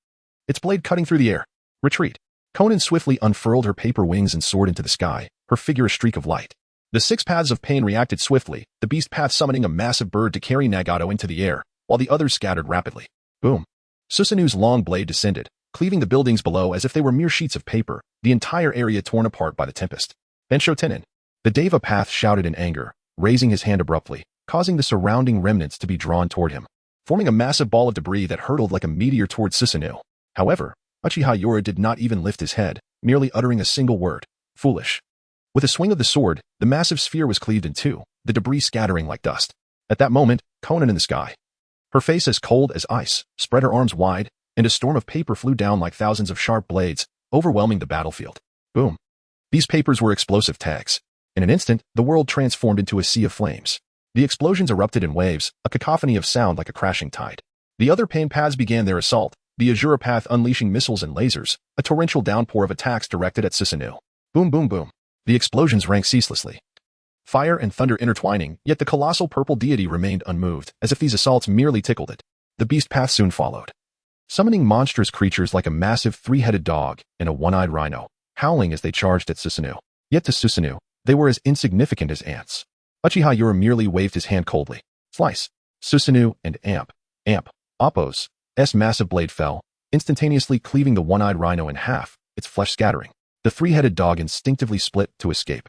its blade cutting through the air. Retreat. Konan swiftly unfurled her paper wings and soared into the sky, her figure a streak of light. The 6 paths of pain reacted swiftly, the beast path summoning a massive bird to carry Nagato into the air, while the others scattered rapidly. Boom. Susanoo's long blade descended, cleaving the buildings below as if they were mere sheets of paper, the entire area torn apart by the tempest. Bensho Tenin. The Devapath shouted in anger, raising his hand abruptly, causing the surrounding remnants to be drawn toward him, forming a massive ball of debris that hurtled like a meteor toward Susanoo. However, Uchiha Yuru did not even lift his head, merely uttering a single word. Foolish. With a swing of the sword, the massive sphere was cleaved in two, the debris scattering like dust. At that moment, Konan in the sky, her face as cold as ice, spread her arms wide, and a storm of paper flew down like thousands of sharp blades, overwhelming the battlefield. Boom. These papers were explosive tags. In an instant, the world transformed into a sea of flames. The explosions erupted in waves, a cacophony of sound like a crashing tide. The other pain paths began their assault, the Azura path unleashing missiles and lasers, a torrential downpour of attacks directed at Susanoo. Boom boom boom. The explosions rang ceaselessly, fire and thunder intertwining, yet the colossal purple deity remained unmoved, as if these assaults merely tickled it. The beast path soon followed, summoning monstrous creatures like a massive 3-headed dog and a 1-eyed rhino, howling as they charged at Susanoo. Yet to Susanoo, they were as insignificant as ants. Uchiha Yuru merely waved his hand coldly. Slice. Susanoo and Appo's massive blade fell, instantaneously cleaving the 1-eyed rhino in half, its flesh scattering. The 3-headed dog instinctively split to escape.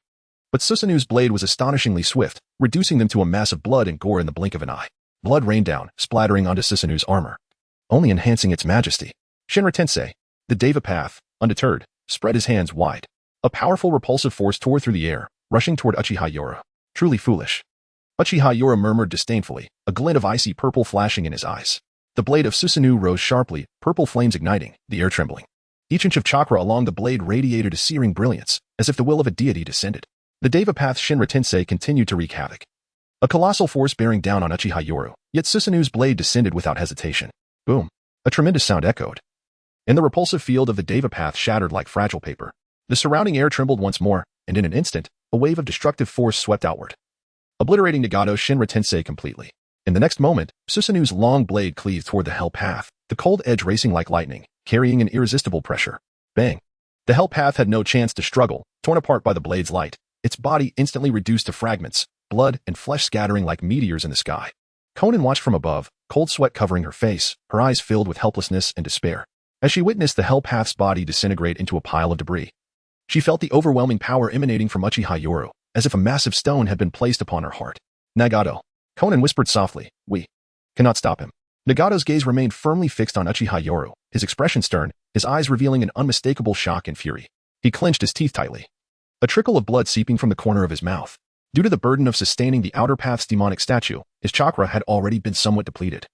But Susanoo's blade was astonishingly swift, reducing them to a mass of blood and gore in the blink of an eye. Blood rained down, splattering onto Susanoo's armor, only enhancing its majesty. Shinra Tensei, the Devapath, undeterred, spread his hands wide. A powerful repulsive force tore through the air, rushing toward Uchiha Yuru. Truly foolish. Uchiha Yuru murmured disdainfully, a glint of icy purple flashing in his eyes. The blade of Susanoo rose sharply, purple flames igniting, the air trembling. Each inch of chakra along the blade radiated a searing brilliance, as if the will of a deity descended. The Devapath Shinra Tensei continued to wreak havoc, a colossal force bearing down on Uchiha Yuru, yet Susanoo's blade descended without hesitation. Boom. A tremendous sound echoed, and the repulsive field of the Devapath shattered like fragile paper. The surrounding air trembled once more, and in an instant, a wave of destructive force swept outward, obliterating Nagato Shinra Tensei completely. In the next moment, Susanoo's long blade cleaved toward the Hell Path, the cold edge racing like lightning, carrying an irresistible pressure. Bang. The Hell Path had no chance to struggle, torn apart by the blade's light, its body instantly reduced to fragments, blood and flesh scattering like meteors in the sky. Konan watched from above, cold sweat covering her face, her eyes filled with helplessness and despair. As she witnessed the Hell Path's body disintegrate into a pile of debris, she felt the overwhelming power emanating from Uchiha Yuru, as if a massive stone had been placed upon her heart. Nagato. Konan whispered softly, we cannot stop him. Nagato's gaze remained firmly fixed on Uchiha Yuru, his expression stern, his eyes revealing an unmistakable shock and fury. He clenched his teeth tightly, a trickle of blood seeping from the corner of his mouth. Due to the burden of sustaining the Outer Path's demonic statue, his chakra had already been somewhat depleted.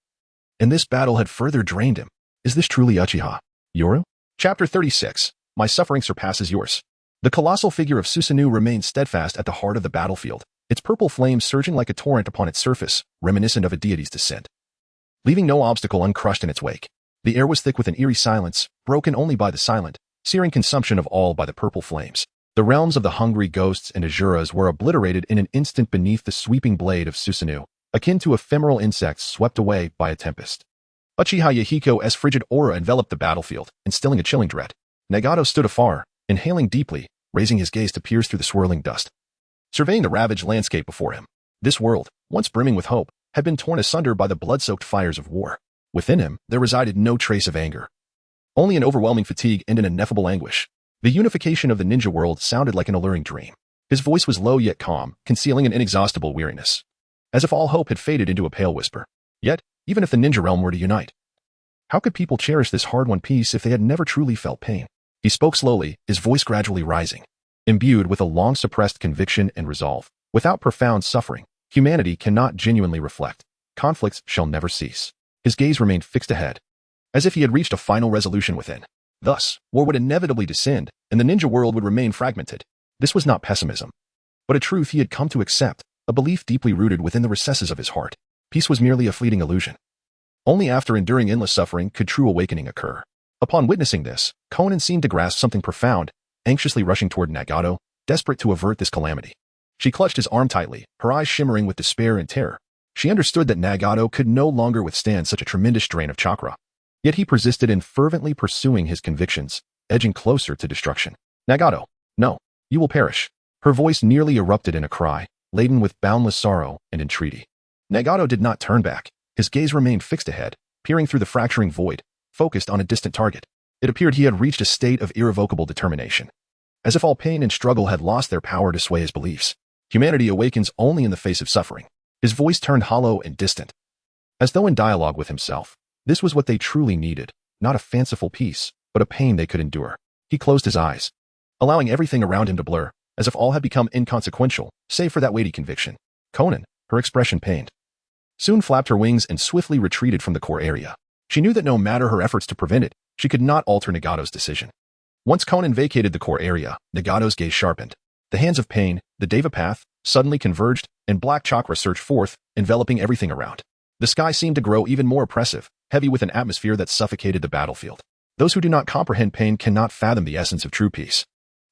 And this battle had further drained him. Is this truly Uchiha? Yoru? Chapter 36. My suffering surpasses yours. The colossal figure of Susanoo remained steadfast at the heart of the battlefield, its purple flame surging like a torrent upon its surface, reminiscent of a deity's descent. Leaving no obstacle uncrushed in its wake, the air was thick with an eerie silence, broken only by the silent, searing consumption of all by the purple flames. The realms of the hungry ghosts and Azuras were obliterated in an instant beneath the sweeping blade of Susanoo, akin to ephemeral insects swept away by a tempest. Uchiha Yahiko's frigid aura enveloped the battlefield, instilling a chilling dread. Nagato stood afar, inhaling deeply, raising his gaze to pierce through the swirling dust. Surveying the ravaged landscape before him, this world, once brimming with hope, had been torn asunder by the blood-soaked fires of war. Within him, there resided no trace of anger. Only an overwhelming fatigue and an ineffable anguish. The unification of the ninja world sounded like an alluring dream. His voice was low yet calm, concealing an inexhaustible weariness. As if all hope had faded into a pale whisper. Yet, even if the ninja realm were to unite, how could people cherish this hard-won peace if they had never truly felt pain? He spoke slowly, his voice gradually rising. Imbued with a long-suppressed conviction and resolve, without profound suffering, humanity cannot genuinely reflect. Conflicts shall never cease. His gaze remained fixed ahead, as if he had reached a final resolution within. Thus, war would inevitably descend, and the ninja world would remain fragmented. This was not pessimism, but a truth he had come to accept, a belief deeply rooted within the recesses of his heart. Peace was merely a fleeting illusion. Only after enduring endless suffering could true awakening occur. Upon witnessing this, Conan seemed to grasp something profound, anxiously rushing toward Nagato, desperate to avert this calamity. She clutched his arm tightly, her eyes shimmering with despair and terror. She understood that Nagato could no longer withstand such a tremendous drain of chakra. Yet he persisted in fervently pursuing his convictions, edging closer to destruction. Nagato, no, you will perish. Her voice nearly erupted in a cry, laden with boundless sorrow and entreaty. Nagato did not turn back. His gaze remained fixed ahead, peering through the fracturing void, focused on a distant target. It appeared he had reached a state of irrevocable determination. As if all pain and struggle had lost their power to sway his beliefs. Humanity awakens only in the face of suffering. His voice turned hollow and distant, as though in dialogue with himself. This was what they truly needed, not a fanciful peace, but a pain they could endure. He closed his eyes, allowing everything around him to blur, as if all had become inconsequential, save for that weighty conviction. Conan, her expression pained, soon flapped her wings and swiftly retreated from the core area. She knew that no matter her efforts to prevent it, she could not alter Nagato's decision. Once Conan vacated the core area, Nagato's gaze sharpened. The hands of pain, the Deva path, suddenly converged, and black chakra surged forth, enveloping everything around. The sky seemed to grow even more oppressive, heavy with an atmosphere that suffocated the battlefield. Those who do not comprehend pain cannot fathom the essence of true peace.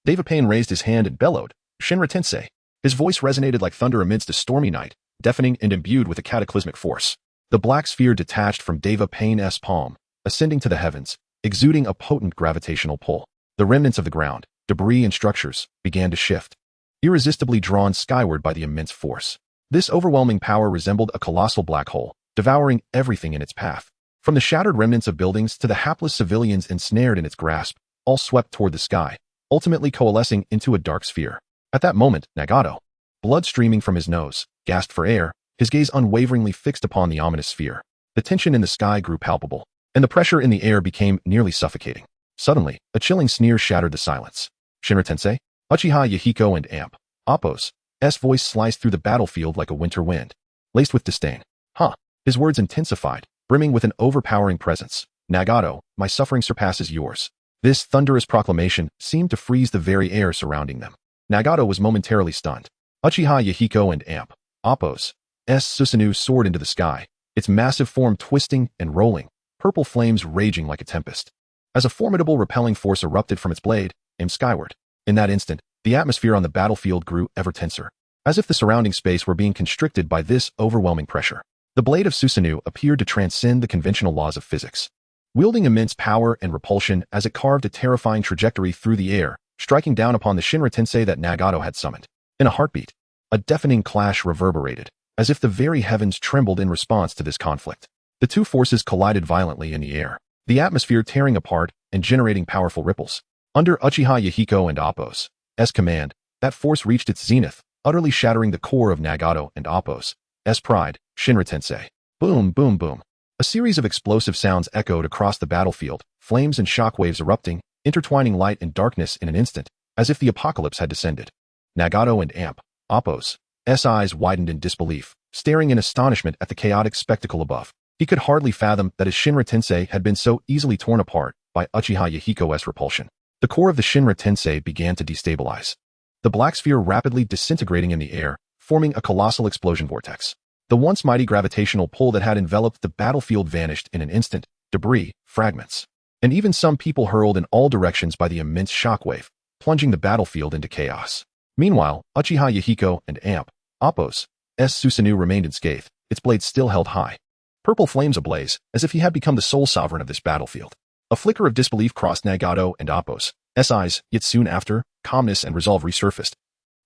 Deva Pain raised his hand and bellowed, Shinra Tensei. His voice resonated like thunder amidst a stormy night, deafening and imbued with a cataclysmic force. The black sphere detached from Deva Pain's palm, ascending to the heavens, exuding a potent gravitational pull. The remnants of the ground, debris and structures, began to shift, irresistibly drawn skyward by the immense force. This overwhelming power resembled a colossal black hole, devouring everything in its path. From the shattered remnants of buildings to the hapless civilians ensnared in its grasp, all swept toward the sky, ultimately coalescing into a dark sphere. At that moment, Nagato, blood streaming from his nose, gasped for air, his gaze unwaveringly fixed upon the ominous sphere. The tension in the sky grew palpable, and the pressure in the air became nearly suffocating. Suddenly, a chilling sneer shattered the silence. Shinra Tensei, Uchiha Yahiko and Amp, Appo's voice sliced through the battlefield like a winter wind, laced with disdain. Huh. His words intensified, brimming with an overpowering presence. Nagato, my suffering surpasses yours. This thunderous proclamation seemed to freeze the very air surrounding them. Nagato was momentarily stunned. Uchiha Yahiko and Amp, Appo's Susanoo soared into the sky, its massive form twisting and rolling, purple flames raging like a tempest. As a formidable repelling force erupted from its blade, aimed skyward. In that instant, the atmosphere on the battlefield grew ever tenser, as if the surrounding space were being constricted by this overwhelming pressure. The blade of Susanoo appeared to transcend the conventional laws of physics, wielding immense power and repulsion as it carved a terrifying trajectory through the air, striking down upon the Shinra Tensei that Nagato had summoned. In a heartbeat, a deafening clash reverberated, as if the very heavens trembled in response to this conflict. The two forces collided violently in the air, the atmosphere tearing apart and generating powerful ripples. Under Uchiha Yahiko and Appo's command, that force reached its zenith, utterly shattering the core of Nagato and Appo's pride, Shinra Tensei. Boom, boom, boom. A series of explosive sounds echoed across the battlefield, flames and shockwaves erupting, intertwining light and darkness in an instant. as if the apocalypse had descended. Nagato and Amp, Appo's eyes widened in disbelief, staring in astonishment at the chaotic spectacle above. He could hardly fathom that his Shinra Tensei had been so easily torn apart by Uchiha Yahiko's repulsion. The core of the Shinra Tensei began to destabilize. The black sphere rapidly disintegrating in the air, forming a colossal explosion vortex. The once mighty gravitational pull that had enveloped the battlefield vanished in an instant, debris, fragments. And even some people hurled in all directions by the immense shockwave, plunging the battlefield into chaos. Meanwhile, Uchiha Yahiko and Amp, Appo's Susanoo remained unscathed, its blade still held high. Purple flames ablaze, as if he had become the sole sovereign of this battlefield. A flicker of disbelief crossed Nagato and Appo's eyes, yet soon after, calmness and resolve resurfaced.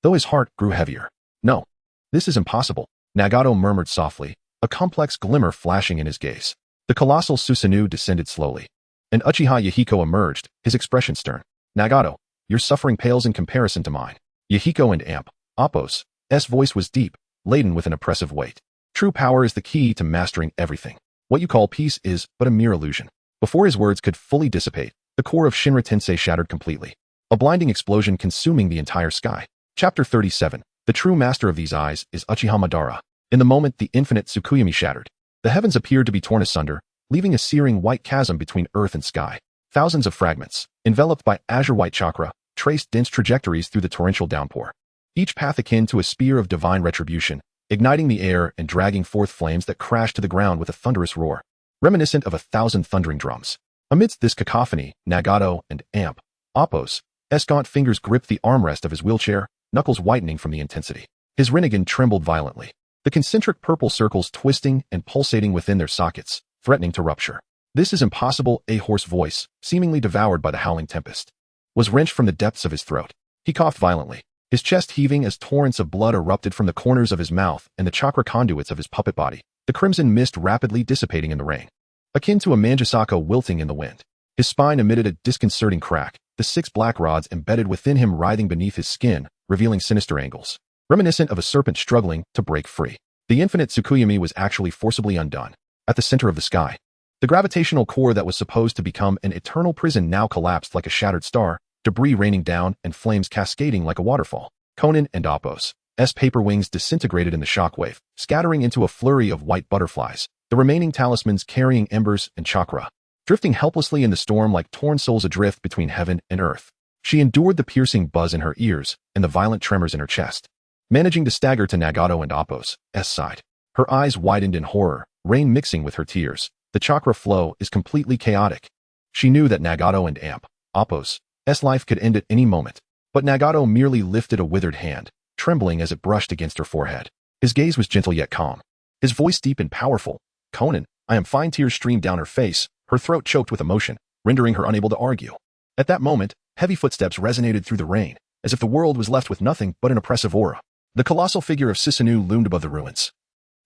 Though his heart grew heavier. No. This is impossible, Nagato murmured softly, a complex glimmer flashing in his gaze. The colossal Susanoo descended slowly. And Uchiha Yahiko emerged, his expression stern. Nagato, your suffering pales in comparison to mine. Yahiko and Amp, Appo's voice was deep, laden with an oppressive weight. True power is the key to mastering everything. What you call peace is but a mere illusion. Before his words could fully dissipate, the core of Shinra Tensei shattered completely. A blinding explosion consuming the entire sky. Chapter 37. The true master of these eyes is Uchiha Madara. In the moment the infinite Tsukuyomi shattered, the heavens appeared to be torn asunder, leaving a searing white chasm between earth and sky. Thousands of fragments, enveloped by azure white chakra, traced dense trajectories through the torrential downpour. Each path akin to a spear of divine retribution, igniting the air and dragging forth flames that crashed to the ground with a thunderous roar, reminiscent of 1,000 thundering drums. Amidst this cacophony, Nagato and Amp, Appo's gaunt fingers gripped the armrest of his wheelchair, knuckles whitening from the intensity. His Rinnegan trembled violently, the concentric purple circles twisting and pulsating within their sockets, threatening to rupture. This is impossible, a hoarse voice, seemingly devoured by the howling tempest, was wrenched from the depths of his throat. He coughed violently, his chest heaving as torrents of blood erupted from the corners of his mouth and the chakra conduits of his puppet body, the crimson mist rapidly dissipating in the rain, akin to a manjusaka wilting in the wind. His spine emitted a disconcerting crack, the 6 black rods embedded within him writhing beneath his skin, revealing sinister angles, reminiscent of a serpent struggling to break free. The infinite Tsukuyomi was actually forcibly undone. At the center of the sky, the gravitational core that was supposed to become an eternal prison now collapsed like a shattered star, debris raining down and flames cascading like a waterfall. Conan and Appo's paper wings disintegrated in the shockwave, scattering into a flurry of white butterflies, the remaining talismans carrying embers and chakra, drifting helplessly in the storm like torn souls adrift between heaven and earth. She endured the piercing buzz in her ears and the violent tremors in her chest, managing to stagger to Nagato and Appo's side. Her eyes widened in horror, rain mixing with her tears. The chakra flow is completely chaotic. She knew that Nagato and Amp, Appo's life could end at any moment, but Nagato merely lifted a withered hand, trembling as it brushed against her forehead. His gaze was gentle yet calm, his voice deep and powerful. Conan, I am fine. Tears streamed down her face, her throat choked with emotion, rendering her unable to argue. At that moment, heavy footsteps resonated through the rain, as if the world was left with nothing but an oppressive aura. The colossal figure of Susanoo loomed above the ruins,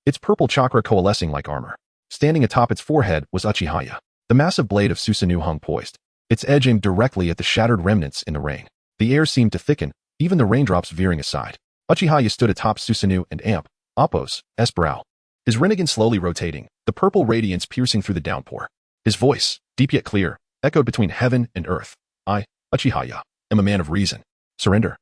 its purple chakra coalescing like armor. Standing atop its forehead was Uchiha. The massive blade of Susanoo hung poised, its edge aimed directly at the shattered remnants in the rain. The air seemed to thicken, even the raindrops veering aside. Uchiha stood atop Susanoo and Amp, Appo's brow, his Rinnegan slowly rotating, the purple radiance piercing through the downpour. His voice, deep yet clear, echoed between heaven and earth. I, Uchiha, am a man of reason. Surrender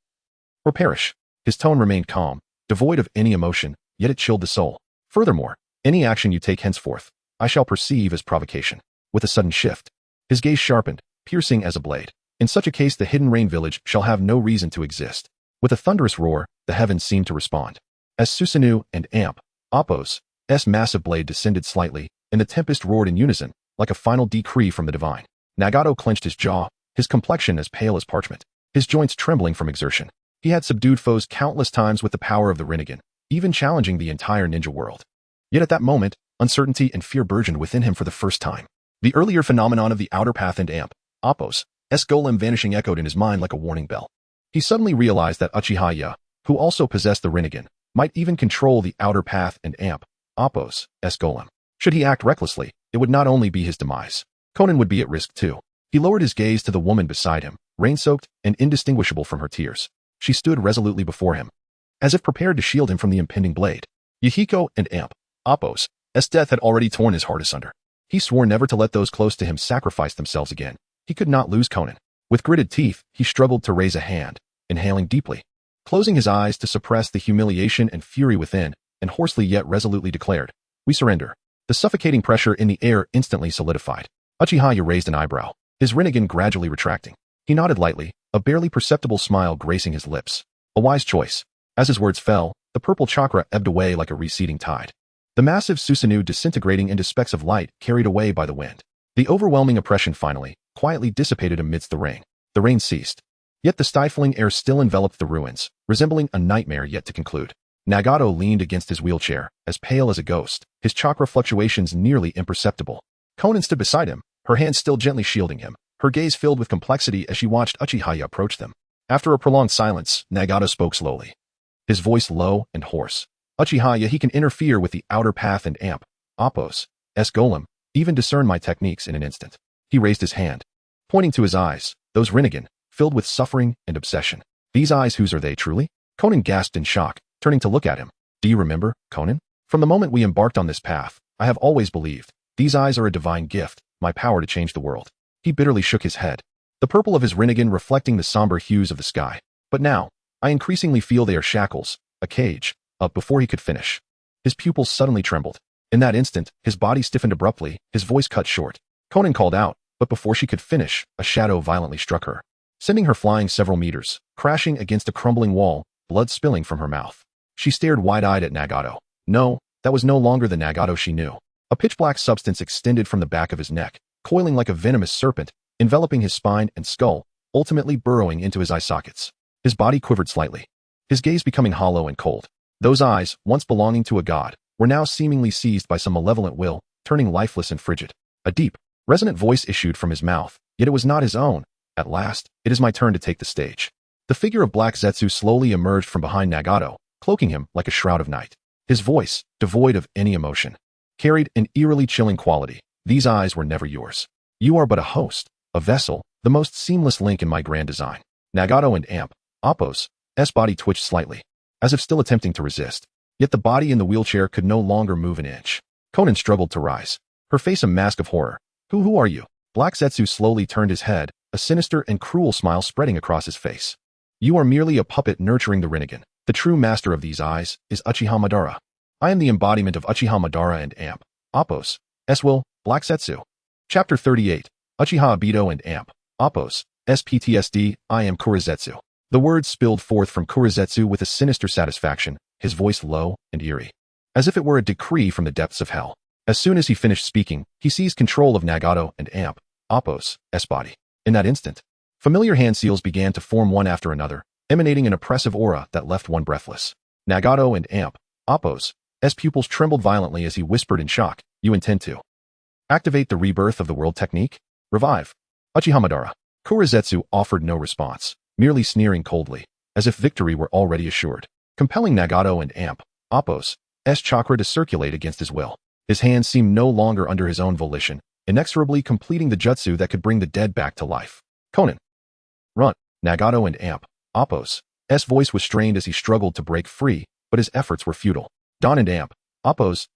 or perish. His tone remained calm, devoid of any emotion, yet it chilled the soul. Furthermore, any action you take henceforth, I shall perceive as provocation. With a sudden shift, his gaze sharpened, piercing as a blade. In such a case the hidden rain village shall have no reason to exist. With a thunderous roar, the heavens seemed to respond. As Susanoo and Amp, Appo's massive blade descended slightly, and the tempest roared in unison, like a final decree from the divine. Nagato clenched his jaw, his complexion as pale as parchment, his joints trembling from exertion. He had subdued foes countless times with the power of the Rinnegan, even challenging the entire ninja world. Yet at that moment, uncertainty and fear burgeoned within him for the first time. The earlier phenomenon of the outer path and Amp, Appo's golem vanishing echoed in his mind like a warning bell. He suddenly realized that Uchiha, who also possessed the Rinnegan, might even control the outer path and Amp, Appo's golem. Should he act recklessly, it would not only be his demise. Conan would be at risk too. He lowered his gaze to the woman beside him, rain-soaked and indistinguishable from her tears. She stood resolutely before him, as if prepared to shield him from the impending blade. Yahiko and Amp, Appo's death had already torn his heart asunder. He swore never to let those close to him sacrifice themselves again. He could not lose Conan. With gritted teeth, he struggled to raise a hand, inhaling deeply. Closing his eyes to suppress the humiliation and fury within, and hoarsely yet resolutely declared, "We surrender." The suffocating pressure in the air instantly solidified. Uchihaya raised an eyebrow, his Rinnegan gradually retracting. He nodded lightly, a barely perceptible smile gracing his lips. A wise choice. As his words fell, the purple chakra ebbed away like a receding tide. The massive Susanoo disintegrating into specks of light carried away by the wind. The overwhelming oppression finally, quietly dissipated amidst the rain. The rain ceased. Yet the stifling air still enveloped the ruins, resembling a nightmare yet to conclude. Nagato leaned against his wheelchair, as pale as a ghost, his chakra fluctuations nearly imperceptible. Konan stood beside him, her hands still gently shielding him, her gaze filled with complexity as she watched Uchihaya approach them. After a prolonged silence, Nagato spoke slowly. His voice low and hoarse. "Uchihaya, he can interfere with the outer path and amp, Appos, golem, even discern my techniques in an instant." He raised his hand, pointing to his eyes, those Rinnegan, filled with suffering and obsession. "These eyes, whose are they truly?" Konan gasped in shock, turning to look at him. "Do you remember, Konan? From the moment we embarked on this path, I have always believed, these eyes are a divine gift, my power to change the world." He bitterly shook his head, the purple of his Rinnegan reflecting the somber hues of the sky. "But now, I increasingly feel they are shackles, a cage." Before he could finish, his pupils suddenly trembled. In that instant, his body stiffened abruptly, his voice cut short. Konan called out, but before she could finish, a shadow violently struck her, sending her flying several meters, crashing against a crumbling wall, blood spilling from her mouth. She stared wide-eyed at Nagato. No, that was no longer the Nagato she knew. A pitch-black substance extended from the back of his neck, coiling like a venomous serpent, enveloping his spine and skull, ultimately burrowing into his eye sockets. His body quivered slightly, his gaze becoming hollow and cold. Those eyes, once belonging to a god, were now seemingly seized by some malevolent will, turning lifeless and frigid. A deep, resonant voice issued from his mouth, yet it was not his own. "At last, it is my turn to take the stage." The figure of Black Zetsu slowly emerged from behind Nagato, cloaking him like a shroud of night. His voice, devoid of any emotion, carried an eerily chilling quality. "These eyes were never yours. You are but a host, a vessel, the most seamless link in my grand design." Nagato and Amp, Appos' body twitched slightly, as if still attempting to resist. Yet the body in the wheelchair could no longer move an inch. Konan struggled to rise, her face a mask of horror. Who are you?" Black Zetsu slowly turned his head, a sinister and cruel smile spreading across his face. "You are merely a puppet nurturing the Rinnegan. The true master of these eyes is Uchiha Madara. I am the embodiment of Uchiha Madara and Amp, Appos' will, Black Zetsu." Chapter 38, Uchiha Obito and Amp, Appos' PTSD, I am Kurizetsu. The words spilled forth from Kurizetsu with a sinister satisfaction, his voice low and eerie, as if it were a decree from the depths of hell. As soon as he finished speaking, he seized control of Nagato and Amp, Appos' body. In that instant, familiar hand seals began to form one after another, emanating an oppressive aura that left one breathless. Nagato and Amp, Appos' pupils trembled violently as he whispered in shock, "You intend to activate the rebirth of the world technique? Revive Uchiha Madara?" Kurizetsu offered no response, merely sneering coldly, as if victory were already assured, compelling Nagato and Amp, Appos' chakra to circulate against his will. His hands seemed no longer under his own volition, inexorably completing the jutsu that could bring the dead back to life. "Konan, run!" Nagato and Amp, Appos' voice was strained as he struggled to break free, but his efforts were futile. "Don and Amp, Appos',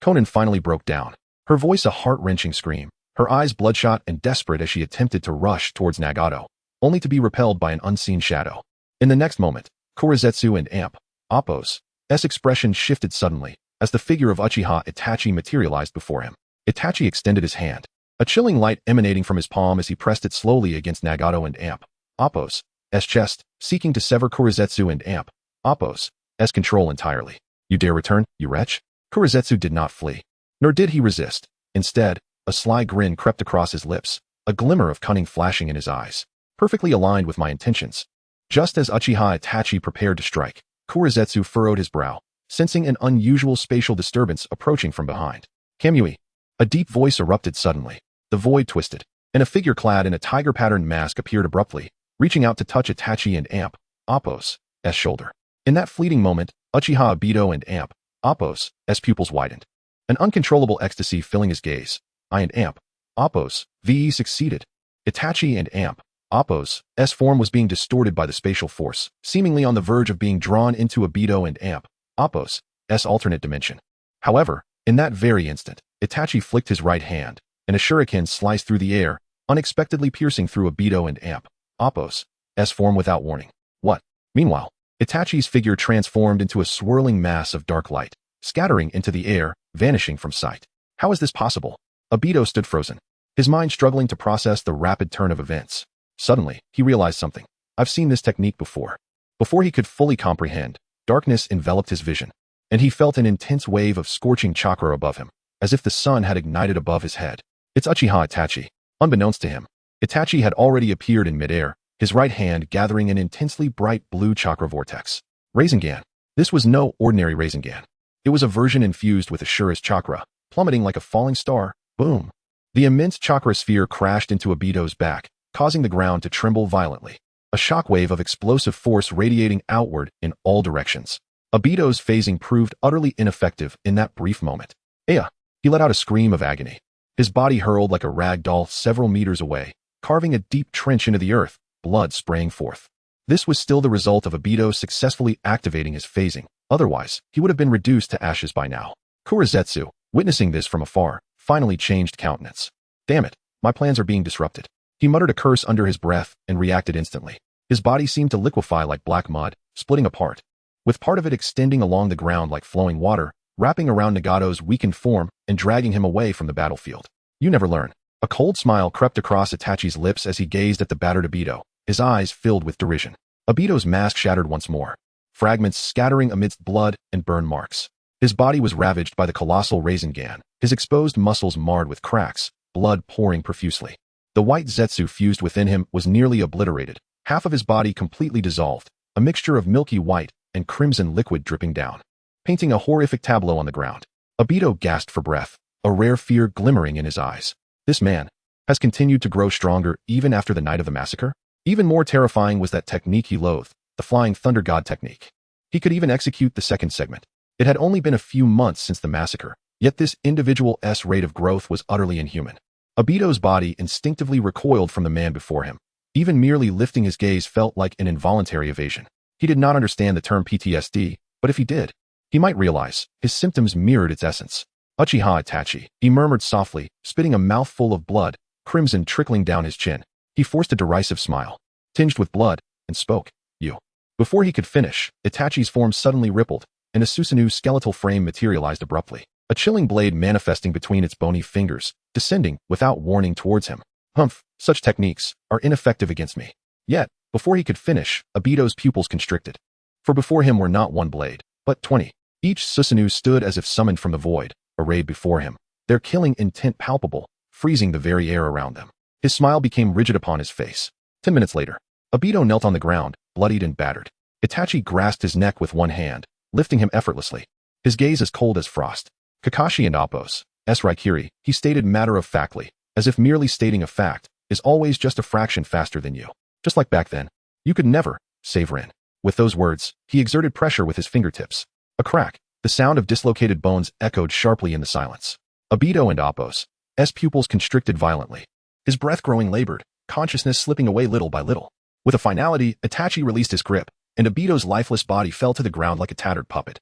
Konan finally broke down, her voice a heart-wrenching scream, her eyes bloodshot and desperate as she attempted to rush towards Nagato, only to be repelled by an unseen shadow. In the next moment, Kurizetsu and Amp, Appos' expression shifted suddenly, as the figure of Uchiha Itachi materialized before him. Itachi extended his hand, a chilling light emanating from his palm as he pressed it slowly against Nagato and Amp, Appos' chest, seeking to sever Kurizetsu and Amp, Appos' control entirely. "You dare return, you wretch?" Kurizetsu did not flee, nor did he resist. Instead, a sly grin crept across his lips, a glimmer of cunning flashing in his eyes, perfectly aligned with my intentions. Just as Uchiha Itachi prepared to strike, Kurizetsu furrowed his brow, sensing an unusual spatial disturbance approaching from behind. "Kamui!" A deep voice erupted suddenly. The void twisted, and a figure clad in a tiger-patterned mask appeared abruptly, reaching out to touch Itachi and Amp, Appos' shoulder. In that fleeting moment, Uchiha Obito and Amp, Appos' pupils widened, an uncontrollable ecstasy filling his gaze. I and Amp, Appos' succeeded. Itachi and Amp, Appos' form was being distorted by the spatial force, seemingly on the verge of being drawn into Obito and Amp, Appos' alternate dimension. However, in that very instant, Itachi flicked his right hand, and a shuriken sliced through the air, unexpectedly piercing through Obito and Amp. Appo's S form without warning. What? Meanwhile, Itachi's figure transformed into a swirling mass of dark light, scattering into the air, vanishing from sight. How is this possible? Obito stood frozen, his mind struggling to process the rapid turn of events. Suddenly, he realized something. I've seen this technique before. Before he could fully comprehend, darkness enveloped his vision, and he felt an intense wave of scorching chakra above him, as if the sun had ignited above his head. It's Uchiha Itachi. Unbeknownst to him, Itachi had already appeared in midair, his right hand gathering an intensely bright blue chakra vortex. Rasengan. This was no ordinary Rasengan. It was a version infused with Ashura's chakra, plummeting like a falling star. Boom. The immense chakra sphere crashed into Obito's back, causing the ground to tremble violently. A shockwave of explosive force radiating outward in all directions. Obito's phasing proved utterly ineffective in that brief moment. Aya! He let out a scream of agony. His body hurled like a rag doll several meters away, carving a deep trench into the earth, blood spraying forth. This was still the result of Obito successfully activating his phasing. Otherwise, he would have been reduced to ashes by now. Kurizetsu, witnessing this from afar, finally changed countenance. Damn it, my plans are being disrupted. He muttered a curse under his breath and reacted instantly. His body seemed to liquefy like black mud, splitting apart, with part of it extending along the ground like flowing water, wrapping around Nagato's weakened form and dragging him away from the battlefield. You never learn. A cold smile crept across Itachi's lips as he gazed at the battered Obito, his eyes filled with derision. Obito's mask shattered once more, fragments scattering amidst blood and burn marks. His body was ravaged by the colossal Rasengan, his exposed muscles marred with cracks, blood pouring profusely. The white Zetsu fused within him was nearly obliterated, half of his body completely dissolved, a mixture of milky white and crimson liquid dripping down, painting a horrific tableau on the ground. Obito gasped for breath, a rare fear glimmering in his eyes. This man has continued to grow stronger even after the night of the massacre? Even more terrifying was that technique he loathed, the Flying Thunder God technique. He could even execute the second segment. It had only been a few months since the massacre, yet this individual's rate of growth was utterly inhuman. Obito's body instinctively recoiled from the man before him. Even merely lifting his gaze felt like an involuntary evasion. He did not understand the term PTSD, but if he did, he might realize his symptoms mirrored its essence. Uchiha Itachi, he murmured softly, spitting a mouthful of blood, crimson trickling down his chin. He forced a derisive smile, tinged with blood, and spoke, "You." Before he could finish, Itachi's form suddenly rippled, and a Susanu's skeletal frame materialized abruptly, a chilling blade manifesting between its bony fingers, descending without warning towards him. Humph, such techniques are ineffective against me. Yet, before he could finish, Obito's pupils constricted. For before him were not one blade, but 20. Each Susanu stood as if summoned from the void, arrayed before him, their killing intent palpable, freezing the very air around them. His smile became rigid upon his face. 10 minutes later, Obito knelt on the ground, bloodied and battered. Itachi grasped his neck with one hand, lifting him effortlessly, his gaze as cold as frost. Kakashi and Appo's Raikiri, he stated matter-of-factly, as if merely stating a fact, is always just a fraction faster than you. Just like back then, you could never save Rin. With those words, he exerted pressure with his fingertips. A crack, the sound of dislocated bones echoed sharply in the silence. Obito and Appo's pupils constricted violently, his breath growing labored, consciousness slipping away little by little. With a finality, Itachi released his grip, and Obito's lifeless body fell to the ground like a tattered puppet,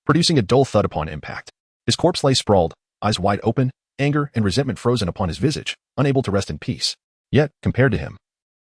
producing a dull thud upon impact. His corpse lay sprawled, eyes wide open, anger and resentment frozen upon his visage, unable to rest in peace. Yet, compared to him,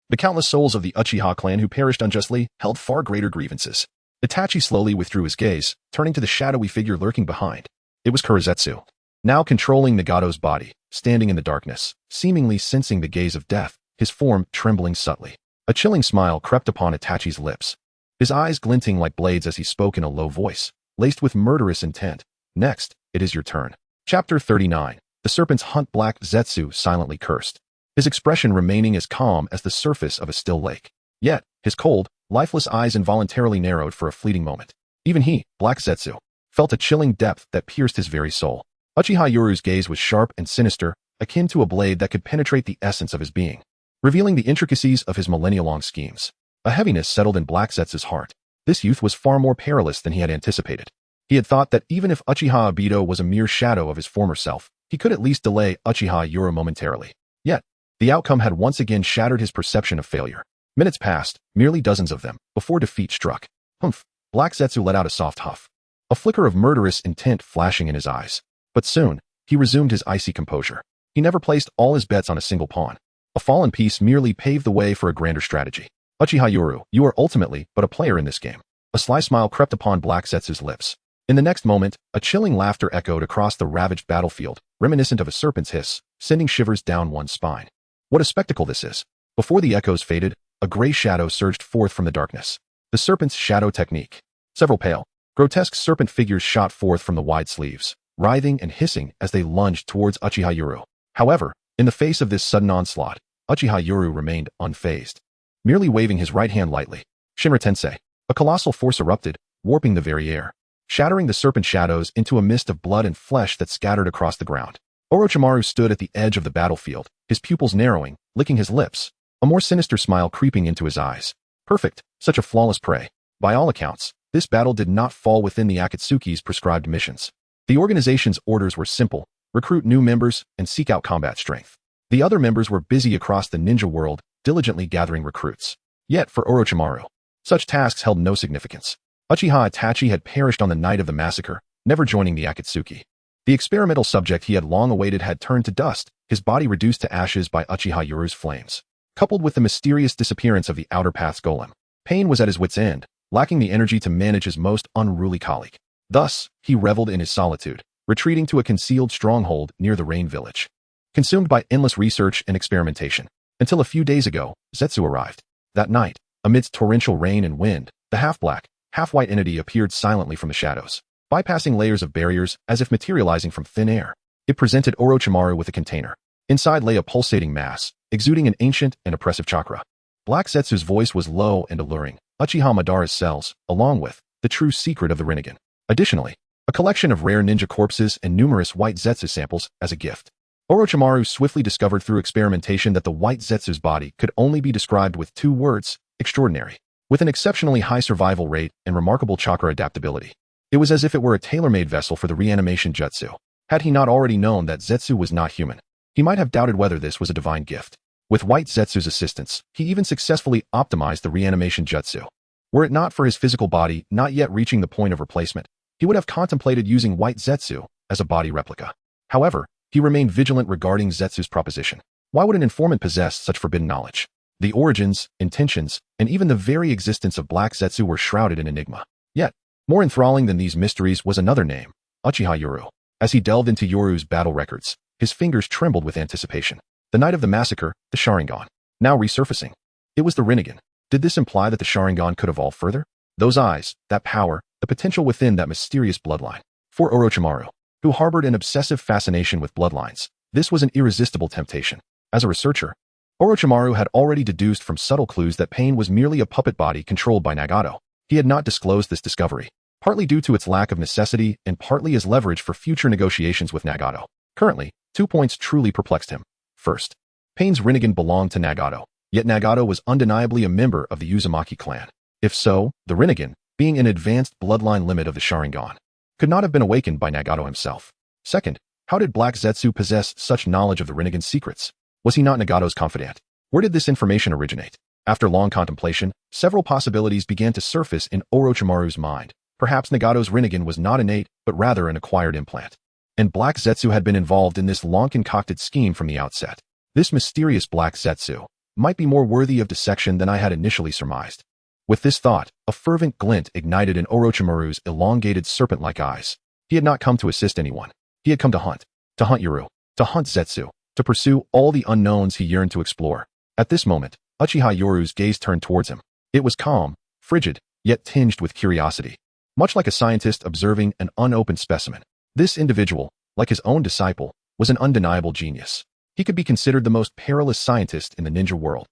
the countless souls of the Uchiha clan who perished unjustly held far greater grievances. Itachi slowly withdrew his gaze, turning to the shadowy figure lurking behind. It was Kurizetsu, now controlling Nagato's body, standing in the darkness, seemingly sensing the gaze of death, his form trembling subtly. A chilling smile crept upon Itachi's lips, his eyes glinting like blades as he spoke in a low voice, laced with murderous intent. Next, it is your turn. Chapter 39. The serpents hunt. Black Zetsu silently cursed, his expression remaining as calm as the surface of a still lake. Yet, his cold, lifeless eyes involuntarily narrowed for a fleeting moment. Even he, Black Zetsu, felt a chilling depth that pierced his very soul. Uchiha Yoru's gaze was sharp and sinister, akin to a blade that could penetrate the essence of his being, revealing the intricacies of his millennia-long schemes. A heaviness settled in Black Zetsu's heart. This youth was far more perilous than he had anticipated. He had thought that even if Uchiha Obito was a mere shadow of his former self, he could at least delay Uchiha Yoru momentarily. Yet, the outcome had once again shattered his perception of failure. Minutes passed, merely dozens of them, before defeat struck. Humph! Black Zetsu let out a soft huff, a flicker of murderous intent flashing in his eyes. But soon, he resumed his icy composure. He never placed all his bets on a single pawn. A fallen piece merely paved the way for a grander strategy. Uchiha Yoru, you are ultimately but a player in this game. A sly smile crept upon Black Zetsu's lips. In the next moment, a chilling laughter echoed across the ravaged battlefield, reminiscent of a serpent's hiss, sending shivers down one's spine. What a spectacle this is! Before the echoes faded, a gray shadow surged forth from the darkness. The serpent's shadow technique. Several pale, grotesque serpent figures shot forth from the wide sleeves, writhing and hissing as they lunged towards Uchiha Yoru. However, in the face of this sudden onslaught, Uchiha Yoru remained unfazed, merely waving his right hand lightly. Shinra Tensei. A colossal force erupted, warping the very air, shattering the serpent shadows into a mist of blood and flesh that scattered across the ground. Orochimaru stood at the edge of the battlefield, his pupils narrowing, licking his lips, a more sinister smile creeping into his eyes. Perfect, such a flawless prey. By all accounts, this battle did not fall within the Akatsuki's prescribed missions. The organization's orders were simple: recruit new members and seek out combat strength. The other members were busy across the ninja world, diligently gathering recruits. Yet for Orochimaru, such tasks held no significance. Uchiha Itachi had perished on the night of the massacre, never joining the Akatsuki. The experimental subject he had long awaited had turned to dust, his body reduced to ashes by Uchiha Yoru's flames. Coupled with the mysterious disappearance of the Outer Path's golem, Pain was at his wit's end, lacking the energy to manage his most unruly colleague. Thus, he reveled in his solitude, retreating to a concealed stronghold near the Rain Village. Consumed by endless research and experimentation, until a few days ago, Zetsu arrived. That night, amidst torrential rain and wind, the half-black, half-white entity appeared silently from the shadows, bypassing layers of barriers as if materializing from thin air. It presented Orochimaru with a container. Inside lay a pulsating mass, exuding an ancient and oppressive chakra. Black Zetsu's voice was low and alluring, Uchiha Madara's cells, along with the true secret of the Rinnegan. Additionally, a collection of rare ninja corpses and numerous white Zetsu samples as a gift. Orochimaru swiftly discovered through experimentation that the white Zetsu's body could only be described with two words: extraordinary. With an exceptionally high survival rate and remarkable chakra adaptability. It was as if it were a tailor-made vessel for the reanimation jutsu. Had he not already known that Zetsu was not human, he might have doubted whether this was a divine gift. With White Zetsu's assistance, he even successfully optimized the reanimation jutsu. Were it not for his physical body not yet reaching the point of replacement, he would have contemplated using White Zetsu as a body replica. However, he remained vigilant regarding Zetsu's proposition. Why would an informant possess such forbidden knowledge? The origins, intentions, and even the very existence of Black Zetsu were shrouded in enigma. Yet, more enthralling than these mysteries was another name, Uchiha Yoru. As he delved into Yoru's battle records, his fingers trembled with anticipation. The night of the massacre, the Sharingan. Now resurfacing. It was the Rinnegan. Did this imply that the Sharingan could evolve further? Those eyes, that power, the potential within that mysterious bloodline. For Orochimaru, who harbored an obsessive fascination with bloodlines, this was an irresistible temptation. As a researcher, Orochimaru had already deduced from subtle clues that Pain was merely a puppet body controlled by Nagato. He had not disclosed this discovery, partly due to its lack of necessity and partly as leverage for future negotiations with Nagato. Currently, 2 points truly perplexed him. First, Pain's Rinnegan belonged to Nagato, yet Nagato was undeniably a member of the Uzumaki clan. If so, the Rinnegan, being an advanced bloodline limit of the Sharingan, could not have been awakened by Nagato himself. Second, how did Black Zetsu possess such knowledge of the Rinnegan's secrets? Was he not Nagato's confidant? Where did this information originate? After long contemplation, several possibilities began to surface in Orochimaru's mind. Perhaps Nagato's Rinnegan was not innate, but rather an acquired implant. And Black Zetsu had been involved in this long-concocted scheme from the outset. This mysterious Black Zetsu might be more worthy of dissection than I had initially surmised. With this thought, a fervent glint ignited in Orochimaru's elongated serpent-like eyes. He had not come to assist anyone. He had come to hunt Yoru, to hunt Zetsu, to pursue all the unknowns he yearned to explore. At this moment, Uchiha Yoru's gaze turned towards him. It was calm, frigid, yet tinged with curiosity. Much like a scientist observing an unopened specimen, this individual, like his own disciple, was an undeniable genius. He could be considered the most perilous scientist in the ninja world.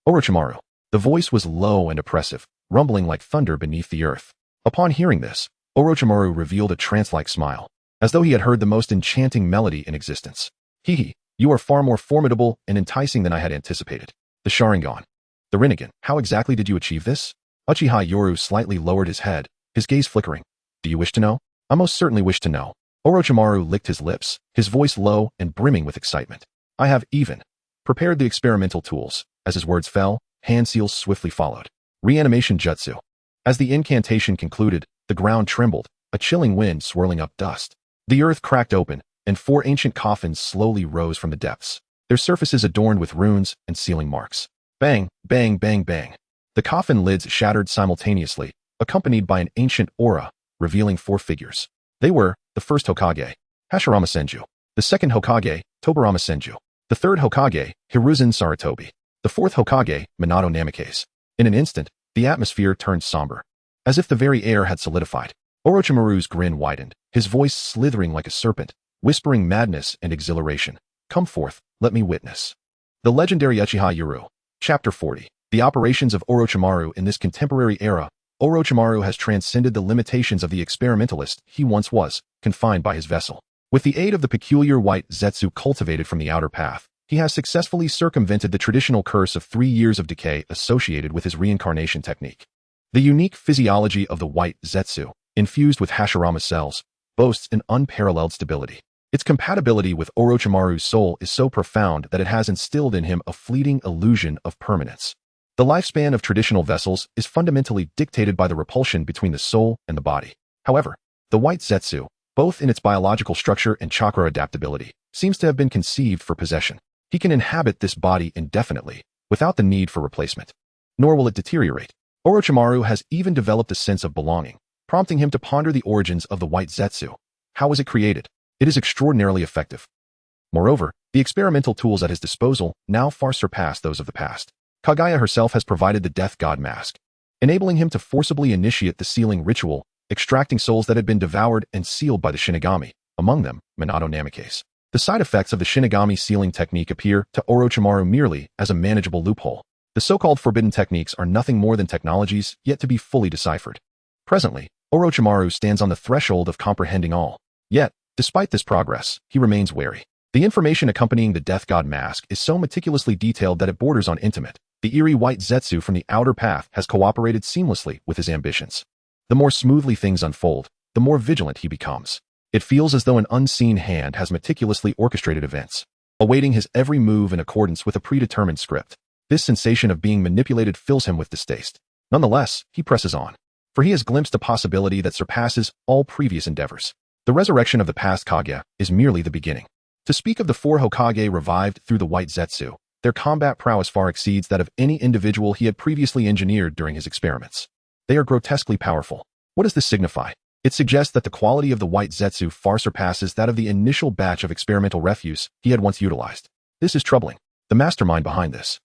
Orochimaru. The voice was low and oppressive, rumbling like thunder beneath the earth. Upon hearing this, Orochimaru revealed a trance-like smile, as though he had heard the most enchanting melody in existence. Hee. You are far more formidable and enticing than I had anticipated. The Sharingan. The Rinnegan. How exactly did you achieve this? Uchiha Yoru slightly lowered his head, his gaze flickering. Do you wish to know? I most certainly wish to know. Orochimaru licked his lips, his voice low and brimming with excitement. I have even prepared the experimental tools. As his words fell, hand seals swiftly followed. Reanimation jutsu. As the incantation concluded, the ground trembled, a chilling wind swirling up dust. The earth cracked open, and 4 ancient coffins slowly rose from the depths. their surfaces adorned with runes and sealing marks. Bang, bang, bang, bang. The coffin lids shattered simultaneously, accompanied by an ancient aura, revealing 4 figures. They were the first Hokage, Hashirama Senju; the second Hokage, Tobirama Senju; the third Hokage, Hiruzen Sarutobi; the fourth Hokage, Minato Namikaze. In an instant, the atmosphere turned somber, as if the very air had solidified. Orochimaru's grin widened, his voice slithering like a serpent, whispering madness and exhilaration. Come forth, let me witness. The legendary Uchiha Yuru. Chapter 40. The operations of Orochimaru in this contemporary era. Orochimaru has transcended the limitations of the experimentalist he once was, confined by his vessel. With the aid of the peculiar white Zetsu cultivated from the outer path, he has successfully circumvented the traditional curse of 3 years of decay associated with his reincarnation technique. The unique physiology of the white Zetsu, infused with Hashirama cells, boasts an unparalleled stability. Its compatibility with Orochimaru's soul is so profound that it has instilled in him a fleeting illusion of permanence. The lifespan of traditional vessels is fundamentally dictated by the repulsion between the soul and the body. However, the white Zetsu, both in its biological structure and chakra adaptability, seems to have been conceived for possession. He can inhabit this body indefinitely, without the need for replacement. Nor will it deteriorate. Orochimaru has even developed a sense of belonging, prompting him to ponder the origins of the white Zetsu. How was it created? It is extraordinarily effective. Moreover, the experimental tools at his disposal now far surpass those of the past. Kaguya herself has provided the Death God mask, enabling him to forcibly initiate the sealing ritual, extracting souls that had been devoured and sealed by the Shinigami, among them, Minato Namikaze. The side effects of the Shinigami sealing technique appear to Orochimaru merely as a manageable loophole. The so-called forbidden techniques are nothing more than technologies yet to be fully deciphered. Presently, Orochimaru stands on the threshold of comprehending all. Yet, despite this progress, he remains wary. The information accompanying the Death God mask is so meticulously detailed that it borders on intimate. The eerie white Zetsu from the outer path has cooperated seamlessly with his ambitions. The more smoothly things unfold, the more vigilant he becomes. It feels as though an unseen hand has meticulously orchestrated events, awaiting his every move in accordance with a predetermined script. This sensation of being manipulated fills him with distaste. Nonetheless, he presses on, for he has glimpsed a possibility that surpasses all previous endeavors. The resurrection of the past Kage is merely the beginning. To speak of the 4 Hokage revived through the white Zetsu, their combat prowess far exceeds that of any individual he had previously engineered during his experiments. They are grotesquely powerful. What does this signify? It suggests that the quality of the white Zetsu far surpasses that of the initial batch of experimental refuse he had once utilized. This is troubling. The mastermind behind this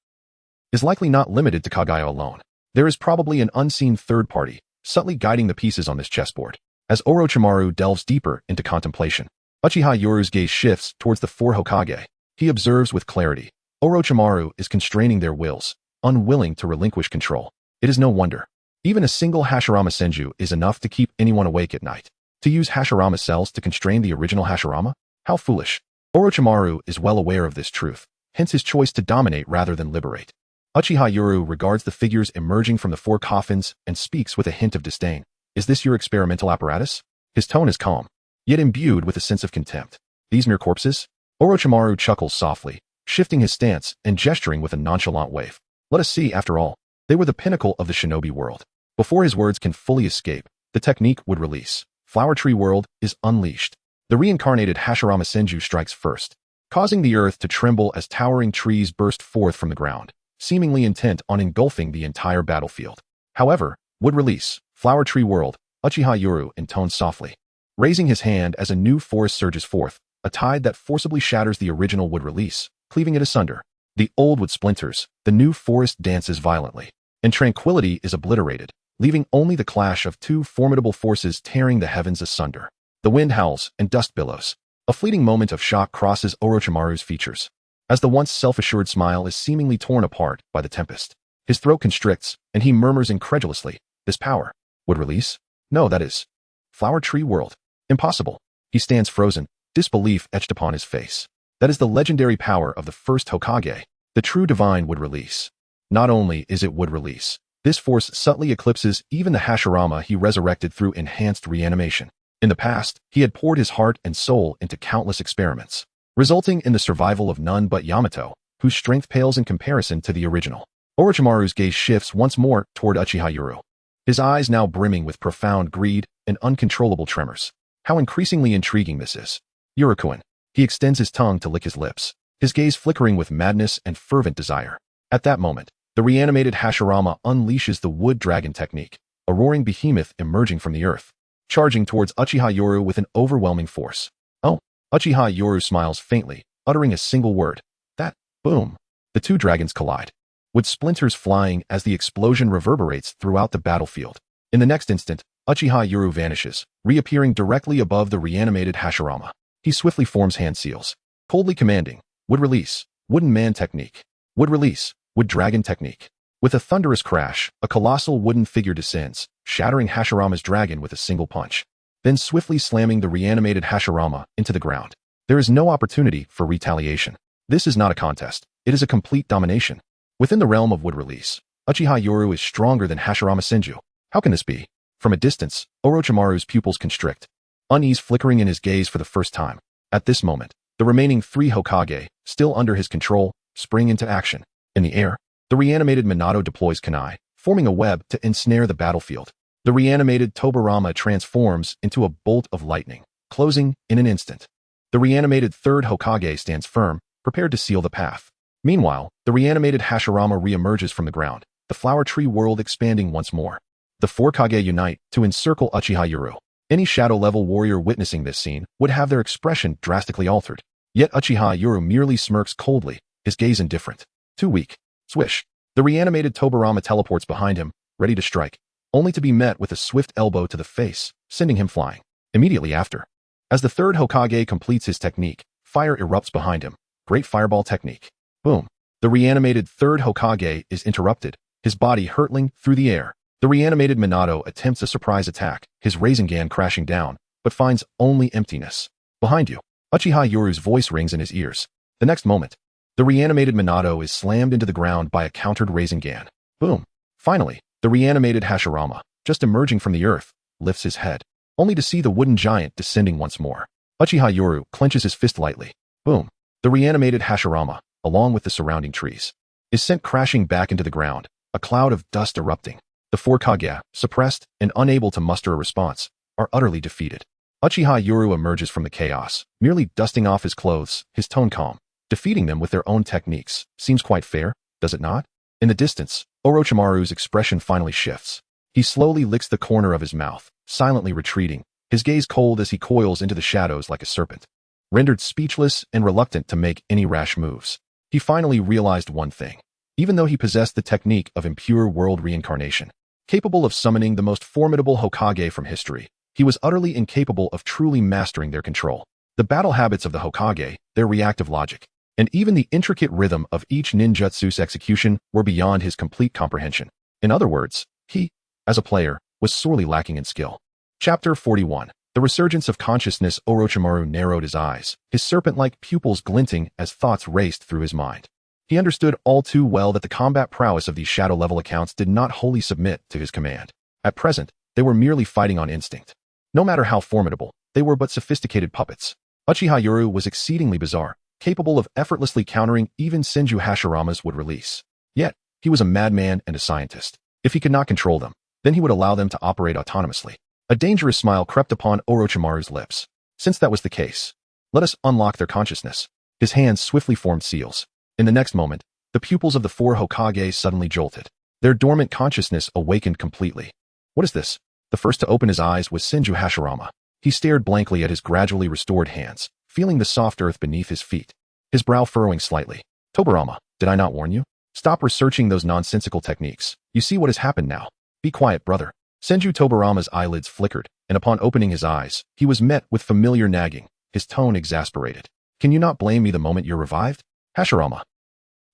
is likely not limited to Kaguya alone. There is probably an unseen third party, subtly guiding the pieces on this chessboard. As Orochimaru delves deeper into contemplation, Uchiha Yoru's gaze shifts towards the 4 Hokage. He observes with clarity. Orochimaru is constraining their wills, unwilling to relinquish control. It is no wonder. Even a single Hashirama Senju is enough to keep anyone awake at night. To use Hashirama cells to constrain the original Hashirama? How foolish. Orochimaru is well aware of this truth, hence his choice to dominate rather than liberate. Uchiha Yoru regards the figures emerging from the 4 coffins and speaks with a hint of disdain. Is this your experimental apparatus? His tone is calm, yet imbued with a sense of contempt. These mere corpses? Orochimaru chuckles softly, shifting his stance and gesturing with a nonchalant wave. Let us see, after all. They were the pinnacle of the shinobi world. Before his words can fully escape, the technique would release. Flower Tree World is unleashed. The reincarnated Hashirama Senju strikes first, causing the earth to tremble as towering trees burst forth from the ground, seemingly intent on engulfing the entire battlefield. However, would release. Flower Tree World, Uchiha Yoru intones softly, raising his hand as a new forest surges forth, a tide that forcibly shatters the original wood release, cleaving it asunder. The old wood splinters, the new forest dances violently, and tranquility is obliterated, leaving only the clash of 2 formidable forces tearing the heavens asunder. The wind howls and dust billows. A fleeting moment of shock crosses Orochimaru's features, as the once self-assured smile is seemingly torn apart by the tempest. His throat constricts, and he murmurs incredulously, "This power would release? No, that is Flower Tree World. Impossible." He stands frozen, disbelief etched upon his face. That is the legendary power of the first Hokage. The true divine would release. Not only is it would release, this force subtly eclipses even the Hashirama he resurrected through enhanced reanimation. In the past, he had poured his heart and soul into countless experiments, resulting in the survival of none but Yamato, whose strength pales in comparison to the original. Orochimaru's gaze shifts once more toward Uchiha Yoru, his eyes now brimming with profound greed and uncontrollable tremors. How increasingly intriguing this is. Yurikun. He extends his tongue to lick his lips, his gaze flickering with madness and fervent desire. At that moment, the reanimated Hashirama unleashes the wood dragon technique, a roaring behemoth emerging from the earth, charging towards Uchiha Yoru with an overwhelming force. Oh, Uchiha Yoru smiles faintly, uttering a single word. That, boom. The two dragons collide, with splinters flying as the explosion reverberates throughout the battlefield. In the next instant, Uchiha Yoru vanishes, reappearing directly above the reanimated Hashirama. He swiftly forms hand seals, coldly commanding, wood release, wooden man technique, wood release, wood dragon technique. With a thunderous crash, a colossal wooden figure descends, shattering Hashirama's dragon with a single punch, then swiftly slamming the reanimated Hashirama into the ground. There is no opportunity for retaliation. This is not a contest. It is a complete domination. Within the realm of wood release, Uchiha Yoru is stronger than Hashirama Senju. How can this be? From a distance, Orochimaru's pupils constrict, unease flickering in his gaze for the first time. At this moment, the remaining 3 Hokage, still under his control, spring into action. In the air, the reanimated Minato deploys kunai, forming a web to ensnare the battlefield. The reanimated Tobirama transforms into a bolt of lightning, closing in an instant. The reanimated 3rd Hokage stands firm, prepared to seal the path. Meanwhile, the reanimated Hashirama reemerges from the ground, the flower tree world expanding once more. The 4 Kage unite to encircle Uchiha Yoru. Any shadow-level warrior witnessing this scene would have their expression drastically altered. Yet Uchiha Yoru merely smirks coldly, his gaze indifferent. Too weak. Swish. The reanimated Tobirama teleports behind him, ready to strike, only to be met with a swift elbow to the face, sending him flying. Immediately after, as the 3rd Hokage completes his technique, fire erupts behind him. Great fireball technique. Boom. The reanimated 3rd Hokage is interrupted, his body hurtling through the air. The reanimated Minato attempts a surprise attack, his Rasengan crashing down, but finds only emptiness. Behind you, Uchiha Yoru's voice rings in his ears. The next moment, the reanimated Minato is slammed into the ground by a countered Rasengan. Boom. Finally, the reanimated Hashirama, just emerging from the earth, lifts his head, only to see the wooden giant descending once more. Uchiha Yoru clenches his fist lightly. Boom. The reanimated Hashirama, along with the surrounding trees, is sent crashing back into the ground, a cloud of dust erupting. The 4 Kage, suppressed and unable to muster a response, are utterly defeated. Uchiha Yoru emerges from the chaos, merely dusting off his clothes, his tone calm. Defeating them with their own techniques seems quite fair, does it not? In the distance, Orochimaru's expression finally shifts. He slowly licks the corner of his mouth, silently retreating, his gaze cold as he coils into the shadows like a serpent. Rendered speechless and reluctant to make any rash moves, he finally realized one thing. Even though he possessed the technique of impure world reincarnation, capable of summoning the most formidable Hokage from history, he was utterly incapable of truly mastering their control. The battle habits of the Hokage, their reactive logic, and even the intricate rhythm of each ninjutsu's execution were beyond his complete comprehension. In other words, he, as a player, was sorely lacking in skill. Chapter 41. The resurgence of consciousness. Orochimaru narrowed his eyes, his serpent-like pupils glinting as thoughts raced through his mind. He understood all too well that the combat prowess of these shadow-level accounts did not wholly submit to his command. At present, they were merely fighting on instinct. No matter how formidable, they were but sophisticated puppets. Uchiha Yoru was exceedingly bizarre, capable of effortlessly countering even Senju Hashirama's would release. Yet, he was a madman and a scientist. If he could not control them, then he would allow them to operate autonomously. A dangerous smile crept upon Orochimaru's lips. Since that was the case, let us unlock their consciousness. His hands swiftly formed seals. In the next moment, the pupils of the 4 Hokage suddenly jolted. Their dormant consciousness awakened completely. What is this? The first to open his eyes was Senju Hashirama. He stared blankly at his gradually restored hands, feeling the soft earth beneath his feet, his brow furrowing slightly. Tobirama, did I not warn you? Stop researching those nonsensical techniques. You see what has happened now. Be quiet, brother. Senju Tobirama's eyelids flickered, and upon opening his eyes, he was met with familiar nagging, his tone exasperated. Can you not blame me the moment you're revived? Hashirama.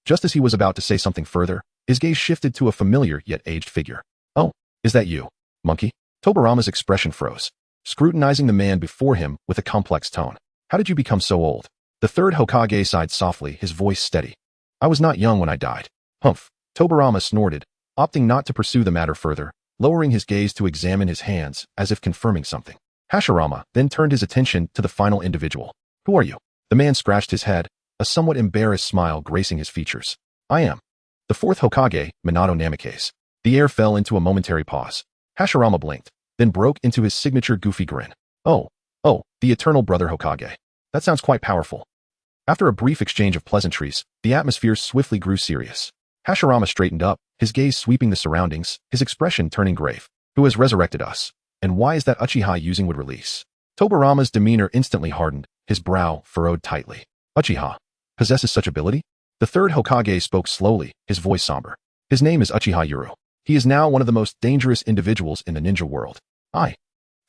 Just as he was about to say something further, his gaze shifted to a familiar yet aged figure. Oh, is that you, monkey? Tobirama's expression froze, scrutinizing the man before him with a complex tone. How did you become so old? The 3rd Hokage sighed softly, his voice steady. I was not young when I died. Humph. Tobirama snorted, opting not to pursue the matter further, lowering his gaze to examine his hands as if confirming something. Hashirama then turned his attention to the final individual. Who are you? The man scratched his head, a somewhat embarrassed smile gracing his features. I am the 4th Hokage, Minato Namikaze. The air fell into a momentary pause. Hashirama blinked, then broke into his signature goofy grin. Oh, the eternal brother Hokage. That sounds quite powerful. After a brief exchange of pleasantries, the atmosphere swiftly grew serious. Hashirama straightened up, his gaze sweeping the surroundings, his expression turning grave. Who has resurrected us? And why is that Uchiha using would release? Tobirama's demeanor instantly hardened, his brow furrowed tightly. Uchiha possesses such ability? The third Hokage spoke slowly, his voice somber. His name is Uchiha Yuru. He is now one of the most dangerous individuals in the ninja world. I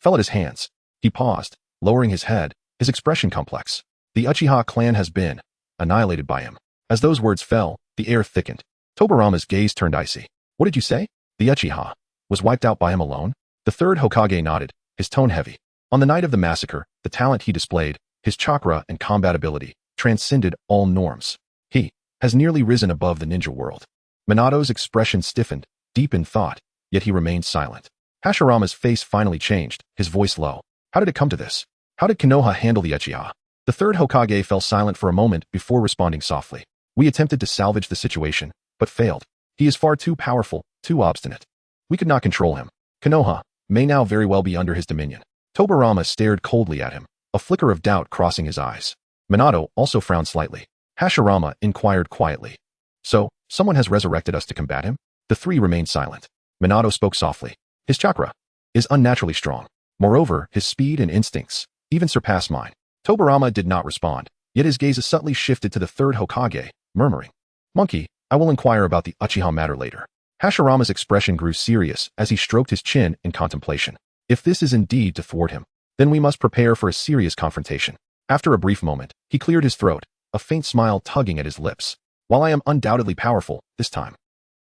fell at his hands. He paused, lowering his head, his expression complex. The Uchiha clan has been annihilated by him. As those words fell, the air thickened. Tobirama's gaze turned icy. What did you say? The Uchiha was wiped out by him alone? The third Hokage nodded, his tone heavy. On the night of the massacre, the talent he displayed, his chakra and combat ability, transcended all norms. He has nearly risen above the ninja world. Minato's expression stiffened, deep in thought, yet he remained silent. Hashirama's face finally changed, his voice low. How did it come to this? How did Konoha handle the Uchiha? The third Hokage fell silent for a moment before responding softly. We attempted to salvage the situation, but failed. He is far too powerful, too obstinate. We could not control him. Konoha may now very well be under his dominion. Tobirama stared coldly at him, a flicker of doubt crossing his eyes. Minato also frowned slightly. Hashirama inquired quietly. So, someone has resurrected us to combat him? The three remained silent. Minato spoke softly. His chakra is unnaturally strong. Moreover, his speed and instincts even surpass mine. Tobirama did not respond, yet his gaze subtly shifted to the third Hokage, murmuring, Monkey, I will inquire about the Uchiha matter later. Hashirama's expression grew serious as he stroked his chin in contemplation. If this is indeed to thwart him, then we must prepare for a serious confrontation. After a brief moment, he cleared his throat, a faint smile tugging at his lips. While I am undoubtedly powerful, this time,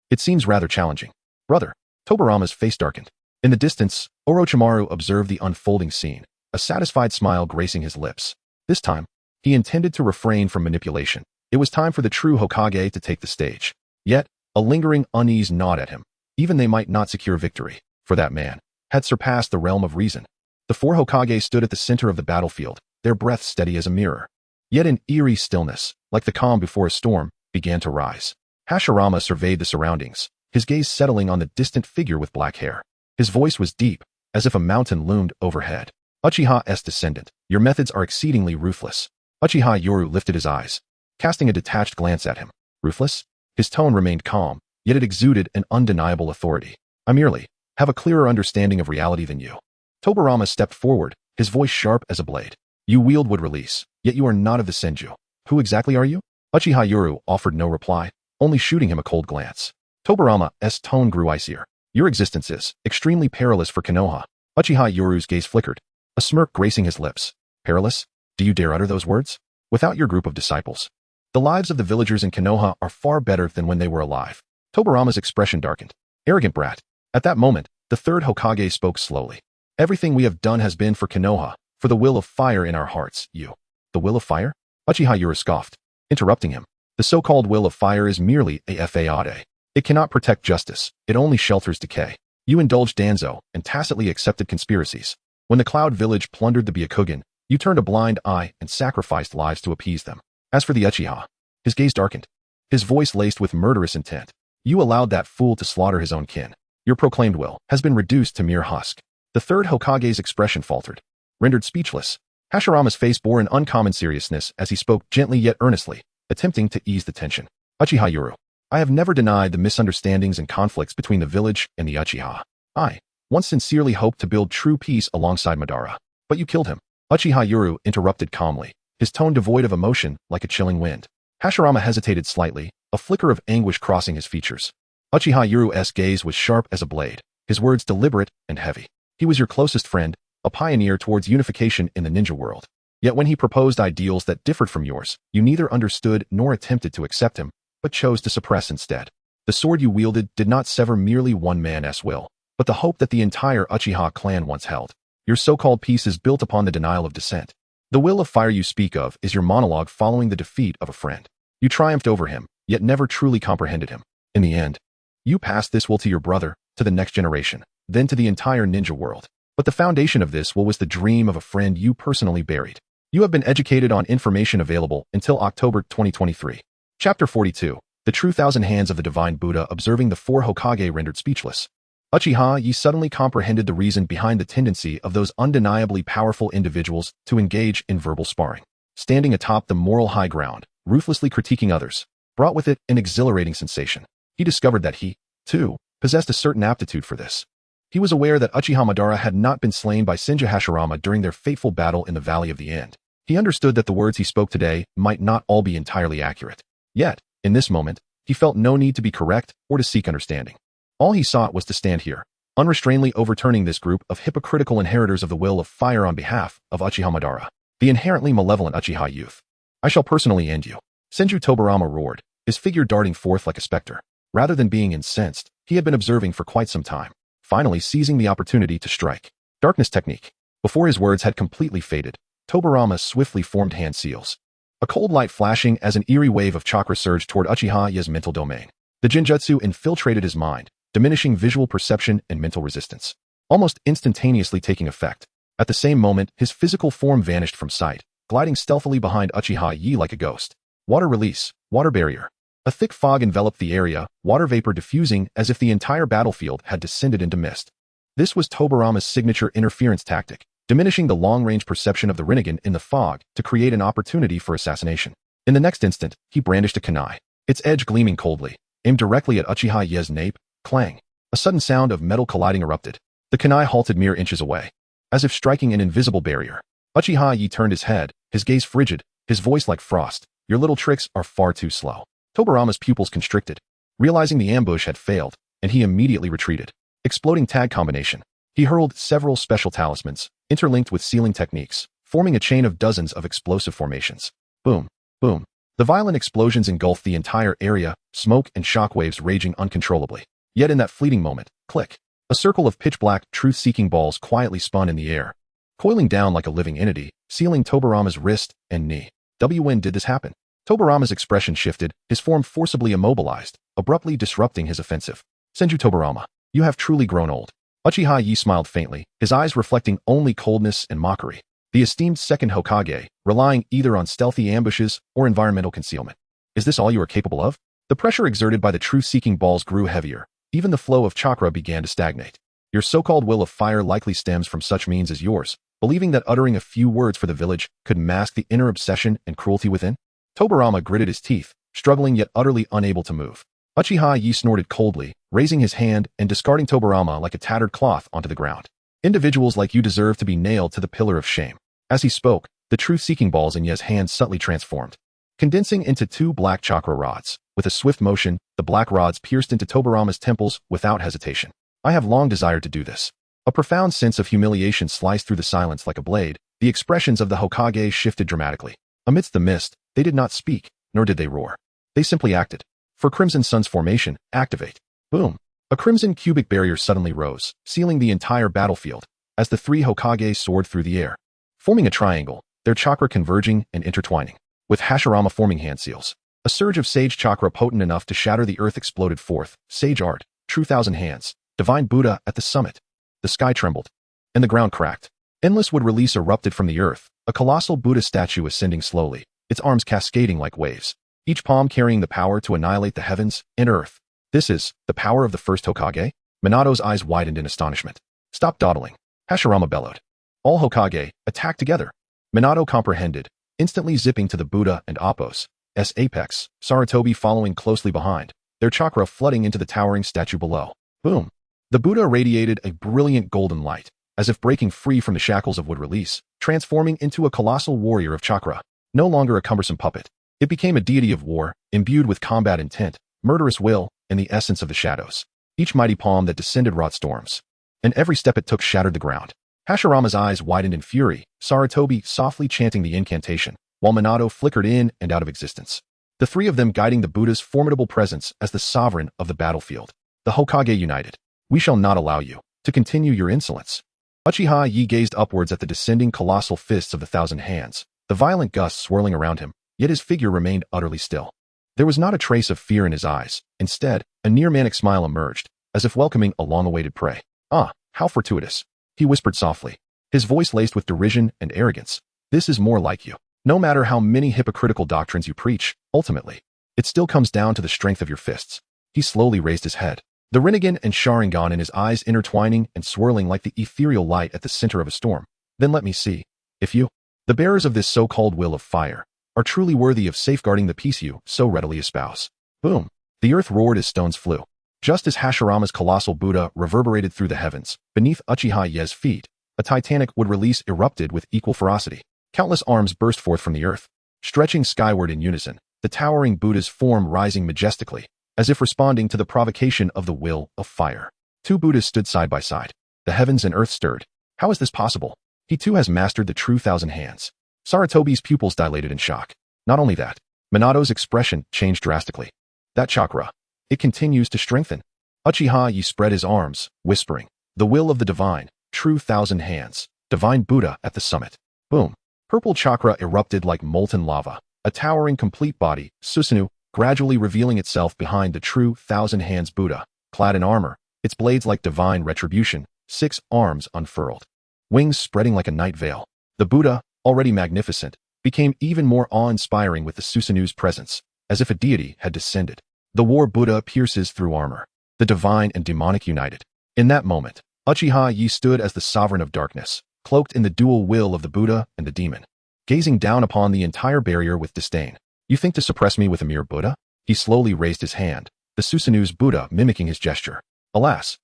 it seems rather challenging. Brother, Tobirama's face darkened. In the distance, Orochimaru observed the unfolding scene, a satisfied smile gracing his lips. This time, he intended to refrain from manipulation. It was time for the true Hokage to take the stage. Yet, a lingering unease gnawed at him. Even they might not secure victory, for that man had surpassed the realm of reason. The four Hokage stood at the center of the battlefield, their breath steady as a mirror. Yet an eerie stillness, like the calm before a storm, began to rise. Hashirama surveyed the surroundings, his gaze settling on the distant figure with black hair. His voice was deep, as if a mountain loomed overhead. Uchiha's descendant, your methods are exceedingly ruthless. Uchiha Yoru lifted his eyes, casting a detached glance at him. Ruthless? His tone remained calm, yet it exuded an undeniable authority. I merely have a clearer understanding of reality than you. Tobirama stepped forward, his voice sharp as a blade. You wield would release, yet you are not of the Senju. Who exactly are you? Uchiha Yoru offered no reply, only shooting him a cold glance. Tobirama's tone grew icier. Your existence is extremely perilous for Konoha. Uchiha Yoru's gaze flickered, a smirk gracing his lips. Perilous? Do you dare utter those words? Without your group of disciples, the lives of the villagers in Konoha are far better than when they were alive. Tobirama's expression darkened. Arrogant brat. At that moment, the third Hokage spoke slowly. Everything we have done has been for Konoha, for the will of fire in our hearts. You. The will of fire? Uchiha Yoru scoffed, interrupting him. The so-called will of fire is merely a fade. It cannot protect justice, it only shelters decay. You indulged Danzo and tacitly accepted conspiracies. When the Cloud Village plundered the Byakugan, you turned a blind eye and sacrificed lives to appease them. As for the Uchiha, his gaze darkened, his voice laced with murderous intent. You allowed that fool to slaughter his own kin. Your proclaimed will has been reduced to mere husk. The third Hokage's expression faltered, rendered speechless. Hashirama's face bore an uncommon seriousness as he spoke gently yet earnestly, attempting to ease the tension. Uchiha Yoru, I have never denied the misunderstandings and conflicts between the village and the Uchiha. I once sincerely hoped to build true peace alongside Madara. But you killed him. Uchiha Yoru interrupted calmly, his tone devoid of emotion like a chilling wind. Hashirama hesitated slightly, a flicker of anguish crossing his features. Uchiha Yoru's gaze was sharp as a blade, his words deliberate and heavy. He was your closest friend, a pioneer towards unification in the ninja world. Yet when he proposed ideals that differed from yours, you neither understood nor attempted to accept him, but chose to suppress instead. The sword you wielded did not sever merely one man's will, but the hope that the entire Uchiha clan once held. Your so-called peace is built upon the denial of dissent. The will of fire you speak of is your monologue following the defeat of a friend. You triumphed over him, yet never truly comprehended him. In the end, you passed this will to your brother, to the next generation, then to the entire ninja world. But the foundation of this will was the dream of a friend you personally buried. You have been educated on information available until October 2023. Chapter 42. The True Thousand Hands of the Divine Buddha. Observing the four Hokage rendered speechless. Uchiha, ye suddenly comprehended the reason behind the tendency of those undeniably powerful individuals to engage in verbal sparring. standing atop the moral high ground, ruthlessly critiquing others, brought with it an exhilarating sensation. He discovered that he, too, possessed a certain aptitude for this. He was aware that Uchiha Madara had not been slain by Shinja Hashirama during their fateful battle in the Valley of the End. He understood that the words he spoke today might not all be entirely accurate. Yet, in this moment, he felt no need to be correct or to seek understanding. All he sought was to stand here, unrestrainedly overturning this group of hypocritical inheritors of the will of fire on behalf of Uchiha Madara, the inherently malevolent Uchiha youth. I shall personally end you. Senju Tobarama roared, his figure darting forth like a specter. Rather than being incensed, he had been observing for quite some time, finally seizing the opportunity to strike. Darkness technique. Before his words had completely faded, Tobarama swiftly formed hand seals. A cold light flashing as an eerie wave of chakra surged toward Uchiha's mental domain. The Genjutsu infiltrated his mind, diminishing visual perception and mental resistance, almost instantaneously taking effect. At the same moment, his physical form vanished from sight, gliding stealthily behind Uchiha like a ghost. Water release, water barrier. A thick fog enveloped the area, water vapor diffusing as if the entire battlefield had descended into mist. This was Tobarama's signature interference tactic, diminishing the long-range perception of the Rinnegan in the fog to create an opportunity for assassination. In the next instant, he brandished a kunai, its edge gleaming coldly, aimed directly at Uchiha's nape. Clang. A sudden sound of metal colliding erupted. The kunai halted mere inches away, as if striking an invisible barrier. Uchiha turned his head, his gaze frigid, his voice like frost. Your little tricks are far too slow. Tobarama's pupils constricted, realizing the ambush had failed, and he immediately retreated. Exploding tag combination. He hurled several special talismans, interlinked with sealing techniques, forming a chain of dozens of explosive formations. Boom, boom. The violent explosions engulfed the entire area, smoke and shockwaves raging uncontrollably. Yet in that fleeting moment, click, a circle of pitch-black, truth-seeking balls quietly spun in the air, coiling down like a living entity, sealing Tobarama's wrist and knee. When did this happen? Tobarama's expression shifted, his form forcibly immobilized, abruptly disrupting his offensive. Senju Tobarama, you have truly grown old. Uchiha smiled faintly, his eyes reflecting only coldness and mockery. The esteemed second Hokage, relying either on stealthy ambushes or environmental concealment. Is this all you are capable of? The pressure exerted by the truth-seeking balls grew heavier. Even the flow of chakra began to stagnate. Your so-called will of fire likely stems from such means as yours, believing that uttering a few words for the village could mask the inner obsession and cruelty within? Tobarama gritted his teeth, struggling yet utterly unable to move. Uchiha snorted coldly, raising his hand and discarding Tobarama like a tattered cloth onto the ground. Individuals like you deserve to be nailed to the pillar of shame. As he spoke, the truth-seeking balls in Ye's hand subtly transformed, condensing into two black chakra rods. With a swift motion, the black rods pierced into Tobarama's temples without hesitation. I have long desired to do this. A profound sense of humiliation sliced through the silence like a blade. The expressions of the Hokage shifted dramatically. Amidst the mist, they did not speak, nor did they roar. They simply acted. For Crimson Sun's formation, activate. Boom. A crimson cubic barrier suddenly rose, sealing the entire battlefield, as the three Hokage soared through the air, forming a triangle, their chakra converging and intertwining. With Hashirama forming hand seals. A surge of sage chakra potent enough to shatter the earth exploded forth. Sage art, true thousand hands, divine Buddha at the summit. The sky trembled, and the ground cracked. Endless wood release erupted from the earth, a colossal Buddha statue ascending slowly, its arms cascading like waves, each palm carrying the power to annihilate the heavens and earth. This is the power of the first Hokage? Minato's eyes widened in astonishment. Stop dawdling. Hashirama bellowed. All Hokage, attack together. Minato comprehended, instantly zipping to the Buddha and Appo's apex, Sarutobi following closely behind, their chakra flooding into the towering statue below. Boom. The Buddha radiated a brilliant golden light, as if breaking free from the shackles of wood release, transforming into a colossal warrior of chakra. No longer a cumbersome puppet. It became a deity of war, imbued with combat intent, murderous will, and the essence of the shadows. Each mighty palm that descended wrought storms, and every step it took shattered the ground. Hashirama's eyes widened in fury, Sarutobi softly chanting the incantation, while Minato flickered in and out of existence. The three of them guiding the Buddha's formidable presence as the sovereign of the battlefield. The Hokage united. We shall not allow you to continue your insolence. Uchiha gazed upwards at the descending colossal fists of the thousand hands, the violent gusts swirling around him, yet his figure remained utterly still. There was not a trace of fear in his eyes. Instead, a near-manic smile emerged, as if welcoming a long-awaited prey. Ah, how fortuitous, he whispered softly, his voice laced with derision and arrogance. This is more like you. No matter how many hypocritical doctrines you preach, ultimately, it still comes down to the strength of your fists. He slowly raised his head, the Rinnegan and Sharingan in his eyes intertwining and swirling like the ethereal light at the center of a storm. Then let me see. If you The bearers of this so-called will of fire are truly worthy of safeguarding the peace you so readily espouse. Boom! The earth roared as stones flew. Just as Hashirama's colossal Buddha reverberated through the heavens, beneath Uchiha Ye's feet, a titanic would release erupted with equal ferocity. Countless arms burst forth from the earth, stretching skyward in unison, the towering Buddha's form rising majestically, as if responding to the provocation of the will of fire. Two Buddhas stood side by side. The heavens and earth stirred. How is this possible? He too has mastered the true thousand hands. Saratobi's pupils dilated in shock. Not only that, Minato's expression changed drastically. That chakra, it continues to strengthen. Uchiha Ye spread his arms, whispering, the will of the divine, true thousand hands, divine Buddha at the summit. Boom. Purple chakra erupted like molten lava, a towering complete body, Susanoo, gradually revealing itself behind the true thousand hands Buddha, clad in armor, its blades like divine retribution, 6 arms unfurled, wings spreading like a night veil. The Buddha, already magnificent, became even more awe-inspiring with the Susanoo's presence, as if a deity had descended. The war Buddha pierces through armor, the divine and demonic united. In that moment, Uchiha Ye stood as the sovereign of darkness, cloaked in the dual will of the Buddha and the demon, gazing down upon the entire barrier with disdain. You think to suppress me with a mere Buddha? He slowly raised his hand, the Susanoo's Buddha mimicking his gesture. Alas,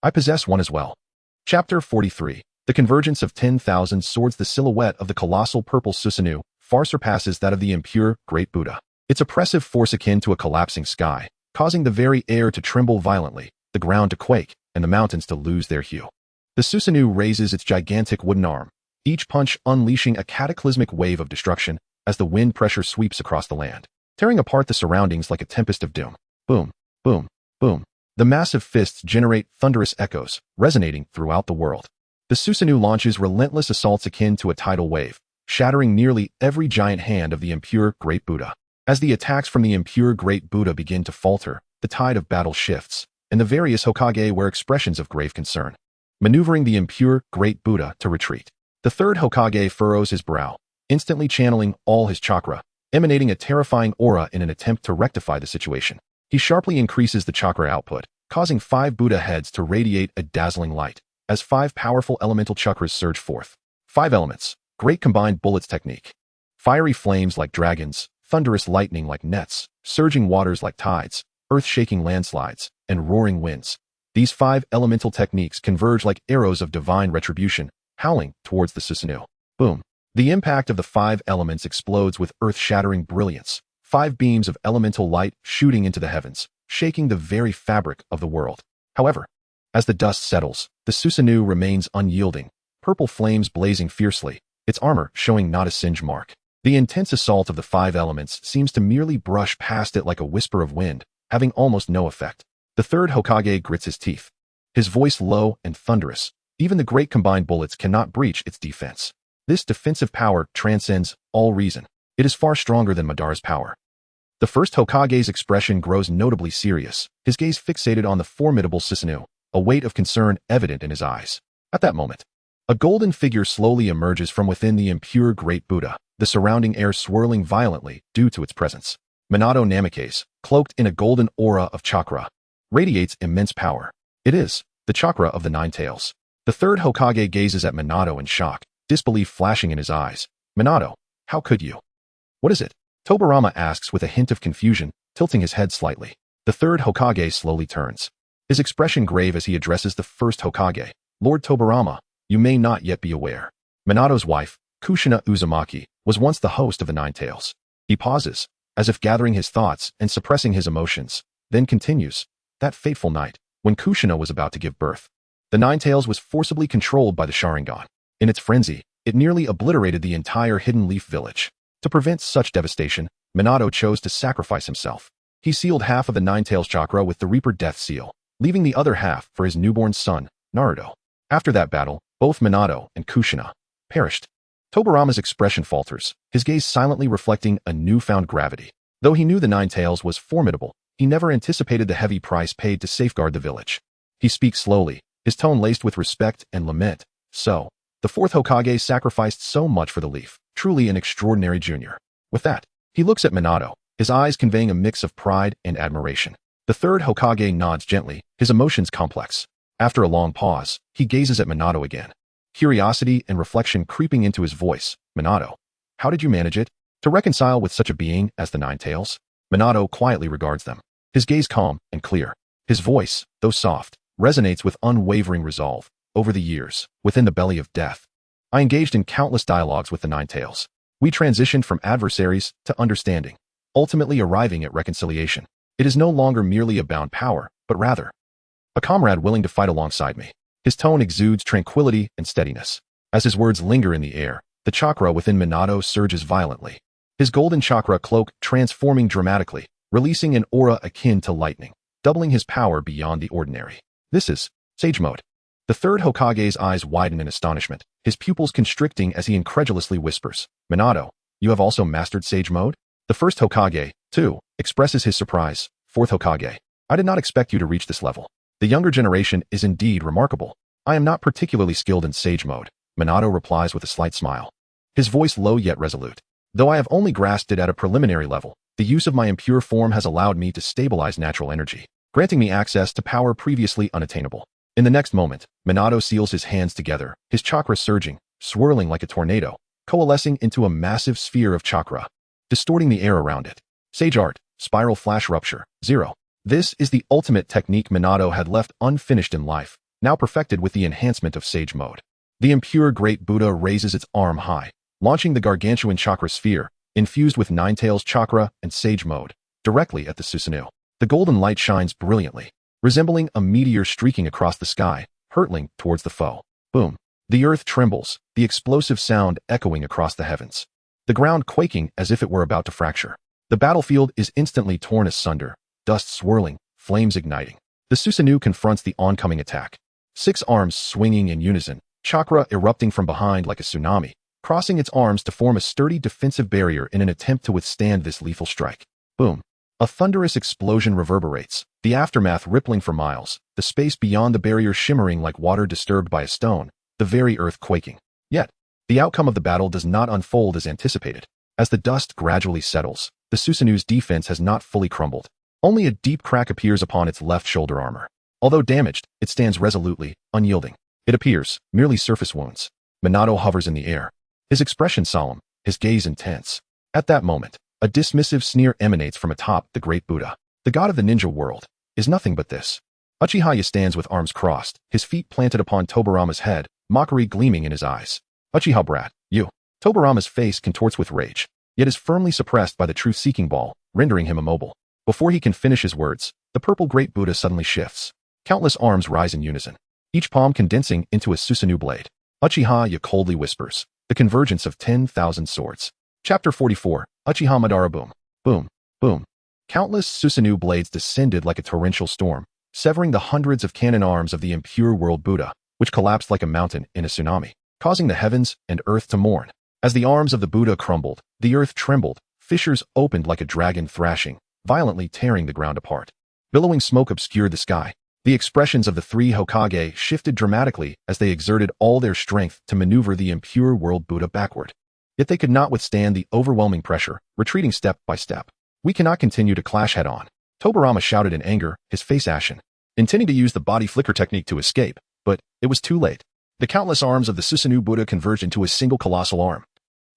I possess one as well. Chapter 43. The convergence of 10,000 swords. The silhouette of the colossal purple Susanoo far surpasses that of the impure great Buddha. Its oppressive force akin to a collapsing sky, causing the very air to tremble violently, the ground to quake, and the mountains to lose their hue. The Susanoo raises its gigantic wooden arm, each punch unleashing a cataclysmic wave of destruction as the wind pressure sweeps across the land, tearing apart the surroundings like a tempest of doom. Boom, boom, boom. The massive fists generate thunderous echoes, resonating throughout the world. The Susanoo launches relentless assaults akin to a tidal wave, shattering nearly every giant hand of the impure great Buddha. As the attacks from the impure great Buddha begin to falter, the tide of battle shifts, and the various Hokage wear expressions of grave concern, maneuvering the impure great Buddha to retreat. The third Hokage furrows his brow, instantly channeling all his chakra, emanating a terrifying aura in an attempt to rectify the situation. He sharply increases the chakra output, causing 5 Buddha heads to radiate a dazzling light, as 5 powerful elemental chakras surge forth. 5 elements, great combined bullets technique. Fiery flames like dragons, thunderous lightning like nets, surging waters like tides, earth-shaking landslides, and roaring winds. These 5 elemental techniques converge like arrows of divine retribution, howling towards the Susanoo. Boom. The impact of the 5 elements explodes with earth-shattering brilliance, 5 beams of elemental light shooting into the heavens, shaking the very fabric of the world. However, as the dust settles, the Susanoo remains unyielding, purple flames blazing fiercely, its armor showing not a singe mark. The intense assault of the 5 elements seems to merely brush past it like a whisper of wind, having almost no effect. The third Hokage grits his teeth, his voice low and thunderous. Even the great combined bullets cannot breach its defense. This defensive power transcends all reason. It is far stronger than Madara's power. The first Hokage's expression grows notably serious, his gaze fixated on the formidable Susanoo, a weight of concern evident in his eyes. At that moment, a golden figure slowly emerges from within the impure great Buddha, the surrounding air swirling violently due to its presence. Minato Namikaze, cloaked in a golden aura of chakra, radiates immense power. It is the chakra of the 9 tails. The third Hokage gazes at Minato in shock, disbelief flashing in his eyes. Minato, how could you? What is it? Tobirama asks with a hint of confusion, tilting his head slightly. The third Hokage slowly turns, his expression grave as he addresses the first Hokage. Lord Tobirama, you may not yet be aware. Minato's wife, Kushina Uzumaki, was once the host of the 9 tails. He pauses, as if gathering his thoughts and suppressing his emotions, then continues. That fateful night, when Kushina was about to give birth, the 9 tails was forcibly controlled by the Sharingan. In its frenzy, it nearly obliterated the entire Hidden Leaf village. To prevent such devastation, Minato chose to sacrifice himself. He sealed half of the 9 tails chakra with the Reaper Death Seal, leaving the other half for his newborn son, Naruto. After that battle, both Minato and Kushina perished. Tobirama's expression falters, his gaze silently reflecting a newfound gravity. Though he knew the 9 tails was formidable, he never anticipated the heavy price paid to safeguard the village. He speaks slowly, his tone laced with respect and lament. So, the 4th Hokage sacrificed so much for the leaf, truly an extraordinary junior. With that, he looks at Minato, his eyes conveying a mix of pride and admiration. The 3rd Hokage nods gently, his emotions complex. After a long pause, he gazes at Minato again. curiosity and reflection creeping into his voice. Minato, how did you manage it? To reconcile with such a being as the Nine Tails? Minato quietly regards them, his gaze calm and clear. His voice, though soft, resonates with unwavering resolve. Over the years, within the belly of death, I engaged in countless dialogues with the Nine Tails. We transitioned from adversaries to understanding, ultimately arriving at reconciliation. It is no longer merely a bound power, but rather a comrade willing to fight alongside me. His tone exudes tranquility and steadiness. As his words linger in the air, the chakra within Minato surges violently. His golden chakra cloak transforming dramatically, releasing an aura akin to lightning, doubling his power beyond the ordinary. This is Sage Mode. The third Hokage's eyes widen in astonishment, his pupils constricting as he incredulously whispers, Minato, you have also mastered Sage Mode? The first Hokage, too, expresses his surprise. Fourth Hokage, I did not expect you to reach this level. The younger generation is indeed remarkable. I am not particularly skilled in Sage Mode, Minato replies with a slight smile. His voice low yet resolute. Though I have only grasped it at a preliminary level, the use of my impure form has allowed me to stabilize natural energy, granting me access to power previously unattainable. In the next moment, Minato seals his hands together, his chakra surging, swirling like a tornado, coalescing into a massive sphere of chakra, distorting the air around it. Sage Art, Spiral Flash Rupture, 0. This is the ultimate technique Minato had left unfinished in life, now perfected with the enhancement of Sage Mode. The impure Great Buddha raises its arm high, launching the gargantuan chakra sphere, infused with Nine Tails chakra and Sage Mode, directly at the Susanoo. The golden light shines brilliantly, resembling a meteor streaking across the sky, hurtling towards the foe. Boom. The earth trembles, the explosive sound echoing across the heavens. The ground quaking as if it were about to fracture. The battlefield is instantly torn asunder, dust swirling, flames igniting. The Susanoo confronts the oncoming attack. 6 arms swinging in unison, chakra erupting from behind like a tsunami, crossing its arms to form a sturdy defensive barrier in an attempt to withstand this lethal strike. Boom. A thunderous explosion reverberates, the aftermath rippling for miles, the space beyond the barrier shimmering like water disturbed by a stone, the very earth quaking. Yet, the outcome of the battle does not unfold as anticipated. As the dust gradually settles, the Susanoo's defense has not fully crumbled. Only a deep crack appears upon its left shoulder armor. Although damaged, it stands resolutely, unyielding. It appears merely surface wounds. Minato hovers in the air, his expression solemn, his gaze intense. At that moment, a dismissive sneer emanates from atop the great Buddha. The god of the ninja world is nothing but this. Uchiha stands with arms crossed, his feet planted upon Tobarama's head, mockery gleaming in his eyes. Uchiha brat, you. Tobarama's face contorts with rage, yet is firmly suppressed by the truth-seeking ball, rendering him immobile. Before he can finish his words, the purple great Buddha suddenly shifts. Countless arms rise in unison, each palm condensing into a Susanoo blade. Uchiha coldly whispers, the convergence of 10,000 swords. Chapter 44, Uchiha Madara Boom. Boom. Boom. Countless Susanoo blades descended like a torrential storm, severing the hundreds of cannon arms of the impure world Buddha, which collapsed like a mountain in a tsunami, causing the heavens and earth to mourn. As the arms of the Buddha crumbled, the earth trembled, fissures opened like a dragon thrashing, violently tearing the ground apart. Billowing smoke obscured the sky. The expressions of the 3 Hokage shifted dramatically as they exerted all their strength to maneuver the impure world Buddha backward. Yet they could not withstand the overwhelming pressure, retreating step by step. We cannot continue to clash head-on. Tobarama shouted in anger, his face ashen, intending to use the body flicker technique to escape, but it was too late. The countless arms of the Susanoo Buddha converged into a single colossal arm.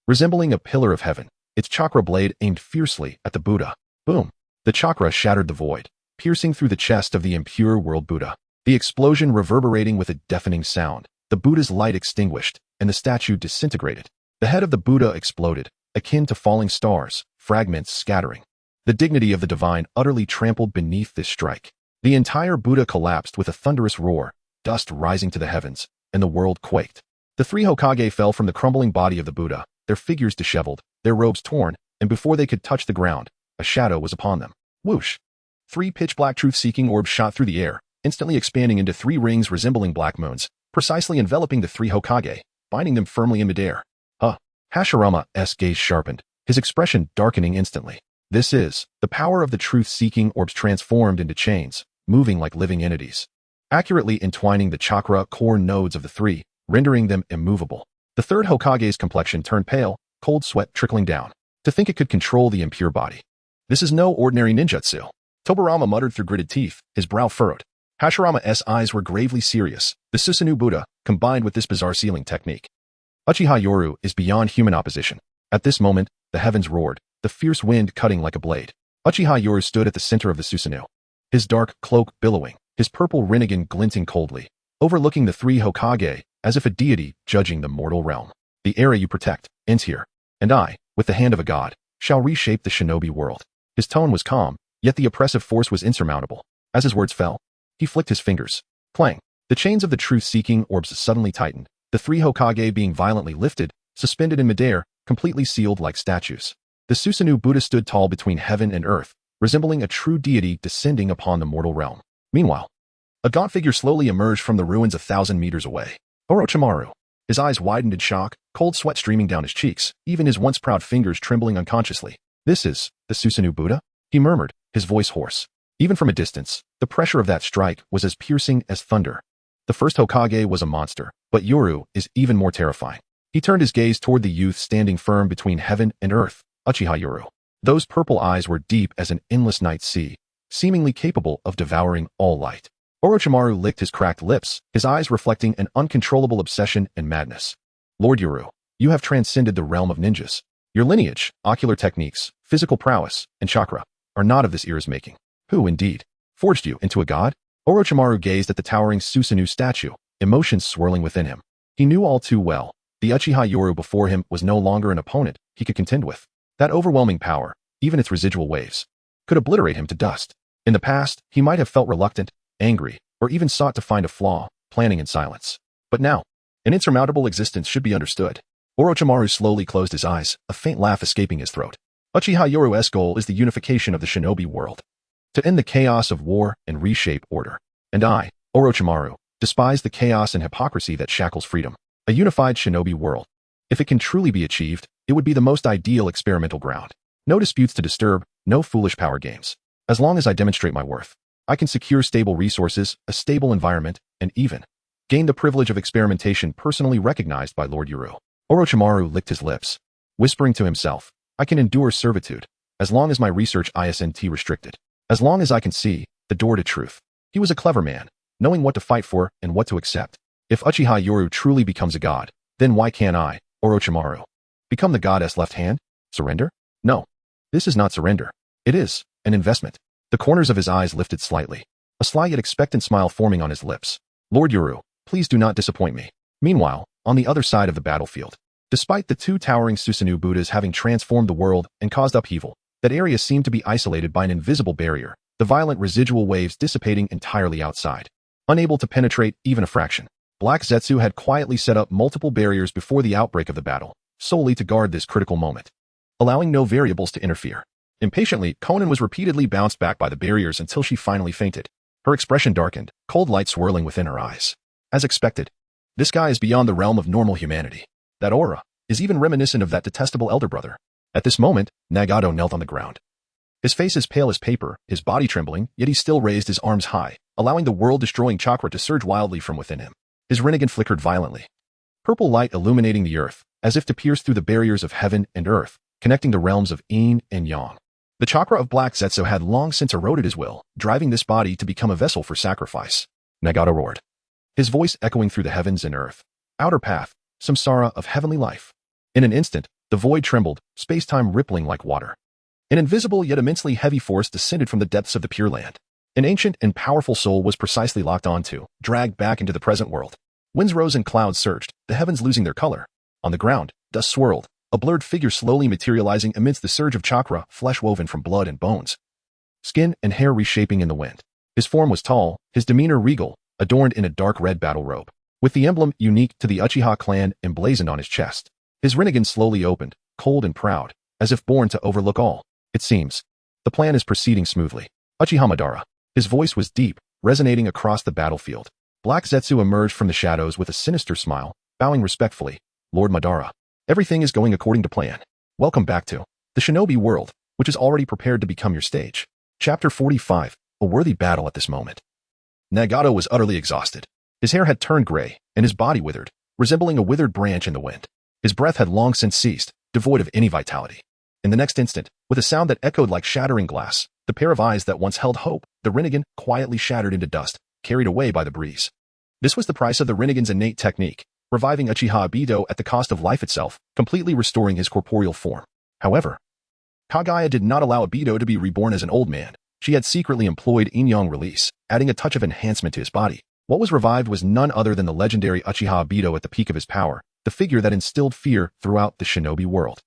Resembling a pillar of heaven, its chakra blade aimed fiercely at the Buddha. Boom! The chakra shattered the void, piercing through the chest of the impure world Buddha. The explosion reverberating with a deafening sound. The Buddha's light extinguished, and the statue disintegrated. The head of the Buddha exploded, akin to falling stars, fragments scattering. The dignity of the divine utterly trampled beneath this strike. The entire Buddha collapsed with a thunderous roar, dust rising to the heavens, and the world quaked. The 3 Hokage fell from the crumbling body of the Buddha, their figures disheveled, their robes torn, and before they could touch the ground, a shadow was upon them. Whoosh! 3 pitch-black truth-seeking orbs shot through the air, instantly expanding into 3 rings resembling black moons, precisely enveloping the 3 Hokage, binding them firmly in midair. Hashirama's gaze sharpened, his expression darkening instantly. This is the power of the truth-seeking orbs transformed into chains, moving like living entities, accurately entwining the chakra core nodes of the 3, rendering them immovable. The 3rd Hokage's complexion turned pale, cold sweat trickling down. To think it could control the impure body. This is no ordinary ninjutsu. Tobarama muttered through gritted teeth, his brow furrowed. Hashirama's eyes were gravely serious. The Susanoo Buddha, combined with this bizarre sealing technique. Uchiha Yoru is beyond human opposition. At this moment, the heavens roared, the fierce wind cutting like a blade. Uchiha Yoru stood at the center of the Susanoo, his dark cloak billowing, his purple rinnegan glinting coldly, overlooking the three Hokage, as if a deity judging the mortal realm. The era you protect ends here, and I, with the hand of a god, shall reshape the shinobi world. His tone was calm, yet the oppressive force was insurmountable. As his words fell, he flicked his fingers. Clang! The chains of the truth-seeking orbs suddenly tightened, the three Hokage being violently lifted, suspended in midair, completely sealed like statues. The Susanoo Buddha stood tall between heaven and earth, resembling a true deity descending upon the mortal realm. Meanwhile, a gaunt figure slowly emerged from the ruins 1,000 meters away. Orochimaru. His eyes widened in shock, cold sweat streaming down his cheeks, even his once proud fingers trembling unconsciously. This is the Susanoo Buddha? He murmured, his voice hoarse. Even from a distance, the pressure of that strike was as piercing as thunder. The first Hokage was a monster, but Yoru is even more terrifying. He turned his gaze toward the youth standing firm between heaven and earth, Uchiha Yoru. Those purple eyes were deep as an endless night sea, seemingly capable of devouring all light. Orochimaru licked his cracked lips, his eyes reflecting an uncontrollable obsession and madness. Lord Yoru, you have transcended the realm of ninjas. Your lineage, ocular techniques, physical prowess, and chakra are not of this era's making. Who, indeed, forged you into a god? Orochimaru gazed at the towering Susanoo statue, emotions swirling within him. He knew all too well, the Uchiha Yoru before him was no longer an opponent he could contend with. That overwhelming power, even its residual waves, could obliterate him to dust. In the past, he might have felt reluctant, angry, or even sought to find a flaw, planning in silence. But now, an insurmountable existence should be understood. Orochimaru slowly closed his eyes, a faint laugh escaping his throat. Uchiha Yoru's goal is the unification of the shinobi world, to end the chaos of war and reshape order. And I, Orochimaru, despise the chaos and hypocrisy that shackles freedom. A unified shinobi world. If it can truly be achieved, it would be the most ideal experimental ground. No disputes to disturb, no foolish power games. As long as I demonstrate my worth, I can secure stable resources, a stable environment, and even gain the privilege of experimentation personally recognized by Lord Yoru. Orochimaru licked his lips, whispering to himself, I can endure servitude, as long as my research isn't restricted. As long as I can see the door to truth. He was a clever man, knowing what to fight for and what to accept. If Uchiha Yoru truly becomes a god, then why can't I, Orochimaru, become the goddess left hand? Surrender? No. This is not surrender. It is an investment. The corners of his eyes lifted slightly, a sly yet expectant smile forming on his lips. Lord Yoru, please do not disappoint me. Meanwhile, on the other side of the battlefield, despite the two towering Susanoo Buddhas having transformed the world and caused upheaval, that area seemed to be isolated by an invisible barrier, the violent residual waves dissipating entirely outside. Unable to penetrate even a fraction, Black Zetsu had quietly set up multiple barriers before the outbreak of the battle, solely to guard this critical moment, allowing no variables to interfere. Impatiently, Konan was repeatedly bounced back by the barriers until she finally fainted. Her expression darkened, cold light swirling within her eyes. As expected, this guy is beyond the realm of normal humanity. That aura is even reminiscent of that detestable elder brother. At this moment, Nagato knelt on the ground. His face as pale as paper, his body trembling, yet he still raised his arms high, allowing the world-destroying chakra to surge wildly from within him. His rinnegan flickered violently, purple light illuminating the earth, as if to pierce through the barriers of heaven and earth, connecting the realms of yin and yang. The chakra of Black Zetsu had long since eroded his will, driving this body to become a vessel for sacrifice. Nagato roared, his voice echoing through the heavens and earth. Outer path, samsara of heavenly life. In an instant, the void trembled, space-time rippling like water. An invisible yet immensely heavy force descended from the depths of the Pure Land. An ancient and powerful soul was precisely locked onto, dragged back into the present world. Winds rose and clouds surged, the heavens losing their color. On the ground, dust swirled, a blurred figure slowly materializing amidst the surge of chakra, flesh woven from blood and bones. Skin and hair reshaping in the wind. His form was tall, his demeanor regal, adorned in a dark red battle robe, with the emblem unique to the Uchiha clan emblazoned on his chest. His rinnegan slowly opened, cold and proud, as if born to overlook all. It seems the plan is proceeding smoothly. Uchiha Madara. His voice was deep, resonating across the battlefield. Black Zetsu emerged from the shadows with a sinister smile, bowing respectfully. Lord Madara, everything is going according to plan. Welcome back to the shinobi world, which is already prepared to become your stage. Chapter 45, a worthy battle at this moment. Nagato was utterly exhausted. His hair had turned gray, and his body withered, resembling a withered branch in the wind. His breath had long since ceased, devoid of any vitality. In the next instant, with a sound that echoed like shattering glass, the pair of eyes that once held hope, the rinnegan, quietly shattered into dust, carried away by the breeze. This was the price of the Rinnegan's innate technique, reviving Uchiha Obito at the cost of life itself, completely restoring his corporeal form. However, Kaguya did not allow Obito to be reborn as an old man. She had secretly employed Yin-Yang release, adding a touch of enhancement to his body. What was revived was none other than the legendary Uchiha Obito at the peak of his power, the figure that instilled fear throughout the shinobi world.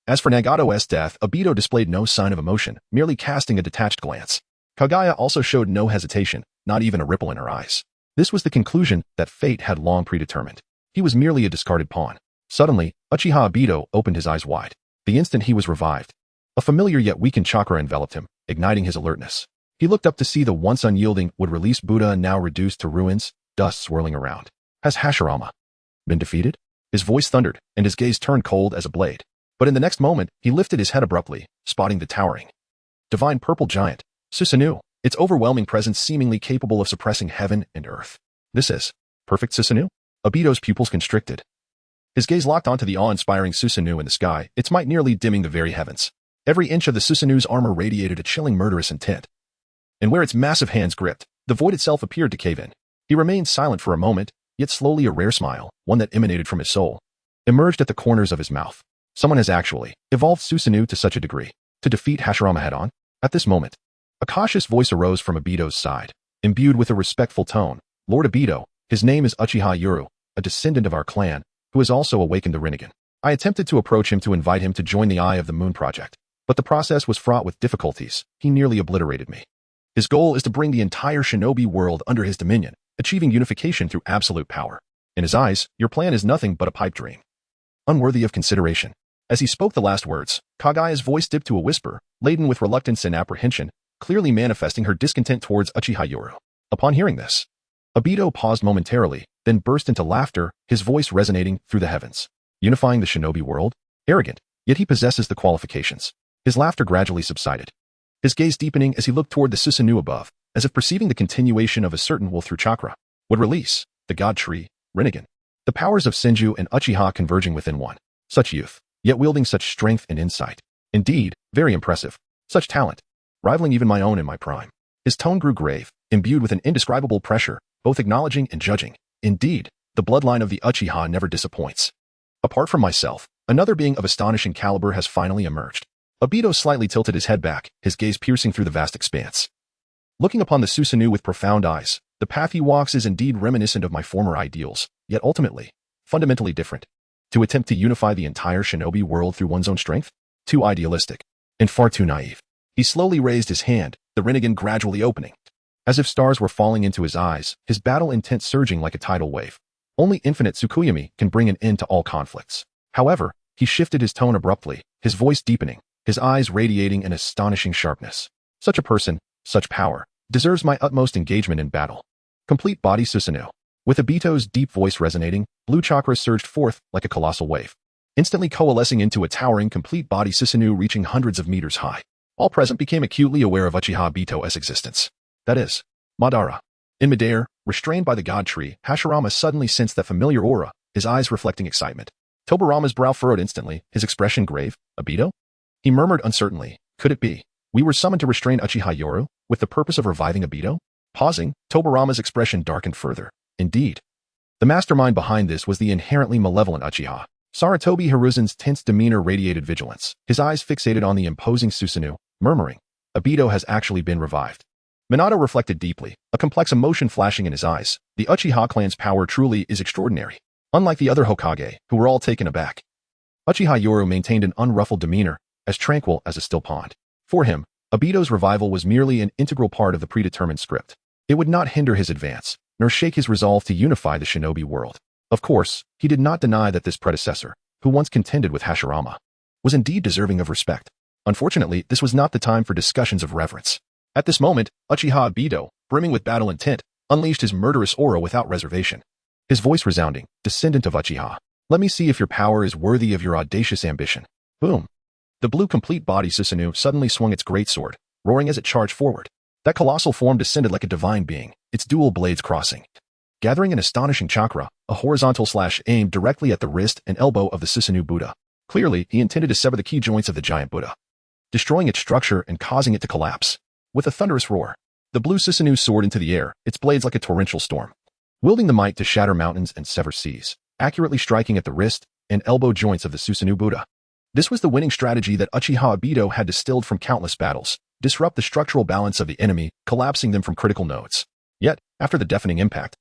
As for Nagato's death, Obito displayed no sign of emotion, merely casting a detached glance. Kaguya also showed no hesitation, not even a ripple in her eyes. This was the conclusion that fate had long predetermined. He was merely a discarded pawn. Suddenly, Uchiha Obito opened his eyes wide. The instant he was revived, a familiar yet weakened chakra enveloped him, igniting his alertness. He looked up to see the once unyielding, would-release Buddha now reduced to ruins, dust swirling around. Has Hashirama been defeated? His voice thundered, and his gaze turned cold as a blade. But in the next moment, he lifted his head abruptly, spotting the towering, divine purple giant, Susanoo, its overwhelming presence seemingly capable of suppressing heaven and earth. This is perfect Susanoo? Obito's pupils constricted. His gaze locked onto the awe-inspiring Susanoo in the sky, its might nearly dimming the very heavens. Every inch of the Susanoo's armor radiated a chilling murderous intent. And where its massive hands gripped, the void itself appeared to cave in. He remained silent for a moment, yet slowly a rare smile, one that emanated from his soul, emerged at the corners of his mouth. Someone has actually evolved Susanoo to such a degree to defeat Hashirama head-on. At this moment, a cautious voice arose from Obito's side, imbued with a respectful tone. Lord Obito, his name is Uchiha Yuru, a descendant of our clan, who has also awakened the Rinnegan. I attempted to approach him to invite him to join the Eye of the Moon project, but the process was fraught with difficulties. He nearly obliterated me. His goal is to bring the entire shinobi world under his dominion, achieving unification through absolute power. In his eyes, your plan is nothing but a pipe dream, unworthy of consideration. As he spoke the last words, Kaguya's voice dipped to a whisper, laden with reluctance and apprehension, clearly manifesting her discontent towards Uchiha Yuru. Upon hearing this, Obito paused momentarily, then burst into laughter, his voice resonating through the heavens. Unifying the shinobi world? Arrogant, yet he possesses the qualifications. His laughter gradually subsided, his gaze deepening as he looked toward the Susanoo above, as if perceiving the continuation of a certain will-through chakra. Would release, the god tree, Rinnegan. The powers of Senju and Uchiha converging within one. Such youth, yet wielding such strength and insight. Indeed, very impressive. Such talent, rivaling even my own in my prime. His tone grew grave, imbued with an indescribable pressure, both acknowledging and judging. Indeed, the bloodline of the Uchiha never disappoints. Apart from myself, another being of astonishing caliber has finally emerged. Obito slightly tilted his head back, his gaze piercing through the vast expanse. Looking upon the Susanoo with profound eyes, the path he walks is indeed reminiscent of my former ideals, yet ultimately, fundamentally different. To attempt to unify the entire shinobi world through one's own strength? Too idealistic, and far too naive. He slowly raised his hand, the Rinnegan gradually opening. As if stars were falling into his eyes, his battle intent surging like a tidal wave. Only infinite Tsukuyomi can bring an end to all conflicts. However, he shifted his tone abruptly, his voice deepening, his eyes radiating an astonishing sharpness. Such a person, such power, deserves my utmost engagement in battle. Complete body Susanoo. With Obito's deep voice resonating, blue chakra surged forth like a colossal wave, instantly coalescing into a towering complete body Susanoo reaching hundreds of meters high. All present became acutely aware of Uchiha Obito's existence. That is, Madara. In midair, restrained by the god tree, Hashirama suddenly sensed that familiar aura, his eyes reflecting excitement. Tobarama's brow furrowed instantly, his expression grave. Obito? He murmured uncertainly, could it be? We were summoned to restrain Uchiha Yuru, with the purpose of reviving Obito? Pausing, Tobarama's expression darkened further. Indeed. The mastermind behind this was the inherently malevolent Uchiha. Sarutobi Hiruzen's tense demeanor radiated vigilance, his eyes fixated on the imposing Susanoo, murmuring, Obito has actually been revived. Minato reflected deeply, a complex emotion flashing in his eyes. The Uchiha clan's power truly is extraordinary. Unlike the other Hokage, who were all taken aback, Uchiha Yuru maintained an unruffled demeanor, as tranquil as a still pond. For him, Obito's revival was merely an integral part of the predetermined script. It would not hinder his advance, nor shake his resolve to unify the shinobi world. Of course, he did not deny that this predecessor, who once contended with Hashirama, was indeed deserving of respect. Unfortunately, this was not the time for discussions of reverence. At this moment, Uchiha Obito, brimming with battle intent, unleashed his murderous aura without reservation. His voice resounding, descendant of Uchiha. Let me see if your power is worthy of your audacious ambition. Boom. The blue complete body Susanoo suddenly swung its greatsword, roaring as it charged forward. That colossal form descended like a divine being, its dual blades crossing, gathering an astonishing chakra, a horizontal slash aimed directly at the wrist and elbow of the Susanoo Buddha. Clearly, he intended to sever the key joints of the giant Buddha, destroying its structure and causing it to collapse. With a thunderous roar, the blue Susanoo soared into the air, its blades like a torrential storm. wielding the might to shatter mountains and sever seas, accurately striking at the wrist and elbow joints of the Susanoo Buddha. This was the winning strategy that Uchiha Obito had distilled from countless battles: disrupt the structural balance of the enemy, collapsing them from critical nodes. Yet, after the deafening impact,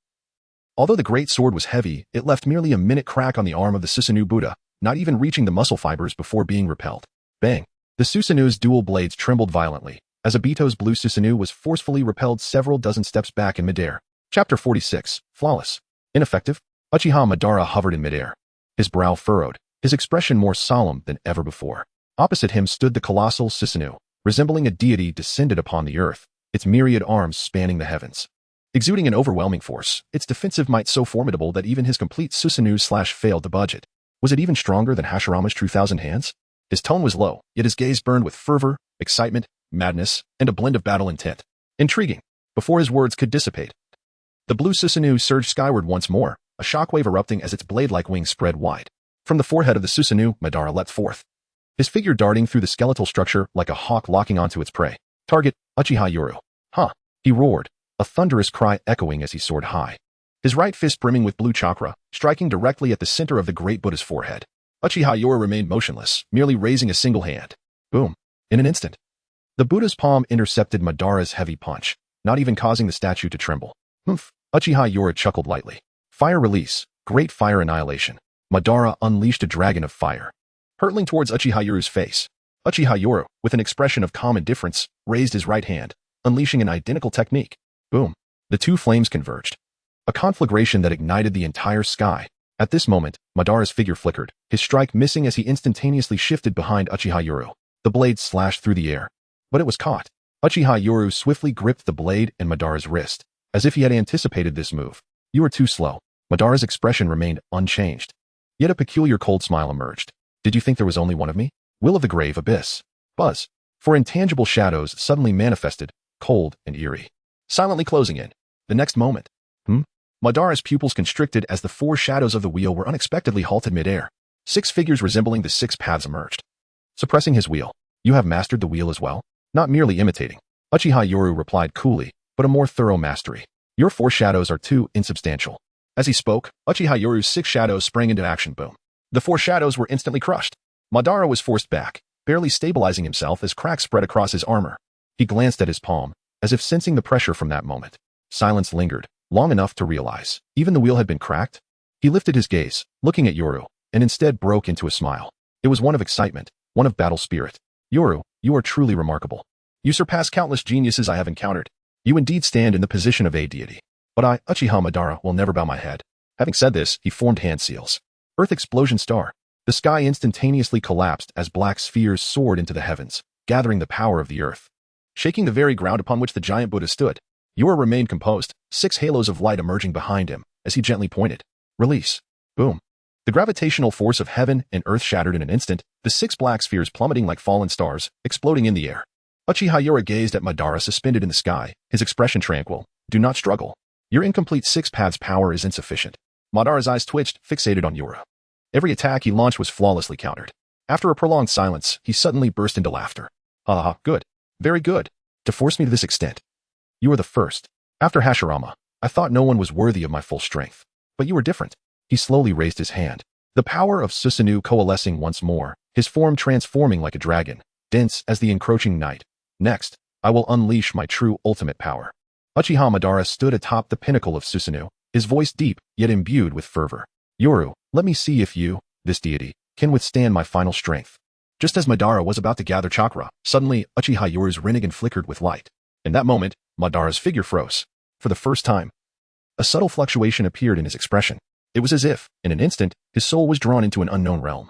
although the great sword was heavy, it left merely a minute crack on the arm of the Susanoo Buddha, not even reaching the muscle fibers before being repelled. Bang! The Susanoo's dual blades trembled violently, as Obito's blue Susanoo was forcefully repelled several dozen steps back in midair. Chapter 46. Flawless. Ineffective? Uchiha Madara hovered in midair, his brow furrowed, his expression more solemn than ever before. Opposite him stood the colossal Susanoo, resembling a deity descended upon the earth, its myriad arms spanning the heavens. Exuding an overwhelming force, its defensive might so formidable that even his complete Susanoo failed to budge it. Was it even stronger than Hashirama's true thousand hands? His tone was low, yet his gaze burned with fervor, excitement, madness, and a blend of battle intent. Intriguing. Before his words could dissipate, the blue Susanoo surged skyward once more, a shockwave erupting as its blade-like wings spread wide. From the forehead of the Susanoo, Madara leapt forth, his figure darting through the skeletal structure like a hawk locking onto its prey. Target, Uchiha Yoru. Huh! He roared, a thunderous cry echoing as he soared high, his right fist brimming with blue chakra, striking directly at the center of the great Buddha's forehead. Uchiha Yoru remained motionless, merely raising a single hand. Boom! In an instant, the Buddha's palm intercepted Madara's heavy punch, not even causing the statue to tremble. Humph! Uchiha Yoru chuckled lightly. Fire release, great fire annihilation. Madara unleashed a dragon of fire, hurtling towards Uchiha Yoru's face. Uchiha Yoru, with an expression of calm indifference, raised his right hand, unleashing an identical technique. Boom! The two flames converged, a conflagration that ignited the entire sky. At this moment, Madara's figure flickered, his strike missing as he instantaneously shifted behind Uchiha Yoru. The blade slashed through the air, but it was caught. Uchiha Yoru swiftly gripped the blade and Madara's wrist, as if he had anticipated this move. You are too slow. Madara's expression remained unchanged, yet a peculiar cold smile emerged. Did you think there was only one of me? Will of the grave abyss. Buzz. For intangible shadows suddenly manifested, cold and eerie, silently closing in. The next moment, Madara's pupils constricted as the four shadows of the wheel were unexpectedly halted midair. 6 figures resembling the 6 paths emerged, suppressing his wheel. You have mastered the wheel as well? Not merely imitating, Uchiha Yoru replied coolly, but a more thorough mastery. Your 4 shadows are too insubstantial. As he spoke, Uchiha Yoru's 6 shadows sprang into action. Boom. The 4 shadows were instantly crushed. Madara was forced back, barely stabilizing himself as cracks spread across his armor. He glanced at his palm, as if sensing the pressure from that moment. Silence lingered, long enough to realize even the wheel had been cracked. He lifted his gaze, looking at Yoru, and instead broke into a smile. It was one of excitement, one of battle spirit. Yoru, you are truly remarkable. You surpass countless geniuses I have encountered. You indeed stand in the position of a deity. But I, Uchiha Madara, will never bow my head. Having said this, he formed hand seals. Earth explosion star. The sky instantaneously collapsed as black spheres soared into the heavens, gathering the power of the earth, shaking the very ground upon which the giant Buddha stood. Yoru remained composed, 6 halos of light emerging behind him, as he gently pointed. Release. Boom. The gravitational force of heaven and earth shattered in an instant, the 6 black spheres plummeting like fallen stars, exploding in the air. Uchiha Yoru gazed at Madara suspended in the sky, his expression tranquil. Do not struggle. Your incomplete 6 paths power is insufficient. Madara's eyes twitched, fixated on Yoru. Every attack he launched was flawlessly countered. After a prolonged silence, he suddenly burst into laughter. Ha ha, good. Very good. To force me to this extent. You are the first. After Hashirama, I thought no one was worthy of my full strength. But you were different. He slowly raised his hand. The power of Susanoo coalescing once more, his form transforming like a dragon, dense as the encroaching night. Next, I will unleash my true ultimate power. Uchiha Madara stood atop the pinnacle of Susanoo, his voice deep, yet imbued with fervor. Yoru, let me see if you, this deity, can withstand my final strength. Just as Madara was about to gather chakra, suddenly Uchiha Yoru's Rinnegan flickered with light. In that moment, Madara's figure froze. For the first time, a subtle fluctuation appeared in his expression. It was as if, in an instant, his soul was drawn into an unknown realm,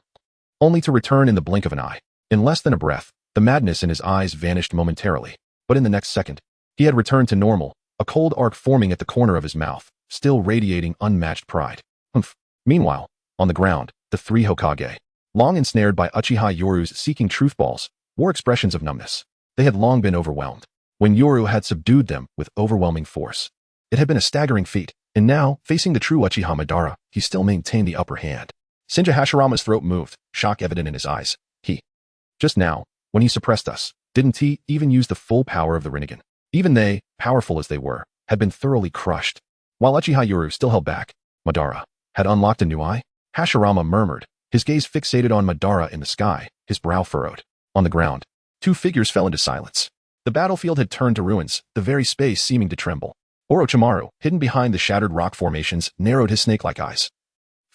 only to return in the blink of an eye. In less than a breath, the madness in his eyes vanished momentarily. But in the next second, he had returned to normal, a cold arc forming at the corner of his mouth, still radiating unmatched pride. Humph. Meanwhile, on the ground, the 3 Hokage, long ensnared by Uchiha Yoru's seeking truth balls, wore expressions of numbness. They had long been overwhelmed, when Yoru had subdued them with overwhelming force. It had been a staggering feat, and now, facing the true Uchiha Madara, he still maintained the upper hand. Senja Hashirama's throat moved, shock evident in his eyes. Just now, when he suppressed us, didn't he even use the full power of the Rinnegan? Even they, powerful as they were, had been thoroughly crushed. While Uchiha Yoru still held back, Madara had unlocked a new eye. Hashirama murmured, his gaze fixated on Madara in the sky, his brow furrowed. On the ground, two figures fell into silence. The battlefield had turned to ruins, the very space seeming to tremble. Orochimaru, hidden behind the shattered rock formations, narrowed his snake-like eyes.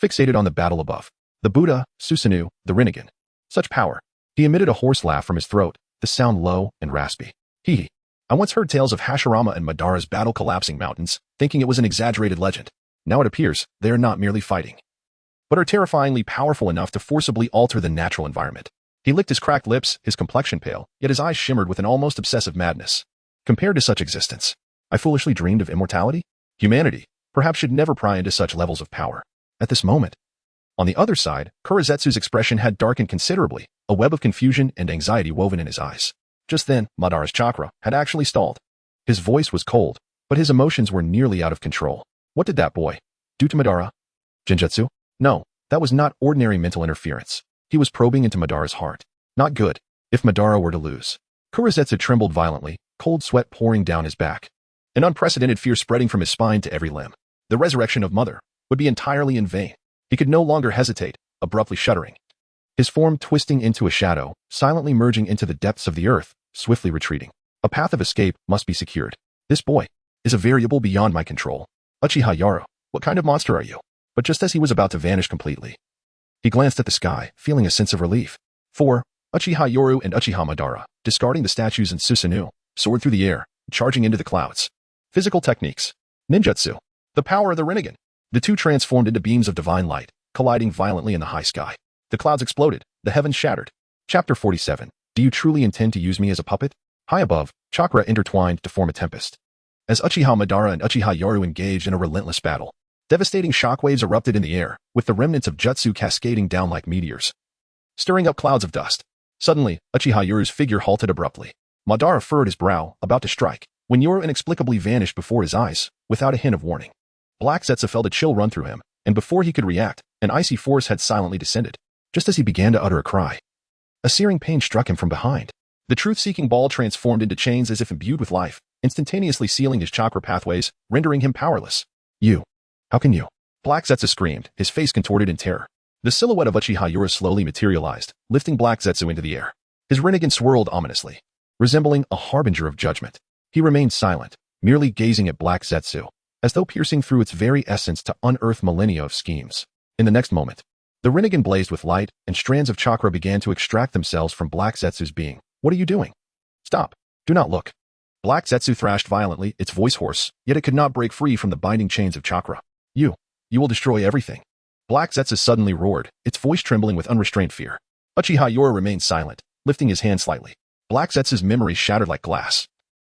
Fixated on the battle above. The Buddha, Susanoo, the Rinnegan. Such power. He emitted a hoarse laugh from his throat, the sound low and raspy. Hee. I once heard tales of Hashirama and Madara's battle collapsing mountains, thinking it was an exaggerated legend. Now it appears they are not merely fighting, but are terrifyingly powerful enough to forcibly alter the natural environment. He licked his cracked lips, his complexion pale, yet his eyes shimmered with an almost obsessive madness. Compared to such existence, I foolishly dreamed of immortality? Humanity, perhaps, should never pry into such levels of power. At this moment. On the other side, Kurizetsu's expression had darkened considerably, a web of confusion and anxiety woven in his eyes. Just then, Madara's chakra had actually stalled. His voice was cold, but his emotions were nearly out of control. What did that boy do to Madara? Genjutsu? No, that was not ordinary mental interference. He was probing into Madara's heart. Not good. If Madara were to lose. Kurizetsu trembled violently, cold sweat pouring down his back. An unprecedented fear spreading from his spine to every limb. The resurrection of Mother would be entirely in vain. He could no longer hesitate, abruptly shuddering. His form twisting into a shadow, silently merging into the depths of the earth, swiftly retreating. A path of escape must be secured. This boy is a variable beyond my control. Uchiha Yoru, what kind of monster are you? But just as he was about to vanish completely, he glanced at the sky, feeling a sense of relief. For Uchiha Yoru and Uchiha Madara, discarding the statues and Susanoo, soared through the air, charging into the clouds. Physical techniques. Ninjutsu. The power of the Rinnegan. The two transformed into beams of divine light, colliding violently in the high sky. The clouds exploded, the heavens shattered. Chapter 47. Do you truly intend to use me as a puppet? High above, chakra intertwined to form a tempest. As Uchiha Madara and Uchiha Yoru engaged in a relentless battle, devastating shockwaves erupted in the air, with the remnants of jutsu cascading down like meteors, stirring up clouds of dust. Suddenly, Uchiha Yoru's figure halted abruptly. Madara furrowed his brow, about to strike, when Yoru inexplicably vanished before his eyes, without a hint of warning. Black Zetsu felt a chill run through him, and before he could react, an icy force had silently descended. Just as he began to utter a cry, a searing pain struck him from behind. The truth-seeking ball transformed into chains as if imbued with life, instantaneously sealing his chakra pathways, rendering him powerless. You. How can you? Black Zetsu screamed, his face contorted in terror. The silhouette of Uchiha Yoru slowly materialized, lifting Black Zetsu into the air. His Rinnegan swirled ominously, resembling a harbinger of judgment. He remained silent, merely gazing at Black Zetsu, as though piercing through its very essence to unearth millennia of schemes. In the next moment, the Rinnegan blazed with light, and strands of chakra began to extract themselves from Black Zetsu's being. What are you doing? Stop. Do not look. Black Zetsu thrashed violently, its voice hoarse, yet it could not break free from the binding chains of chakra. You will destroy everything. Black Zetsu suddenly roared, its voice trembling with unrestrained fear. Uchiha Yoru remained silent, lifting his hand slightly. Black Zetsu's memory shattered like glass.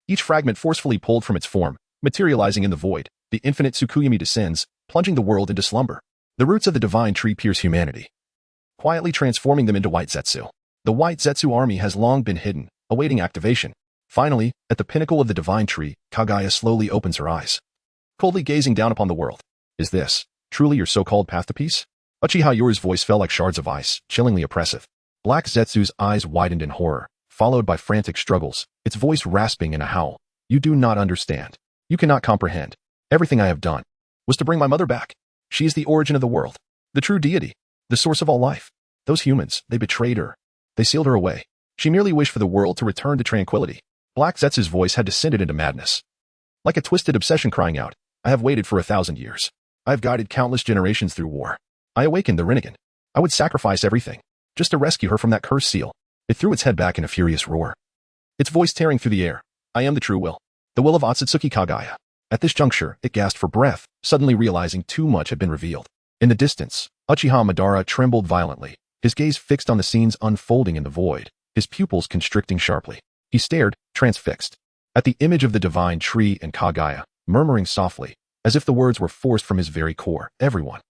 Each fragment forcefully pulled from its form, materializing in the void. The infinite Tsukuyomi descends, plunging the world into slumber. The roots of the divine tree pierce humanity, quietly transforming them into White Zetsu. The White Zetsu army has long been hidden, awaiting activation. Finally, at the pinnacle of the divine tree, Kaguya slowly opens her eyes, coldly gazing down upon the world. Is this truly your so-called path to peace? Uchiha Yoru's voice fell like shards of ice, chillingly oppressive. Black Zetsu's eyes widened in horror, followed by frantic struggles, its voice rasping in a howl. You do not understand. You cannot comprehend. Everything I have done was to bring my mother back. She is the origin of the world, the true deity, the source of all life. Those humans, they betrayed her. They sealed her away. She merely wished for the world to return to tranquility. Black Zetsu's voice had descended into madness, like a twisted obsession crying out, I have waited for 1,000 years. I have guided countless generations through war. I awakened the Rinnegan. I would sacrifice everything, just to rescue her from that cursed seal. It threw its head back in a furious roar, its voice tearing through the air. I am the true will, the will of Otsutsuki Kaguya. At this juncture, it gasped for breath, suddenly realizing too much had been revealed. In the distance, Uchiha Madara trembled violently, his gaze fixed on the scenes unfolding in the void, his pupils constricting sharply. He stared, transfixed, at the image of the divine tree and Kaguya, murmuring softly, as if the words were forced from his very core. Everyone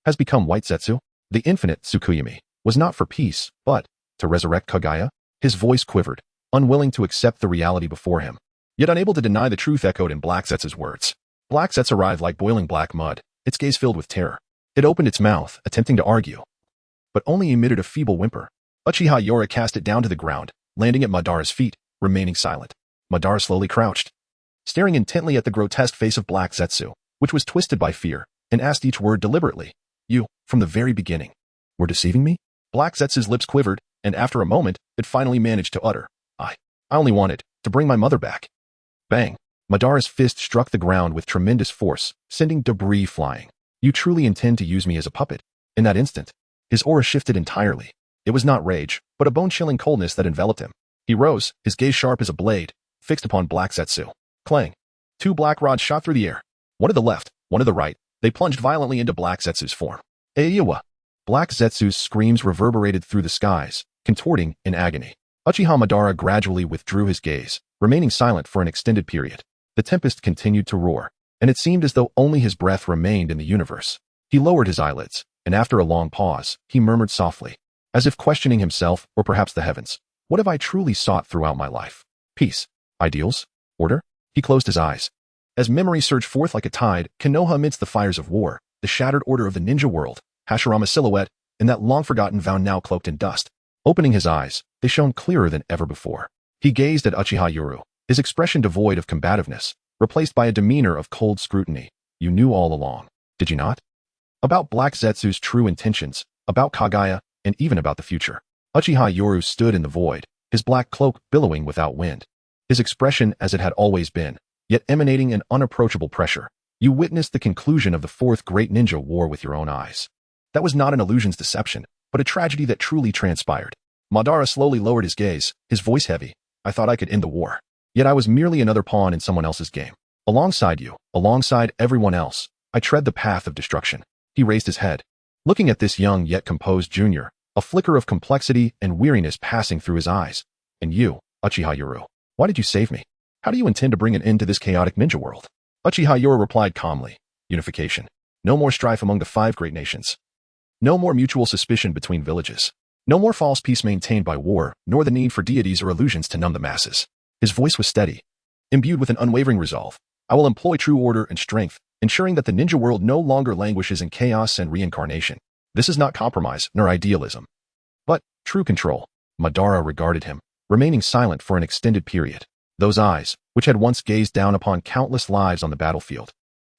has become White Zetsu. The infinite Tsukuyomi was not for peace, but to resurrect Kaguya. His voice quivered, unwilling to accept the reality before him, yet unable to deny the truth echoed in Black Zetsu's words. Black Zetsu arrived like boiling black mud, its gaze filled with terror. It opened its mouth, attempting to argue, but only emitted a feeble whimper. Uchiha Yoru cast it down to the ground, landing at Madara's feet, remaining silent. Madara slowly crouched, staring intently at the grotesque face of Black Zetsu. which was twisted by fear, and asked each word deliberately. You, from the very beginning, were deceiving me? Black Zetsu's lips quivered, and after a moment, it finally managed to utter, I only wanted to bring my mother back. Bang! Madara's fist struck the ground with tremendous force, sending debris flying. You truly intend to use me as a puppet? In that instant, his aura shifted entirely. It was not rage, but a bone-chilling coldness that enveloped him. He rose, his gaze sharp as a blade, fixed upon Black Zetsu. Clang! Two black rods shot through the air. One to the left, one to the right. They plunged violently into Black Zetsu's form. Aiwa! Black Zetsu's screams reverberated through the skies, contorting in agony. Uchiha Madara gradually withdrew his gaze, remaining silent for an extended period. The tempest continued to roar, and it seemed as though only his breath remained in the universe. He lowered his eyelids, and after a long pause, he murmured softly, as if questioning himself or perhaps the heavens. What have I truly sought throughout my life? Peace, ideals, order? He closed his eyes. As memory surged forth like a tide, Konoha amidst the fires of war, the shattered order of the ninja world, Hashirama's silhouette, and that long-forgotten vow now cloaked in dust. Opening his eyes, they shone clearer than ever before. He gazed at Uchiha Yoru, his expression devoid of combativeness, replaced by a demeanor of cold scrutiny. You knew all along, did you not? About Black Zetsu's true intentions, about Kagaya, and even about the future. Uchiha Yoru stood in the void, his black cloak billowing without wind. His expression as it had always been, yet emanating an unapproachable pressure. You witnessed the conclusion of the fourth great ninja war with your own eyes. That was not an illusion's deception, but a tragedy that truly transpired. Madara slowly lowered his gaze, his voice heavy. I thought I could end the war. Yet I was merely another pawn in someone else's game. Alongside you, alongside everyone else, I tread the path of destruction. He raised his head. Looking at this young yet composed junior, a flicker of complexity and weariness passing through his eyes. And you, Uchiha Yoru, why did you save me? How do you intend to bring an end to this chaotic ninja world? Uchiha Yoru replied calmly. Unification. No more strife among the 5 great nations. No more mutual suspicion between villages. No more false peace maintained by war, nor the need for deities or illusions to numb the masses. His voice was steady, imbued with an unwavering resolve. I will employ true order and strength, ensuring that the ninja world no longer languishes in chaos and reincarnation. This is not compromise, nor idealism, but true control. Madara regarded him, remaining silent for an extended period. Those eyes, which had once gazed down upon countless lives on the battlefield,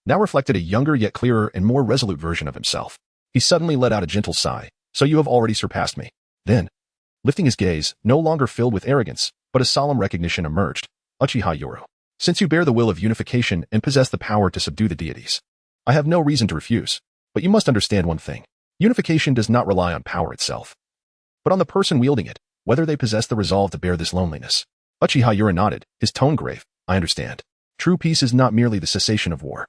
now reflected a younger yet clearer and more resolute version of himself. He suddenly let out a gentle sigh. So you have already surpassed me. Then, lifting his gaze, no longer filled with arrogance, but a solemn recognition emerged. Uchiha Yoru, since you bear the will of unification and possess the power to subdue the deities, I have no reason to refuse. But you must understand one thing. Unification does not rely on power itself, but on the person wielding it, whether they possess the resolve to bear this loneliness. Uchiha Yoru nodded, his tone grave. I understand. True peace is not merely the cessation of war,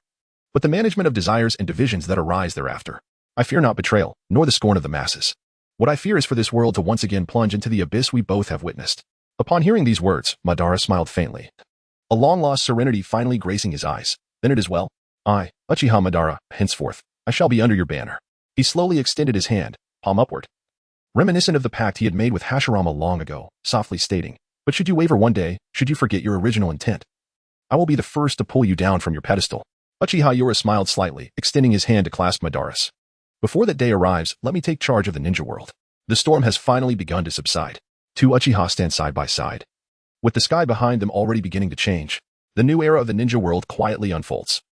but the management of desires and divisions that arise thereafter. I fear not betrayal, nor the scorn of the masses. What I fear is for this world to once again plunge into the abyss we both have witnessed. Upon hearing these words, Madara smiled faintly, a long-lost serenity finally gracing his eyes. Then it is well. I, Uchiha Madara, henceforth, I shall be under your banner. He slowly extended his hand, palm upward, reminiscent of the pact he had made with Hashirama long ago, softly stating, but should you waver one day, should you forget your original intent, I will be the first to pull you down from your pedestal. Uchiha Yoru smiled slightly, extending his hand to clasp Madara's. Before that day arrives, let me take charge of the ninja world. The storm has finally begun to subside. 2 Uchiha stand side by side, with the sky behind them already beginning to change. The new era of the ninja world quietly unfolds.